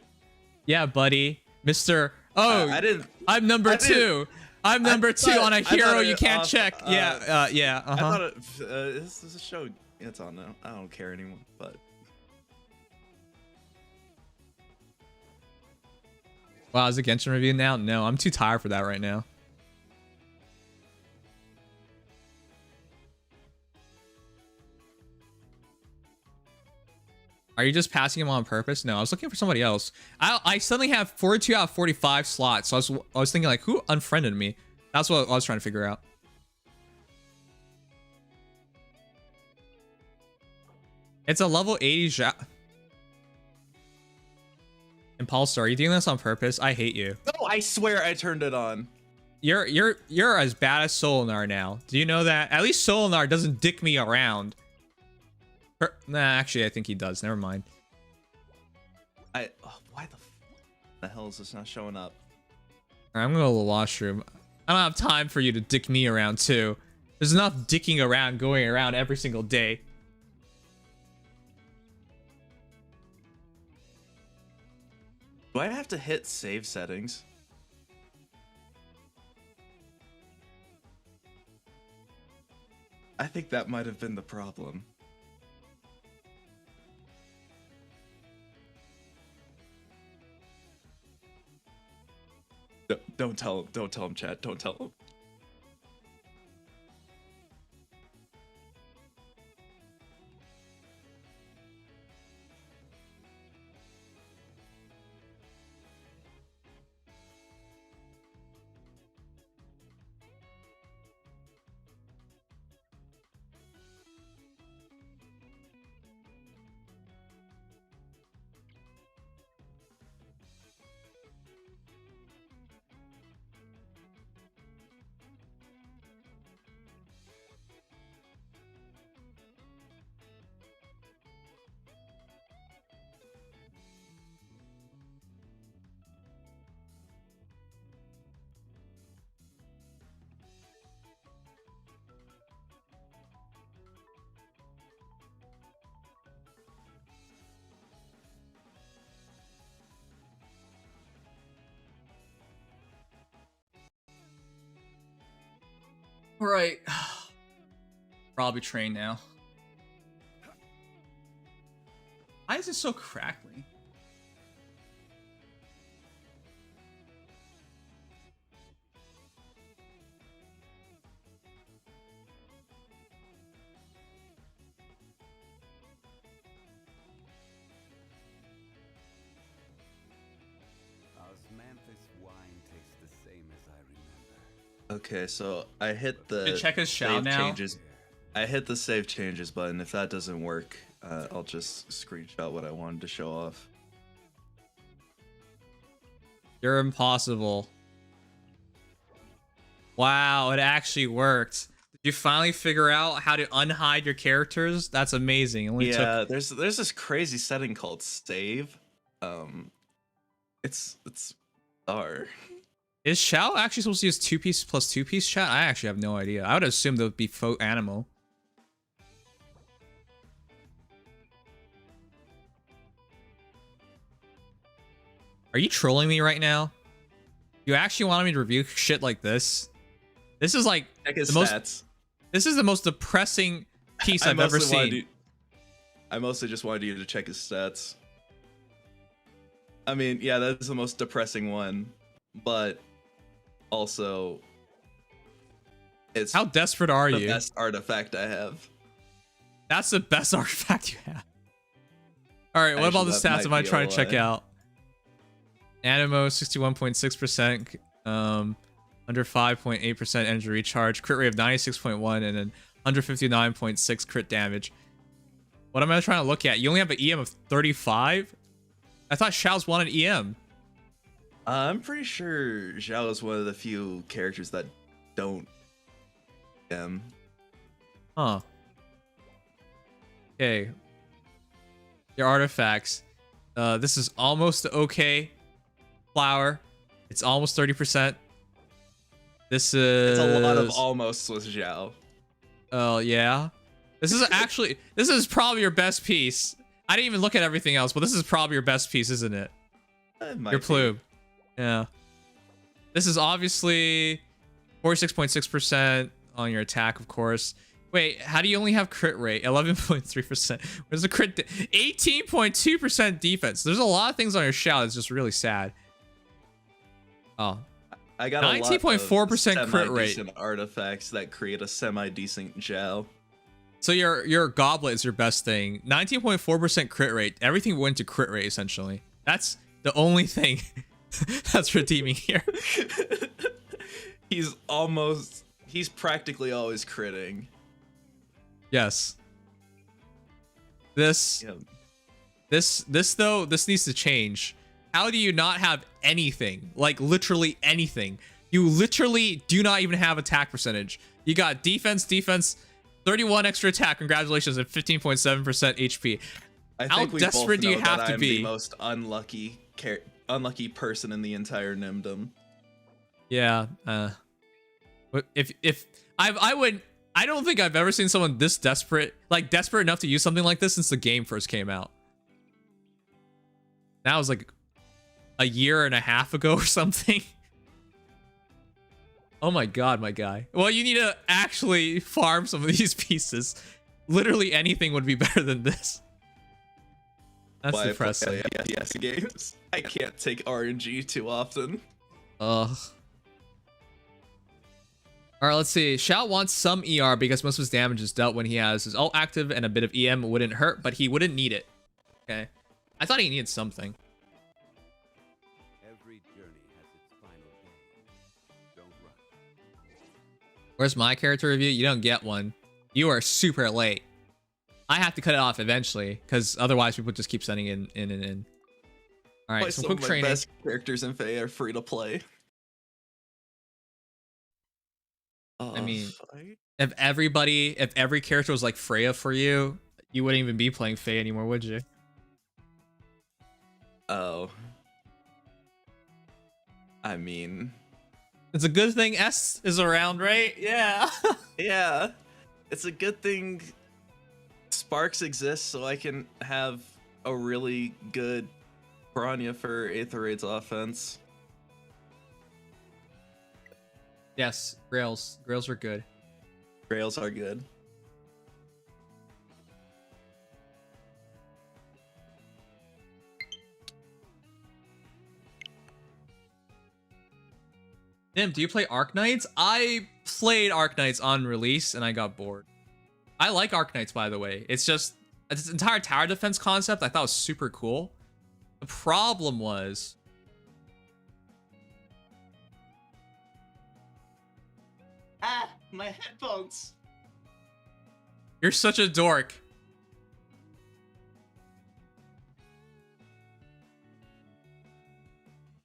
Yeah, buddy. Mr. Oh, I'm number 2. I'm number 2 on a hero you can't check. Yeah.
I thought this is a show. It's on now. I don't care anymore, but.
Wow, is it Genshin review now? No, I'm too tired for that right now. Are you just passing him on purpose? No, I was looking for somebody else. I suddenly have 42 out of 45 slots, so I was thinking like, who unfriended me? That's what I was trying to figure out. It's a level 80 Zhao. Impulsor, are you doing this on purpose? I hate you.
No, I swear I turned it on.
You're as bad as Solinar now. Do you know that? At least Solinar doesn't dick me around. Nah, actually, I think he does. Never mind.
Why the hell is this not showing up?
Alright, I'm gonna go to the washroom. I don't have time for you to dick me around too. There's enough dicking around, going around every single day.
Do I have to hit save settings? I think that might have been the problem. Don't tell him. Don't tell him, chat. Don't tell him.
All right. Probably train now. Why is it so crackly?
Osmanthus wine tastes the same as I remember.
Okay, so I hit the
Check his shell
save
now.
changes. I hit the save changes button. If that doesn't work, I'll just screenshot what I wanted to show off.
You're impossible. Wow, it actually worked. Did you finally figure out how to unhide your characters? That's amazing. It only took...
there's this crazy setting called save. It's R.
Is Shao actually supposed to use 2-piece plus 2-piece chat? I actually have no idea. I would assume that would be faux animal. Are you trolling me right now? You actually wanted me to review shit like this? This is like
Check his
the most.
stats.
This is the most depressing piece I've ever seen.
I mostly just wanted you to check his stats. I mean, yeah, that's the most depressing one, but also, it's
How desperate are
the
you?
best artifact I have.
That's the best artifact you have. All right, what about the
Actually, that
stats am
might
I
be
trying
a
to check
lie.
out? Animo 61.6%, under 5.8% energy recharge, crit rate of 96.1, and then 159.6 crit damage. What am I trying to look at? You only have an EM of 35? I thought Shao's wanted EM.
I'm pretty sure Zhao is one of the few characters that don't.
Huh. Okay. Your artifacts. This is almost okay. Flower. It's almost 30%. This is...
It's a lot of almosts with Zhao.
Oh, yeah. This is actually... This is probably your best piece. I didn't even look at everything else, but this is probably your best piece, isn't it? Your plume. Yeah. This is obviously 46.6% on your attack, of course. Wait, how do you only have crit rate? 11.3%. Where's the crit? 18.2% defense. There's a lot of things on your Shao that's just really sad. Oh.
I got
19.4% crit rate.
Artifacts that create a semi-decent Zhao.
So your goblet is your best thing. 19.4% crit rate. Everything went to crit rate, essentially. That's the only thing that's redeeming here.
He's practically always critting.
Yes. This though, this needs to change. How do you not have anything? Like literally anything. You literally do not even have attack percentage. You got defense, 31 extra attack, congratulations, and 15.7% HP.
How
desperate do you have to be?
The most unlucky person in the entire Nimdom.
Yeah. If I would I don't think I've ever seen someone this desperate, like desperate enough to use something like this since the game first came out. That was like a year and a half ago or something. Oh my god, my guy. Well, you need to actually farm some of these pieces. Literally anything would be better than this. That's
Why
depressing.
Yes, games. I can't take RNG too often.
Ugh. Alright, let's see. Shao wants some ER because most of his damage is dealt when he has his ult active, and a bit of EM wouldn't hurt, but he wouldn't need it. Okay. I thought he needed something.
Every journey has its final game. Don't rush.
Where's my character review? You don't get one. You are super late. I have to cut it off eventually, because otherwise people just keep sending in. Alright, some quick training.
Best characters in Fae are free to play.
I mean, if every character was like Freya for you, you wouldn't even be playing Fae anymore, would you?
Oh. I mean,
it's a good thing S is around, right? Yeah.
Yeah. It's a good thing Sparks exists so I can have a really good Piranha for Aetherraid's offense.
Yes, Grails. Grails are good.
Grails are good.
Nim, do you play Arknights? I played Arknights on release and I got bored. I like Arknights, by the way. It's just this entire tower defense concept I thought was super cool. The problem was
my headphones.
you're such a dork.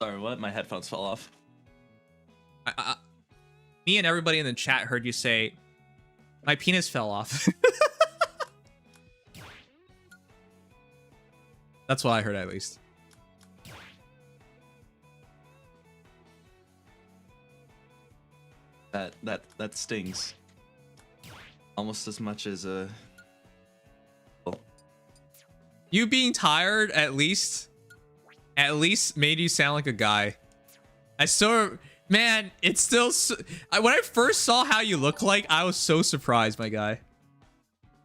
Sorry, what? My headphones fell off.
Me and everybody in the chat heard you say, my penis fell off. That's what I heard, at least.
That stings. Almost as much as
You being tired at least made you sound like a guy. Man, it's still when I first saw how you look like, I was so surprised, my guy.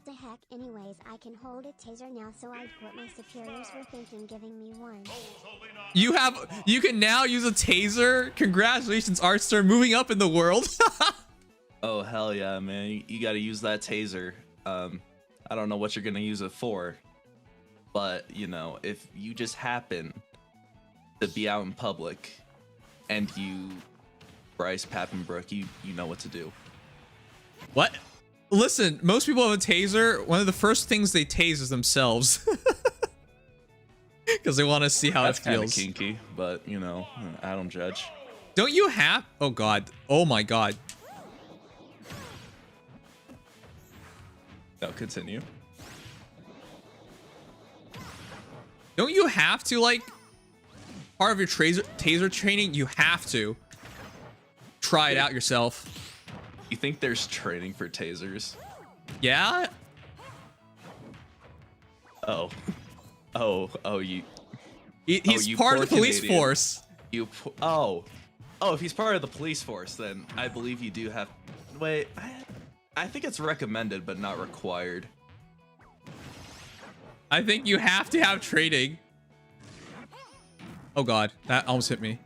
The heck, anyways, I can hold a taser now, so I what my superiors were thinking giving me one.
You can now use a taser. Congratulations, Artster, moving up in the world.
Oh hell yeah, man! You got to use that taser. I don't know what you're gonna use it for, but you know, if you just happen to be out in public and you Bryce Pappenbrook, you know what to do.
What? Listen, most people have a taser. One of the first things they tase is themselves. Because they want to see how
That's
it feels.
kind of kinky, but you know, I don't judge.
Don't you have? Oh god. Oh my god.
No, continue.
Don't you have to, like, part of your taser training, you have to try it out yourself.
You think there's training for tasers?
Yeah?
Oh, you.
He's
you
part of the
poor
police
Canadian.
force.
Oh, if he's part of the police force, then I believe you do have. Wait, I think it's recommended but not required.
I think you have to have training. Oh god, that almost hit me.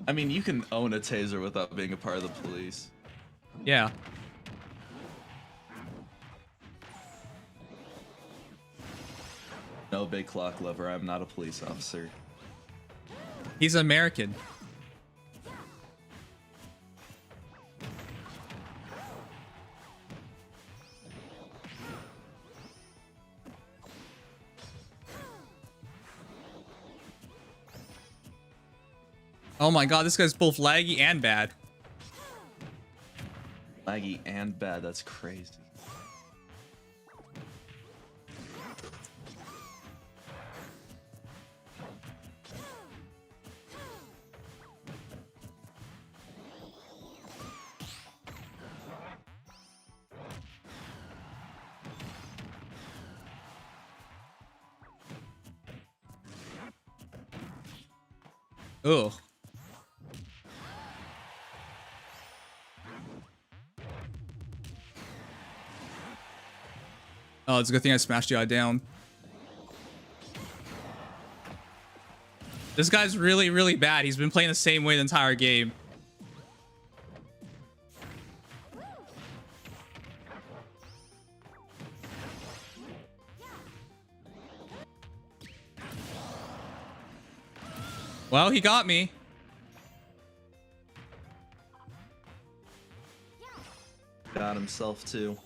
I mean, you can own a taser without being a part of the police.
Yeah.
No, big clock lover. I'm not a police officer.
He's American. Oh my god, this guy's both laggy and bad.
Laggy and bad. That's crazy.
Ugh. Oh, it's a good thing I smashed the eye down. This guy's really, really bad. He's been playing the same way the entire game. Well, he got me.
Got himself too.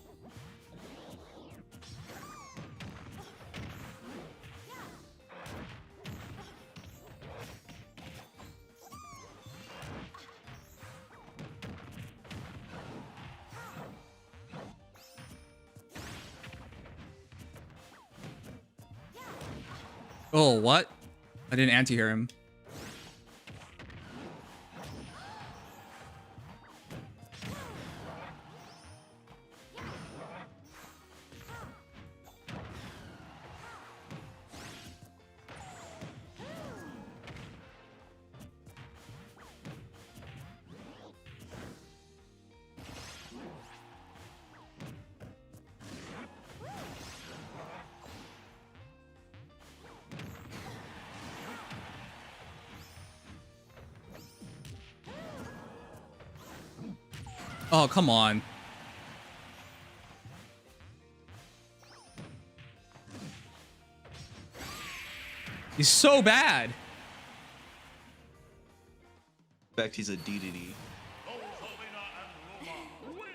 Oh, what? I didn't anti-hear him. Oh, come on. He's so bad.
In fact, he's a DDD.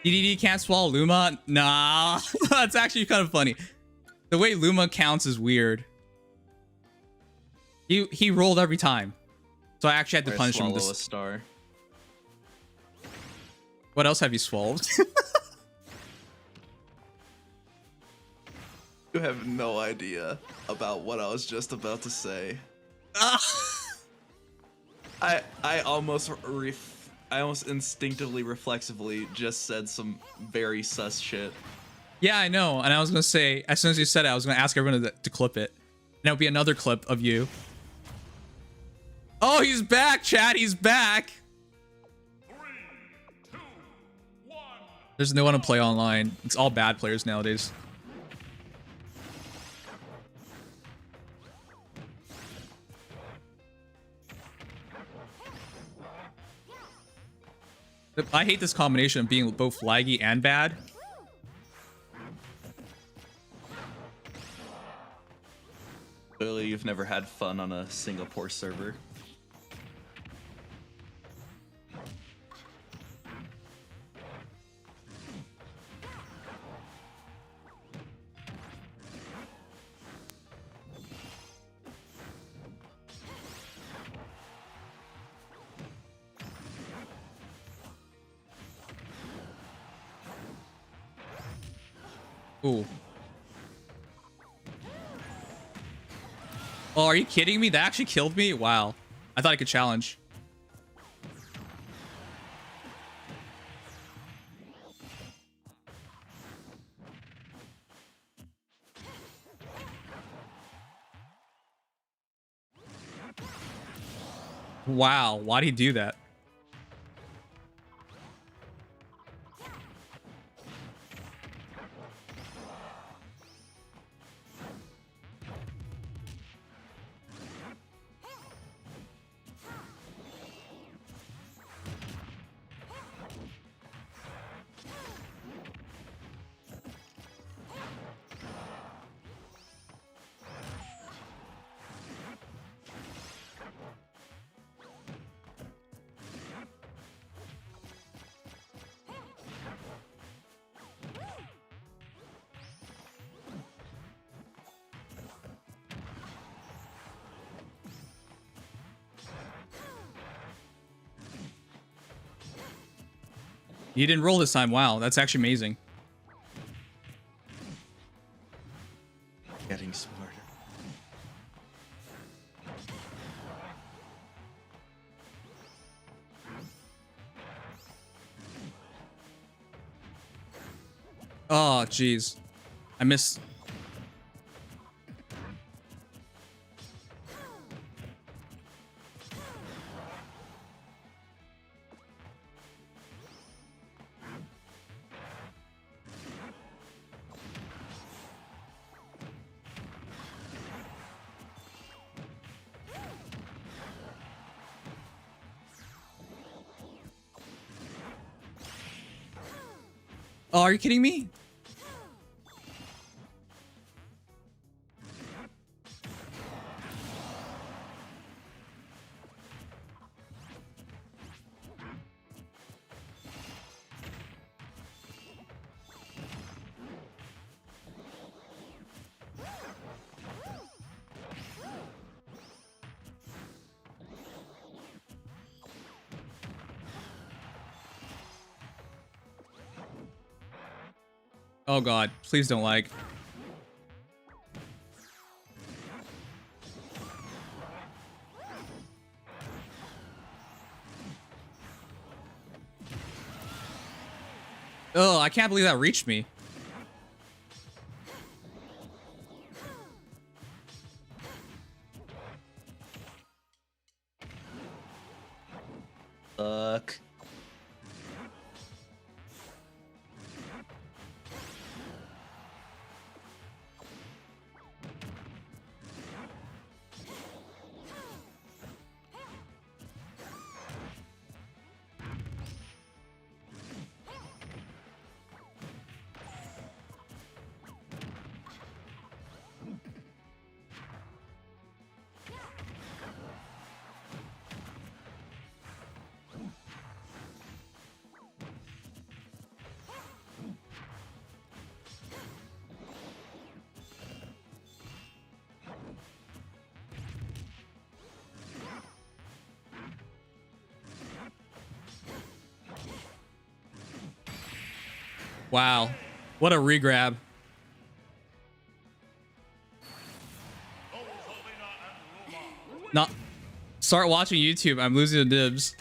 DDD can't swallow Luma? Nah. That's actually kind of funny. The way Luma counts is weird. He rolled every time. So I actually had to punish him.
A star.
What else have you swallowed?
You have no idea about what I was just about to say. I almost instinctively, reflexively just said some very sus shit.
Yeah, I know. And I was gonna say, as soon as you said it, I was gonna ask everyone to clip it. And it'll be another clip of you. Oh, he's back, chat. He's back.
3, 2, 1.
There's no one to play online. It's all bad players nowadays. I hate this combination of being both laggy and bad.
Clearly, you've never had fun on a Singapore server.
Ooh. Oh, are you kidding me? That actually killed me? Wow. I thought I could challenge. Wow, why'd he do that? You didn't roll this time. Wow, that's actually amazing.
Getting smarter.
Oh, jeez. I missed. Oh, are you kidding me? Oh god, please don't lag. Oh, I can't believe that reached me.
Fuck.
Wow. What a regrab. Not start watching YouTube. I'm losing the dibs.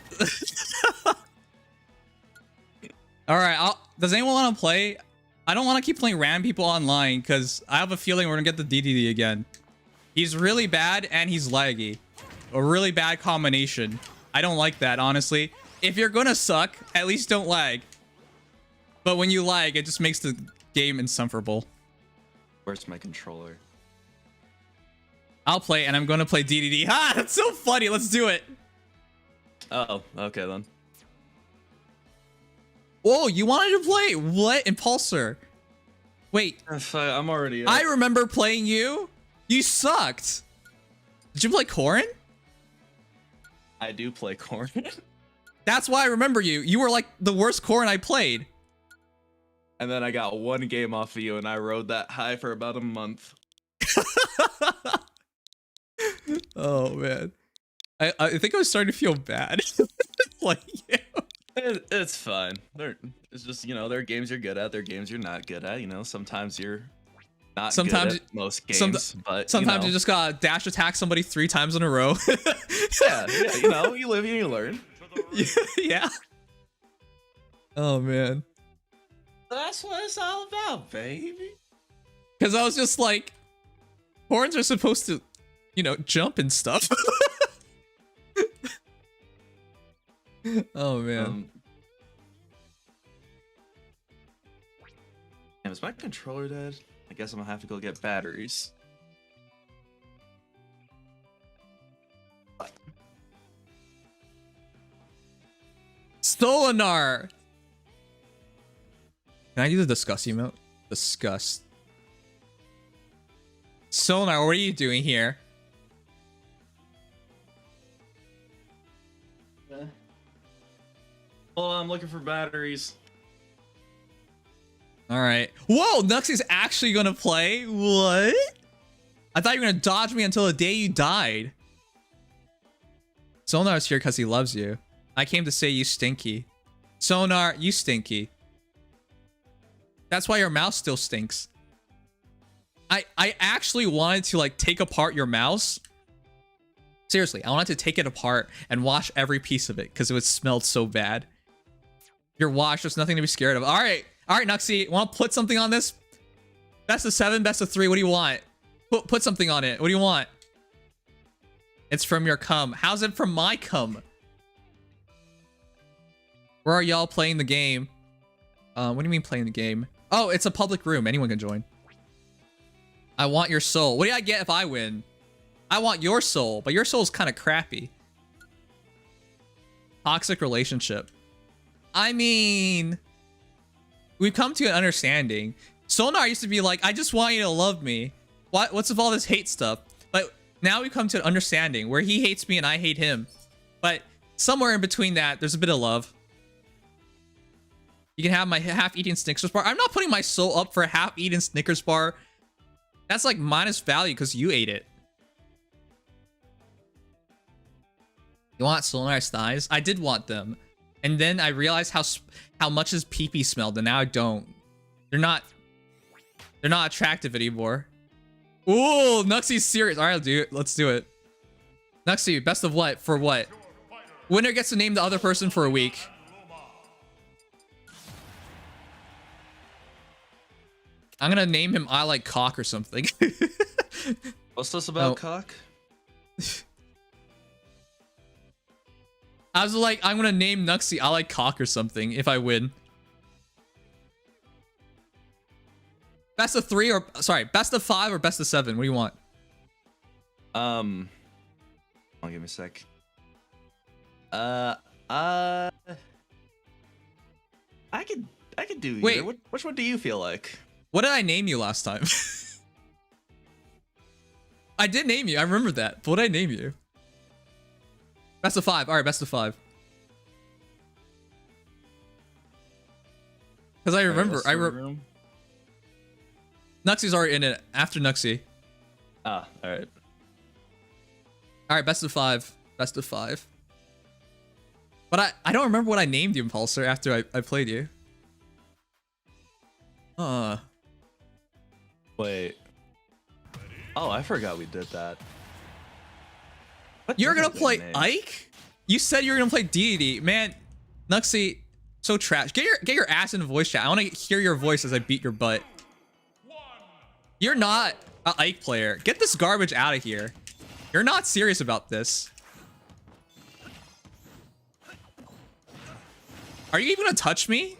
All right. Does anyone want to play? I don't want to keep playing random people online because I have a feeling we're going to get the DDD again. He's really bad and he's laggy. A really bad combination. I don't like that, honestly. If you're going to suck, at least don't lag. But when you lag, it just makes the game insufferable.
Where's my controller?
I'll play, and I'm going to play DDD. Ha! That's so funny. Let's do it.
Oh, okay then.
Whoa, you wanted to play? What? Impulsor. Wait.
I'm already up.
I remember playing you. You sucked. Did you play Corrin?
I do play Corrin.
That's why I remember you. You were like the worst Corrin I played.
And then I got one game off of you, and I rode that high for about a month.
Oh, man. I think I was starting to feel bad. Like, yeah.
It's fine. It's just, you know, there are games you're good at, there are games you're not good at. You know, sometimes you're not good at most games, but
sometimes
you
just gotta dash attack somebody 3 times in a row.
yeah, you know, you live and you learn.
Yeah. Oh, man.
That's what it's all about, baby.
Because I was just like, horns are supposed to, you know, jump and stuff. Oh, man.
Damn, is my controller dead? I guess I'm gonna have to go get batteries.
Stolinar! Can I do the disgust emote? Disgust. Stolinar, what are you doing here?
Well, I'm looking for batteries.
Alright. Whoa, Nux is actually gonna play? What? I thought you were gonna dodge me until the day you died. Sonar's here because he loves you. I came to say you stinky. Sonar, you stinky. That's why your mouse still stinks. I actually wanted to like take apart your mouse. Seriously, I wanted to take it apart and wash every piece of it because it would smell so bad. Your wash, there's nothing to be scared of. All right, Nuxie, want to put something on this? Best of 7, best of 3. What do you want? Put something on it. What do you want? It's from your cum. How's it from my cum? Where are y'all playing the game? What do you mean playing the game? Oh, it's a public room. Anyone can join. I want your soul. What do I get if I win? I want your soul, but your soul's kind of crappy. Toxic relationship. I mean,
we've come to an understanding. Sonar used to be like, I just want you to love me. What's with all this hate stuff? But now we've come to an understanding where he hates me and I hate him. But somewhere in between that, there's a bit of love. You can have my half-eaten Snickers bar. I'm not putting my soul up for a half-eaten Snickers bar. That's like minus value because you ate it. You want Solar's thighs? I did want them. And then I realized how much his pee-pee smelled, and now I don't. They're not attractive anymore. Ooh, Nuxie's serious. All right, dude, let's do it. Nuxie, best of what? For what? Winner gets to name the other person for a week. I'm gonna name him I Like Cock or something.
What's this about cock?
I was like, I'm gonna name Nuxie I Like Cock or something if I win. Best of 3 or sorry, best of 5 or best of 7? What do you want?
I'll give me a sec. I could do either.
Wait.
Which one do you feel like?
What did I name you last time? I did name you. I remember that. But what did I name you? Best of 5. All right, best of 5. Because I remember. Nuxie's already in it. After Nuxie.
Ah, all right.
All right, best of 5. Best of 5. But I don't remember what I named you, Impulsor, after I played you.
Wait. Oh, I forgot we did that.
You're gonna play Ike? You said you were gonna play Deity. Man, Nuxie, so trash. Get your ass in the voice chat. I wanna hear your voice as I beat your butt. You're not an Ike player. Get this garbage out of here. You're not serious about this. Are you even gonna touch me?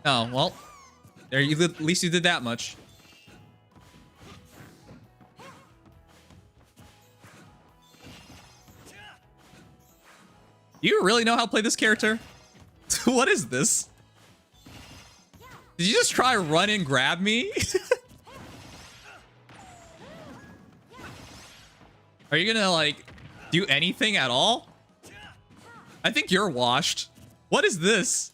Oh, well. There, at least you did that much. You really know how to play this character? What is this? Did you just try run and grab me? Are you gonna like do anything at all? I think you're washed. What is this?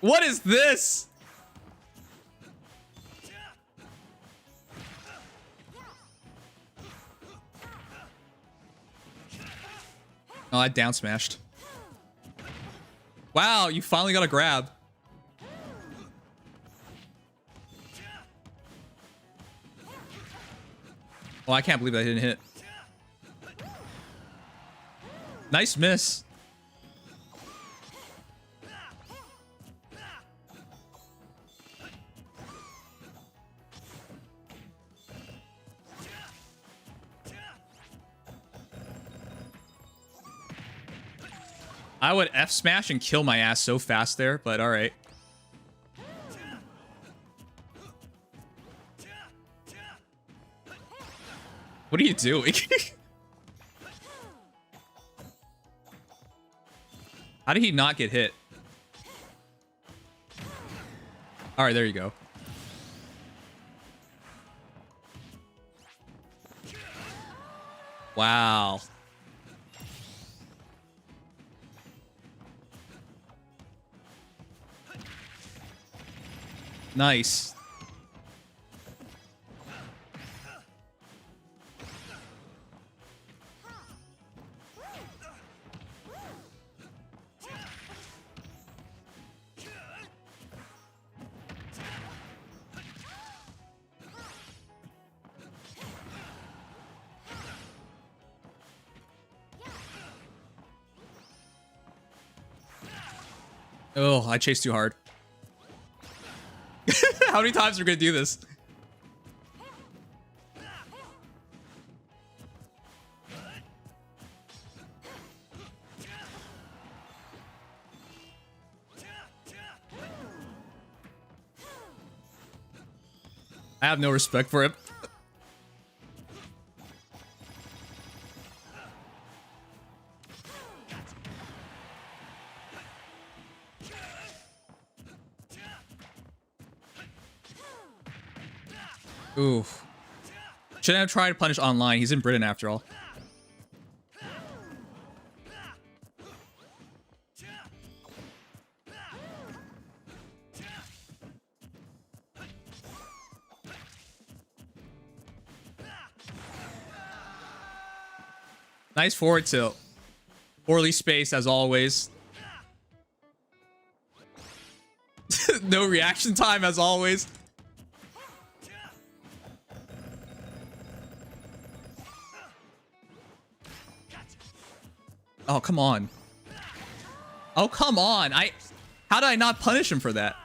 What is this? Oh, I down smashed. Wow, you finally got a grab. Oh, I can't believe that didn't hit. Nice miss. I would F smash and kill my ass so fast there, but all right. What are you doing? How did he not get hit? All right, there you go. Wow. Nice. Oh, I chased too hard. How many times are we gonna do this? I have no respect for him.
Oof. Shouldn't have tried to punish online. He's in Britain after all. Nice forward tilt. Poorly spaced as always. No reaction time as always. Oh, come on. Oh, come on. How did I not punish him for that?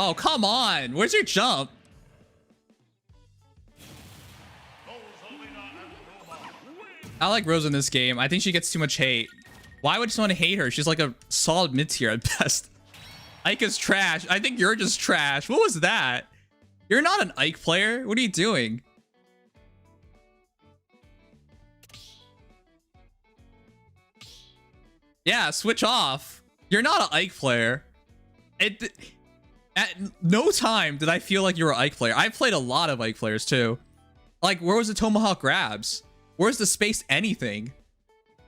Oh, come on. Where's your jump? I like Rose in this game. I think she gets too much hate. Why would someone hate her? She's like a solid mid-tier at best. Ike is trash. I think you're just trash. What was that? You're not an Ike player. What are you doing? Yeah, switch off. You're not an Ike player. At no time did I feel like you were an Ike player. I played a lot of Ike players too. Like, where was the tomahawk grabs? Where's the space anything?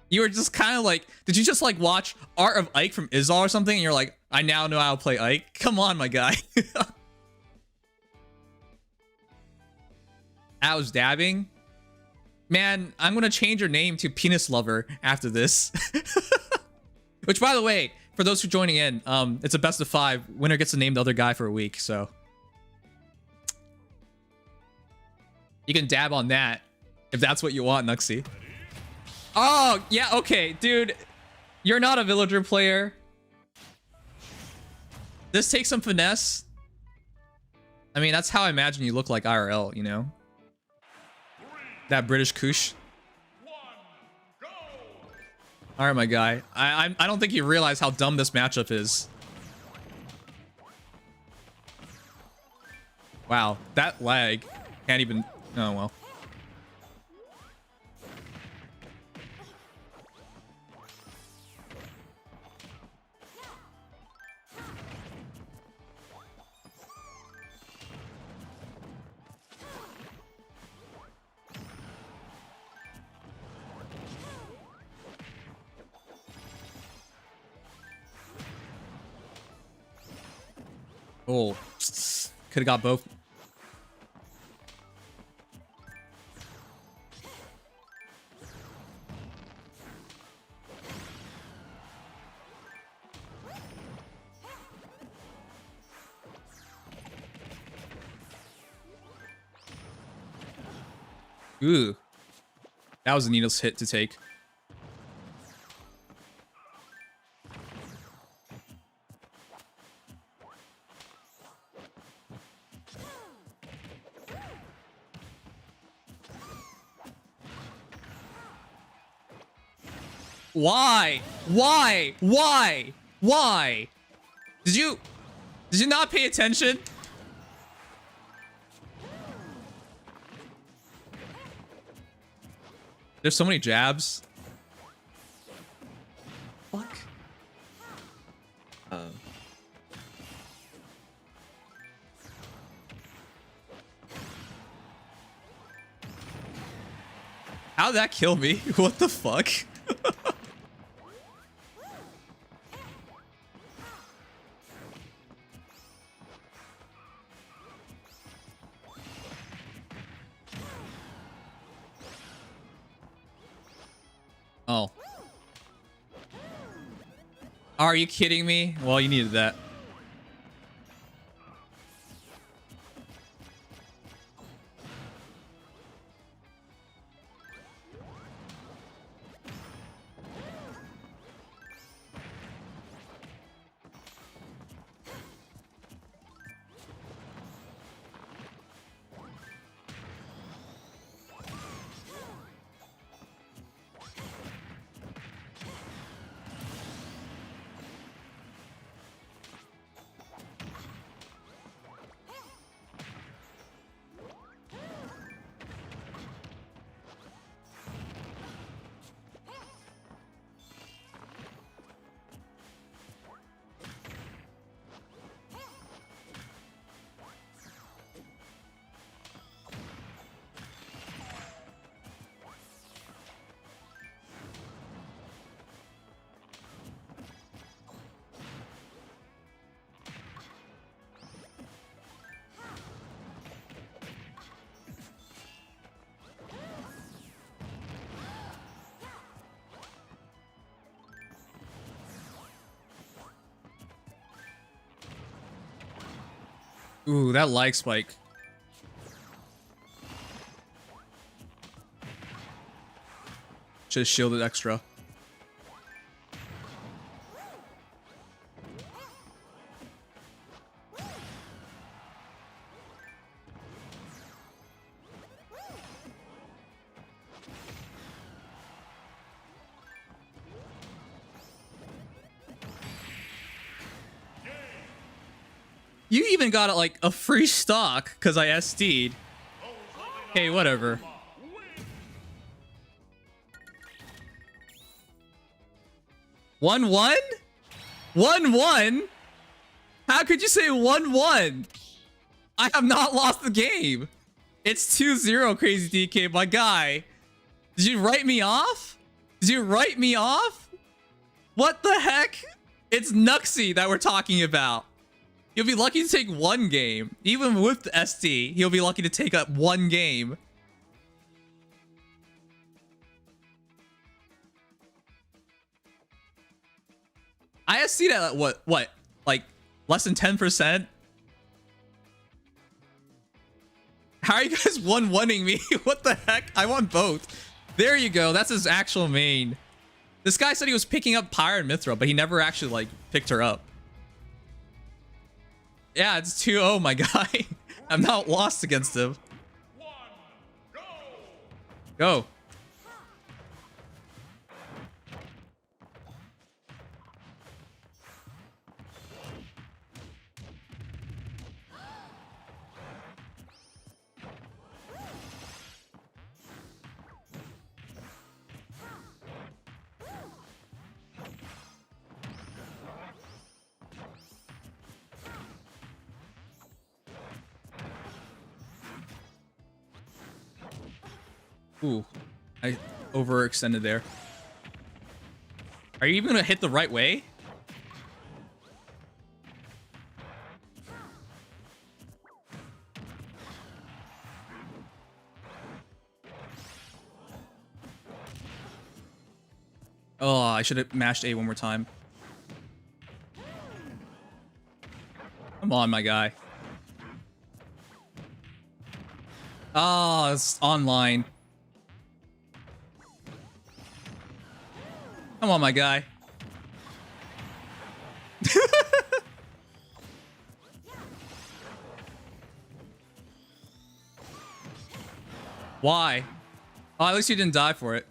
You were just kind of like, did you just like watch Art of Ike from Izal or something? And you're like, I now know how to play Ike. Come on, my guy. I was dabbing. Man, I'm going to change your name to Penis Lover after this. Which, by the way, for those who are joining in, it's a best of 5. Winner gets to name the other guy for a week, so. You can dab on that if that's what you want, Nuxie. Oh, yeah, okay, dude. You're not a villager player. This takes some finesse. I mean, that's how I imagine you look like IRL, you know? That British Kush. All right, my guy. I don't think you realize how dumb this matchup is. Wow, that lag. Can't even... Oh, well. Oh, could have got both. Ooh, that was a needless hit to take. Why? Why? Why? Why? Did you not pay attention? There's so many jabs.
Fuck.
How'd that kill me? What the fuck? Oh. Are you kidding me? Well, you needed that. Ooh, that lag spike. Should have shielded extra. You even got it like a free stock because I SD'd. Hey, whatever. One one? 1-1? How could you say 1-1? I have not lost the game. It's 2-0, Crazy DK, my guy. Did you write me off? Did you write me off? What the heck? It's Nuxie that we're talking about. You'll be lucky to take one game. Even with the SD, he'll be lucky to take up one game. I SD'd at what? Like less than 10%? How are you guys 1-1ing me? What the heck? I want both. There you go. That's his actual main. This guy said he was picking up Pyre and Mithra, but he never actually like picked her up. Yeah, it's 2-0, my guy. I'm not lost against him. Go. Ooh, I overextended there. Are you even gonna hit the right way? Oh, I should have mashed A one more time. Come on, my guy. Oh, it's online. Come on, my guy. Why? Oh, at least you didn't die for it.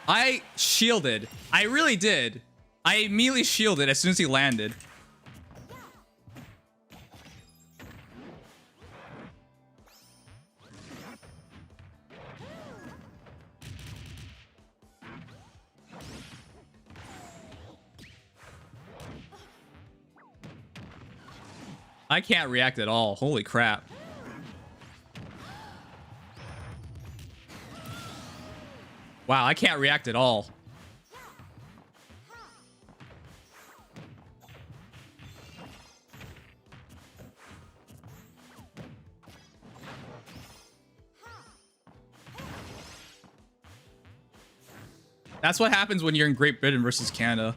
I shielded. I really did. I immediately shielded as soon as he landed. I can't react at all. Holy crap. Wow, I can't react at all. That's what happens when you're in Great Britain versus Canada.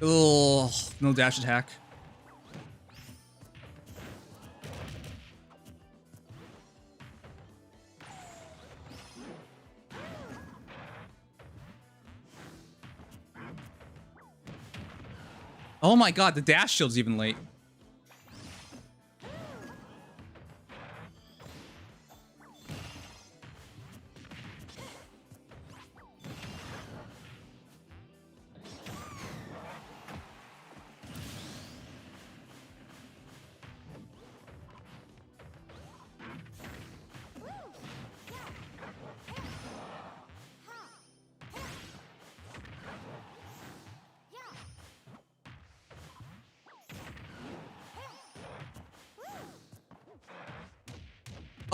Oh, no dash attack. Oh my god, the dash shield's even late.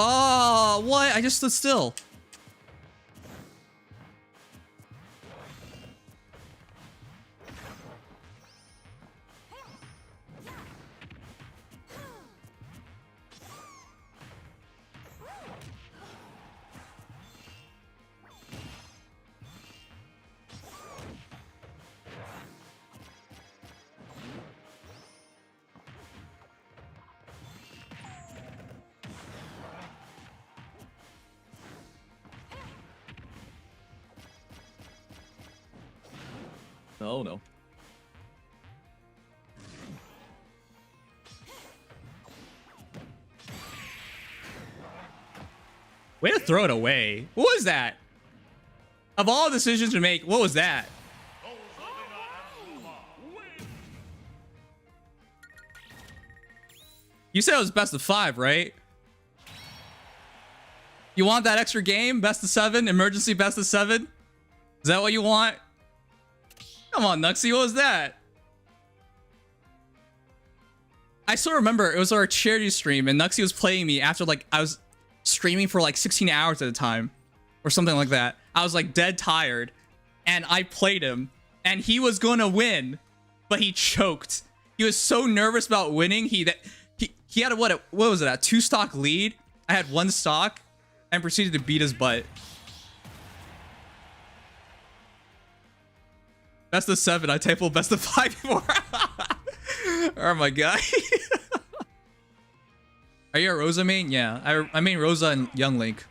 Oh, what? I just stood still.
Oh no.
Way to throw it away. What was that? Of all decisions to make, what was that? You said it was best of 5, right? You want that extra game? Best of 7? Emergency best of 7? Is that what you want? Come on, Nuxie, what was that? I still remember it was our charity stream and Nuxie was playing me after like I was streaming for like 16 hours at a time or something like that. I was like dead tired and I played him and he was gonna win, but he choked. He was so nervous about winning. He had a what was it, a 2-stock lead? I had 1 stock and proceeded to beat his butt. Best of 7. I type best of 5 before. Oh my god. Are you a Rosa main? Yeah, I main Rosa and Young Link.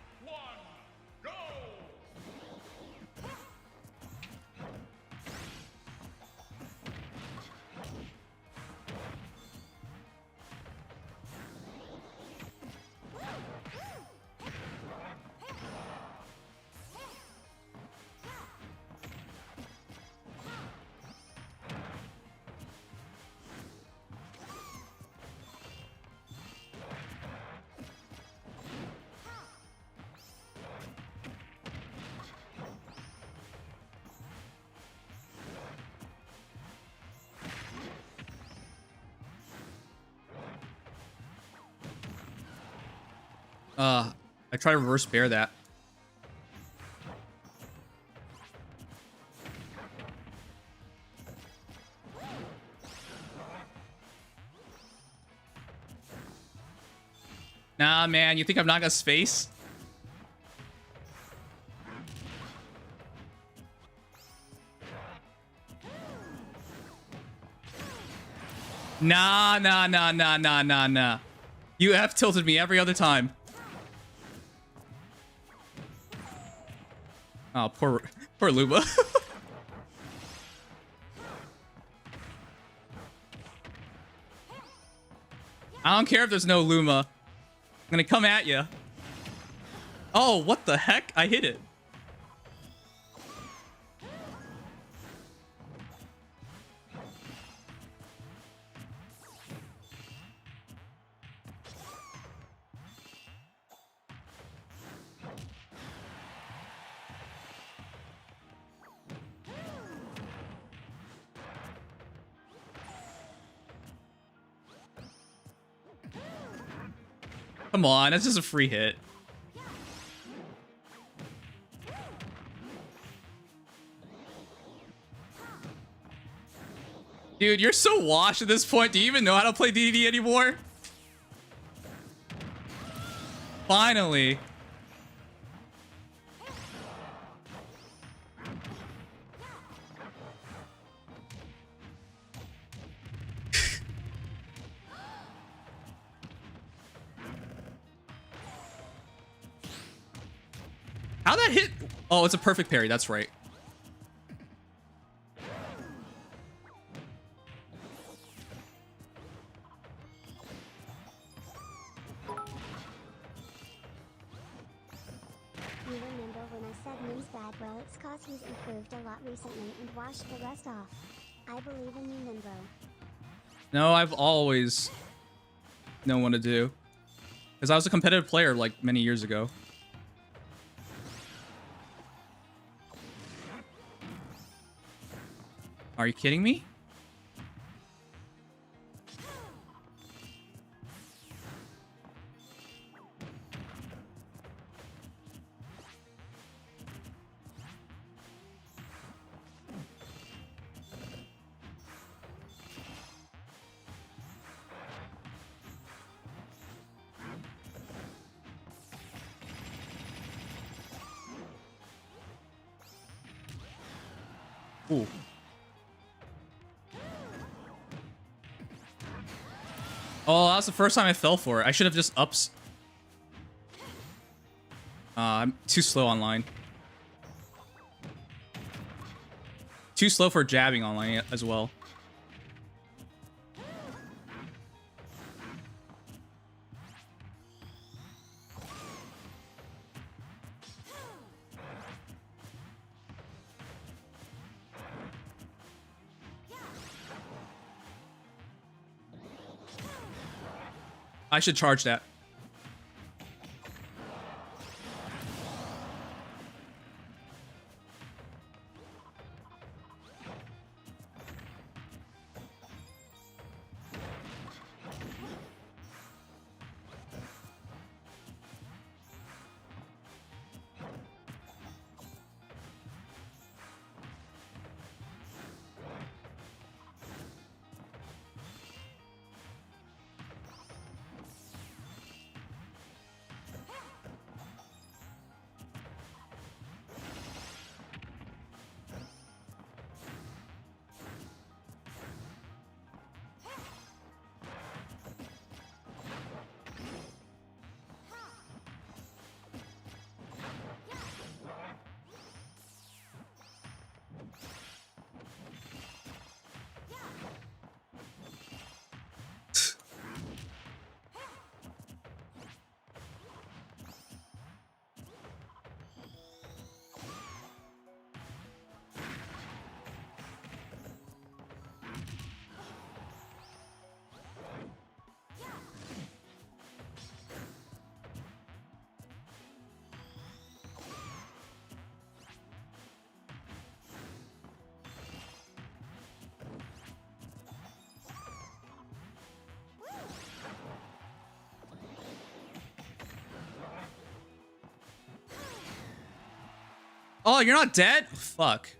I try to reverse bear that. Nah, man, you think I'm not gonna space? Nah. You F tilted me every other time. Oh, poor Luba. I don't care if there's no Luma. I'm gonna come at you. Oh, what the heck? I hit it. Come on, that's just a free hit. Dude, you're so washed at this point. Do you even know how to play DDD anymore? Finally. How that hit? Oh, it's a perfect parry. That's right.
You remember when I said Nim's bad? Well, it's cause he's improved a lot recently and washed the rest off. I believe in you, Nimbo.
No, I've always known what to do. Because I was a competitive player like many years ago. Are you kidding me?
Ooh. Oh, that was the first time I fell for it. I should have just ups. I'm too slow online. Too slow for jabbing online as well. I should charge that. Oh, you're not dead? Fuck.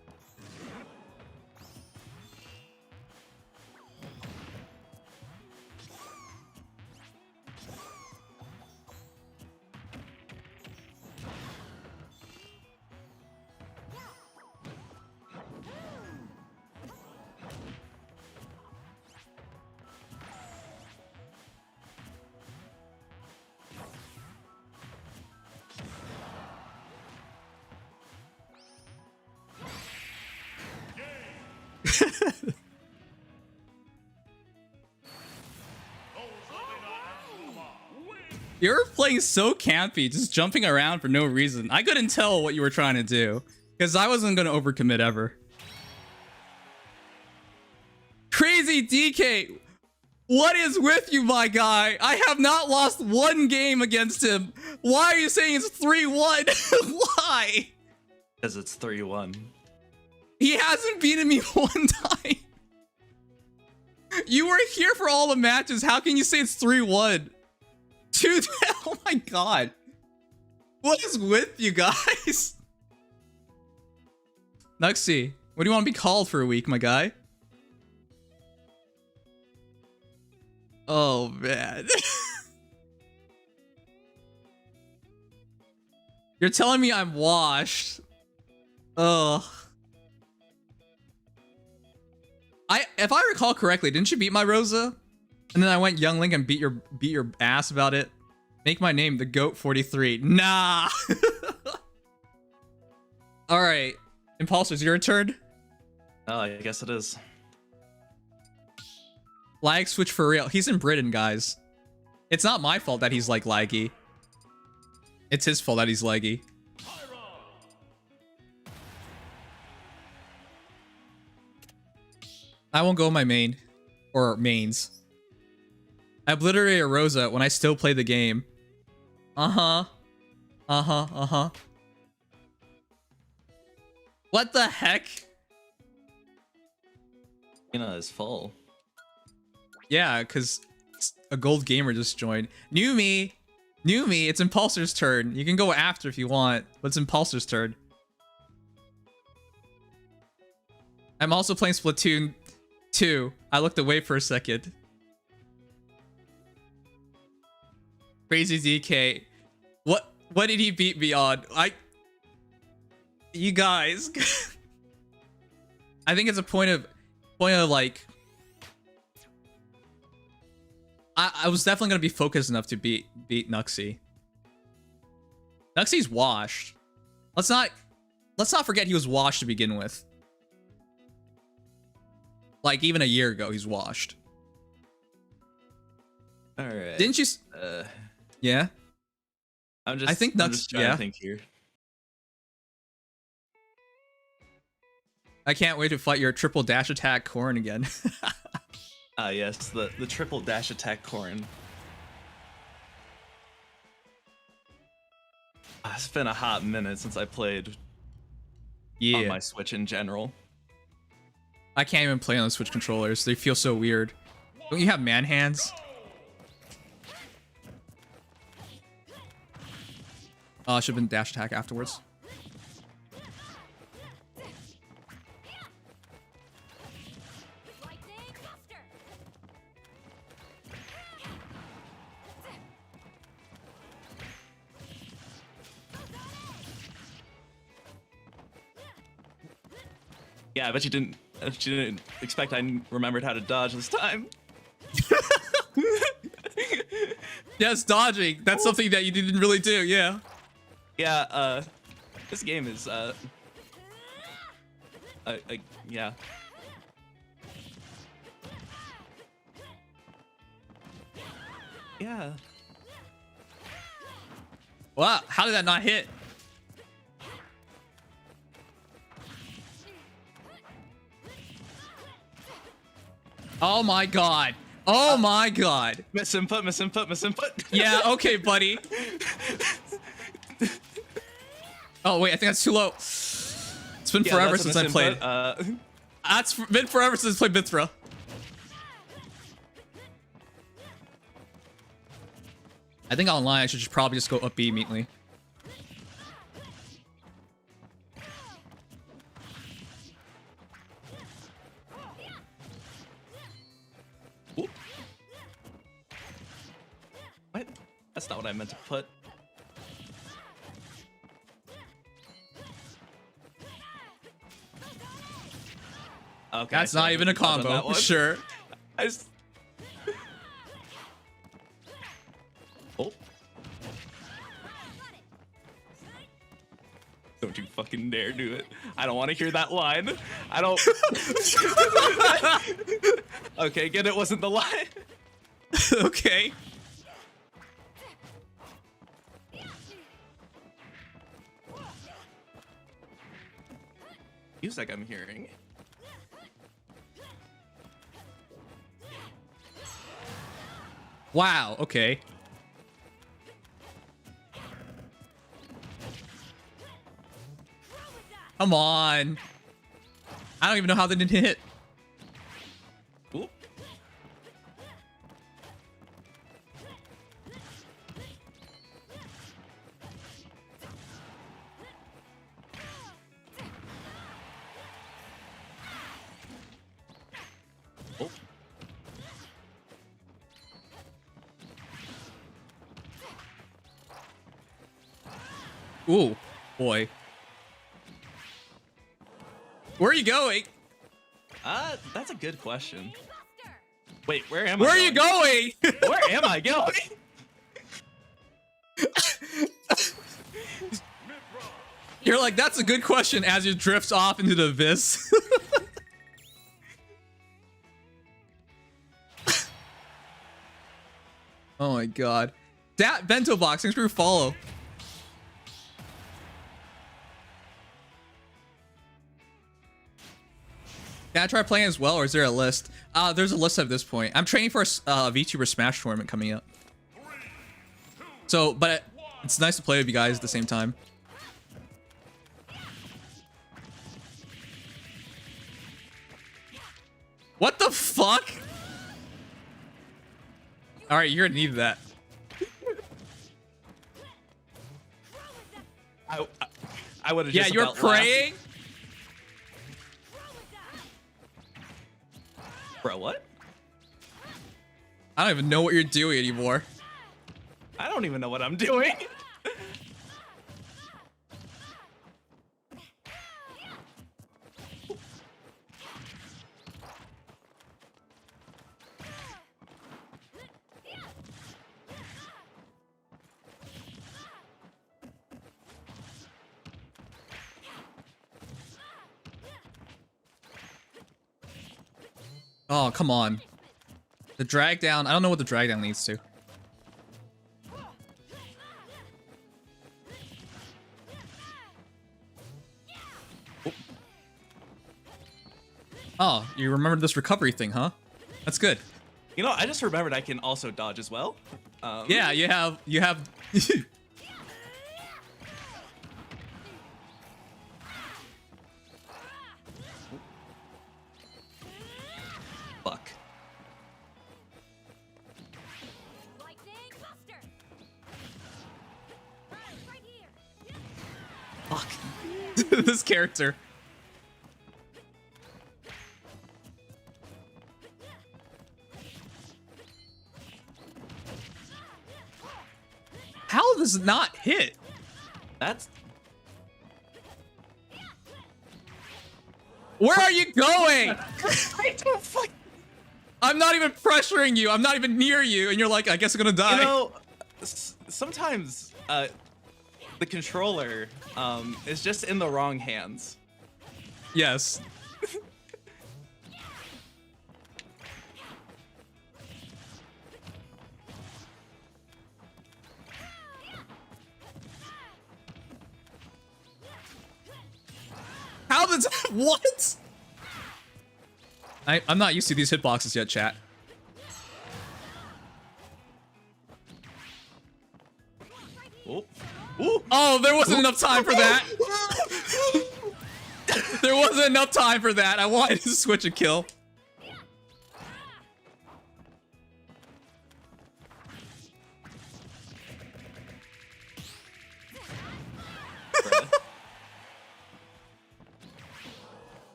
You're playing so campy, just jumping around for no reason. I couldn't tell what you were trying to do, because I wasn't going to overcommit ever. Crazy DK, what is with you, my guy? I have not lost one game against him. Why are you saying it's 3-1? Why?
Because it's 3-1.
He hasn't beaten me one time. You were here for all the matches. How can you say it's 3-1? Dude, oh my god. What is with you guys? Nuxie, what do you want to be called for a week, my guy? Oh, man. You're telling me I'm washed. Ugh. If I recall correctly, didn't you beat my Rosa? And then I went Young Link and beat your ass about it. Make my name the GOAT 43. Nah. All right, Impulsors, your turn.
Oh, I guess it is.
Lag switch for real. He's in Britain, guys. It's not my fault that he's like laggy. It's his fault that he's laggy. I won't go my main or mains. I obliterated a Rosa when I still play the game. What the heck?
Is full.
Yeah, because a gold gamer just joined. New me, it's Impulsor's turn. You can go after if you want, but it's Impulsor's turn. I'm also playing Splatoon 2. I looked away for a second. Crazy DK. What did he beat me on? You guys. I think it's a point of like, I was definitely gonna be focused enough to beat Nuxie. Nuxie's washed. Let's not forget he was washed to begin with. Like even a year ago, he's washed.
All right.
Didn't you? Yeah.
I'm just.
I think
I'm just trying to think here.
I can't wait to fight your triple dash attack Corrin again.
Yes, the triple dash attack Corrin. It's been a hot minute since I played on my Switch in general.
I can't even play on the Switch controllers. They feel so weird. Don't you have man hands? Oh, I should have been dash attack afterwards.
Yeah, I bet you didn't expect I remembered how to dodge this time.
Yes, dodging. That's something that you didn't really do, yeah.
Yeah, this game is, yeah. Yeah.
Wow, how did that not hit? Oh my god. Oh my god.
Misinput, misinput, misinput.
Yeah, okay, buddy. Oh wait, I think that's too low. It's been forever since I played. It's been forever since I played Mithra. I think online I should just probably just go up B immediately.
What? That's not what I meant to put. Okay,
that's not even a combo, sure.
I just... Oh. Don't you fucking dare do it. I don't want to hear that line. I don't... Okay, good, it wasn't the line.
Okay.
Music I'm hearing.
Wow, okay. Come on. I don't even know how they didn't hit.
Ooh. Oh.
Ooh, boy. Where are you going?
That's a good question. Wait, where am
Where
I
are you going?
Where am I going?
You're like, that's a good question as you drift off into the abyss. Oh my god. That bento box, thanks for your follow. Can I try playing as well, or is there a list? There's a list at this point. I'm training for a VTuber Smash tournament coming up. So, but it's nice to play with you guys at the same time. What the fuck? All right, you're gonna need that.
I would have.
Yeah,
just
you're
about
praying.
laughed. Bro, what?
I don't even know what you're doing anymore.
I don't even know what I'm doing.
Oh, come on. The drag down. I don't know what the drag down leads to. Oh, you remembered this recovery thing, huh? That's good.
You know, I just remembered I can also dodge as well.
Yeah, you have.
Fuck.
Fuck. This character. How does it not hit?
That's...
Where are you going?
I don't fuck...
I'm not even pressuring you. I'm not even near you. And you're like, I guess I'm gonna die.
You know, sometimes the controller is just in the wrong hands.
Yes. How does what? I'm not used to these hitboxes yet, chat.
Oh, ooh.
Oh, there wasn't enough time for that. There wasn't enough time for that. I wanted to switch a kill.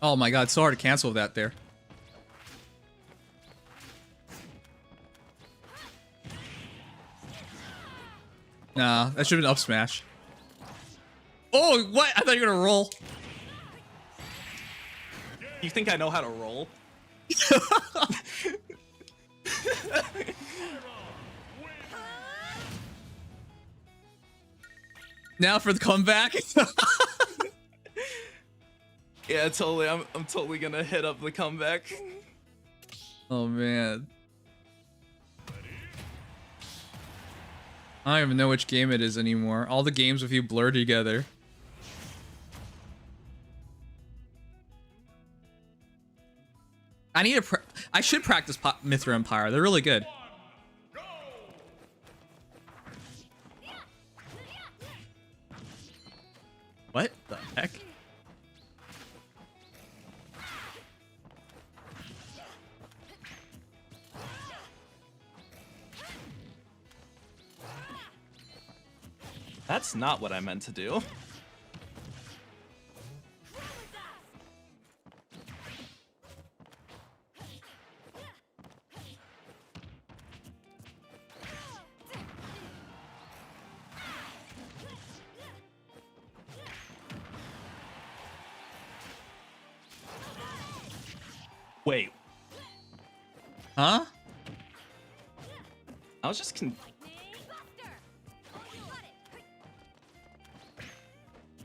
Oh my god, it's so hard to cancel that there. Nah, that should have been up smash. Oh, what? I thought you were gonna roll.
You think I know how to roll?
Now for the comeback.
Yeah, totally. I'm totally gonna hit up the comeback.
Oh man. I don't even know which game it is anymore. All the games with you blur together. I need to I should practice Mithra Empire. They're really good. What the heck?
That's not what I meant to do. Wait.
Huh?
I was just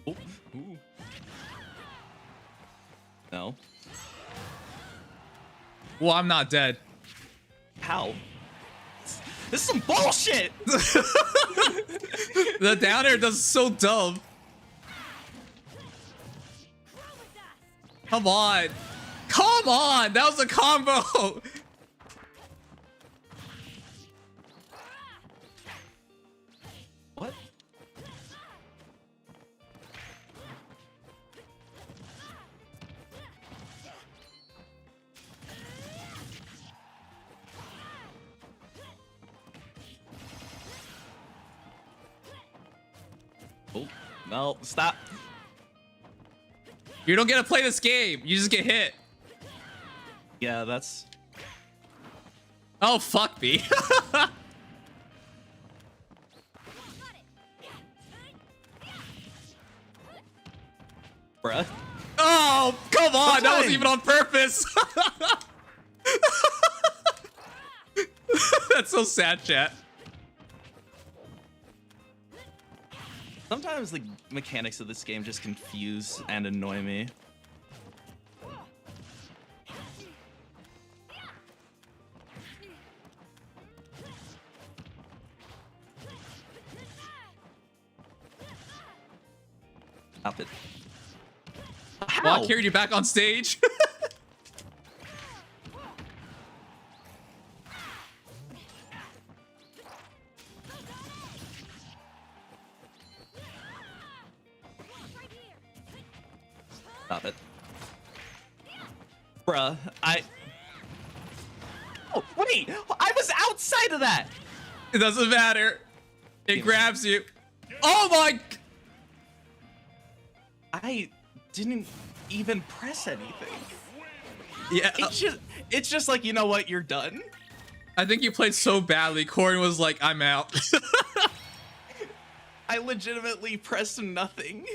Ooh. Ooh. No.
Well, I'm not dead.
How? This is some bullshit!
The down air does so dumb. Come on. Come on! That was a combo!
What? Oh, no, stop.
You don't get to play this game. You just get hit.
Yeah, that's...
Oh, fuck me.
Bruh.
Oh, come on. That wasn't even on purpose. That's so sad, chat.
Sometimes the mechanics of this game just confuse and annoy me. Stop it.
Well, I carried you back on stage.
Stop it. Bruh, Oh, wait! I was outside of that!
It doesn't matter. It grabs you. Oh my...
I didn't even press anything.
Yeah.
It's just like, you know what, you're done.
I think you played so badly, Corrin was like, I'm out.
I legitimately pressed nothing.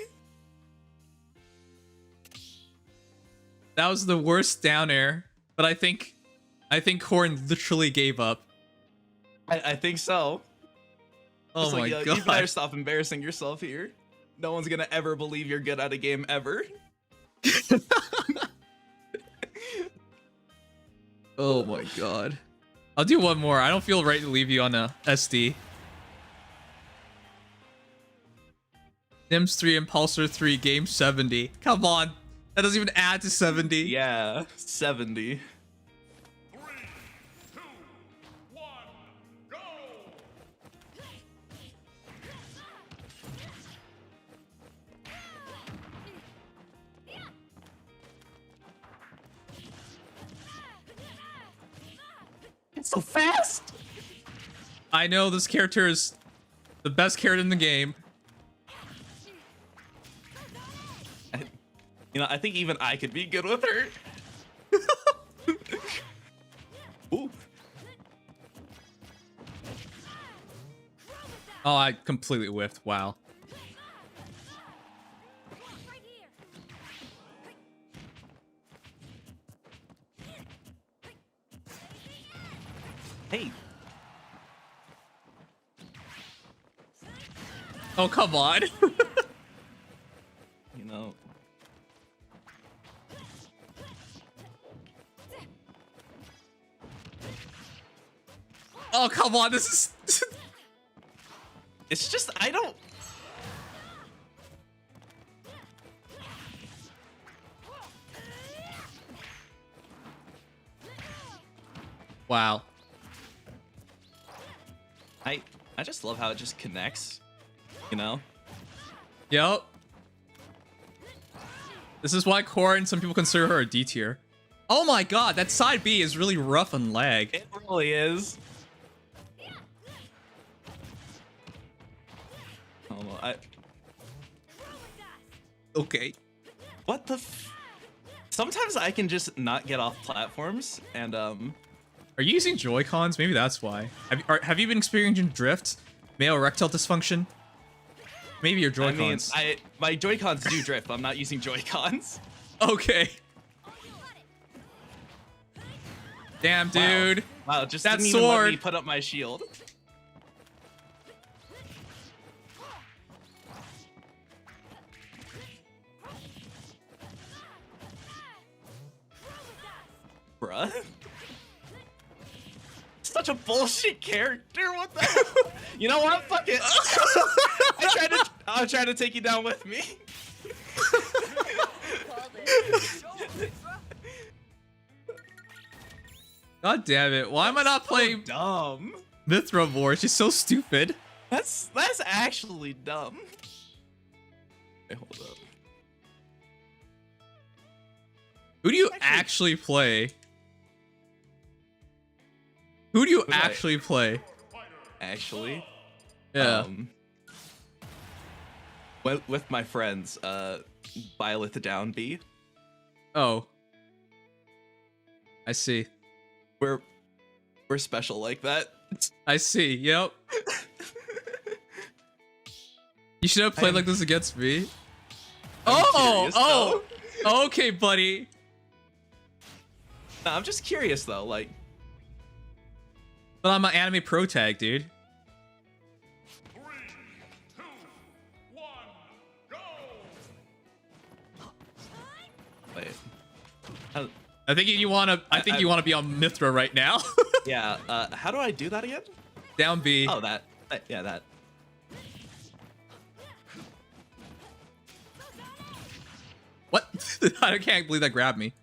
That was the worst down air, but I think Corrin literally gave up.
I think so.
Oh my
god. You better stop embarrassing yourself here. No one's gonna ever believe you're good at a game ever.
Oh my god. I'll do one more. I don't feel right to leave you on a SD. Nims 3, Impulsor 3, game 70. Come on. That doesn't even add to 70.
Yeah, 70.
3, 2, 1, go!
It's so fast!
I know this character is the best character in the game.
You know, I think even I could be good with her. Ooh.
Oh, I completely whiffed. Wow.
Hey.
Oh, come on.
You know.
Oh, come on. This is...
It's just, I don't...
Wow.
I just love how it just connects, you know?
Yep. This is why Corrin, some people consider her a D tier. Oh my god, that side B is really rough on lag.
It really is. Oh,
Okay.
What the Sometimes I can just not get off platforms, and
Are you using Joy-Cons? Maybe that's why. Have you been experiencing drift? Male erectile dysfunction? Maybe your Joy-Cons.
I mean, my Joy-Cons do drift. I'm not using Joy-Cons.
Okay. Damn, dude.
Wow, just
that
didn't even let
sword.
me put up my shield. Bruh. Such a bullshit character. What the hell? You know what? Fuck it. I'll try to take you down with me.
God damn it. Why am I not playing
dumb?
Mithra more? She's so stupid.
That's actually dumb. Hey, hold up.
Who do you actually play? Who do you actually play?
Actually?
Yeah.
With my friends, Byleth down B.
Oh. I see.
We're special like that.
I see. Yep. You should have played like this against me. Oh. Okay, buddy.
No, I'm just curious though, like.
But I'm an anime pro tag, dude.
3, 2, 1,
Wait. How,
I think you wanna. I think you wanna be on Mithra right now.
yeah. How do I do that again?
Down B.
Oh, that. Yeah, that.
What? I can't believe that grabbed me.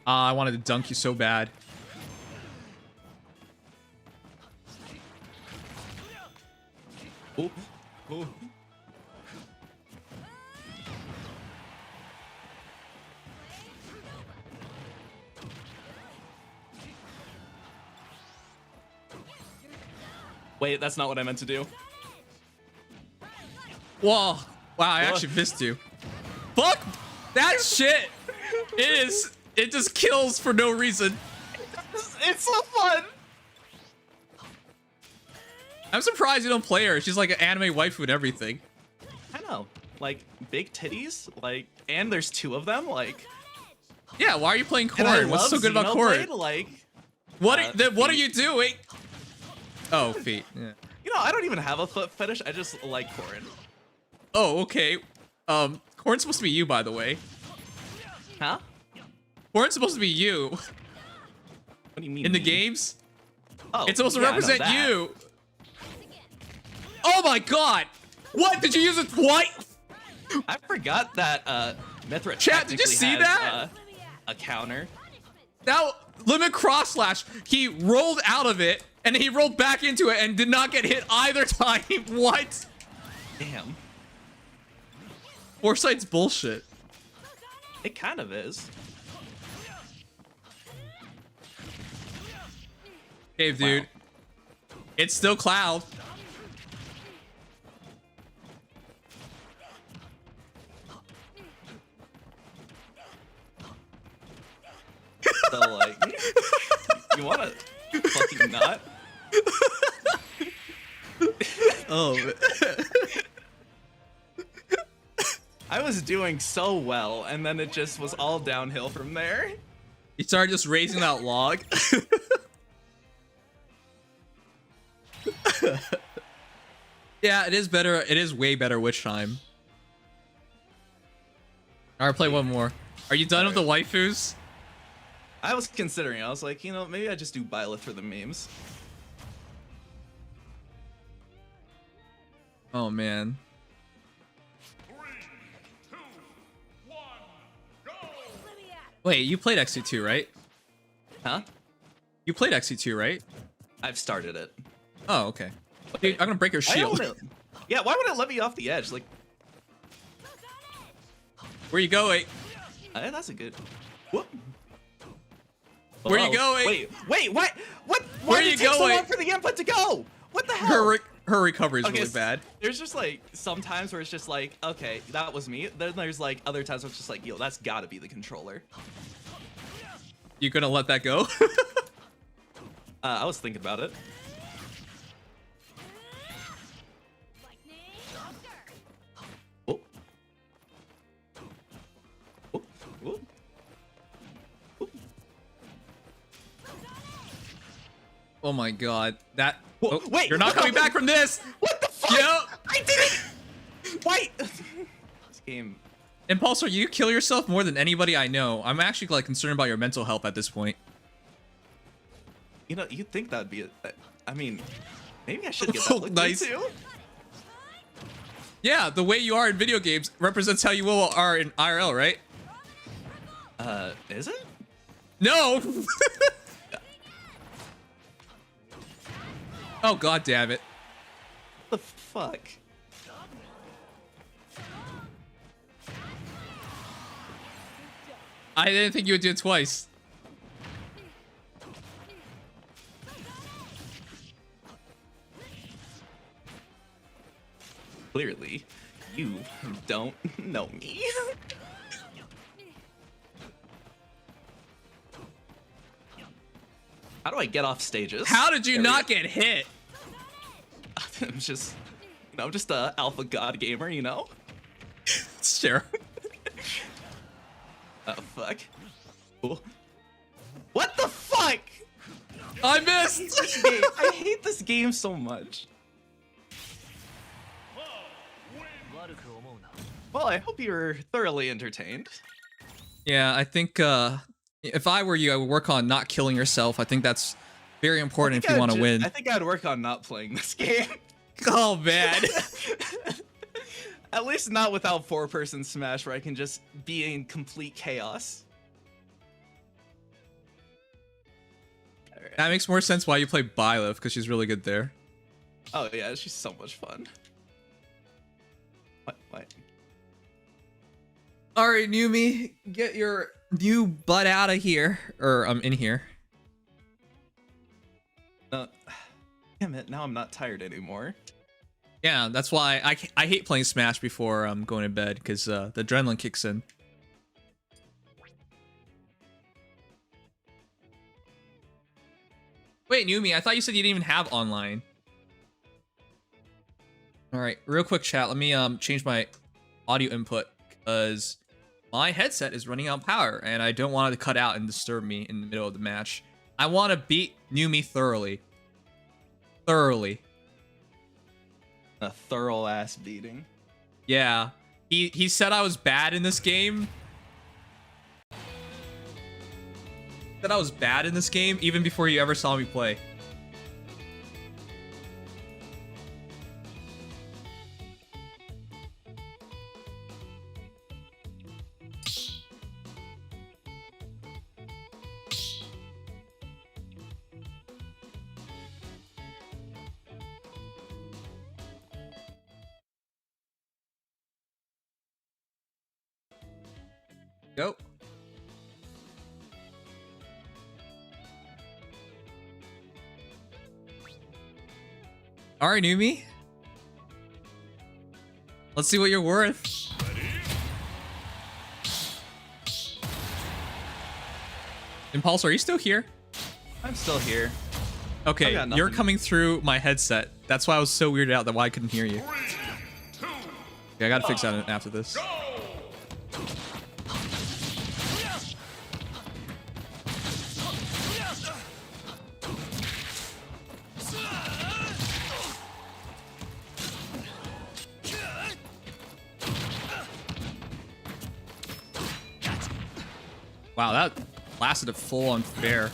I wanted to dunk you so bad.
Ooh. Ooh. Wait, that's not what I meant to do.
Whoa. Wow, I actually missed you. Fuck that shit. It just kills for no reason.
It's so fun.
I'm surprised you don't play her. She's like an anime waifu and everything.
I know. Like, big titties, like, and there's 2 of them, like.
Yeah, why are you playing
And I
Corrin? What's so
love
good about
Xenoblade,
Corrin?
Like,
What are you doing? Oh, feet. Yeah.
you know, I don't even have a foot fetish. I just like Corrin.
Oh, okay. Corrin's supposed to be you, by the way.
Huh?
Corrin's supposed to be you.
What do you mean?
In the games?
Oh,
It's supposed to
yeah, I know
represent
that.
you. Oh my god! What? Did you use it twice?
I forgot that Mithra
Chat, did you
technically
see
has,
that?
A counter.
Now, limit cross slash. He rolled out of it, and he rolled back into it and did not get hit either time. What?
Damn.
Foresight's bullshit.
It kind of is.
Cave, dude.
Wow.
It's still Cloud.
So, like, you wanna fucking not?
Oh.
I was doing so well, and then it just was all downhill from there.
You started just raising that log. Yeah, it is better. It is way better Witch Time. All right, play one more. Are you done with the waifus?
I was considering. I was like, you know, maybe I just do Byleth for the memes.
Oh man.
3, 2, 1, go!
Wait, you played XC2, right?
Huh?
You played XC2, right?
I've started it.
Oh, okay. Dude, I'm gonna break your shield.
Yeah, why would it let me off the edge? Like,
Where you going?
that's a good. Whoop.
Where you
Hello?
going?
Wait, what? What?
Where
Why did
you
it take so
going?
long for the input to go? What the hell?
Her recovery is
Okay,
really bad.
There's just like some times where it's just like, okay, that was me. Then there's like other times where it's just like, yo, that's gotta be the controller.
You gonna let that go?
I was thinking about it. Oh. Oh. Oh.
Oh my god. That.
Whoa,
Oh,
wait,
you're not
what
coming
the-
back from this.
What the fuck?
Yep.
I did it! Wait! This game.
Impulsor, you kill yourself more than anybody I know. I'm actually like concerned about your mental health at this point.
You know, you'd think that'd be a. I mean, maybe I should get
Oh,
that looked
nice.
into.
Yeah, the way you are in video games represents how you are in IRL, right?
Is it?
No! Oh, god damn it.
What the fuck?
I didn't think you would do it twice.
Clearly, you don't know me. How do I get off stages?
How did you
There we
not
go.
get hit?
I'm just, you know, I'm just a alpha god gamer, you know?
Sure.
Oh, fuck. Ooh. What the fuck?
I missed.
This game. I hate this game so much. Well, I hope you were thoroughly entertained.
Yeah, I think if I were you, I would work on not killing yourself. I think that's very important if you want to win.
I think I'd work on not playing this game.
Oh man.
At least not without 4-person Smash, where I can just be in complete chaos.
That makes more sense why you play Byleth, because she's really good there.
Oh yeah, she's so much fun. What?
All right, Numi, get your new butt out of here, or I'm in here.
Damn it! Now I'm not tired anymore.
Yeah, that's why I hate playing Smash before I'm going to bed, because the adrenaline kicks in. Wait, Numi, I thought you said you didn't even have online. All right, real quick chat. Let me change my audio input because my headset is running out of power and I don't want it to cut out and disturb me in the middle of the match. I want to beat Numi thoroughly. Thoroughly.
A thorough ass beating.
Yeah. He said I was bad in this game. That I was bad in this game even before you ever saw me play. Go. All right, Numi. Let's see what you're worth. Impulse, are you still here?
I'm still here.
Okay, you're coming through my headset. That's why I was so weirded out that why I couldn't hear you. Okay, I gotta fix that after this. Wow, that lasted a full on fair.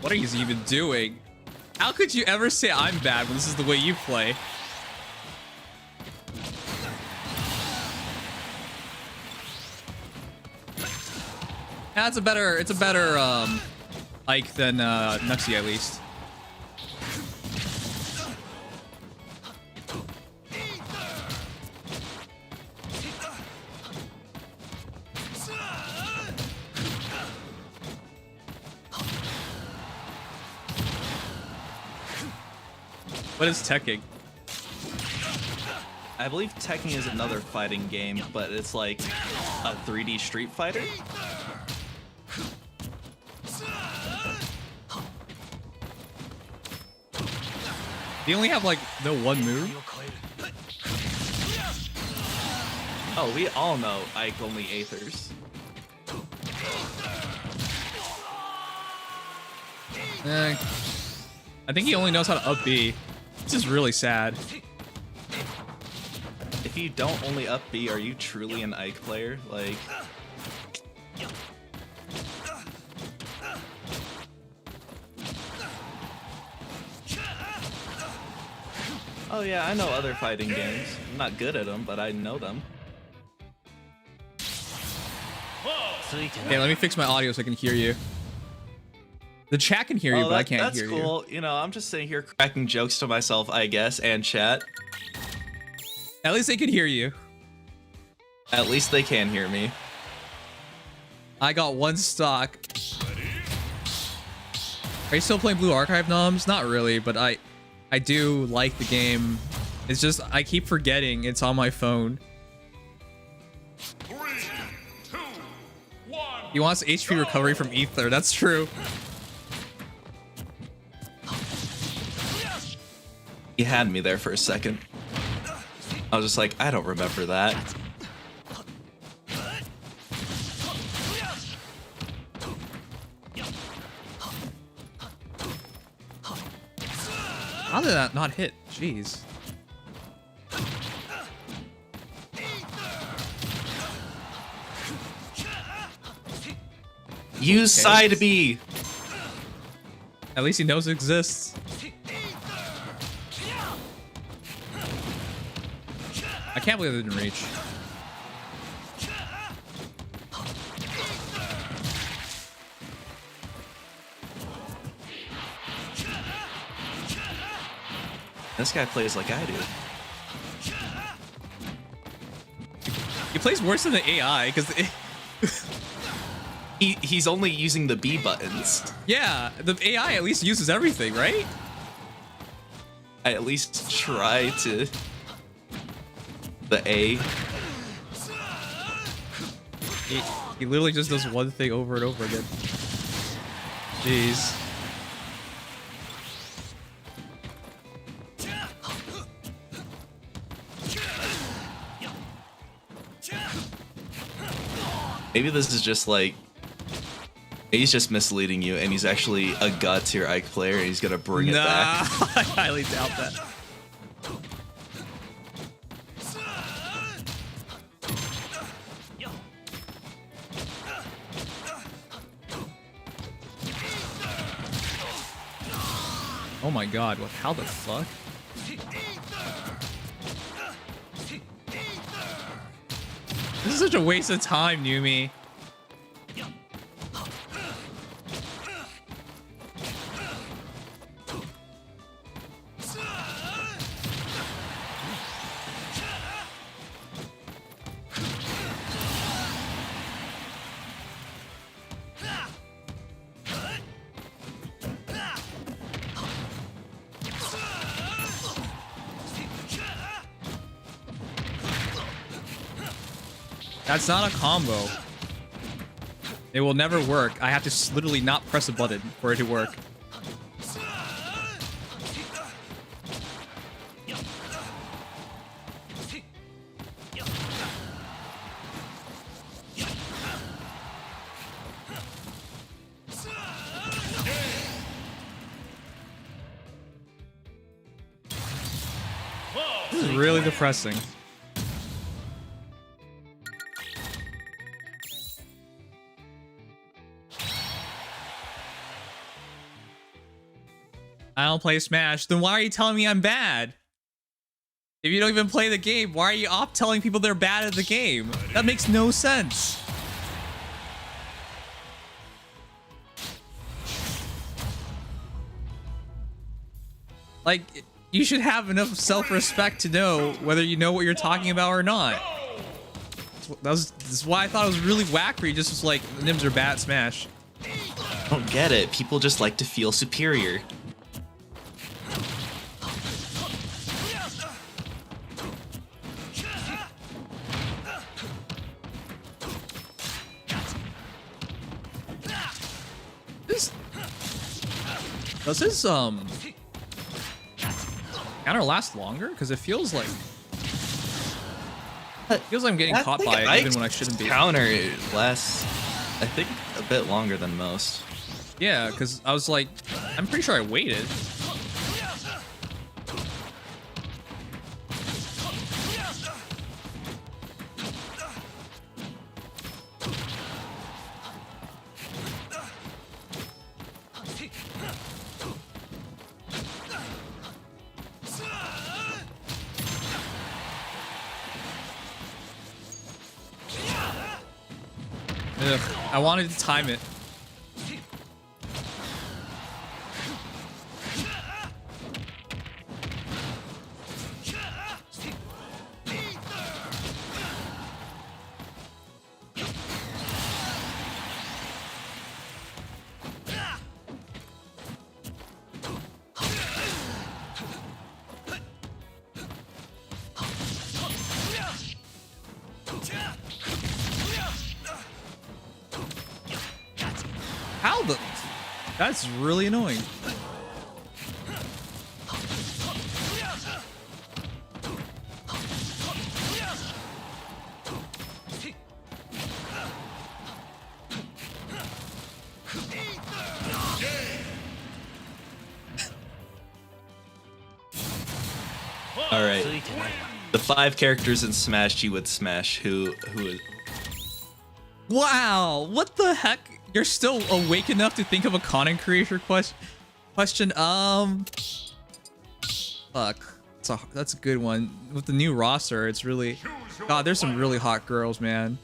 What are you even doing? How could you ever say I'm bad when this is the way you play? Yeah, it's a better Ike than Nuxie at least. What is Tekking?
I believe Tekking is another fighting game, but it's like a 3D Street Fighter.
Do you only have like no one move?
Oh, we all know Ike only Aethers.
I think he only knows how to up B. This is really sad.
If you don't only up B, are you truly an Ike player? Like... Oh yeah, I know other fighting games. I'm not good at them, but I know them.
Okay, let me fix my audio so I can hear you. The chat can hear you, but I can't hear you.
That's cool. You know, I'm just sitting here cracking jokes to myself, I guess, and chat.
At least they can hear you.
At least they can hear me.
I got one stock. Are you still playing Blue Archive, Noms? Not really, but I do like the game. It's just I keep forgetting it's on my phone.
3, 2, 1.
He wants HP recovery from Ether. That's true.
He had me there for a second. I was just like, I don't remember that.
How did that not hit? Jeez.
Use side B.
At least he knows it exists. I can't believe they didn't reach.
This guy plays like I do.
He plays worse than the AI because
he's only using the B buttons.
yeah, the AI at least uses everything, right?
I at least try to. The A.
He literally just does one thing over and over again. Jeez.
Maybe this is just like, maybe he's just misleading you, and he's actually a god tier Ike player, and he's gonna bring it back.
I highly doubt that. Oh my god, what? How the fuck? This is such a waste of time, Numi. That's not a combo. It will never work. I have to literally not press a button for it to work. This is really depressing. I don't play Smash. Then why are you telling me I'm bad? If you don't even play the game, why are you off telling people they're bad at the game? That makes no sense. Like, you should have enough self-respect to know whether you know what you're talking about or not. This is why I thought it was really whack where you just was like, the Nims are bad at Smash.
I don't get it. People just like to feel superior.
Does his counter last longer? Because it feels like I'm getting caught by it even when I shouldn't be.
Counter lasts, I think, a bit longer than most.
Yeah, because I was like, I'm pretty sure I waited. Ugh, I wanted to time it.
That's really annoying.
All right. The 5 characters in Smash you would smash. Who is?
Wow, what the heck? You're still awake enough to think of a content creator question? Fuck. That's a good one. With the new roster, it's really... God, there's some really hot girls, man.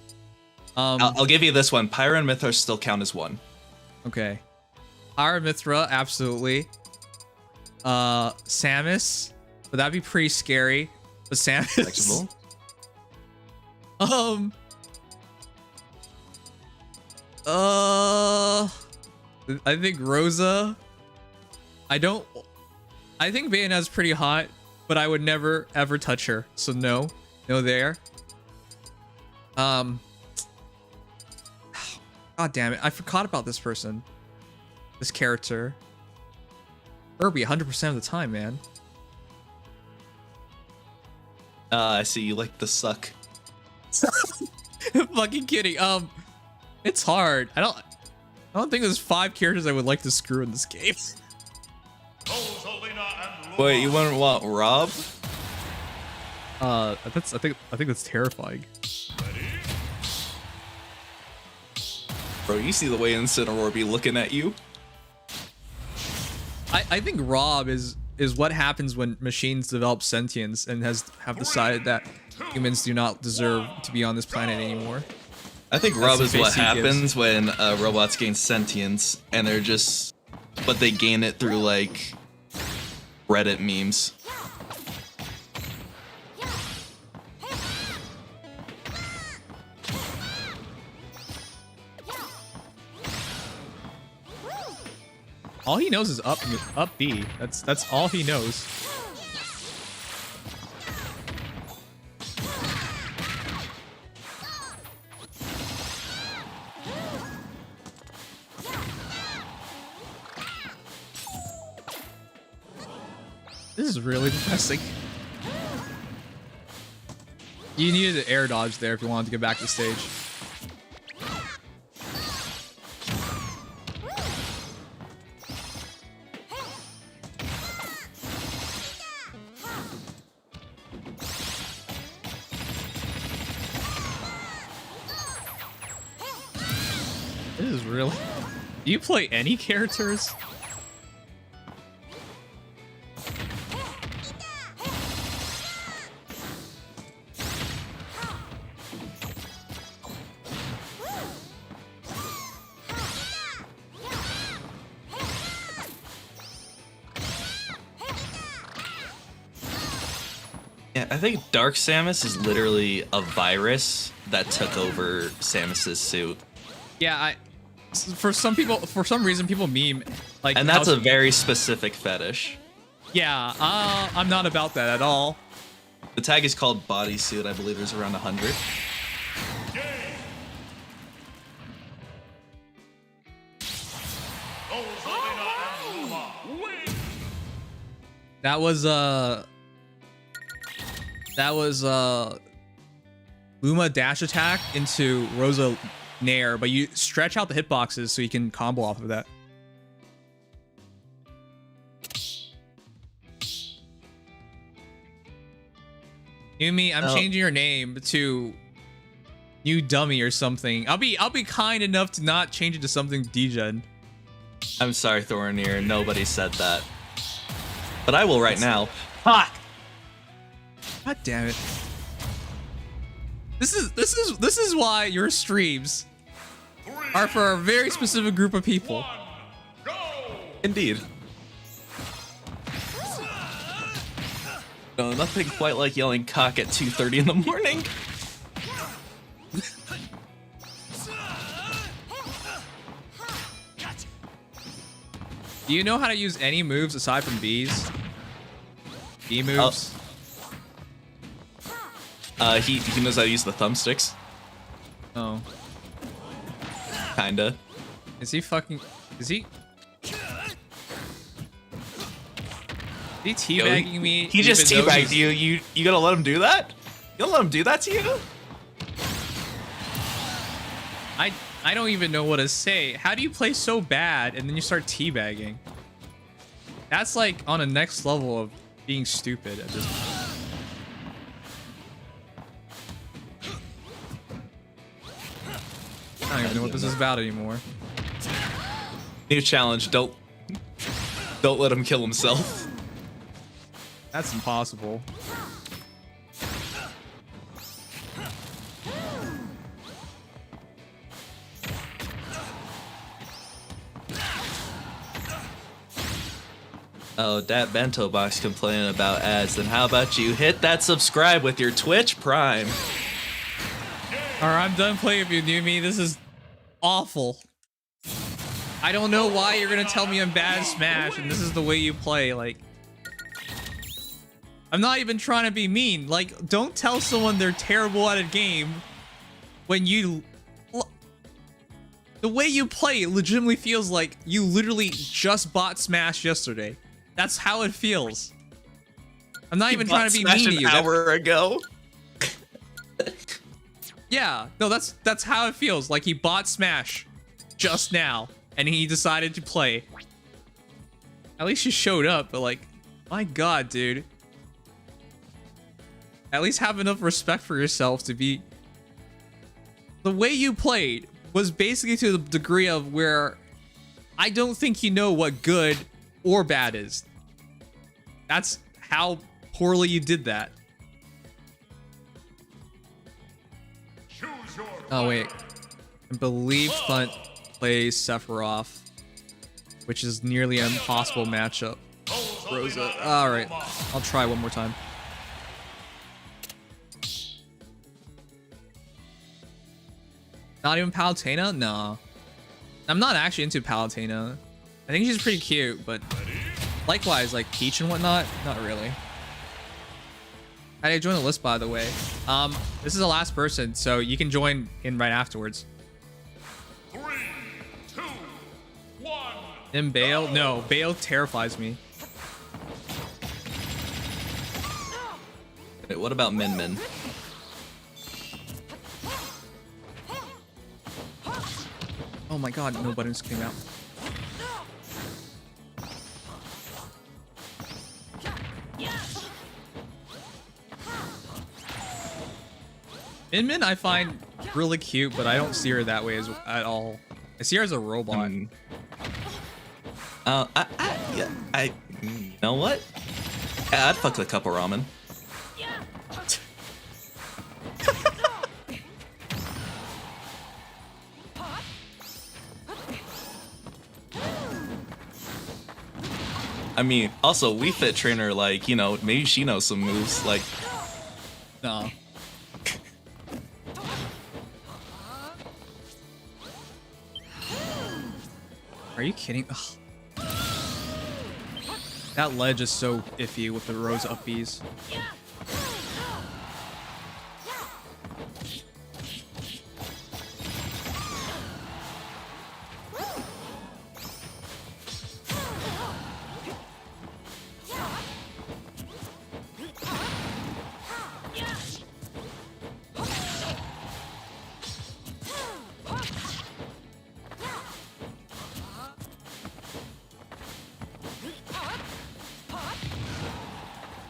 I'll give you this one. Pyra and Mithra still count as one.
Okay. Pyra, Mithra, absolutely. Samus, but that'd be pretty scary. But Samus...
Flexible.
I think Rosa. I think Bayonetta's pretty hot, but I would never ever touch her. So no there. God damn it! I forgot about this person. This character. Kirby, 100% of the time, man.
I see you like the suck.
Fucking kidding. It's hard. I don't think there's 5 characters I would like to screw in this game.
Wait, you wouldn't want Rob?
I think that's terrifying.
Bro, you see the way Incineroar be looking at you?
I think Rob is what happens when machines develop sentience and have decided that humans do not deserve to be on this planet anymore.
I think Rob is what happens when robots gain sentience and they're just, but they gain it through like Reddit memes.
All he knows is up B. That's all he knows. This is really depressing. You needed an air dodge there if you wanted to get back to the stage. This is really... Do you play any characters?
I think Dark Samus is literally a virus that took over Samus's suit.
Yeah, for some reason people meme like,
and that's a very specific fetish.
Yeah, I'm not about that at all.
The tag is called bodysuit. I believe there's around 100.
That was Luma dash attack into Rosa Nair, but you stretch out the hitboxes so you can combo off of that. Yumi, I'm changing your name to New Dummy or something. I'll be kind enough to not change it to something degen.
I'm sorry, Thornir. Nobody said that. But I will right now. Fuck!
God damn it. This is why your streams are for a very specific group of people.
Indeed. No, nothing quite like yelling cock at 2:30 in the morning.
Do you know how to use any moves aside from B's? B moves?
He knows how to use the thumbsticks.
Oh.
Kinda.
Is he fucking... Is he... He teabagging me.
He just
even though
teabagged
he's-
you. You gonna let him do that? You gonna let him do that to you?
I don't even know what to say. How do you play so bad and then you start teabagging? That's like on a next level of being stupid at this point. I don't even know what this is about anymore.
New challenge. Don't let him kill himself.
That's impossible.
Oh, that bento box complaining about ads. Then how about you hit that subscribe with your Twitch Prime?
Alright, I'm done playing with you, Numi. This is awful. I don't know why you're gonna tell me I'm bad at Smash and this is the way you play. Like, I'm not even trying to be mean. Like, don't tell someone they're terrible at a game when you... The way you play legitimately feels like you literally just bought Smash yesterday. That's how it feels. I'm not even trying to be
Smash
mean to you.
An hour ago.
Yeah, no, that's how it feels. Like he bought Smash just now and he decided to play. At least you showed up, but like, my God, dude. At least have enough respect for yourself to be... The way you played was basically to the degree of where I don't think you know what good or bad is. That's how poorly you did that. Oh wait, I believe Hunt plays Sephiroth, which is nearly an impossible matchup. Rosa. All right, I'll try one more time. Not even Palutena? No. I'm not actually into Palutena. I think she's pretty cute, but likewise, like Peach and whatnot, not really. How do I join the list, by the way? This is the last person, so you can join in right afterwards.
3, 2, 1.
And Bale? No, Bale terrifies me.
Wait, what about Min Min?
Oh my God, no buttons came out. Min Min I find really cute, but I don't see her that way at all. I see her as a robot.
You know what? Yeah, I'd fuck with a cup of ramen. I mean, also, Wii Fit trainer, like, you know, maybe she knows some moves, like...
No. Are you kidding? Ugh. That ledge is so iffy with the Rose up Bs.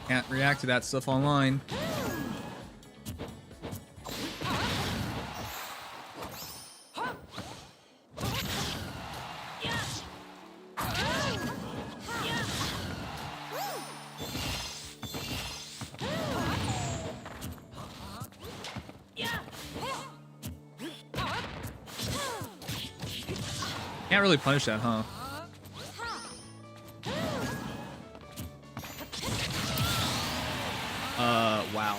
Can't react to that stuff online. Can't really punish that, huh? Wow.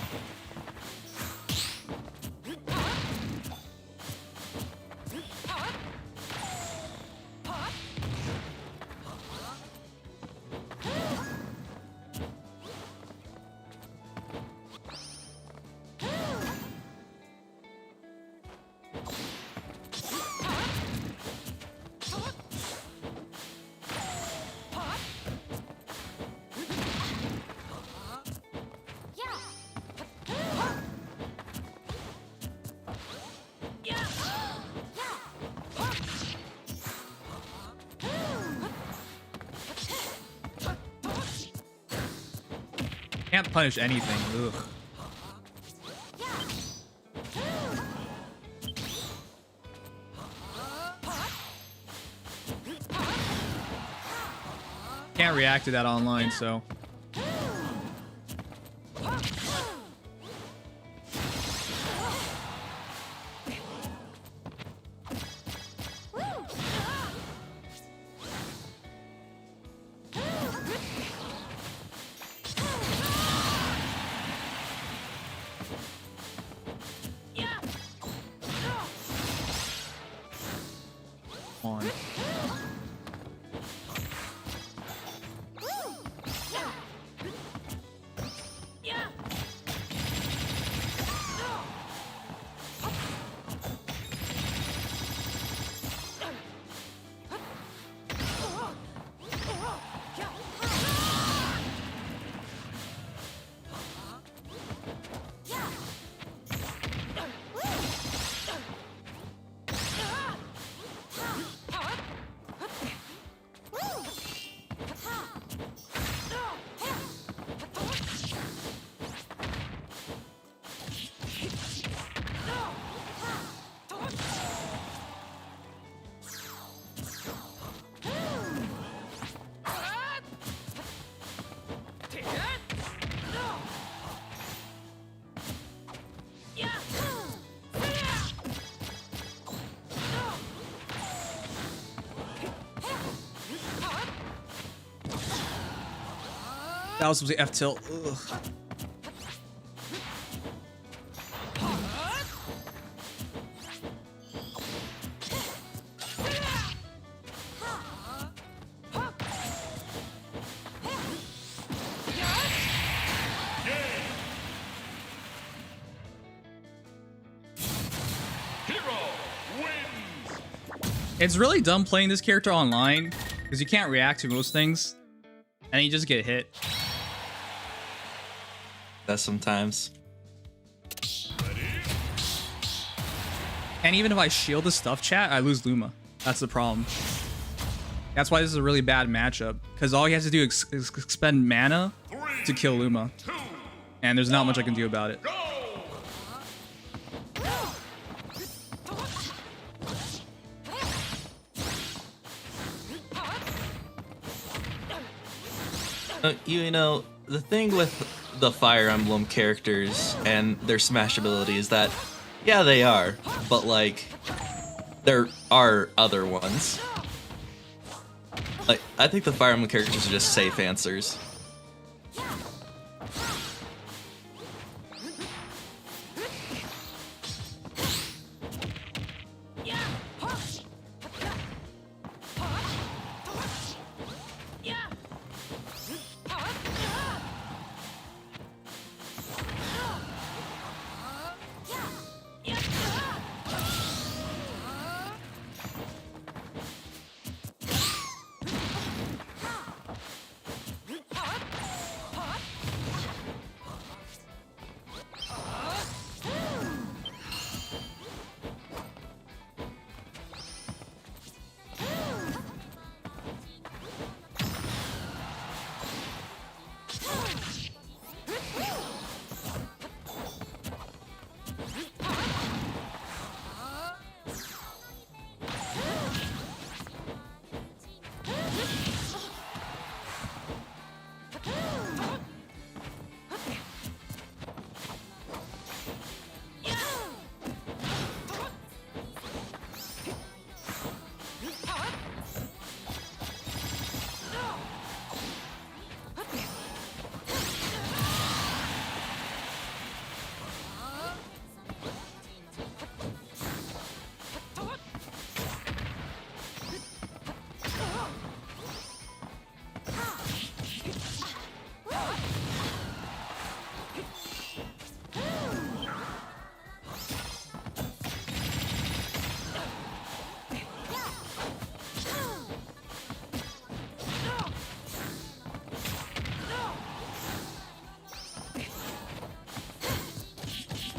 can't punish anything. Ugh. Can't react to that online, so. On. That was supposed to be F tilt. Ugh. It's really dumb playing this character online because you can't react to most things and you just get hit.
That sometimes.
And even if I shield the stuff chat, I lose Luma. That's the problem. That's why this is a really bad matchup, because all he has to do is expend mana to kill Luma. And there's not much I can do about it.
You know, the thing with the Fire Emblem characters and their smash ability is that, yeah, they are, but like, there are other ones. Like, I think the Fire Emblem characters are just safe answers.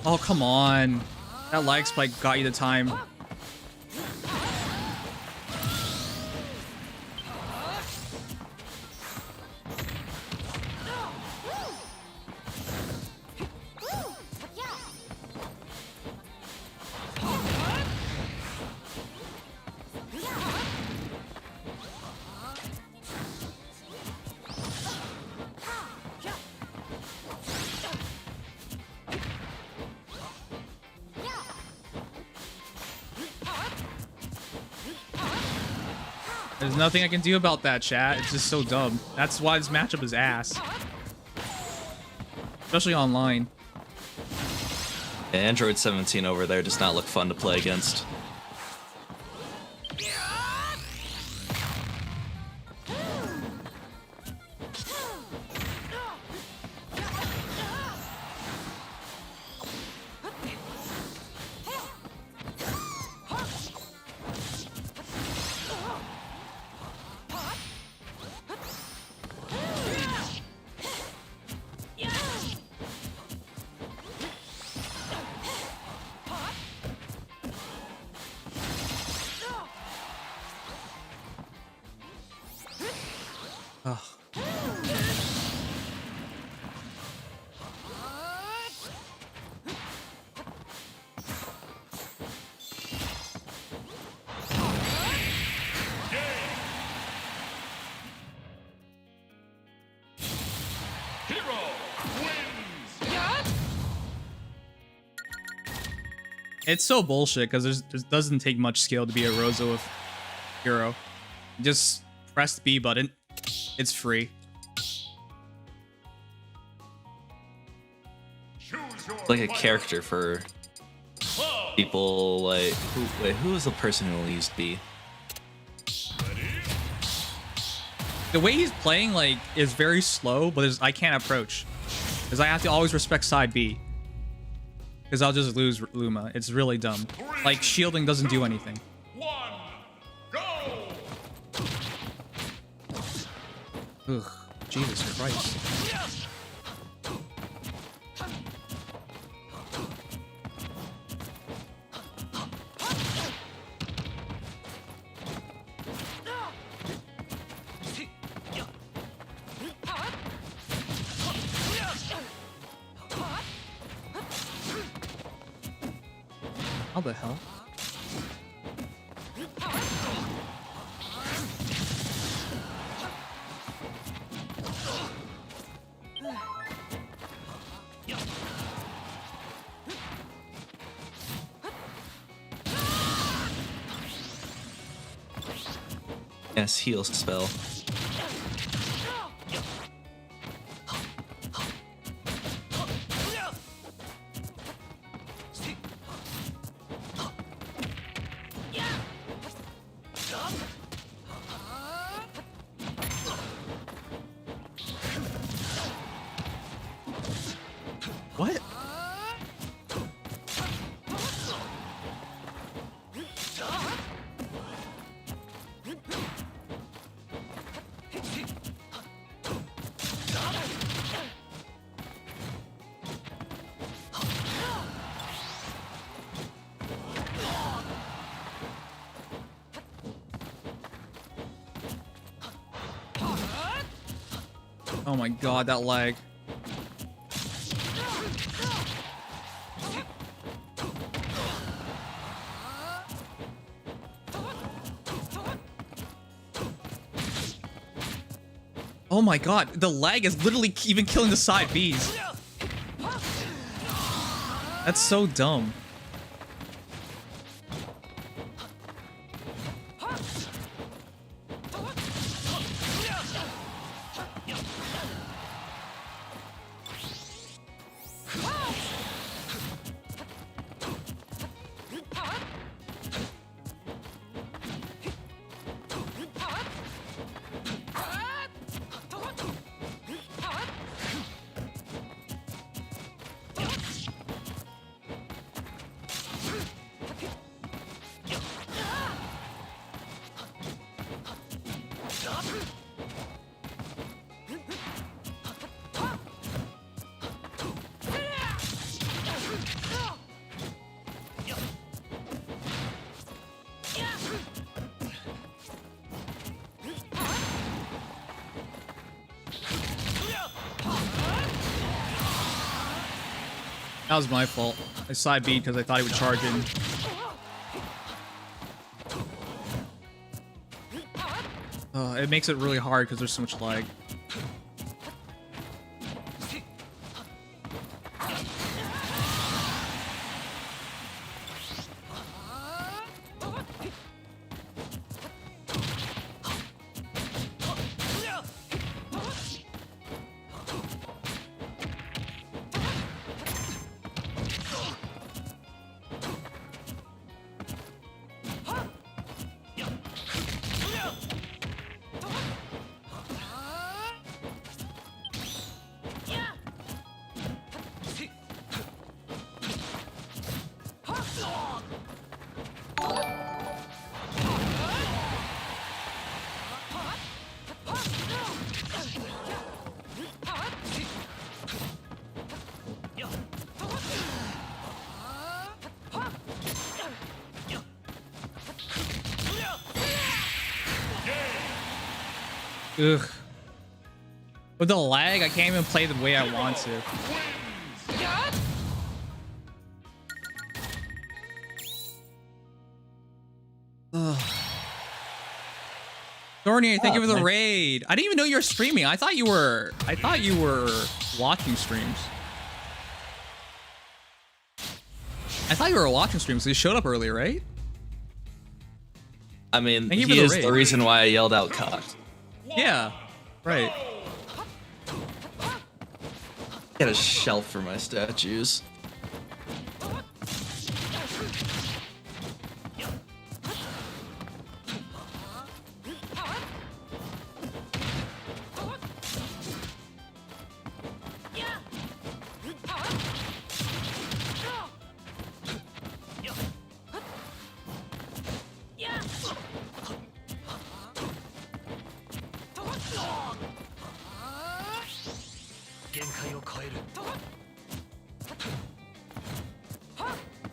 Oh, come on. That lag spike got you the time. There's nothing I can do about that, chat. It's just so dumb. That's why this matchup is ass. Especially online.
Yeah, Android 17 over there does not look fun to play against.
It's so bullshit because there doesn't take much skill to be a Rosa with Hero. Just press the B button. It's free.
Like a character for people like who is the person who will use B?
The way he's playing like is very slow, but I can't approach because I have to always respect side B. Because I'll just lose Luma. It's really dumb. Like, shielding doesn't do anything. Ugh, Jesus Christ. How the hell?
Yes, heal spell.
What? Oh my god, that lag. Oh my god, the lag is literally even killing the side Bs. That's so dumb. That was my fault. I side beat because I thought he would charge in. It makes it really hard because there's so much lag.
Ugh. With the lag, I can't even play the way I want to. Ugh. Thorny, thank you for the raid. I didn't even know you were streaming. I thought you were watching streams. I thought you were watching streams. So you showed up earlier, right?
I mean, he is the reason why I yelled out cocked.
Yeah, right.
Get a shelf for my statues.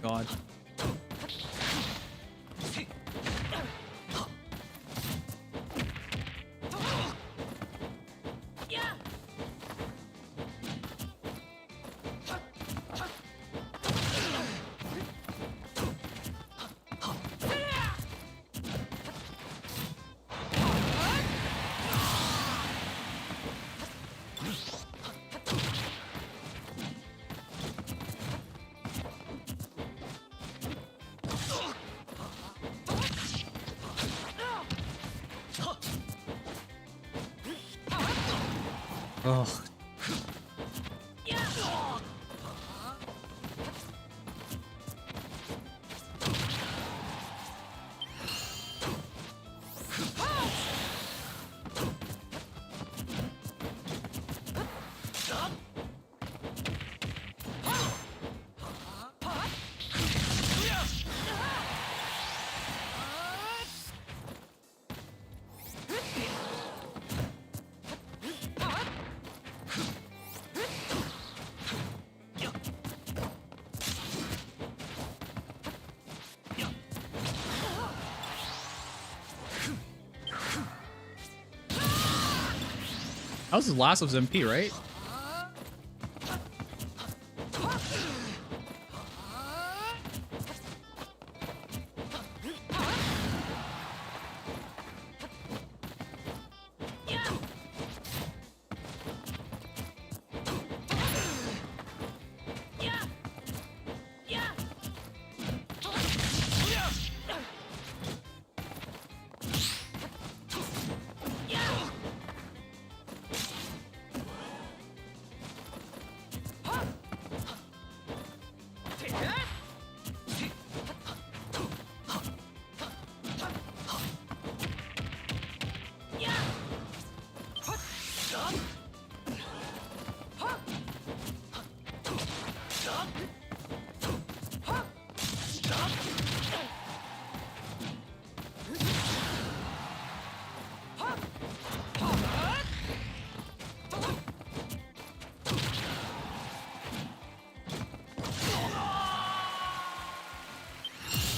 God. Ugh. That was his last of his MP, right?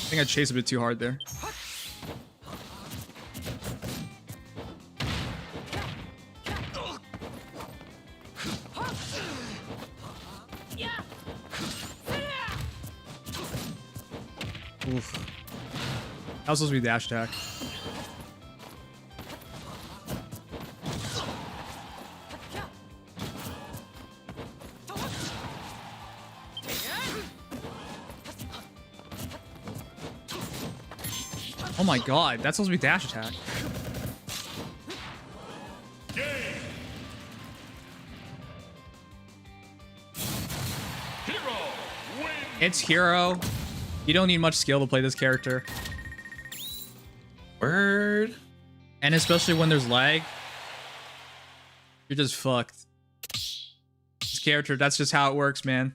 I think I chased a bit too hard there. Oof. That was supposed to be dash attack. Oh my god, that's supposed to be dash attack. It's hero. You don't need much skill to play this character.
Word.
And especially when there's lag, you're just fucked. This character, that's just how it works, man.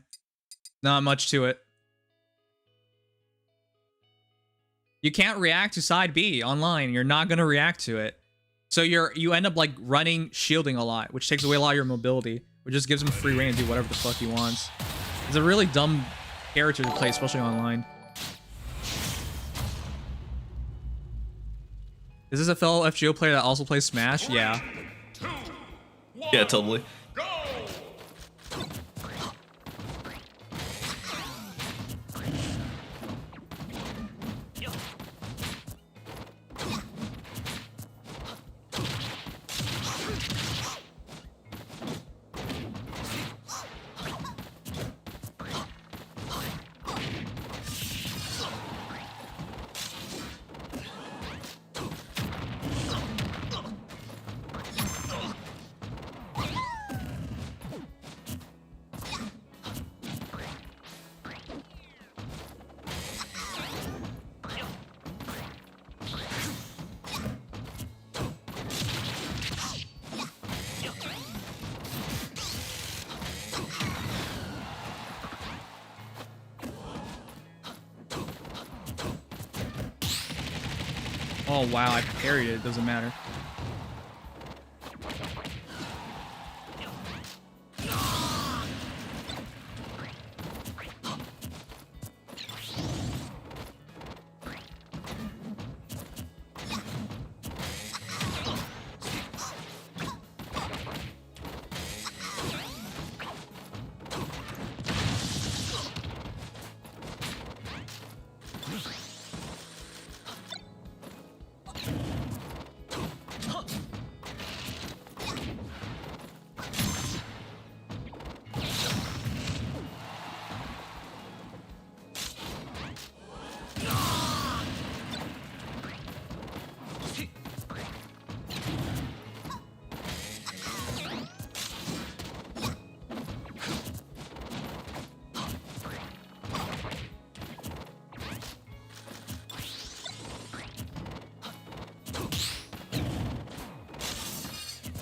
Not much to it. You can't react to side B online. You're not gonna react to it. So you end up like running shielding a lot, which takes away a lot of your mobility, which just gives him free reign to do whatever the fuck he wants. It's a really dumb character to play, especially online. Is this a fellow FGO player that also plays Smash? Yeah.
Yeah, totally.
Oh wow, I parried it. Doesn't matter.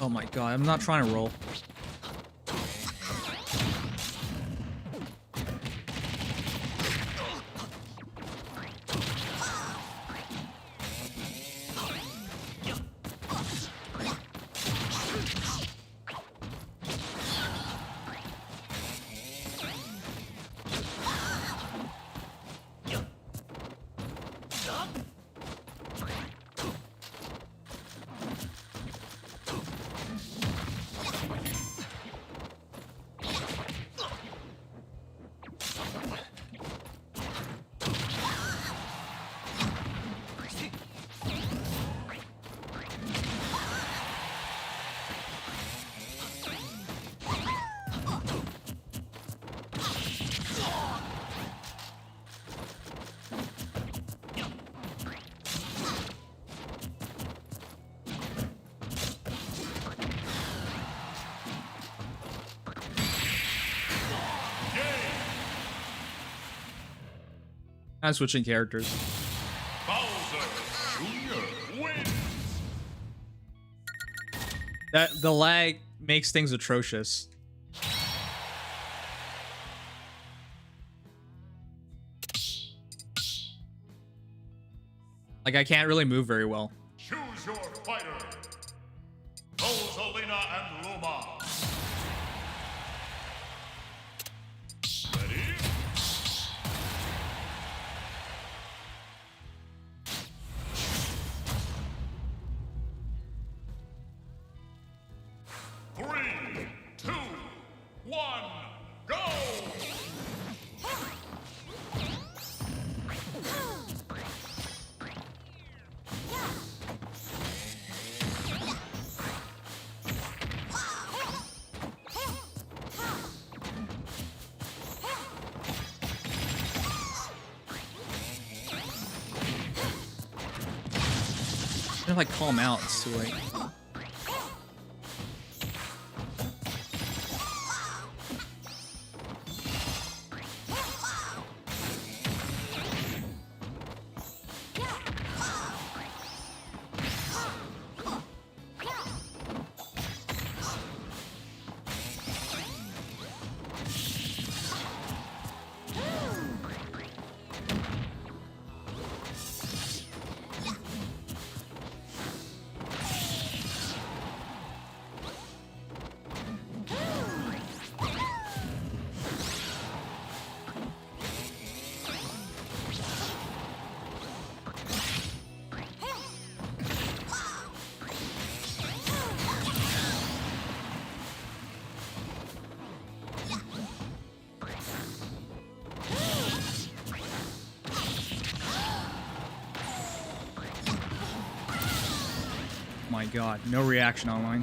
Oh my god, I'm not trying to roll. I'm switching characters. The lag makes things atrocious. Like I can't really move very well.
Choose your fighter. Rosalina and Luma. Ready? Three, two, one, go!
I'm gonna like call him out. It's too late.
god, no reaction online.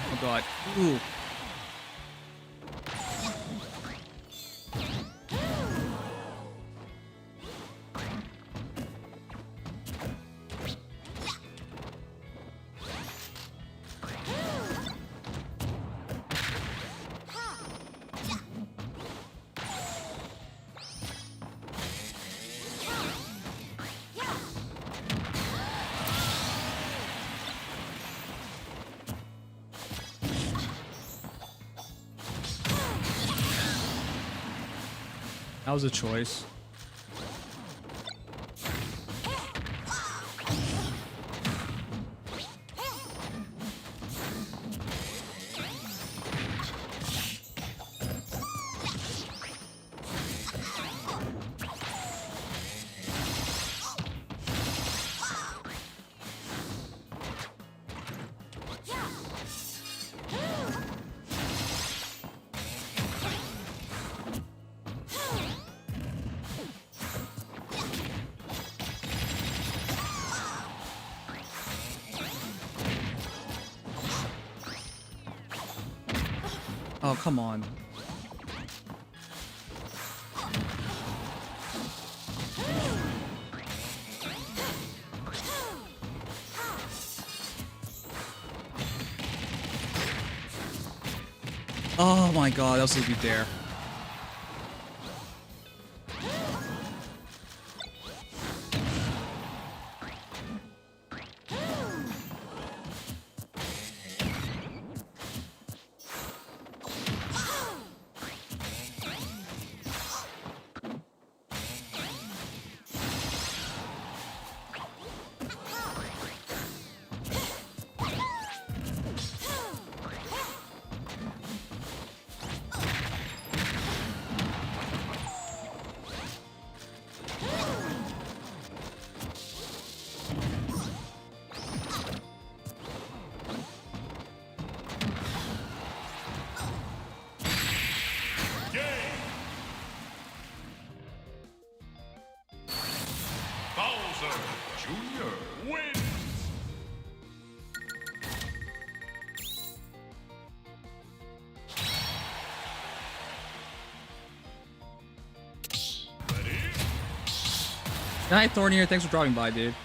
Oh god. Ooh. That was a choice. Oh, come on. Oh my god, that was a good dare.
Bowser Jr. wins!
Good night, Thornier. Thanks for dropping by, dude.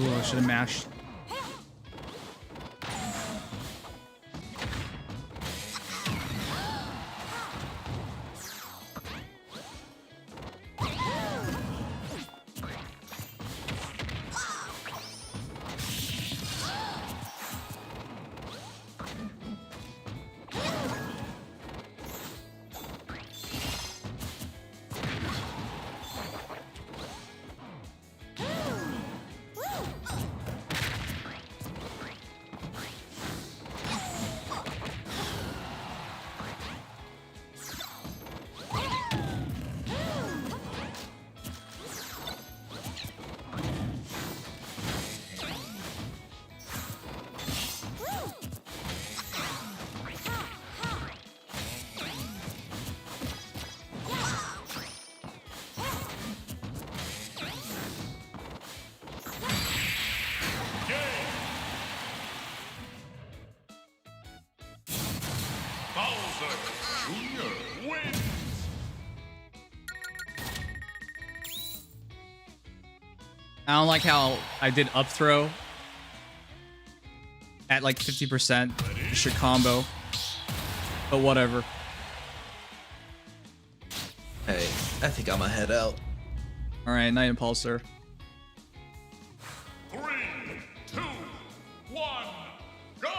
Ooh, I should have mashed.
Bowser Jr. wins!
I don't like how I did up throw at like 50%. Just your combo. But whatever.
Hey, I think I'm gonna head out.
Alright, Night Impulsor.
3, 2, 1, go!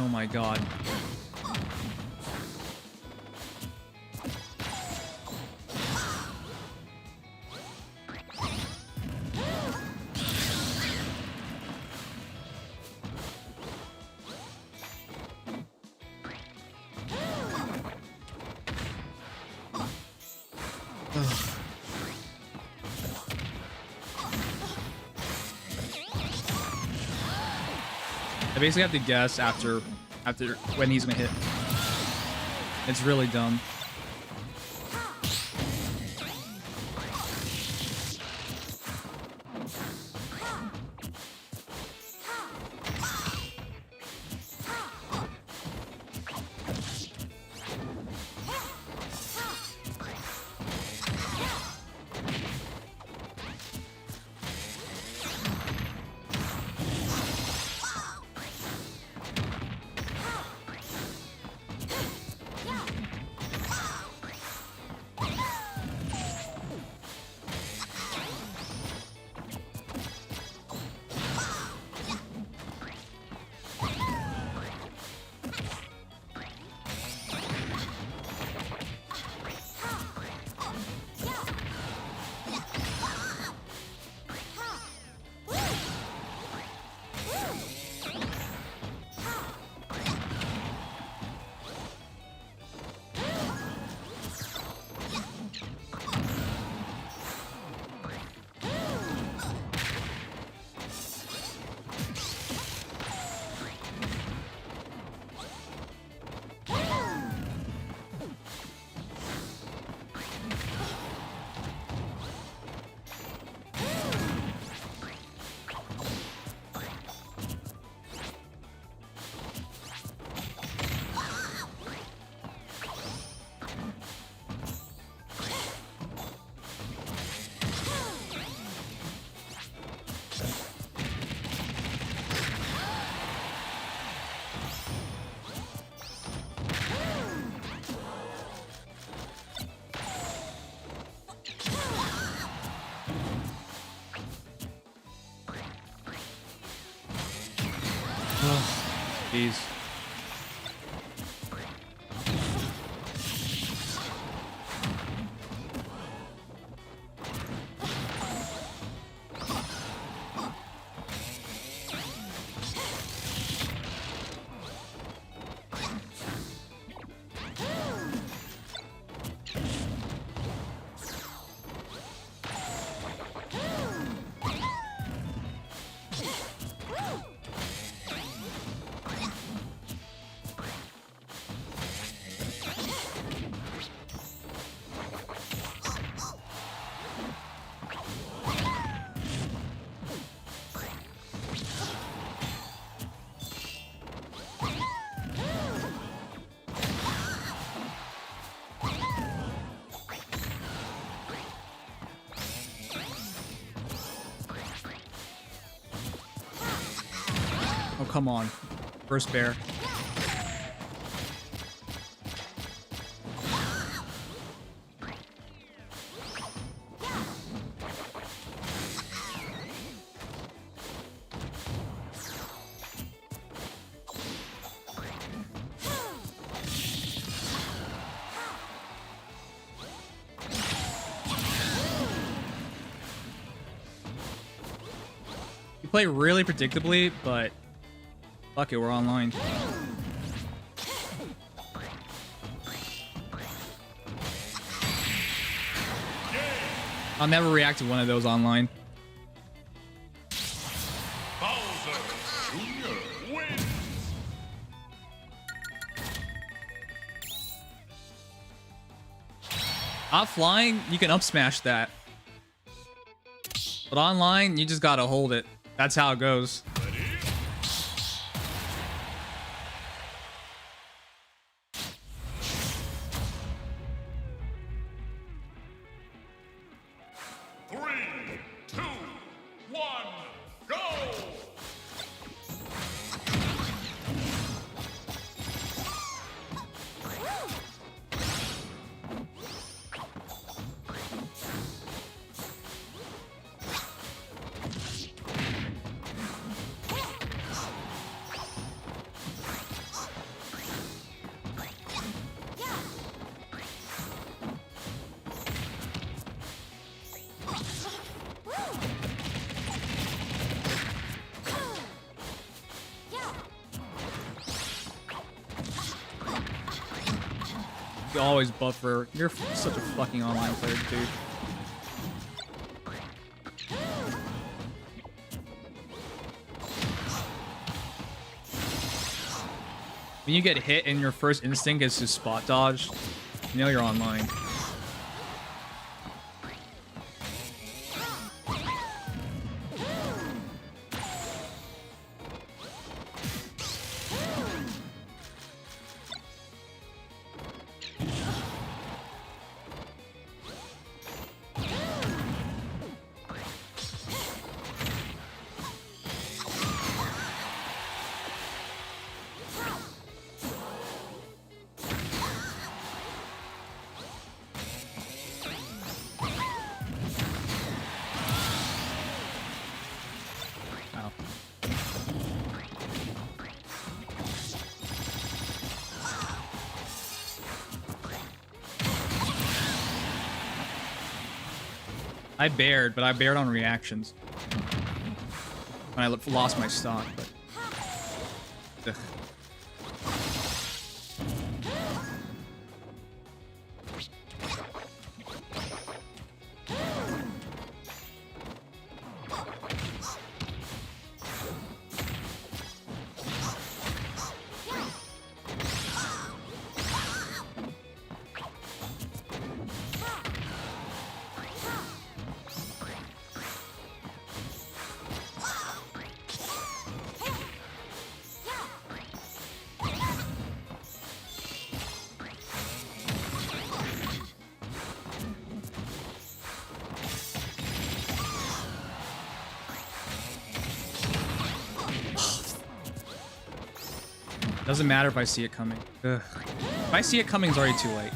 Oh my god. I basically have to guess after when he's gonna hit. It's really dumb. Jeez. Oh, come on. First bear. You play really predictably, but fuck it, we're online. I'll never react to one of those online.
Bowser Jr. wins.
Offline, you can up smash that. But online, you just gotta hold it. That's how it goes. You always buffer. You're such a fucking online player, dude. When you get hit and your first instinct is to spot dodge, you know you're online. I bared, but I bared on reactions. When I lost my stock, but... Ugh. Doesn't matter if I see it coming. Ugh. If I see it coming, it's already too late.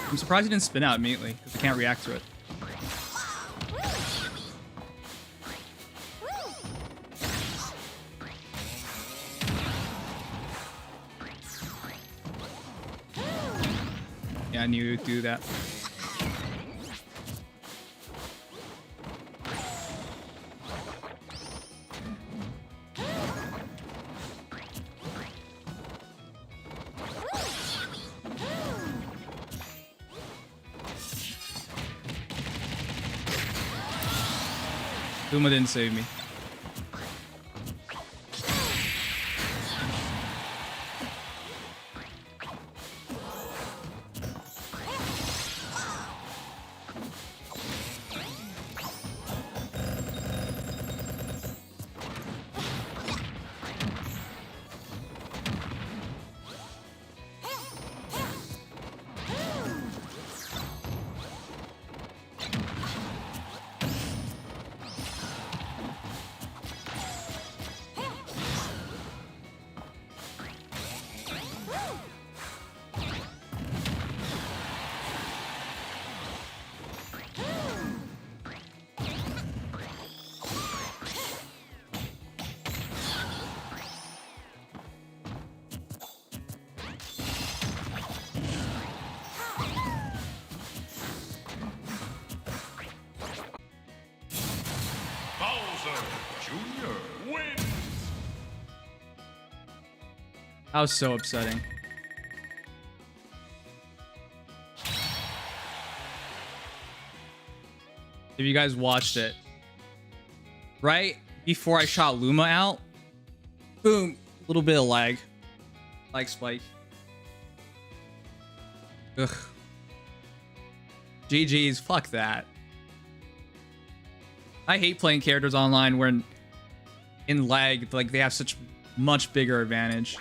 I'm surprised he didn't spin out immediately because I can't react to it. Yeah, I knew you'd do that. Uma didn't save me. That was so upsetting. If you guys watched it, right before I shot Luma out, boom, a little bit of lag spike. Ugh. GG's, fuck that. I hate playing characters online where in lag, like they have such much bigger advantage.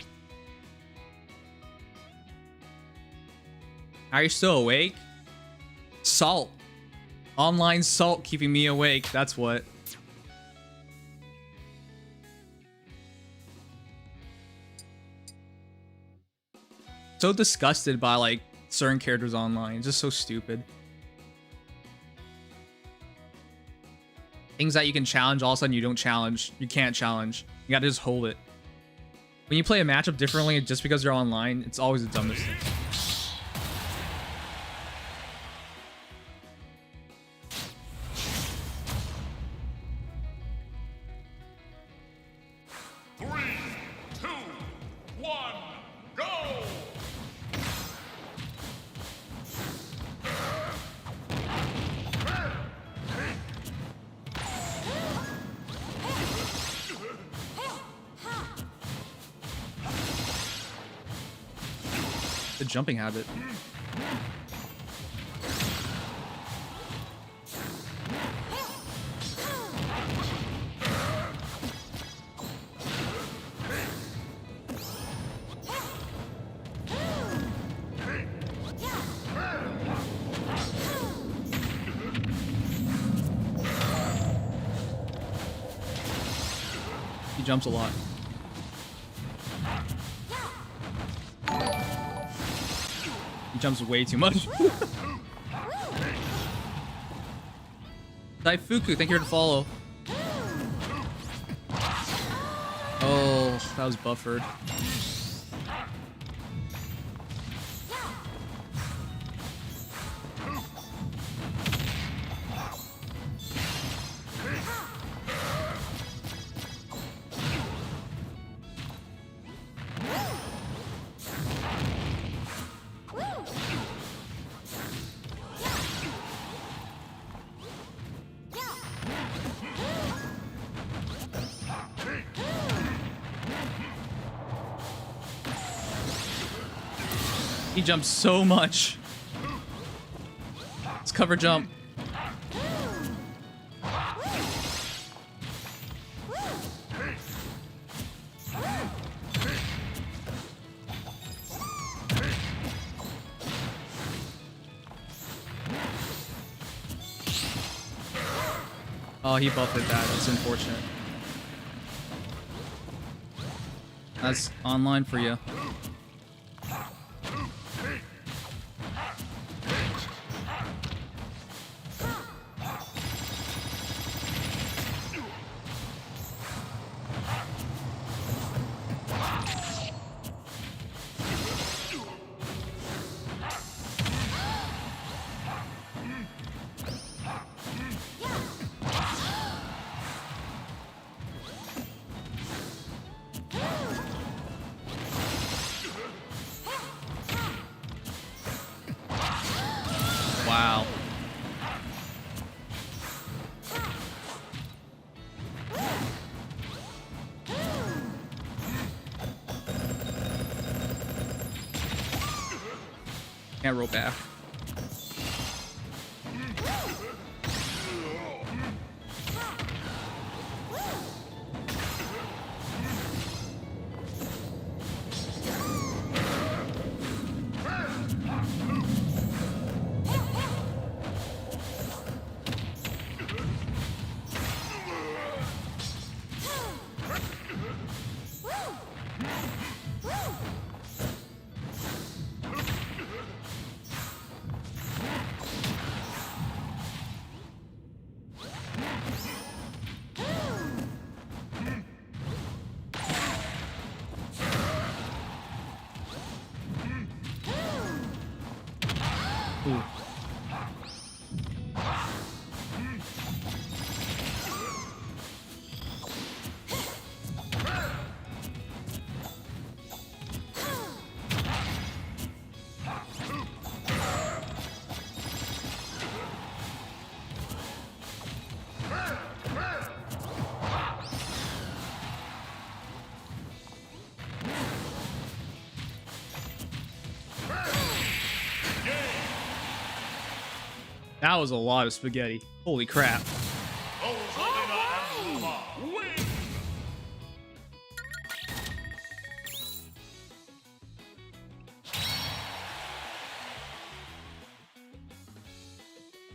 Are you still awake? Salt. Online salt keeping me awake. That's what. So disgusted by like certain characters online. It's just so stupid. Things that you can challenge, all of a sudden you don't challenge. You can't challenge. You gotta just hold it. When you play a matchup differently just because you're online, it's always the dumbest thing. The jumping habit. He jumps a lot. He jumps way too much. Daifuku, thank you for the follow. Oh, that was buffered. He jumps so much. Let's cover jump. Oh, he buffed that. That's unfortunate. That's online for you. Wow. Can't roll back. Ooh. That was a lot of spaghetti. Holy crap.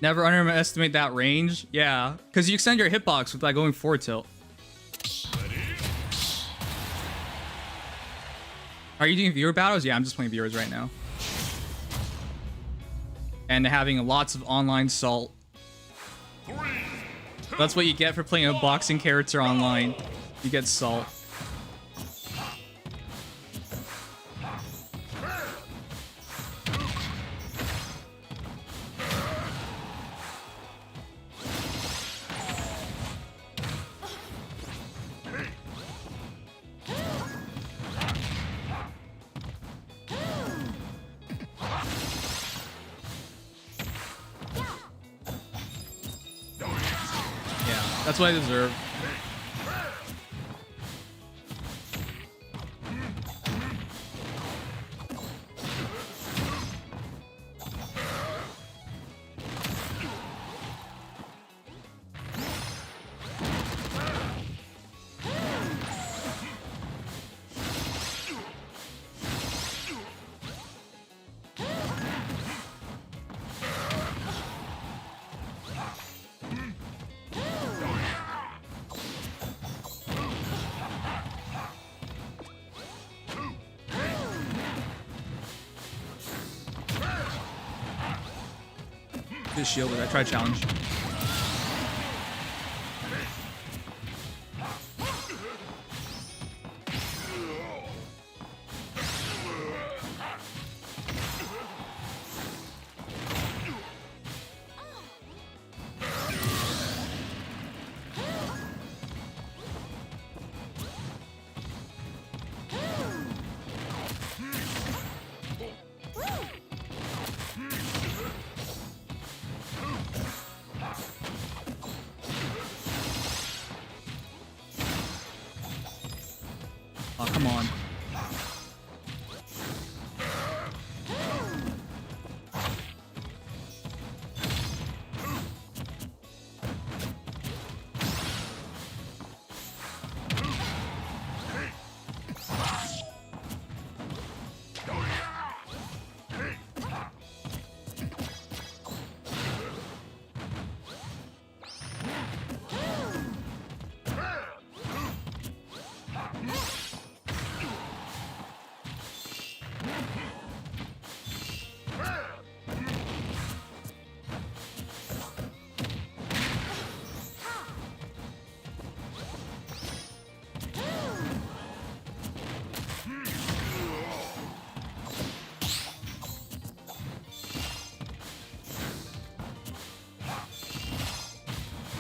Never underestimate that range. Yeah, because you extend your hitbox with like going forward tilt. Are you doing viewer battles? Yeah, I'm just playing viewers right now. And having lots of online salt. That's what you get for playing a boxing character online. You get salt. That's what I deserve. Just shielded. I tried challenge. Oh, come on.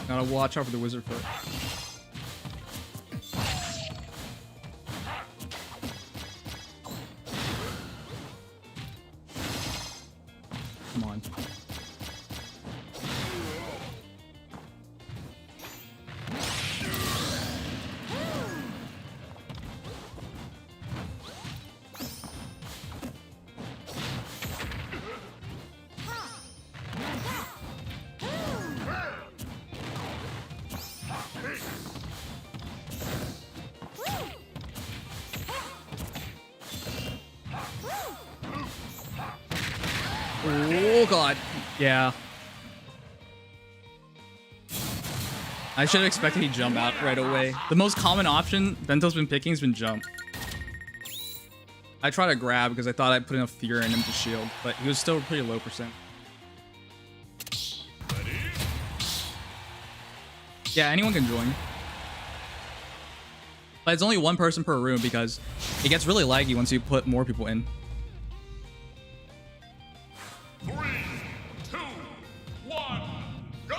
Gotta watch out for the wizard foot. Come on.
Oh god.
Yeah. I should have expected he'd jump out right away. The most common option Bento's been picking has been jump. I tried to grab because I thought I'd put enough fear in him to shield, but he was still pretty low percent. Yeah, anyone can join. But it's only one person per room because it gets really laggy once you put more people in.
3, 2, 1, go!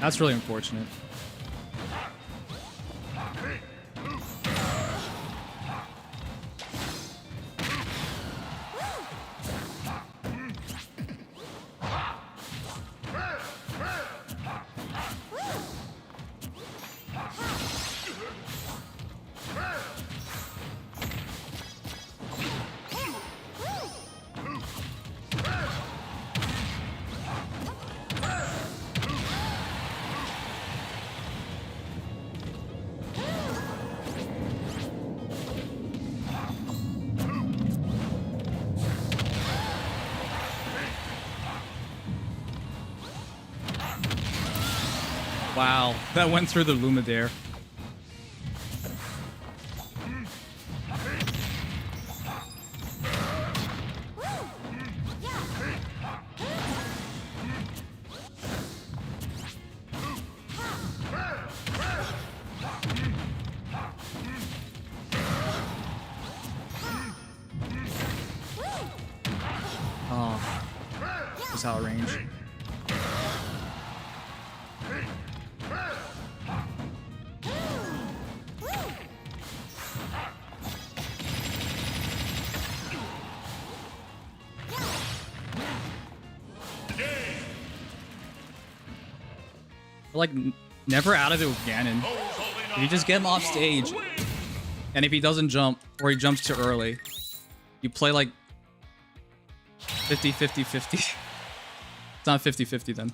That's really unfortunate. Wow, that went through the Lumidaire. Oh, this is out of range. Like never out of it with Ganon. You just get him off stage, and if he doesn't jump or he jumps too early, you play like 50-50-50. It's not 50-50 then.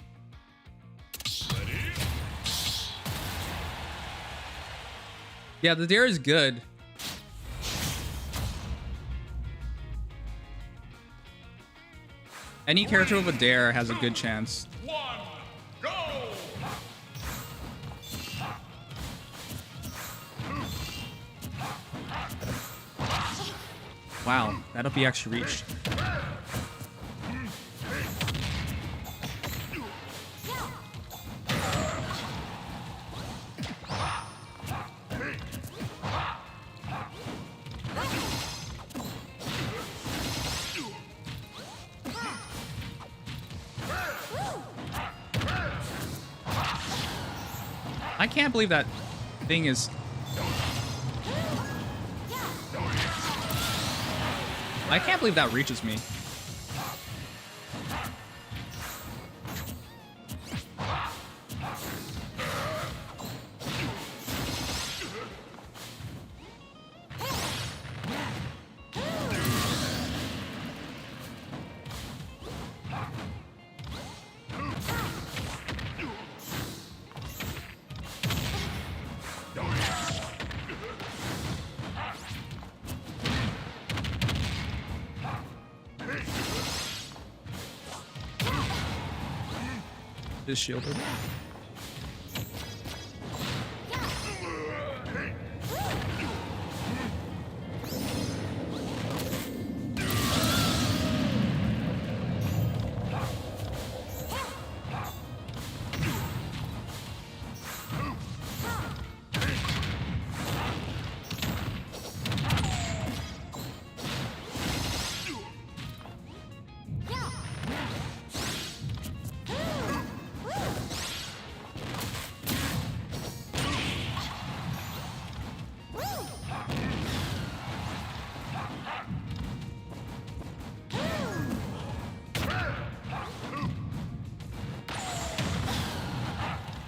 Yeah, the dare is good. Any character with a dare has a good chance. Wow, that up he actually reached. I can't believe that thing is... I can't believe that reaches me. Just shielded.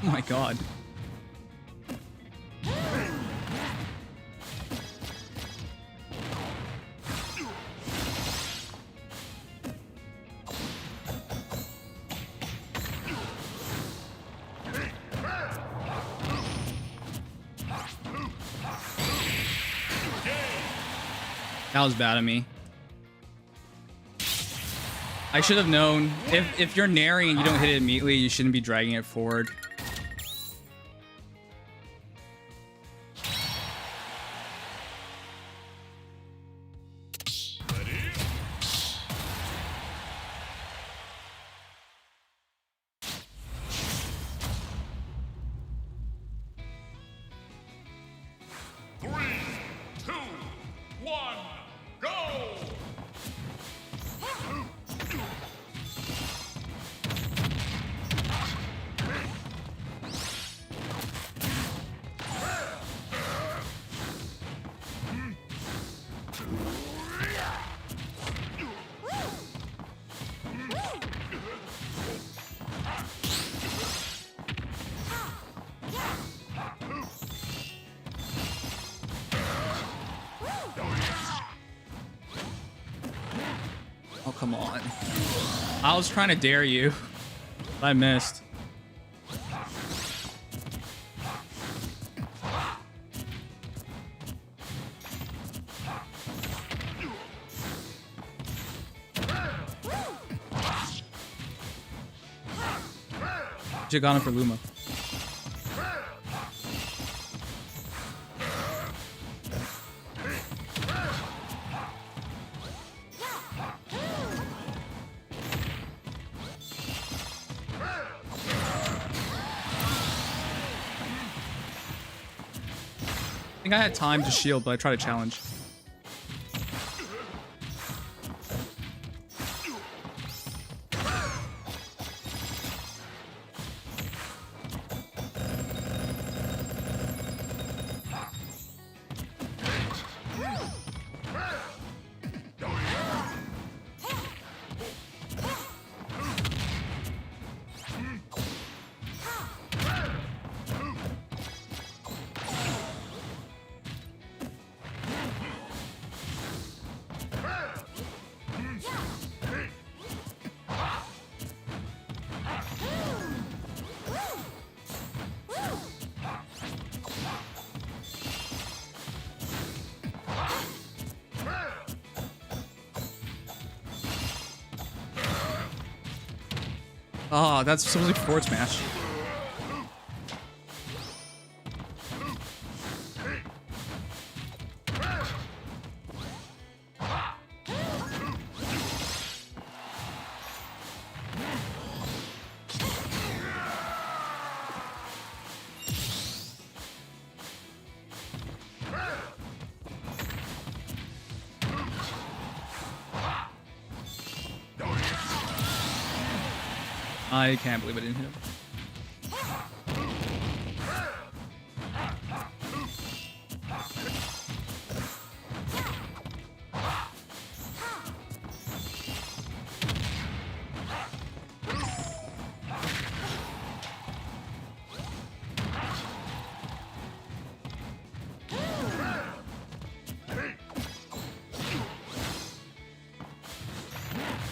Oh my god. That was bad of me. I should have known. If you're nairing and you don't hit it immediately, you shouldn't be dragging it forward. Oh, come on. I was trying to dare you. I missed. Should've gone for Luma. I think I had time to shield, but I tried to challenge. Oh, that's supposed to be forward smash. I can't believe I didn't hit him.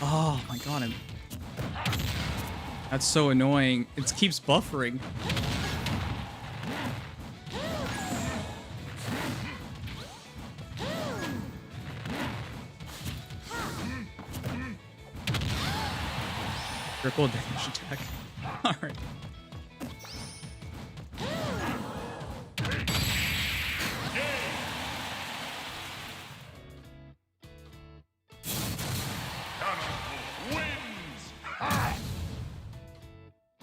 Oh my god, that's so annoying. It keeps buffering. Triple damage attack. All right.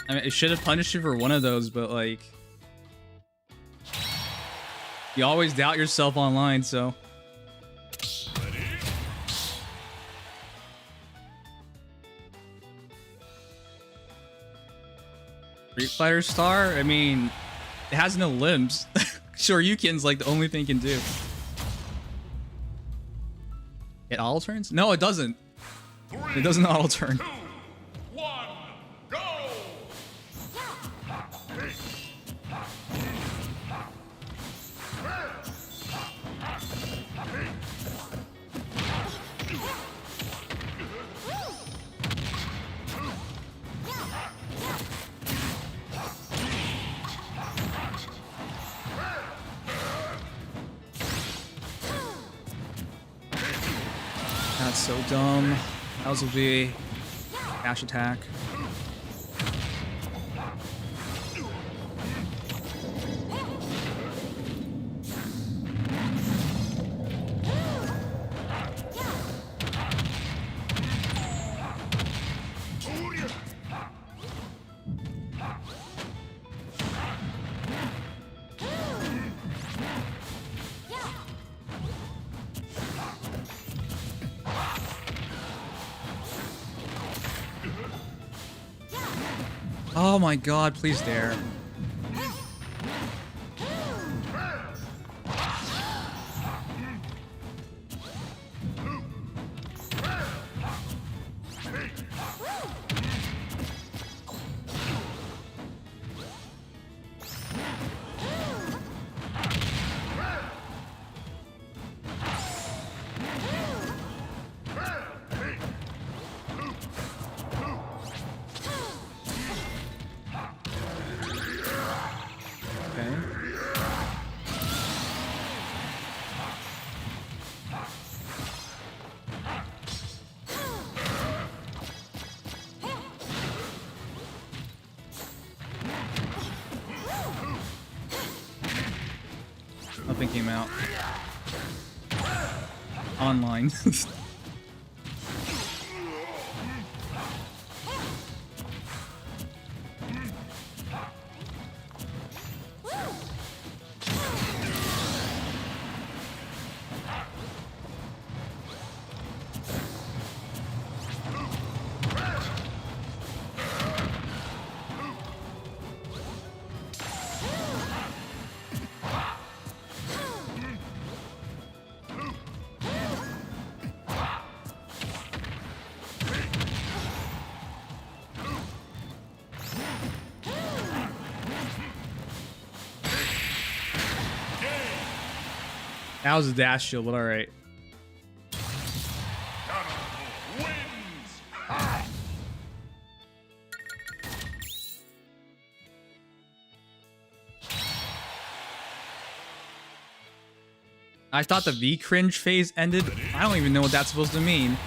I mean, it should have punished you for one of those, but like, you always doubt yourself online, so. Street Fighter Star? I mean, it has no limbs. Shoryuken's like the only thing it can do. It auto turns? No, it doesn't. It doesn't auto turn. That's so dumb. That will be dash attack. Oh my god, please dare. Nothing came out. Online. That was a dash shield, but alright. I thought the V cringe phase ended. I don't even know what that's supposed to mean.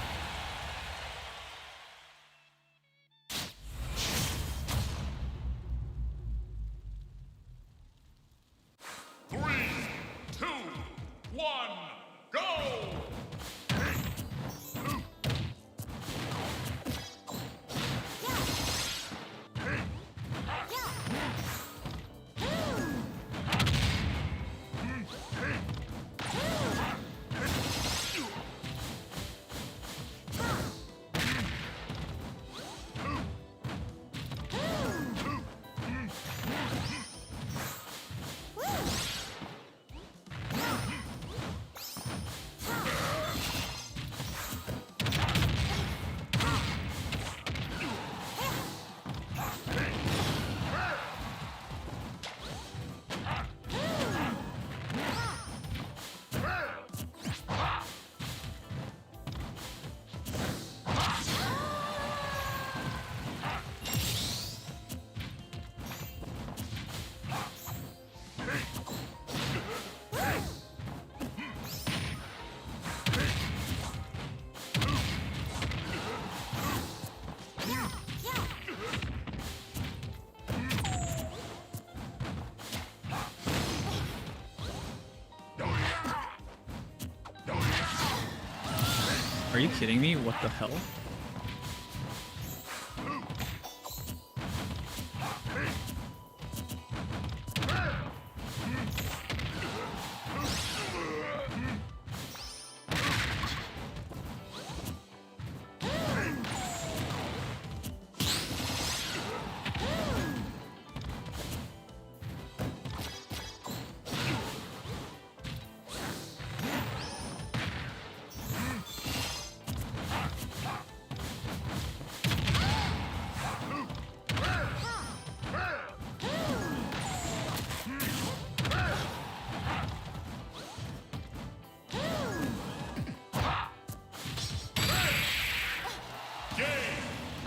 Are you kidding me? What the hell?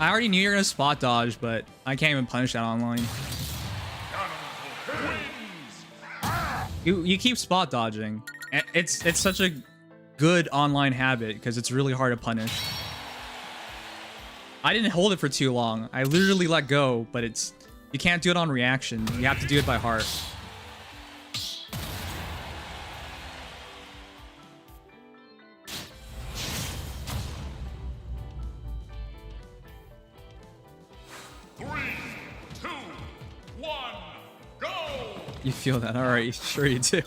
I already knew you were gonna spot dodge, but I can't even punish that online. You keep spot dodging. It's such a good online habit because it's really hard to punish. I didn't hold it for too long. I literally let go, but you can't do it on reaction. You have to do it by heart. You feel that? All right, sure you do.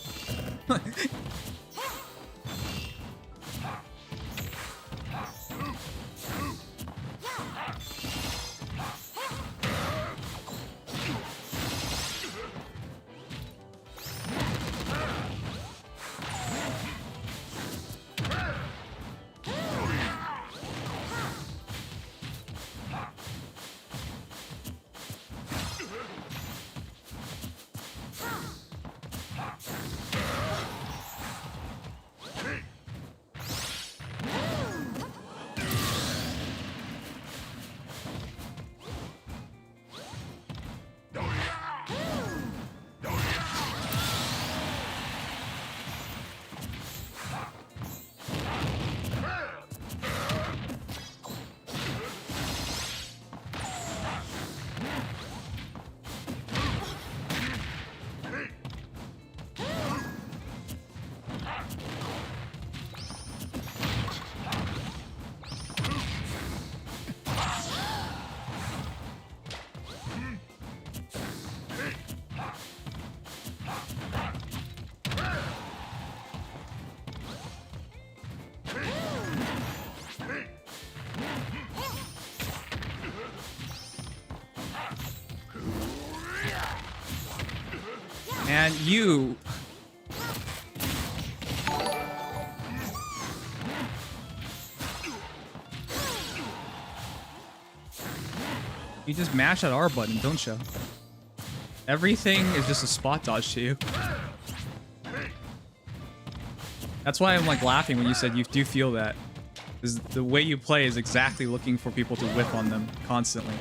And you... You just mash that R button, don't you? Everything is just a spot dodge to you. That's why I'm like laughing when you said you do feel that. Because the way you play is exactly looking for people to whiff on them constantly.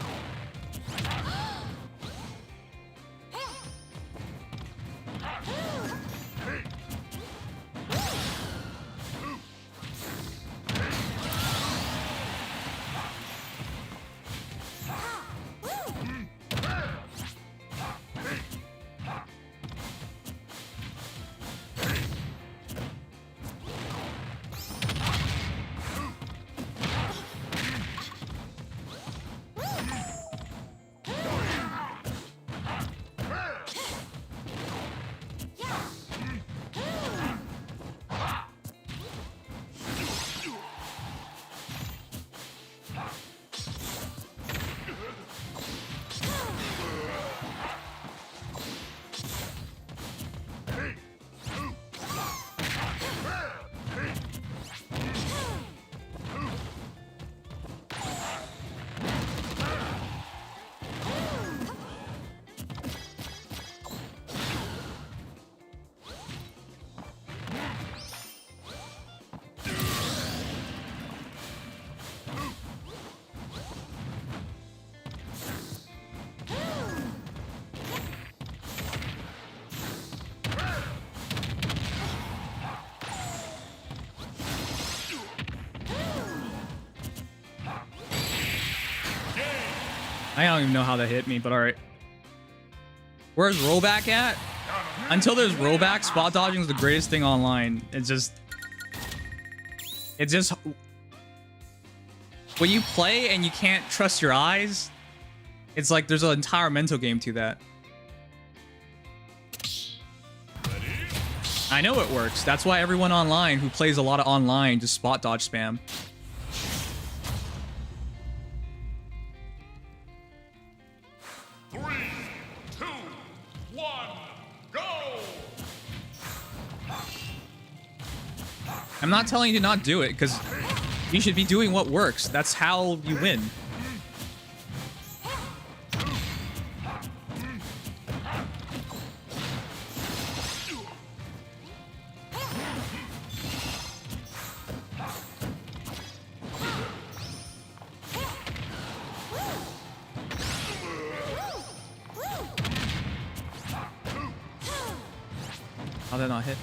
I don't even know how that hit me, but alright. Where's rollback at? Until there's rollback, spot dodging is the greatest thing online. It's just when you play and you can't trust your eyes, it's like there's an entire mental game to that. I know it works. That's why everyone online who plays a lot of online just spot dodge spam. I'm not telling you to not do it, because you should be doing what works. That's how you win. How'd that not hit?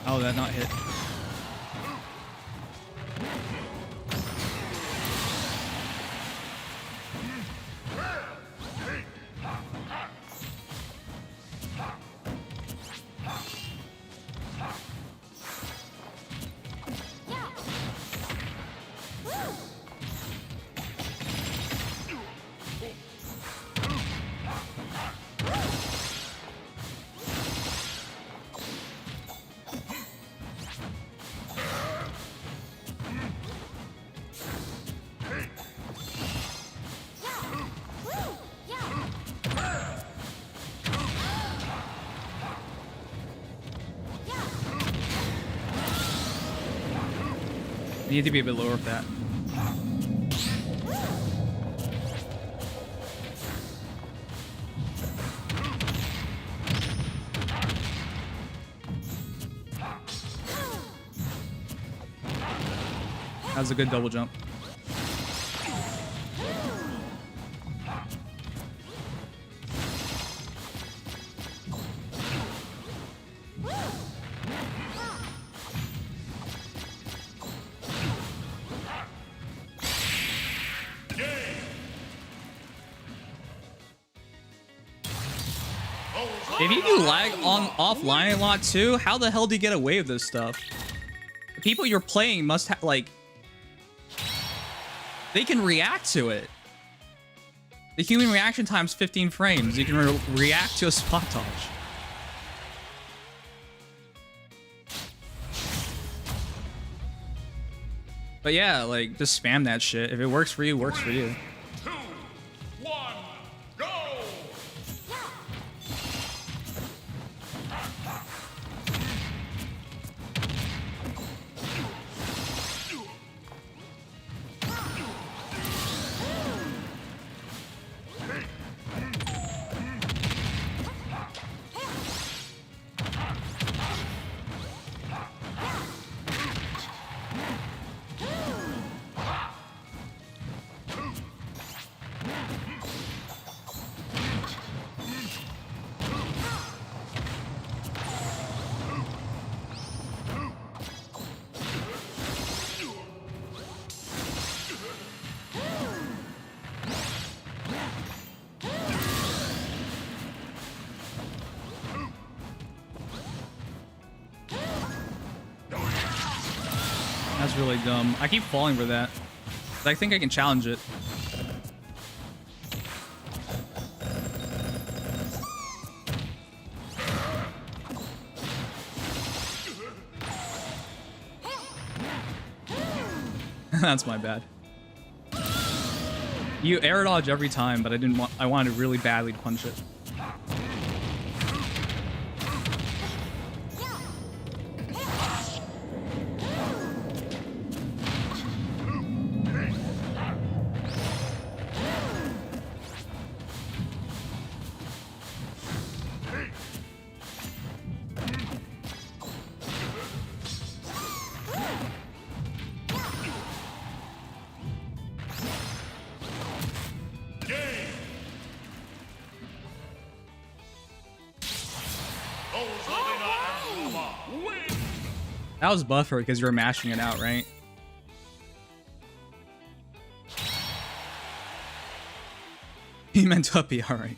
Oh, that not hit. You need to be a bit lower with that. That was a good double jump. If you do lag on offline a lot too, how the hell do you get away with this stuff? The people you're playing must have, like, they can react to it. The human reaction time's 15 frames. You can react to a spot dodge. But yeah, like, just spam that shit. If it works for you, it works for you.
2, 1, go!
That's really dumb. I keep falling for that. I think I can challenge it. That's my bad. You air dodge every time, but I didn't want. I wanted really badly to punch it. That was buffer because you were mashing it out, right? He meant Tuppy, alright.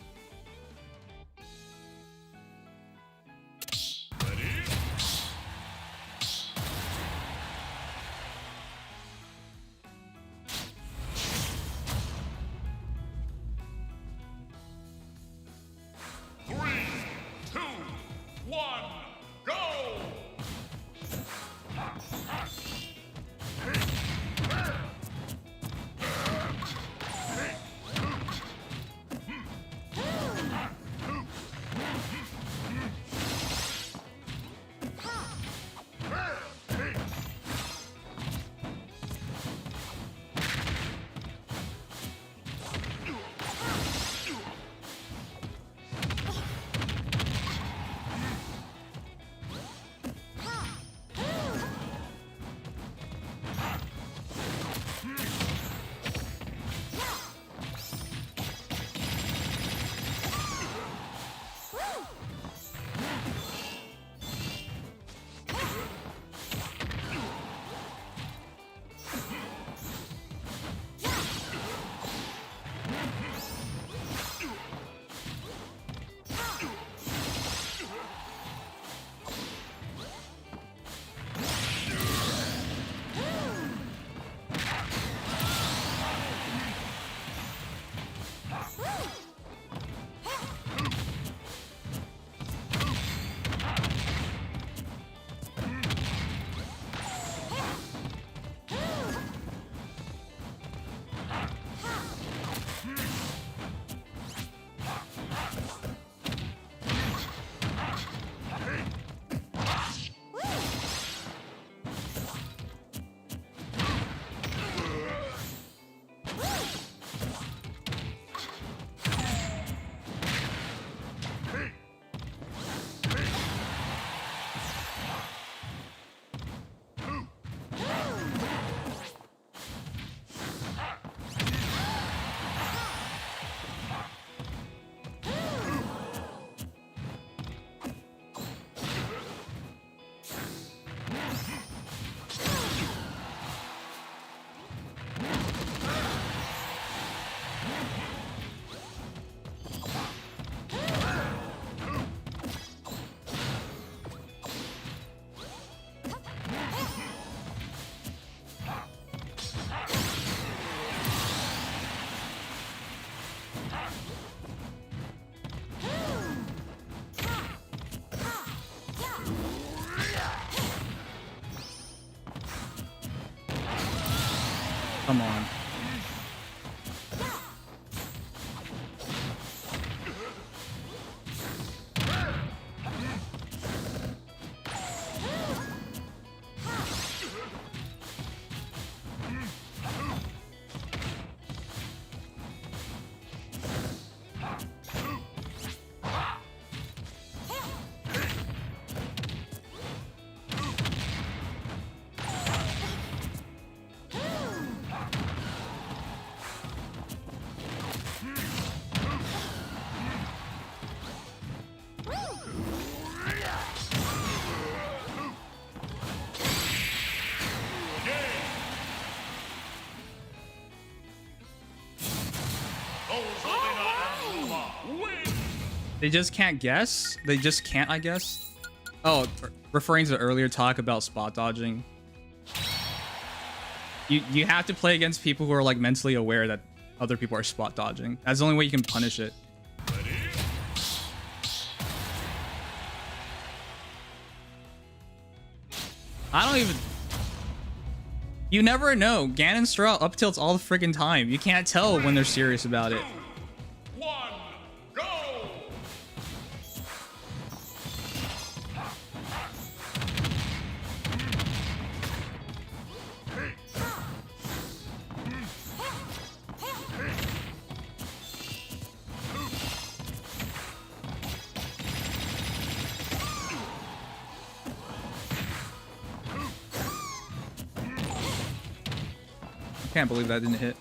Come on. They just can't guess? They just can't, I guess? Oh, referring to the earlier talk about spot dodging. You have to play against people who are like mentally aware that other people are spot dodging. That's the only way you can punish it. I don't even... You never know. Ganon Straw up tilts all the friggin' time. You can't tell when they're serious about it. I can't believe that didn't hit.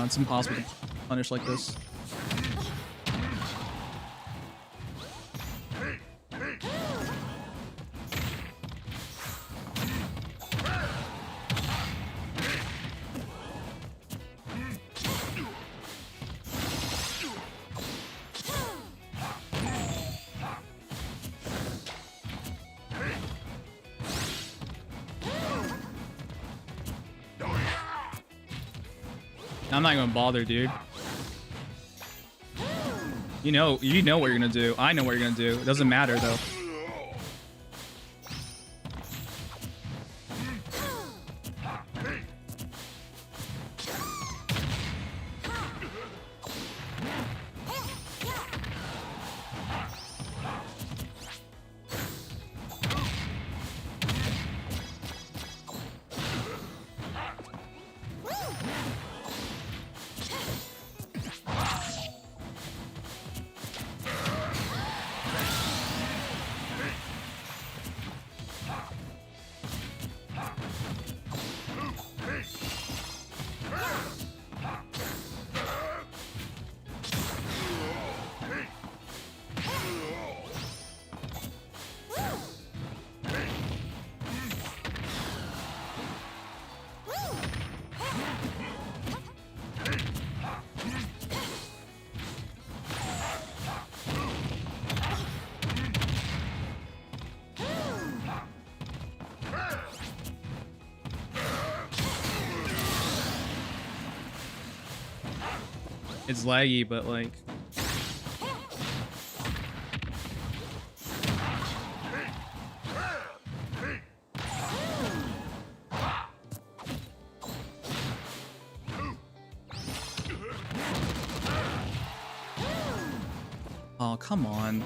It's impossible to punish like this. I'm not gonna bother, dude. You know what you're gonna do. I know what you're gonna do. It doesn't matter though. It's laggy, but like... Oh, come on.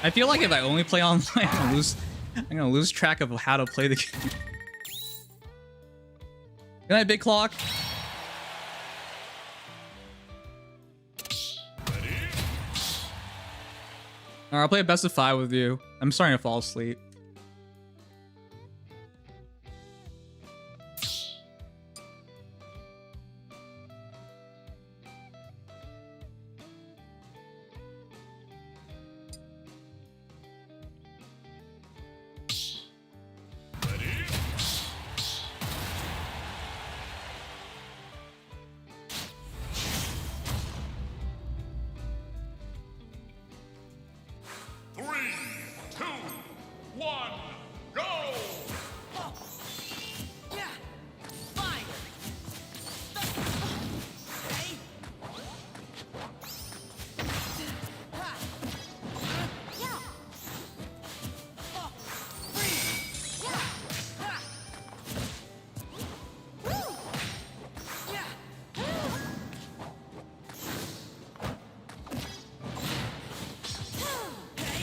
I feel like if I only play online, I lose I'm gonna lose track of how to play the game. Good night, Big Clock. Alright, I'll play a best of 5 with you. I'm starting to fall asleep.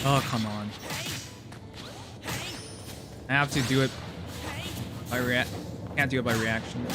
Oh, come on. I have to do it by can't do it by reaction.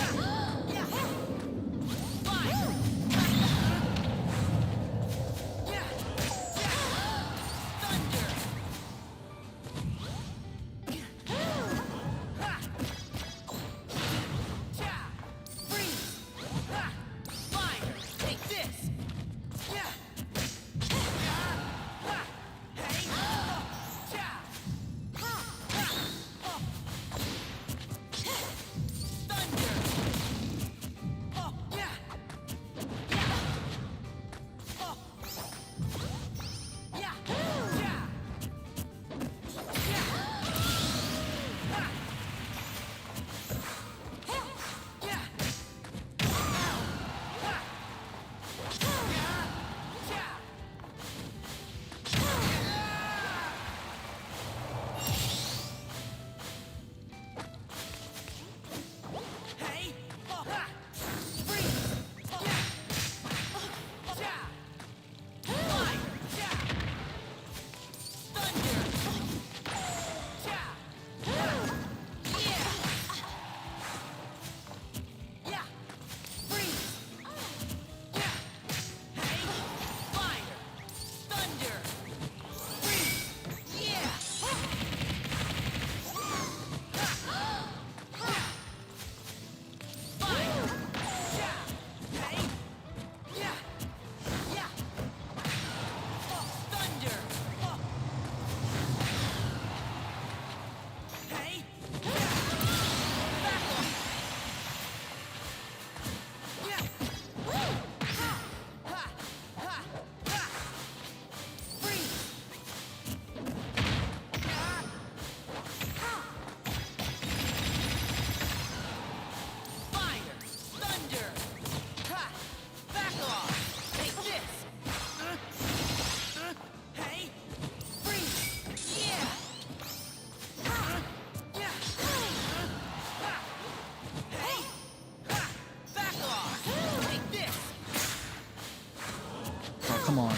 Come on.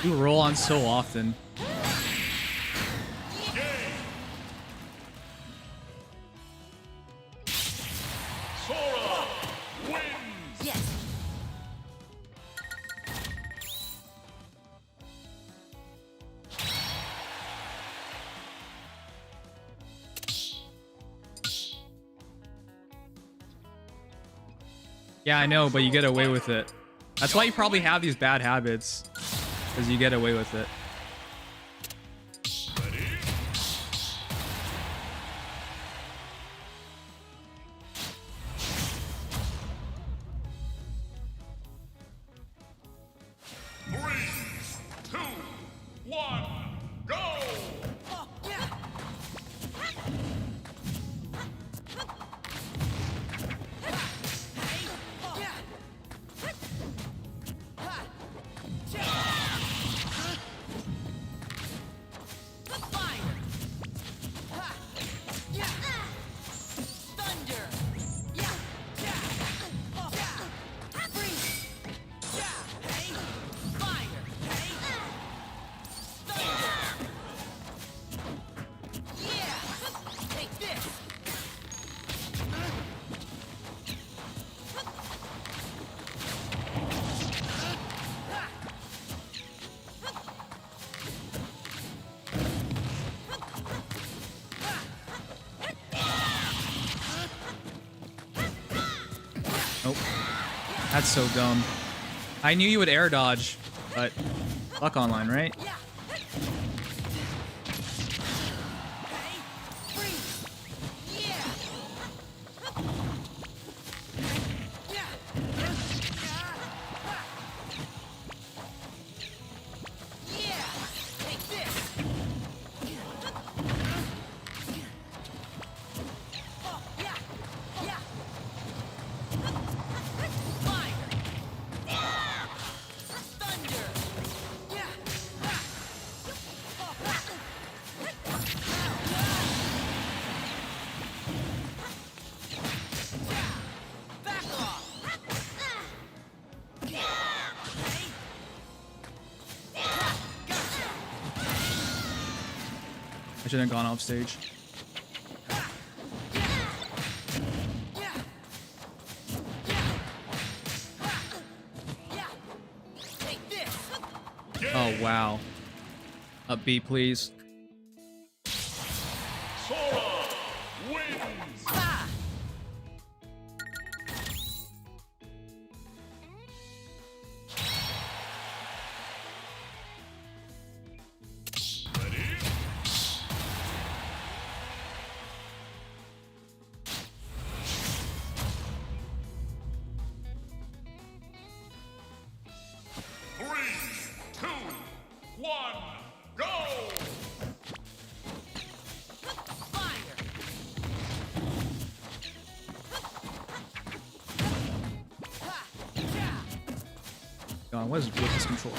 You roll on so often. Yeah, I know, but you get away with it. That's why you probably have these bad habits, because you get away with it. That's so dumb. I knew you would air dodge, but luck online, right? I shouldn't have gone off stage. Oh, wow. Up B, please.
Sora wins.
God, what is with this control?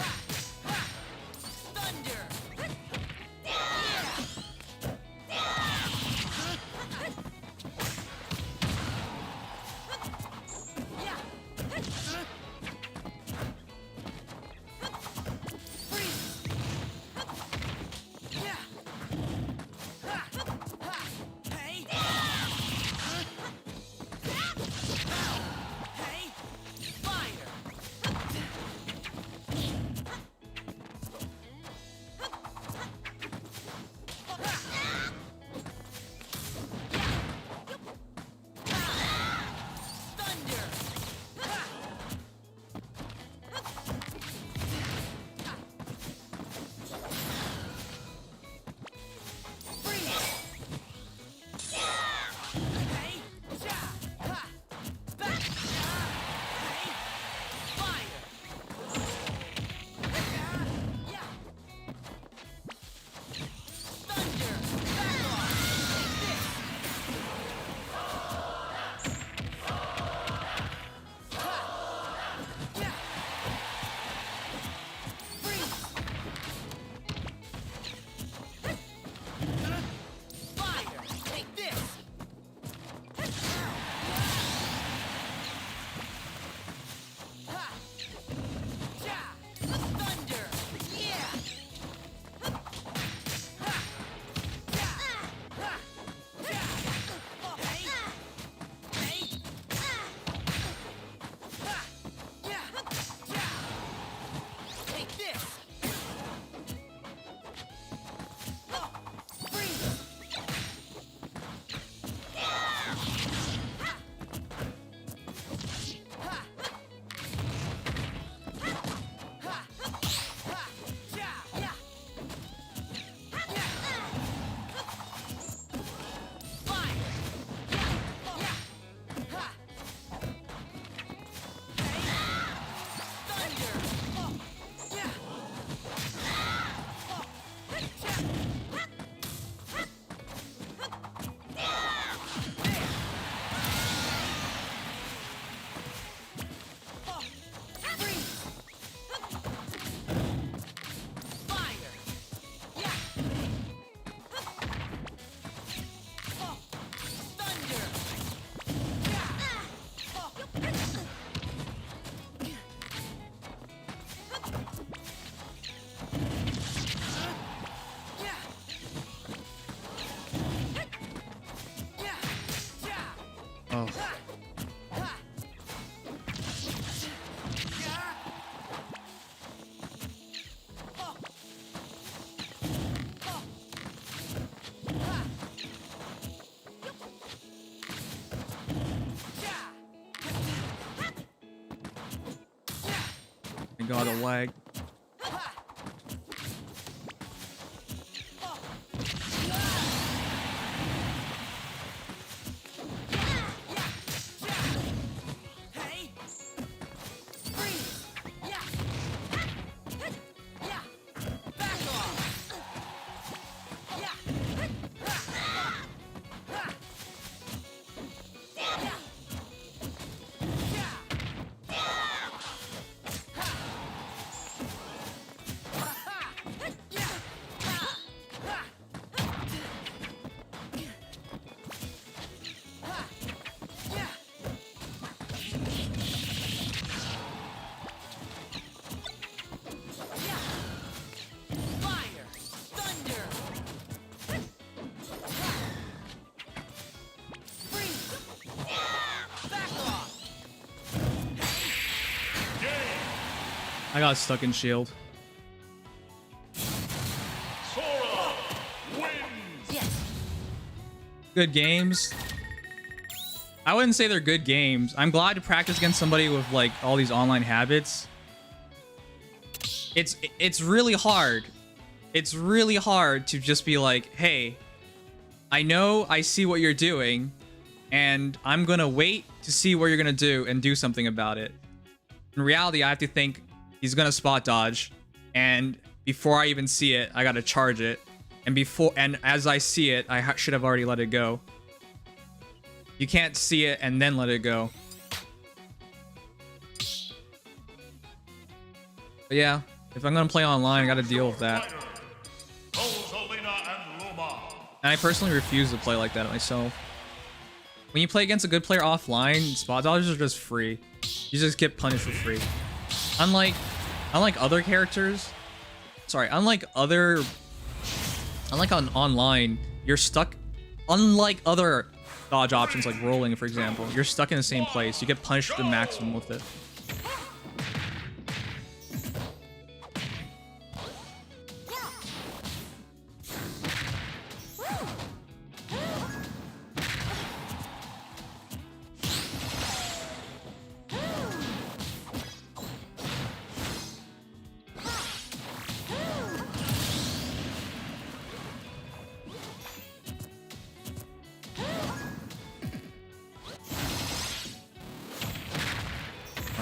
God, the lag. I got stuck in shield. Good games. I wouldn't say they're good games. I'm glad to practice against somebody with like all these online habits. It's really hard. It's really hard to just be like, hey, I know I see what you're doing, and I'm gonna wait to see what you're gonna do and do something about it. In reality, I have to think he's gonna spot dodge, and before I even see it, I gotta charge it, and as I see it, I should have already let it go. You can't see it and then let it go. But yeah, if I'm gonna play online, I gotta deal with that. And I personally refuse to play like that myself. When you play against a good player offline, spot dodges are just free. You just get punished for free. Unlike other characters, unlike on online, you're stuck. Unlike other dodge options like rolling, for example, you're stuck in the same place. You get punished to the maximum with it.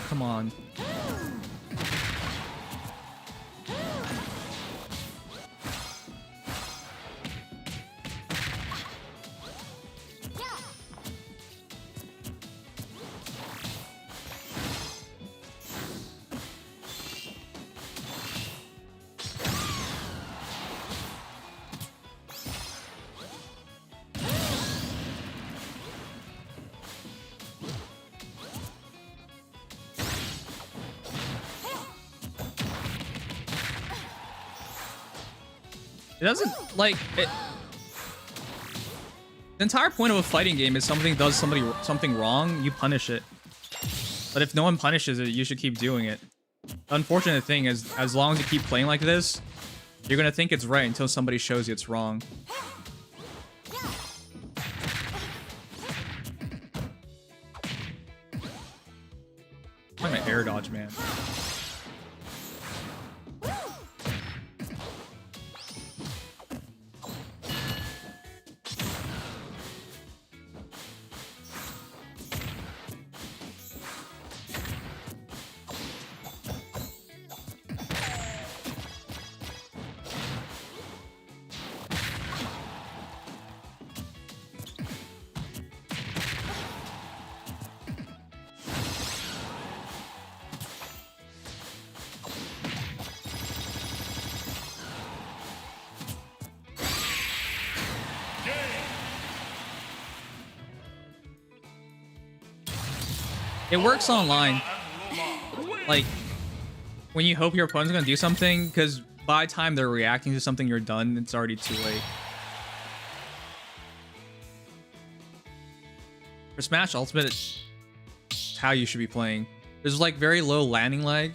Come on. It doesn't, like, it... The entire point of a fighting game is something does something wrong, you punish it. But if no one punishes it, you should keep doing it. The unfortunate thing is, as long as you keep playing like this, you're gonna think it's right until somebody shows you it's wrong. I'm an air dodge, man. It works online. Like, when you hope your opponent's gonna do something, because by the time they're reacting to something you're done, it's already too late. For Smash Ultimate, it's how you should be playing. There's like very low landing lag.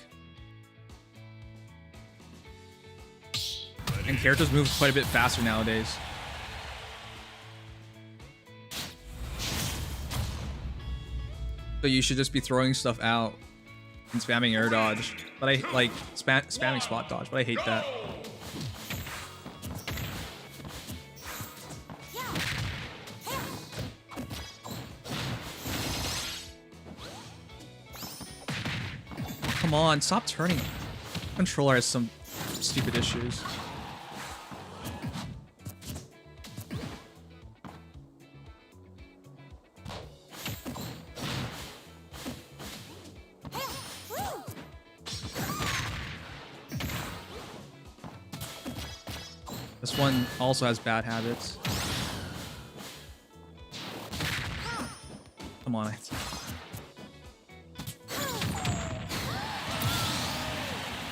And characters move quite a bit faster nowadays. So you should just be throwing stuff out and spamming air dodge, but I like spamming spot dodge, but I hate that. Come on, stop turning. Controller has some stupid issues. This one also has bad habits. Come on.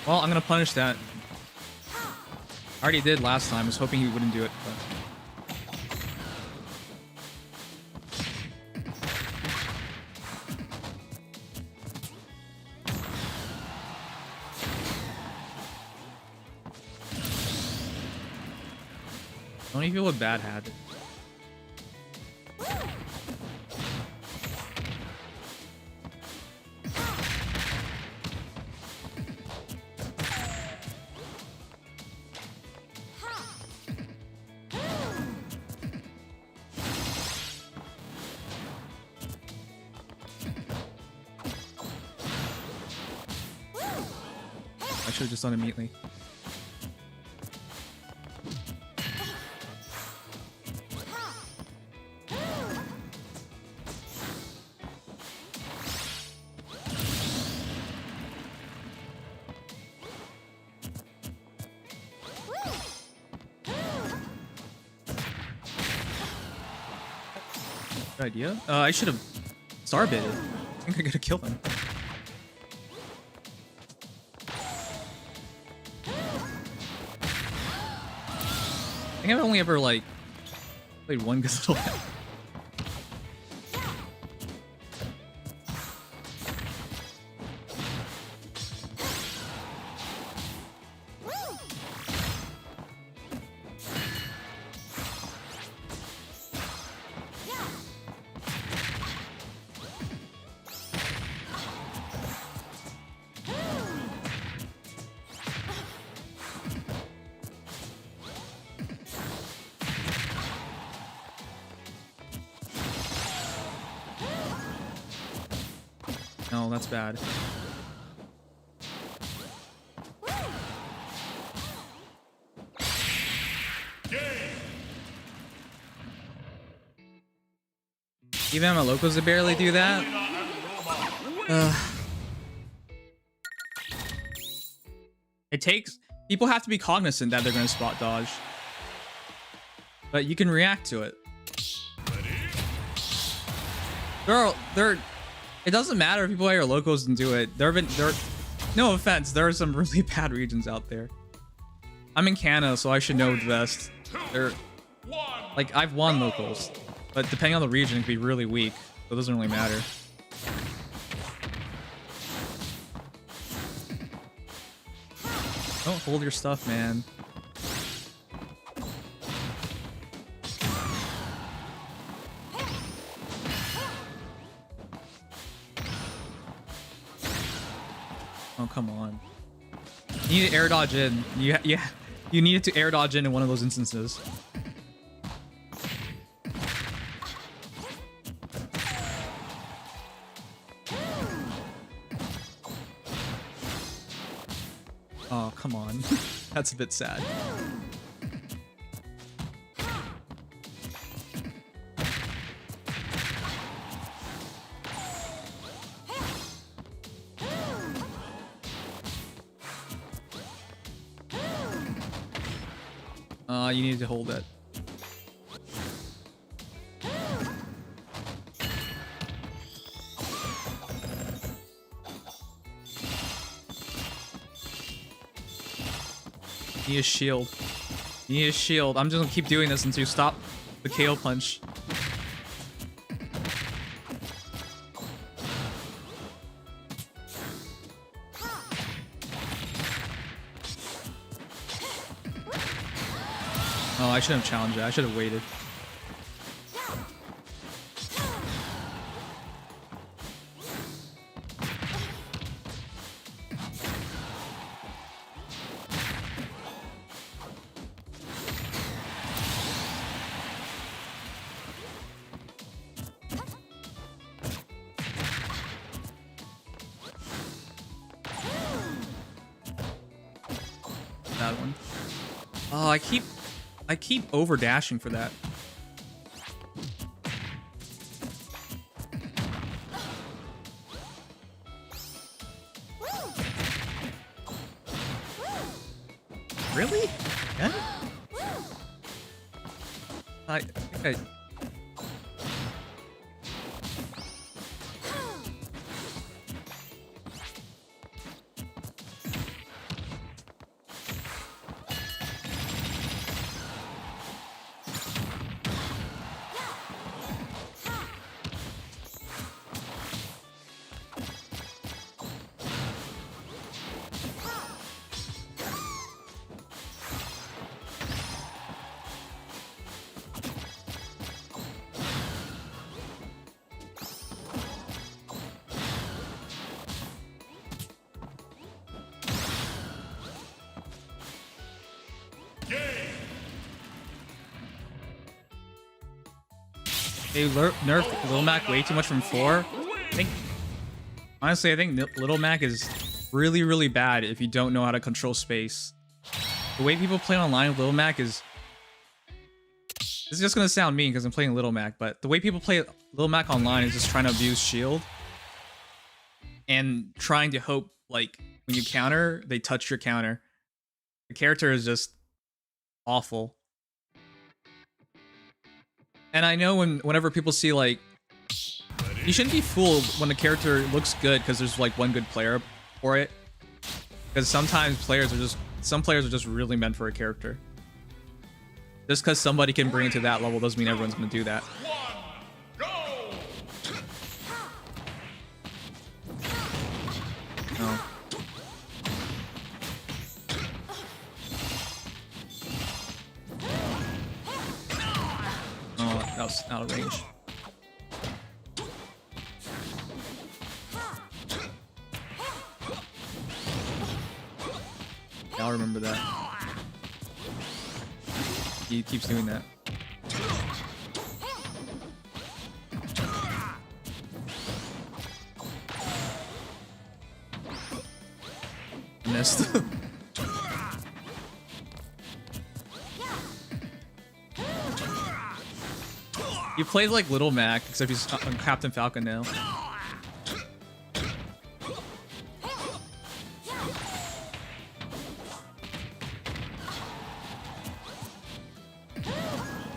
Well, I'm gonna punish that. I already did last time. I was hoping he wouldn't do it, but... Only people with bad habits. I should have just done it immediately. Good idea. I should have starbaited. I think I gotta kill him. I think I've only ever like played one Gazelle. No, that's bad. Even my locals to barely do that. It takes... People have to be cognizant that they're going to spot dodge. But you can react to it. It doesn't matter if people play your locals and do it. No offense, there are some really bad regions out there. I'm in Canada, so I should know the best. Like, I've won locals, but depending on the region, it can be really weak. So it doesn't really matter. Don't hold your stuff, man. Oh, come on. You need to air dodge in. You needed to air dodge in one of those instances. Oh, come on. That's a bit sad. You need to hold it. You need a shield. You need a shield. I'm just gonna keep doing this until you stop the KO punch. Oh, I shouldn't have challenged it. I should have waited. bad one. Oh, I keep over dashing for that. Really? Yeah? I think I... They nerfed Little Mac way too much from 4. Honestly, I think Little Mac is really, really bad if you don't know how to control space. The way people play online with Little Mac is... This is just going to sound mean because I'm playing Little Mac, but the way people play Little Mac online is just trying to abuse shield. And trying to hope, like, when you counter, they touch your counter. The character is just awful. And I know whenever people see, like, you shouldn't be fooled when the character looks good because there's like one good player for it. Because sometimes some players are just really meant for a character. Just because somebody can bring it to that level doesn't mean everyone's going to do that. No. Oh, that was out of range. Yeah, I'll remember that. He keeps doing that. Missed. He plays like Little Mac, except he's Captain Falcon now.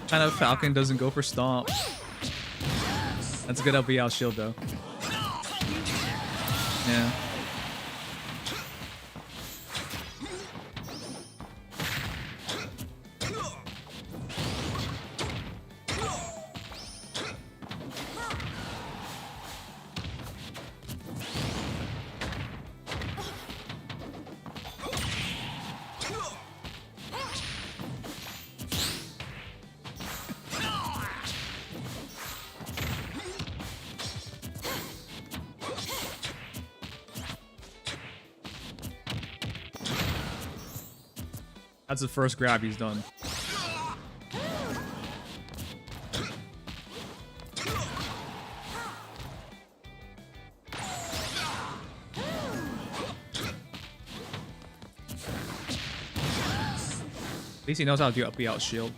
Kind of Falcon doesn't go for Stomp. That's a good LB out shield though. Yeah. That's the first grab he's done. At least he knows how to do up out shield.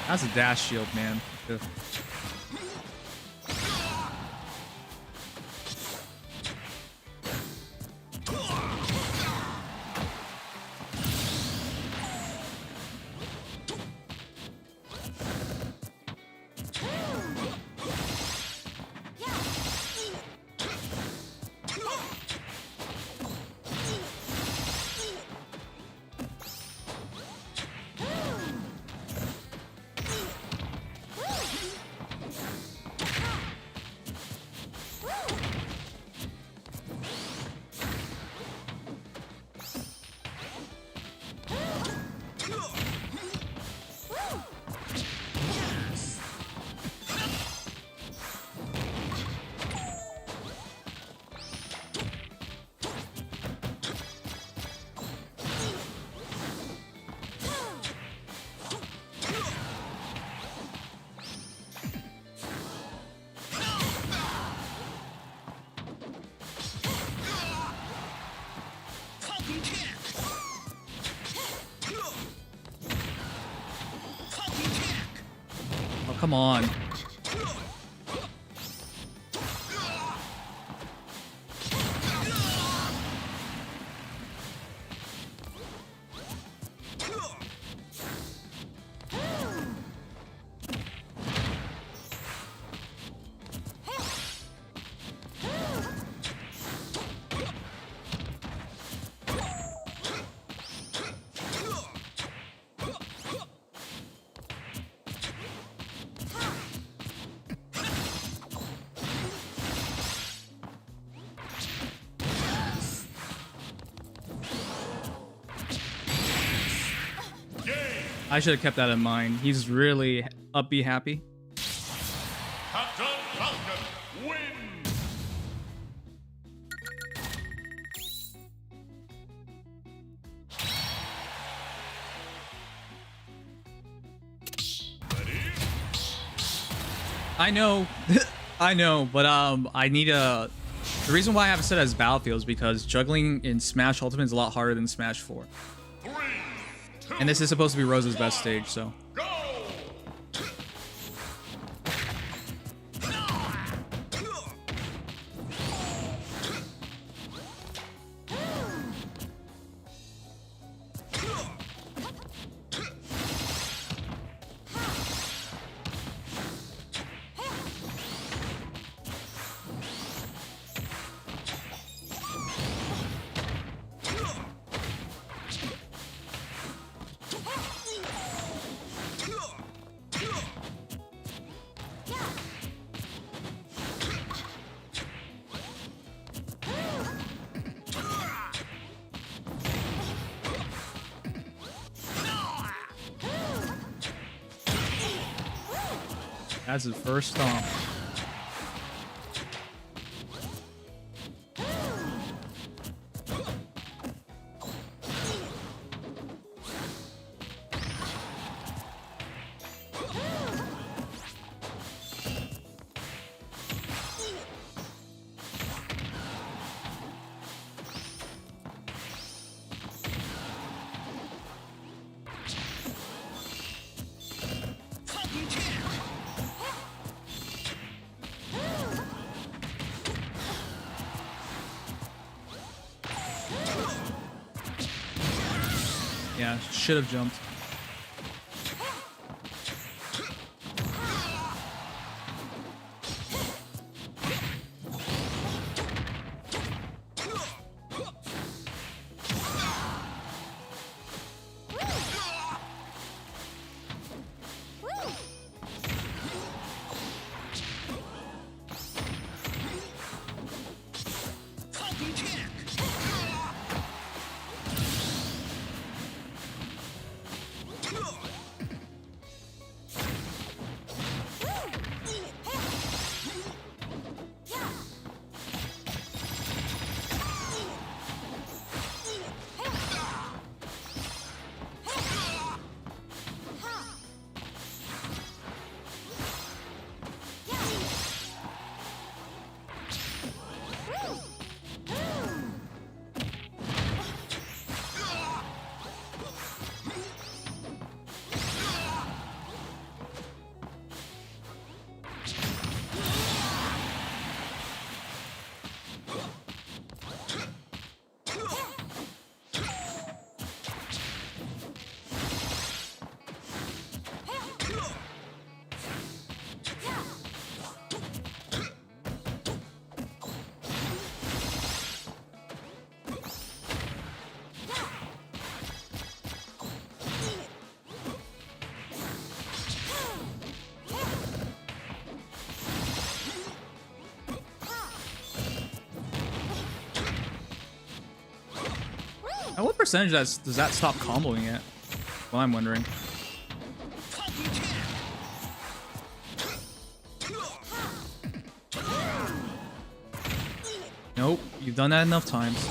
That's a dash shield, man. Ugh. Oh, come on. I should have kept that in mind. He's really upbeat happy.
Captain Falcon wins.
I know, I know, but I need a. The reason why I have it set as Battlefield is because juggling in Smash Ultimate is a lot harder than Smash 4.
3, 2,
And this is supposed to be Rose's best stage, so.
go!
That's his first stomp. Yeah, should have jumped. At what percentage does that stop comboing it? Well, I'm wondering. Nope, you've done that enough times.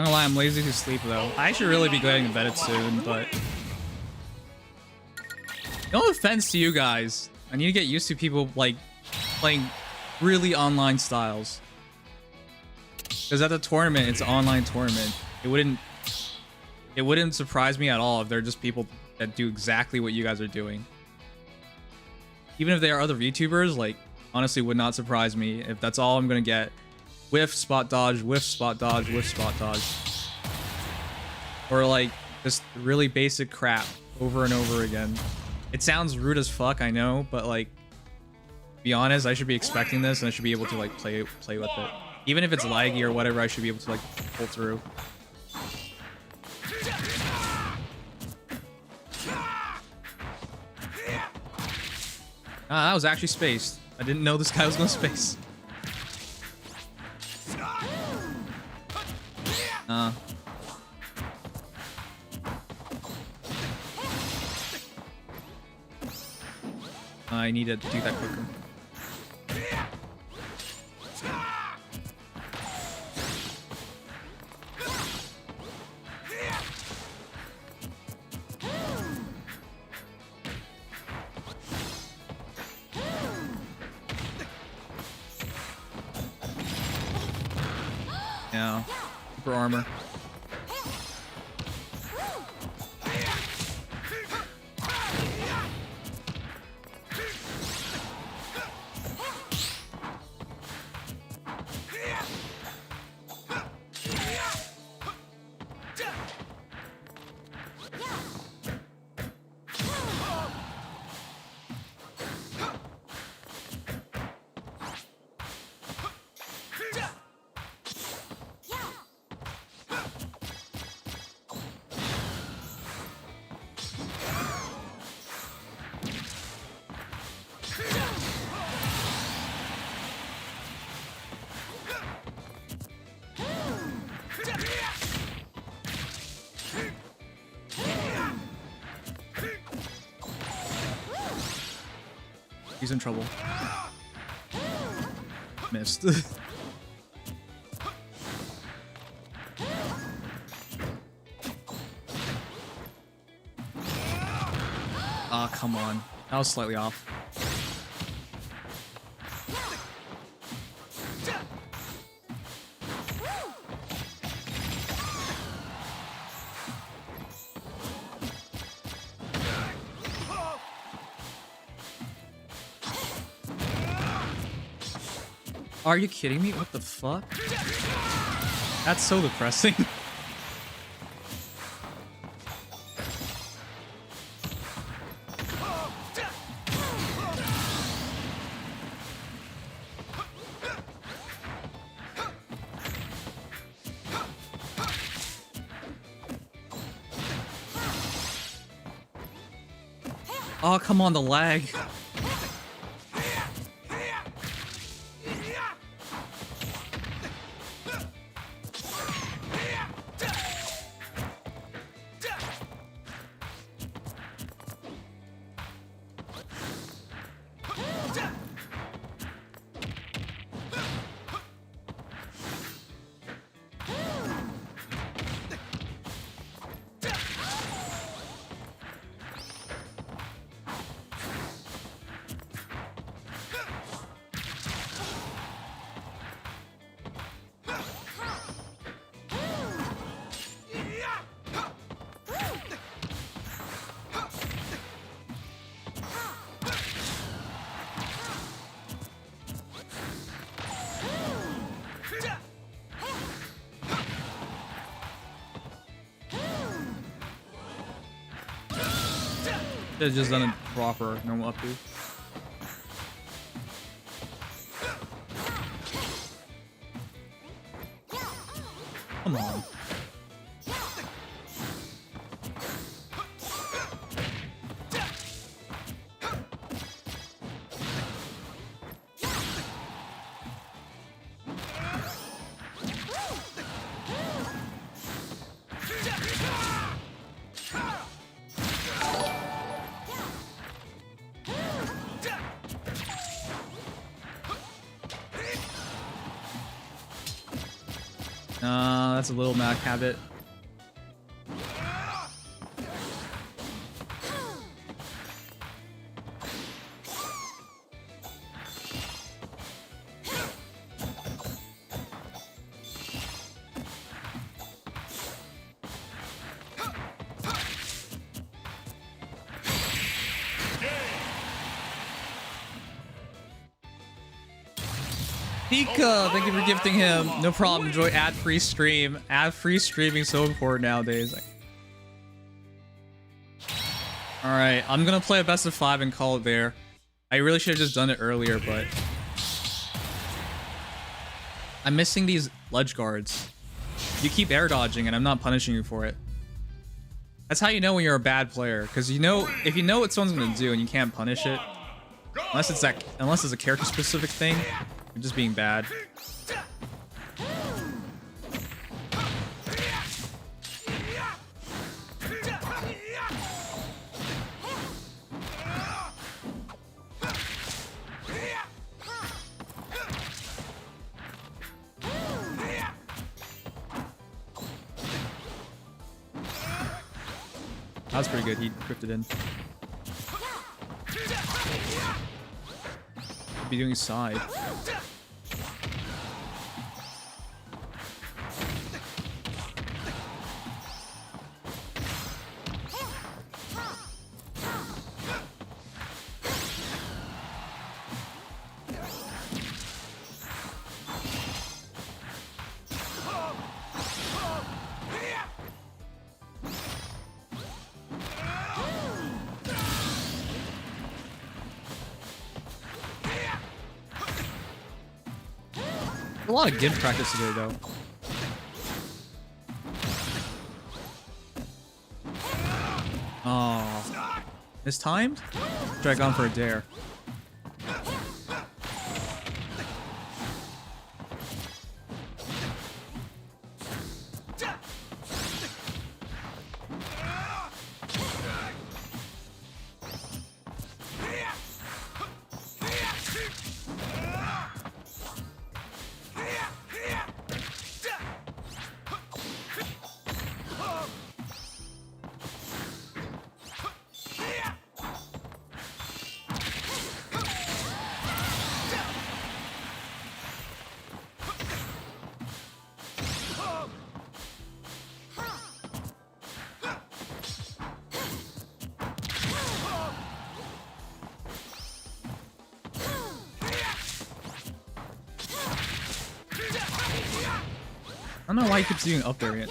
Not gonna lie, I'm lazy to sleep though. I should really be getting to bed soon, but no offense to you guys. I need to get used to people like playing really online styles. Because at the tournament, it's an online tournament. It wouldn't surprise me at all if they're just people that do exactly what you guys are doing. Even if they are other VTubers, like, honestly would not surprise me if that's all I'm gonna get. Whiff, spot dodge, whiff, spot dodge, whiff, spot dodge. Or like, just really basic crap over and over again. It sounds rude as fuck, I know, but like, to be honest, I should be expecting this and I should be able to like play with it. Even if it's laggy or whatever, I should be able to like pull through. Ah, that was actually spaced. I didn't know this guy was going to space. I need to do that quicker. Yeah, super armor. He's in trouble. Missed. Ah, come on. That was slightly off. Are you kidding me? What the fuck? That's so depressing. Oh, come on, the lag. Should've just done a proper normal up B. Come on. That's a little Mac habit. Pika, thank you for gifting him. No problem. Enjoy ad-free stream. Ad-free streaming so important nowadays. All right, I'm gonna play a best of 5 and call it there. I really should have just done it earlier, but I'm missing these ledge guards. You keep air dodging, and I'm not punishing you for it. That's how you know when you're a bad player, because you know if you know what someone's gonna do and you can't punish it, unless it's a character specific thing. You're just being bad. That was pretty good. He drifted in. Be doing side. A lot of gimp practice today, though. Oh, mistimed? Drag on for a dare. I don't know why he keeps doing up there yet.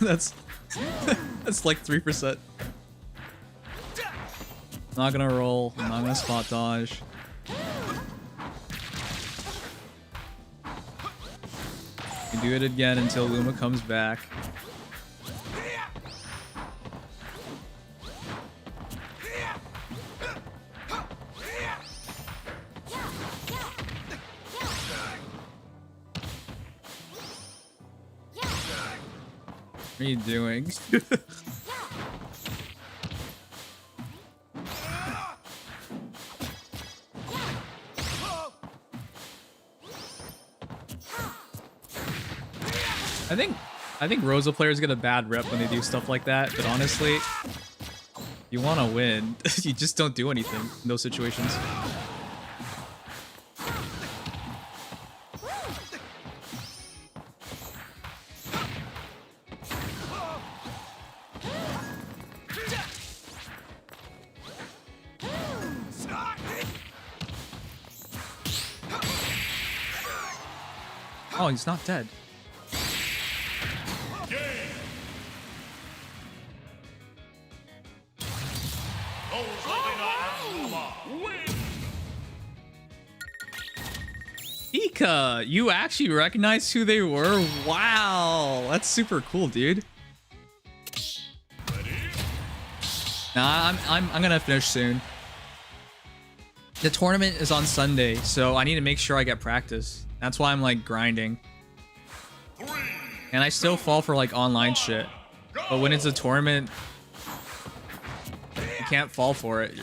That's like 3%. Not gonna roll. I'm not gonna spot dodge. You do it again until Luma comes back. What are you doing? I think Rosa players get a bad rep when they do stuff like that, but honestly, you want to win. You just don't do anything in those situations. Oh, he's not dead.
Pika, you actually recognized who they were? Wow, that's super cool, dude. Nah, I'm gonna finish soon. The tournament is on Sunday, so I need to make sure I get practice. That's why I'm like grinding. And I still fall for like online shit. But when it's a tournament, you can't fall for it.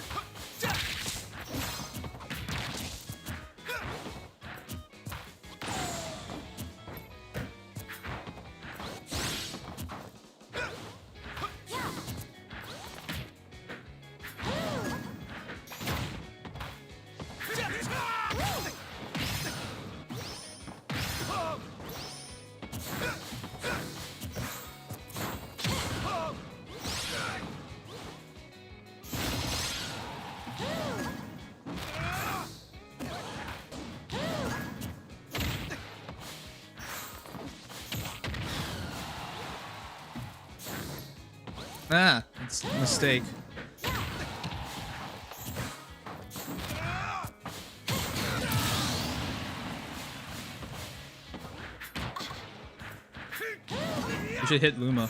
Ah, it's a mistake. You should hit Luma.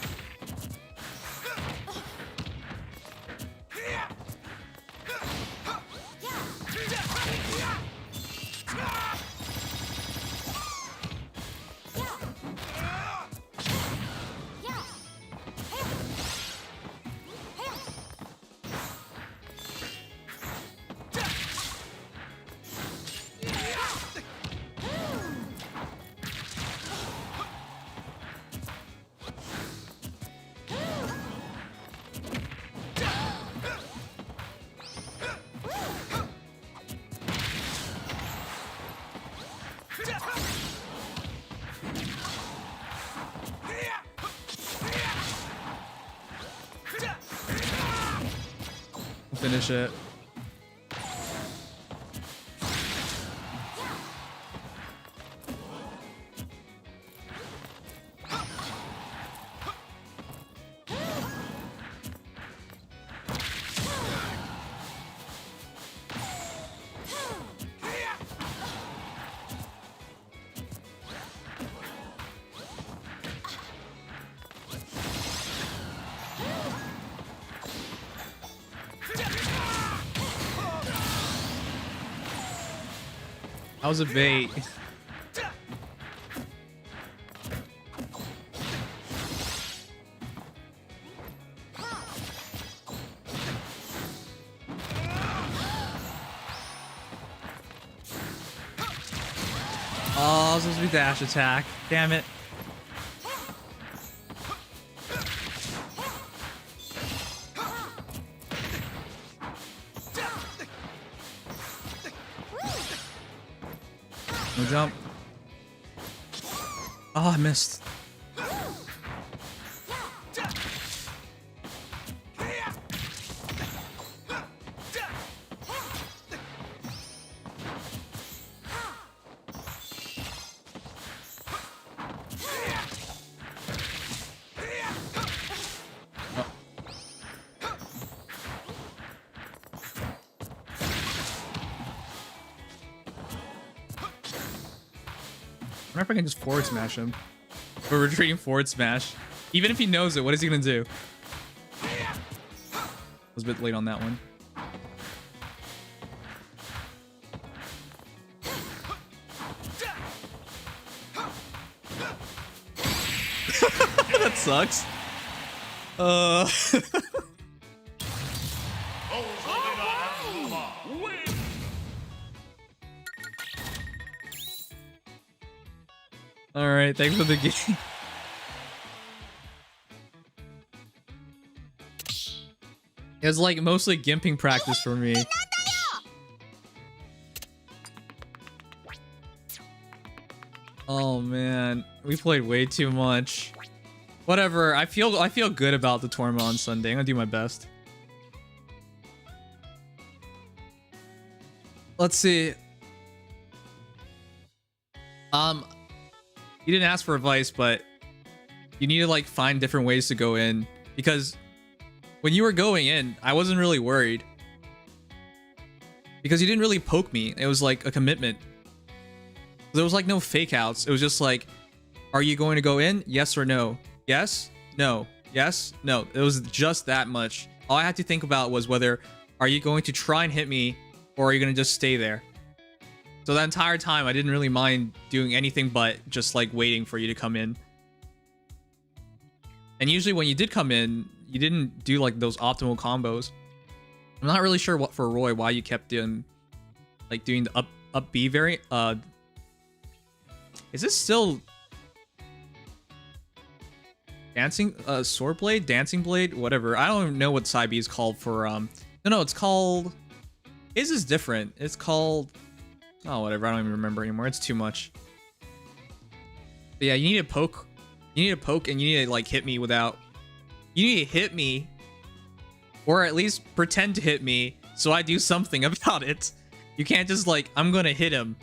Finish it. That was a bait. Oh, this was supposed to be dash attack. Damn it. No jump. Oh, I missed. I wonder if I can just forward smash him. Or retreating forward smash. Even if he knows it, what is he gonna do? I was a bit late on that one. That sucks. All right, thanks for the game. It was like mostly gimping practice for me. Oh man, we played way too much. Whatever, I feel good about the tournament on Sunday. I'm gonna do my best. Let's see. You didn't ask for advice, but you need to like find different ways to go in, because when you were going in, I wasn't really worried because you didn't really poke me. It was like a commitment.
There was like no fake outs. It was just like, are you going to go in? Yes or no? Yes? No. Yes? No. It was just that much. All I had to think about was whether, are you going to try and hit me, or are you going to just stay there? So that entire time, I didn't really mind doing anything but just like waiting for you to come in. And usually when you did come in, you didn't do like those optimal combos. I'm not really sure what for Roy, why you kept doing the up B variant. Is this still dancing sword blade, dancing blade, whatever? I don't even know what side B is called for. No, it's called. His is different. It's called. Oh, whatever. I don't even remember anymore. It's too much. But yeah, you need to poke. You need to poke, and you need to like hit me without. You need to hit me, or at least pretend to hit me, so I do something about it. You can't just like, I'm gonna hit him.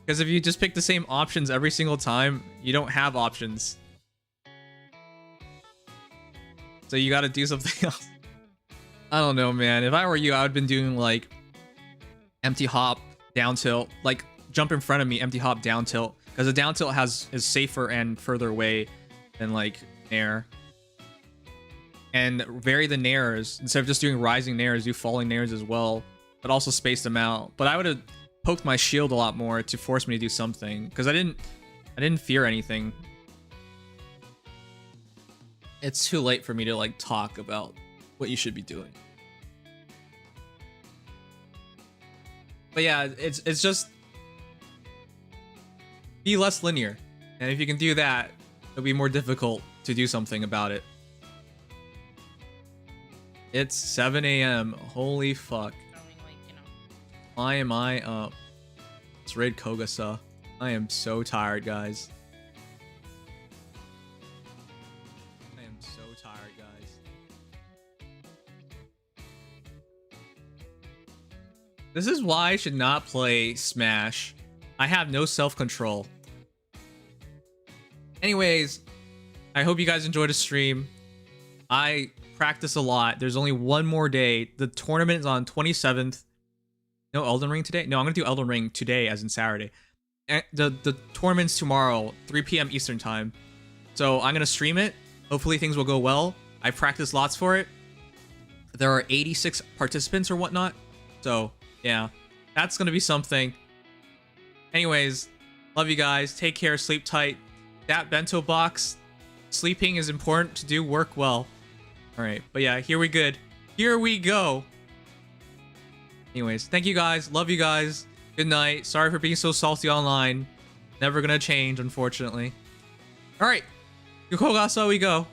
Because if you just pick the same options every single time, you don't have options. So you gotta do something else. I don't know, man. If I were you, I would have been doing like empty hop, down tilt, like jump in front of me, empty hop, down tilt. Because the down tilt is safer and further away than like nair. And vary the nairs. Instead of just doing rising nairs, do falling nairs as well. But also space them out. But I would have poked my shield a lot more to force me to do something. Because I didn't fear anything. It's too late for me to like talk about what you should be doing. But yeah, it's just be less linear. And if you can do that, it'll be more difficult to do something about it. It's 7 a.m. Holy fuck. Why am I up? Let's raid Kogasa. I am so tired, guys. I am so tired, guys. This is why I should not play Smash. I have no self-control. Anyways, I hope you guys enjoyed the stream. I practice a lot. There's only one more day. The tournament is on 27th. No Elden Ring today? No, I'm going to do Elden Ring today, as in Saturday. And the tournament's tomorrow, 3 p.m. Eastern time. So I'm going to stream it. Hopefully things will go well. I practiced lots for it. There are 86 participants or whatnot. So, yeah. That's going to be something. Anyways, love you guys. Take care. Sleep tight. That bento box. Sleeping is important to do work well. Alright, but yeah, here we good. Here we go. Anyways, thank you guys. Love you guys. Good night. Sorry for being so salty online. Never gonna change, unfortunately. Alright. Kogasa we go.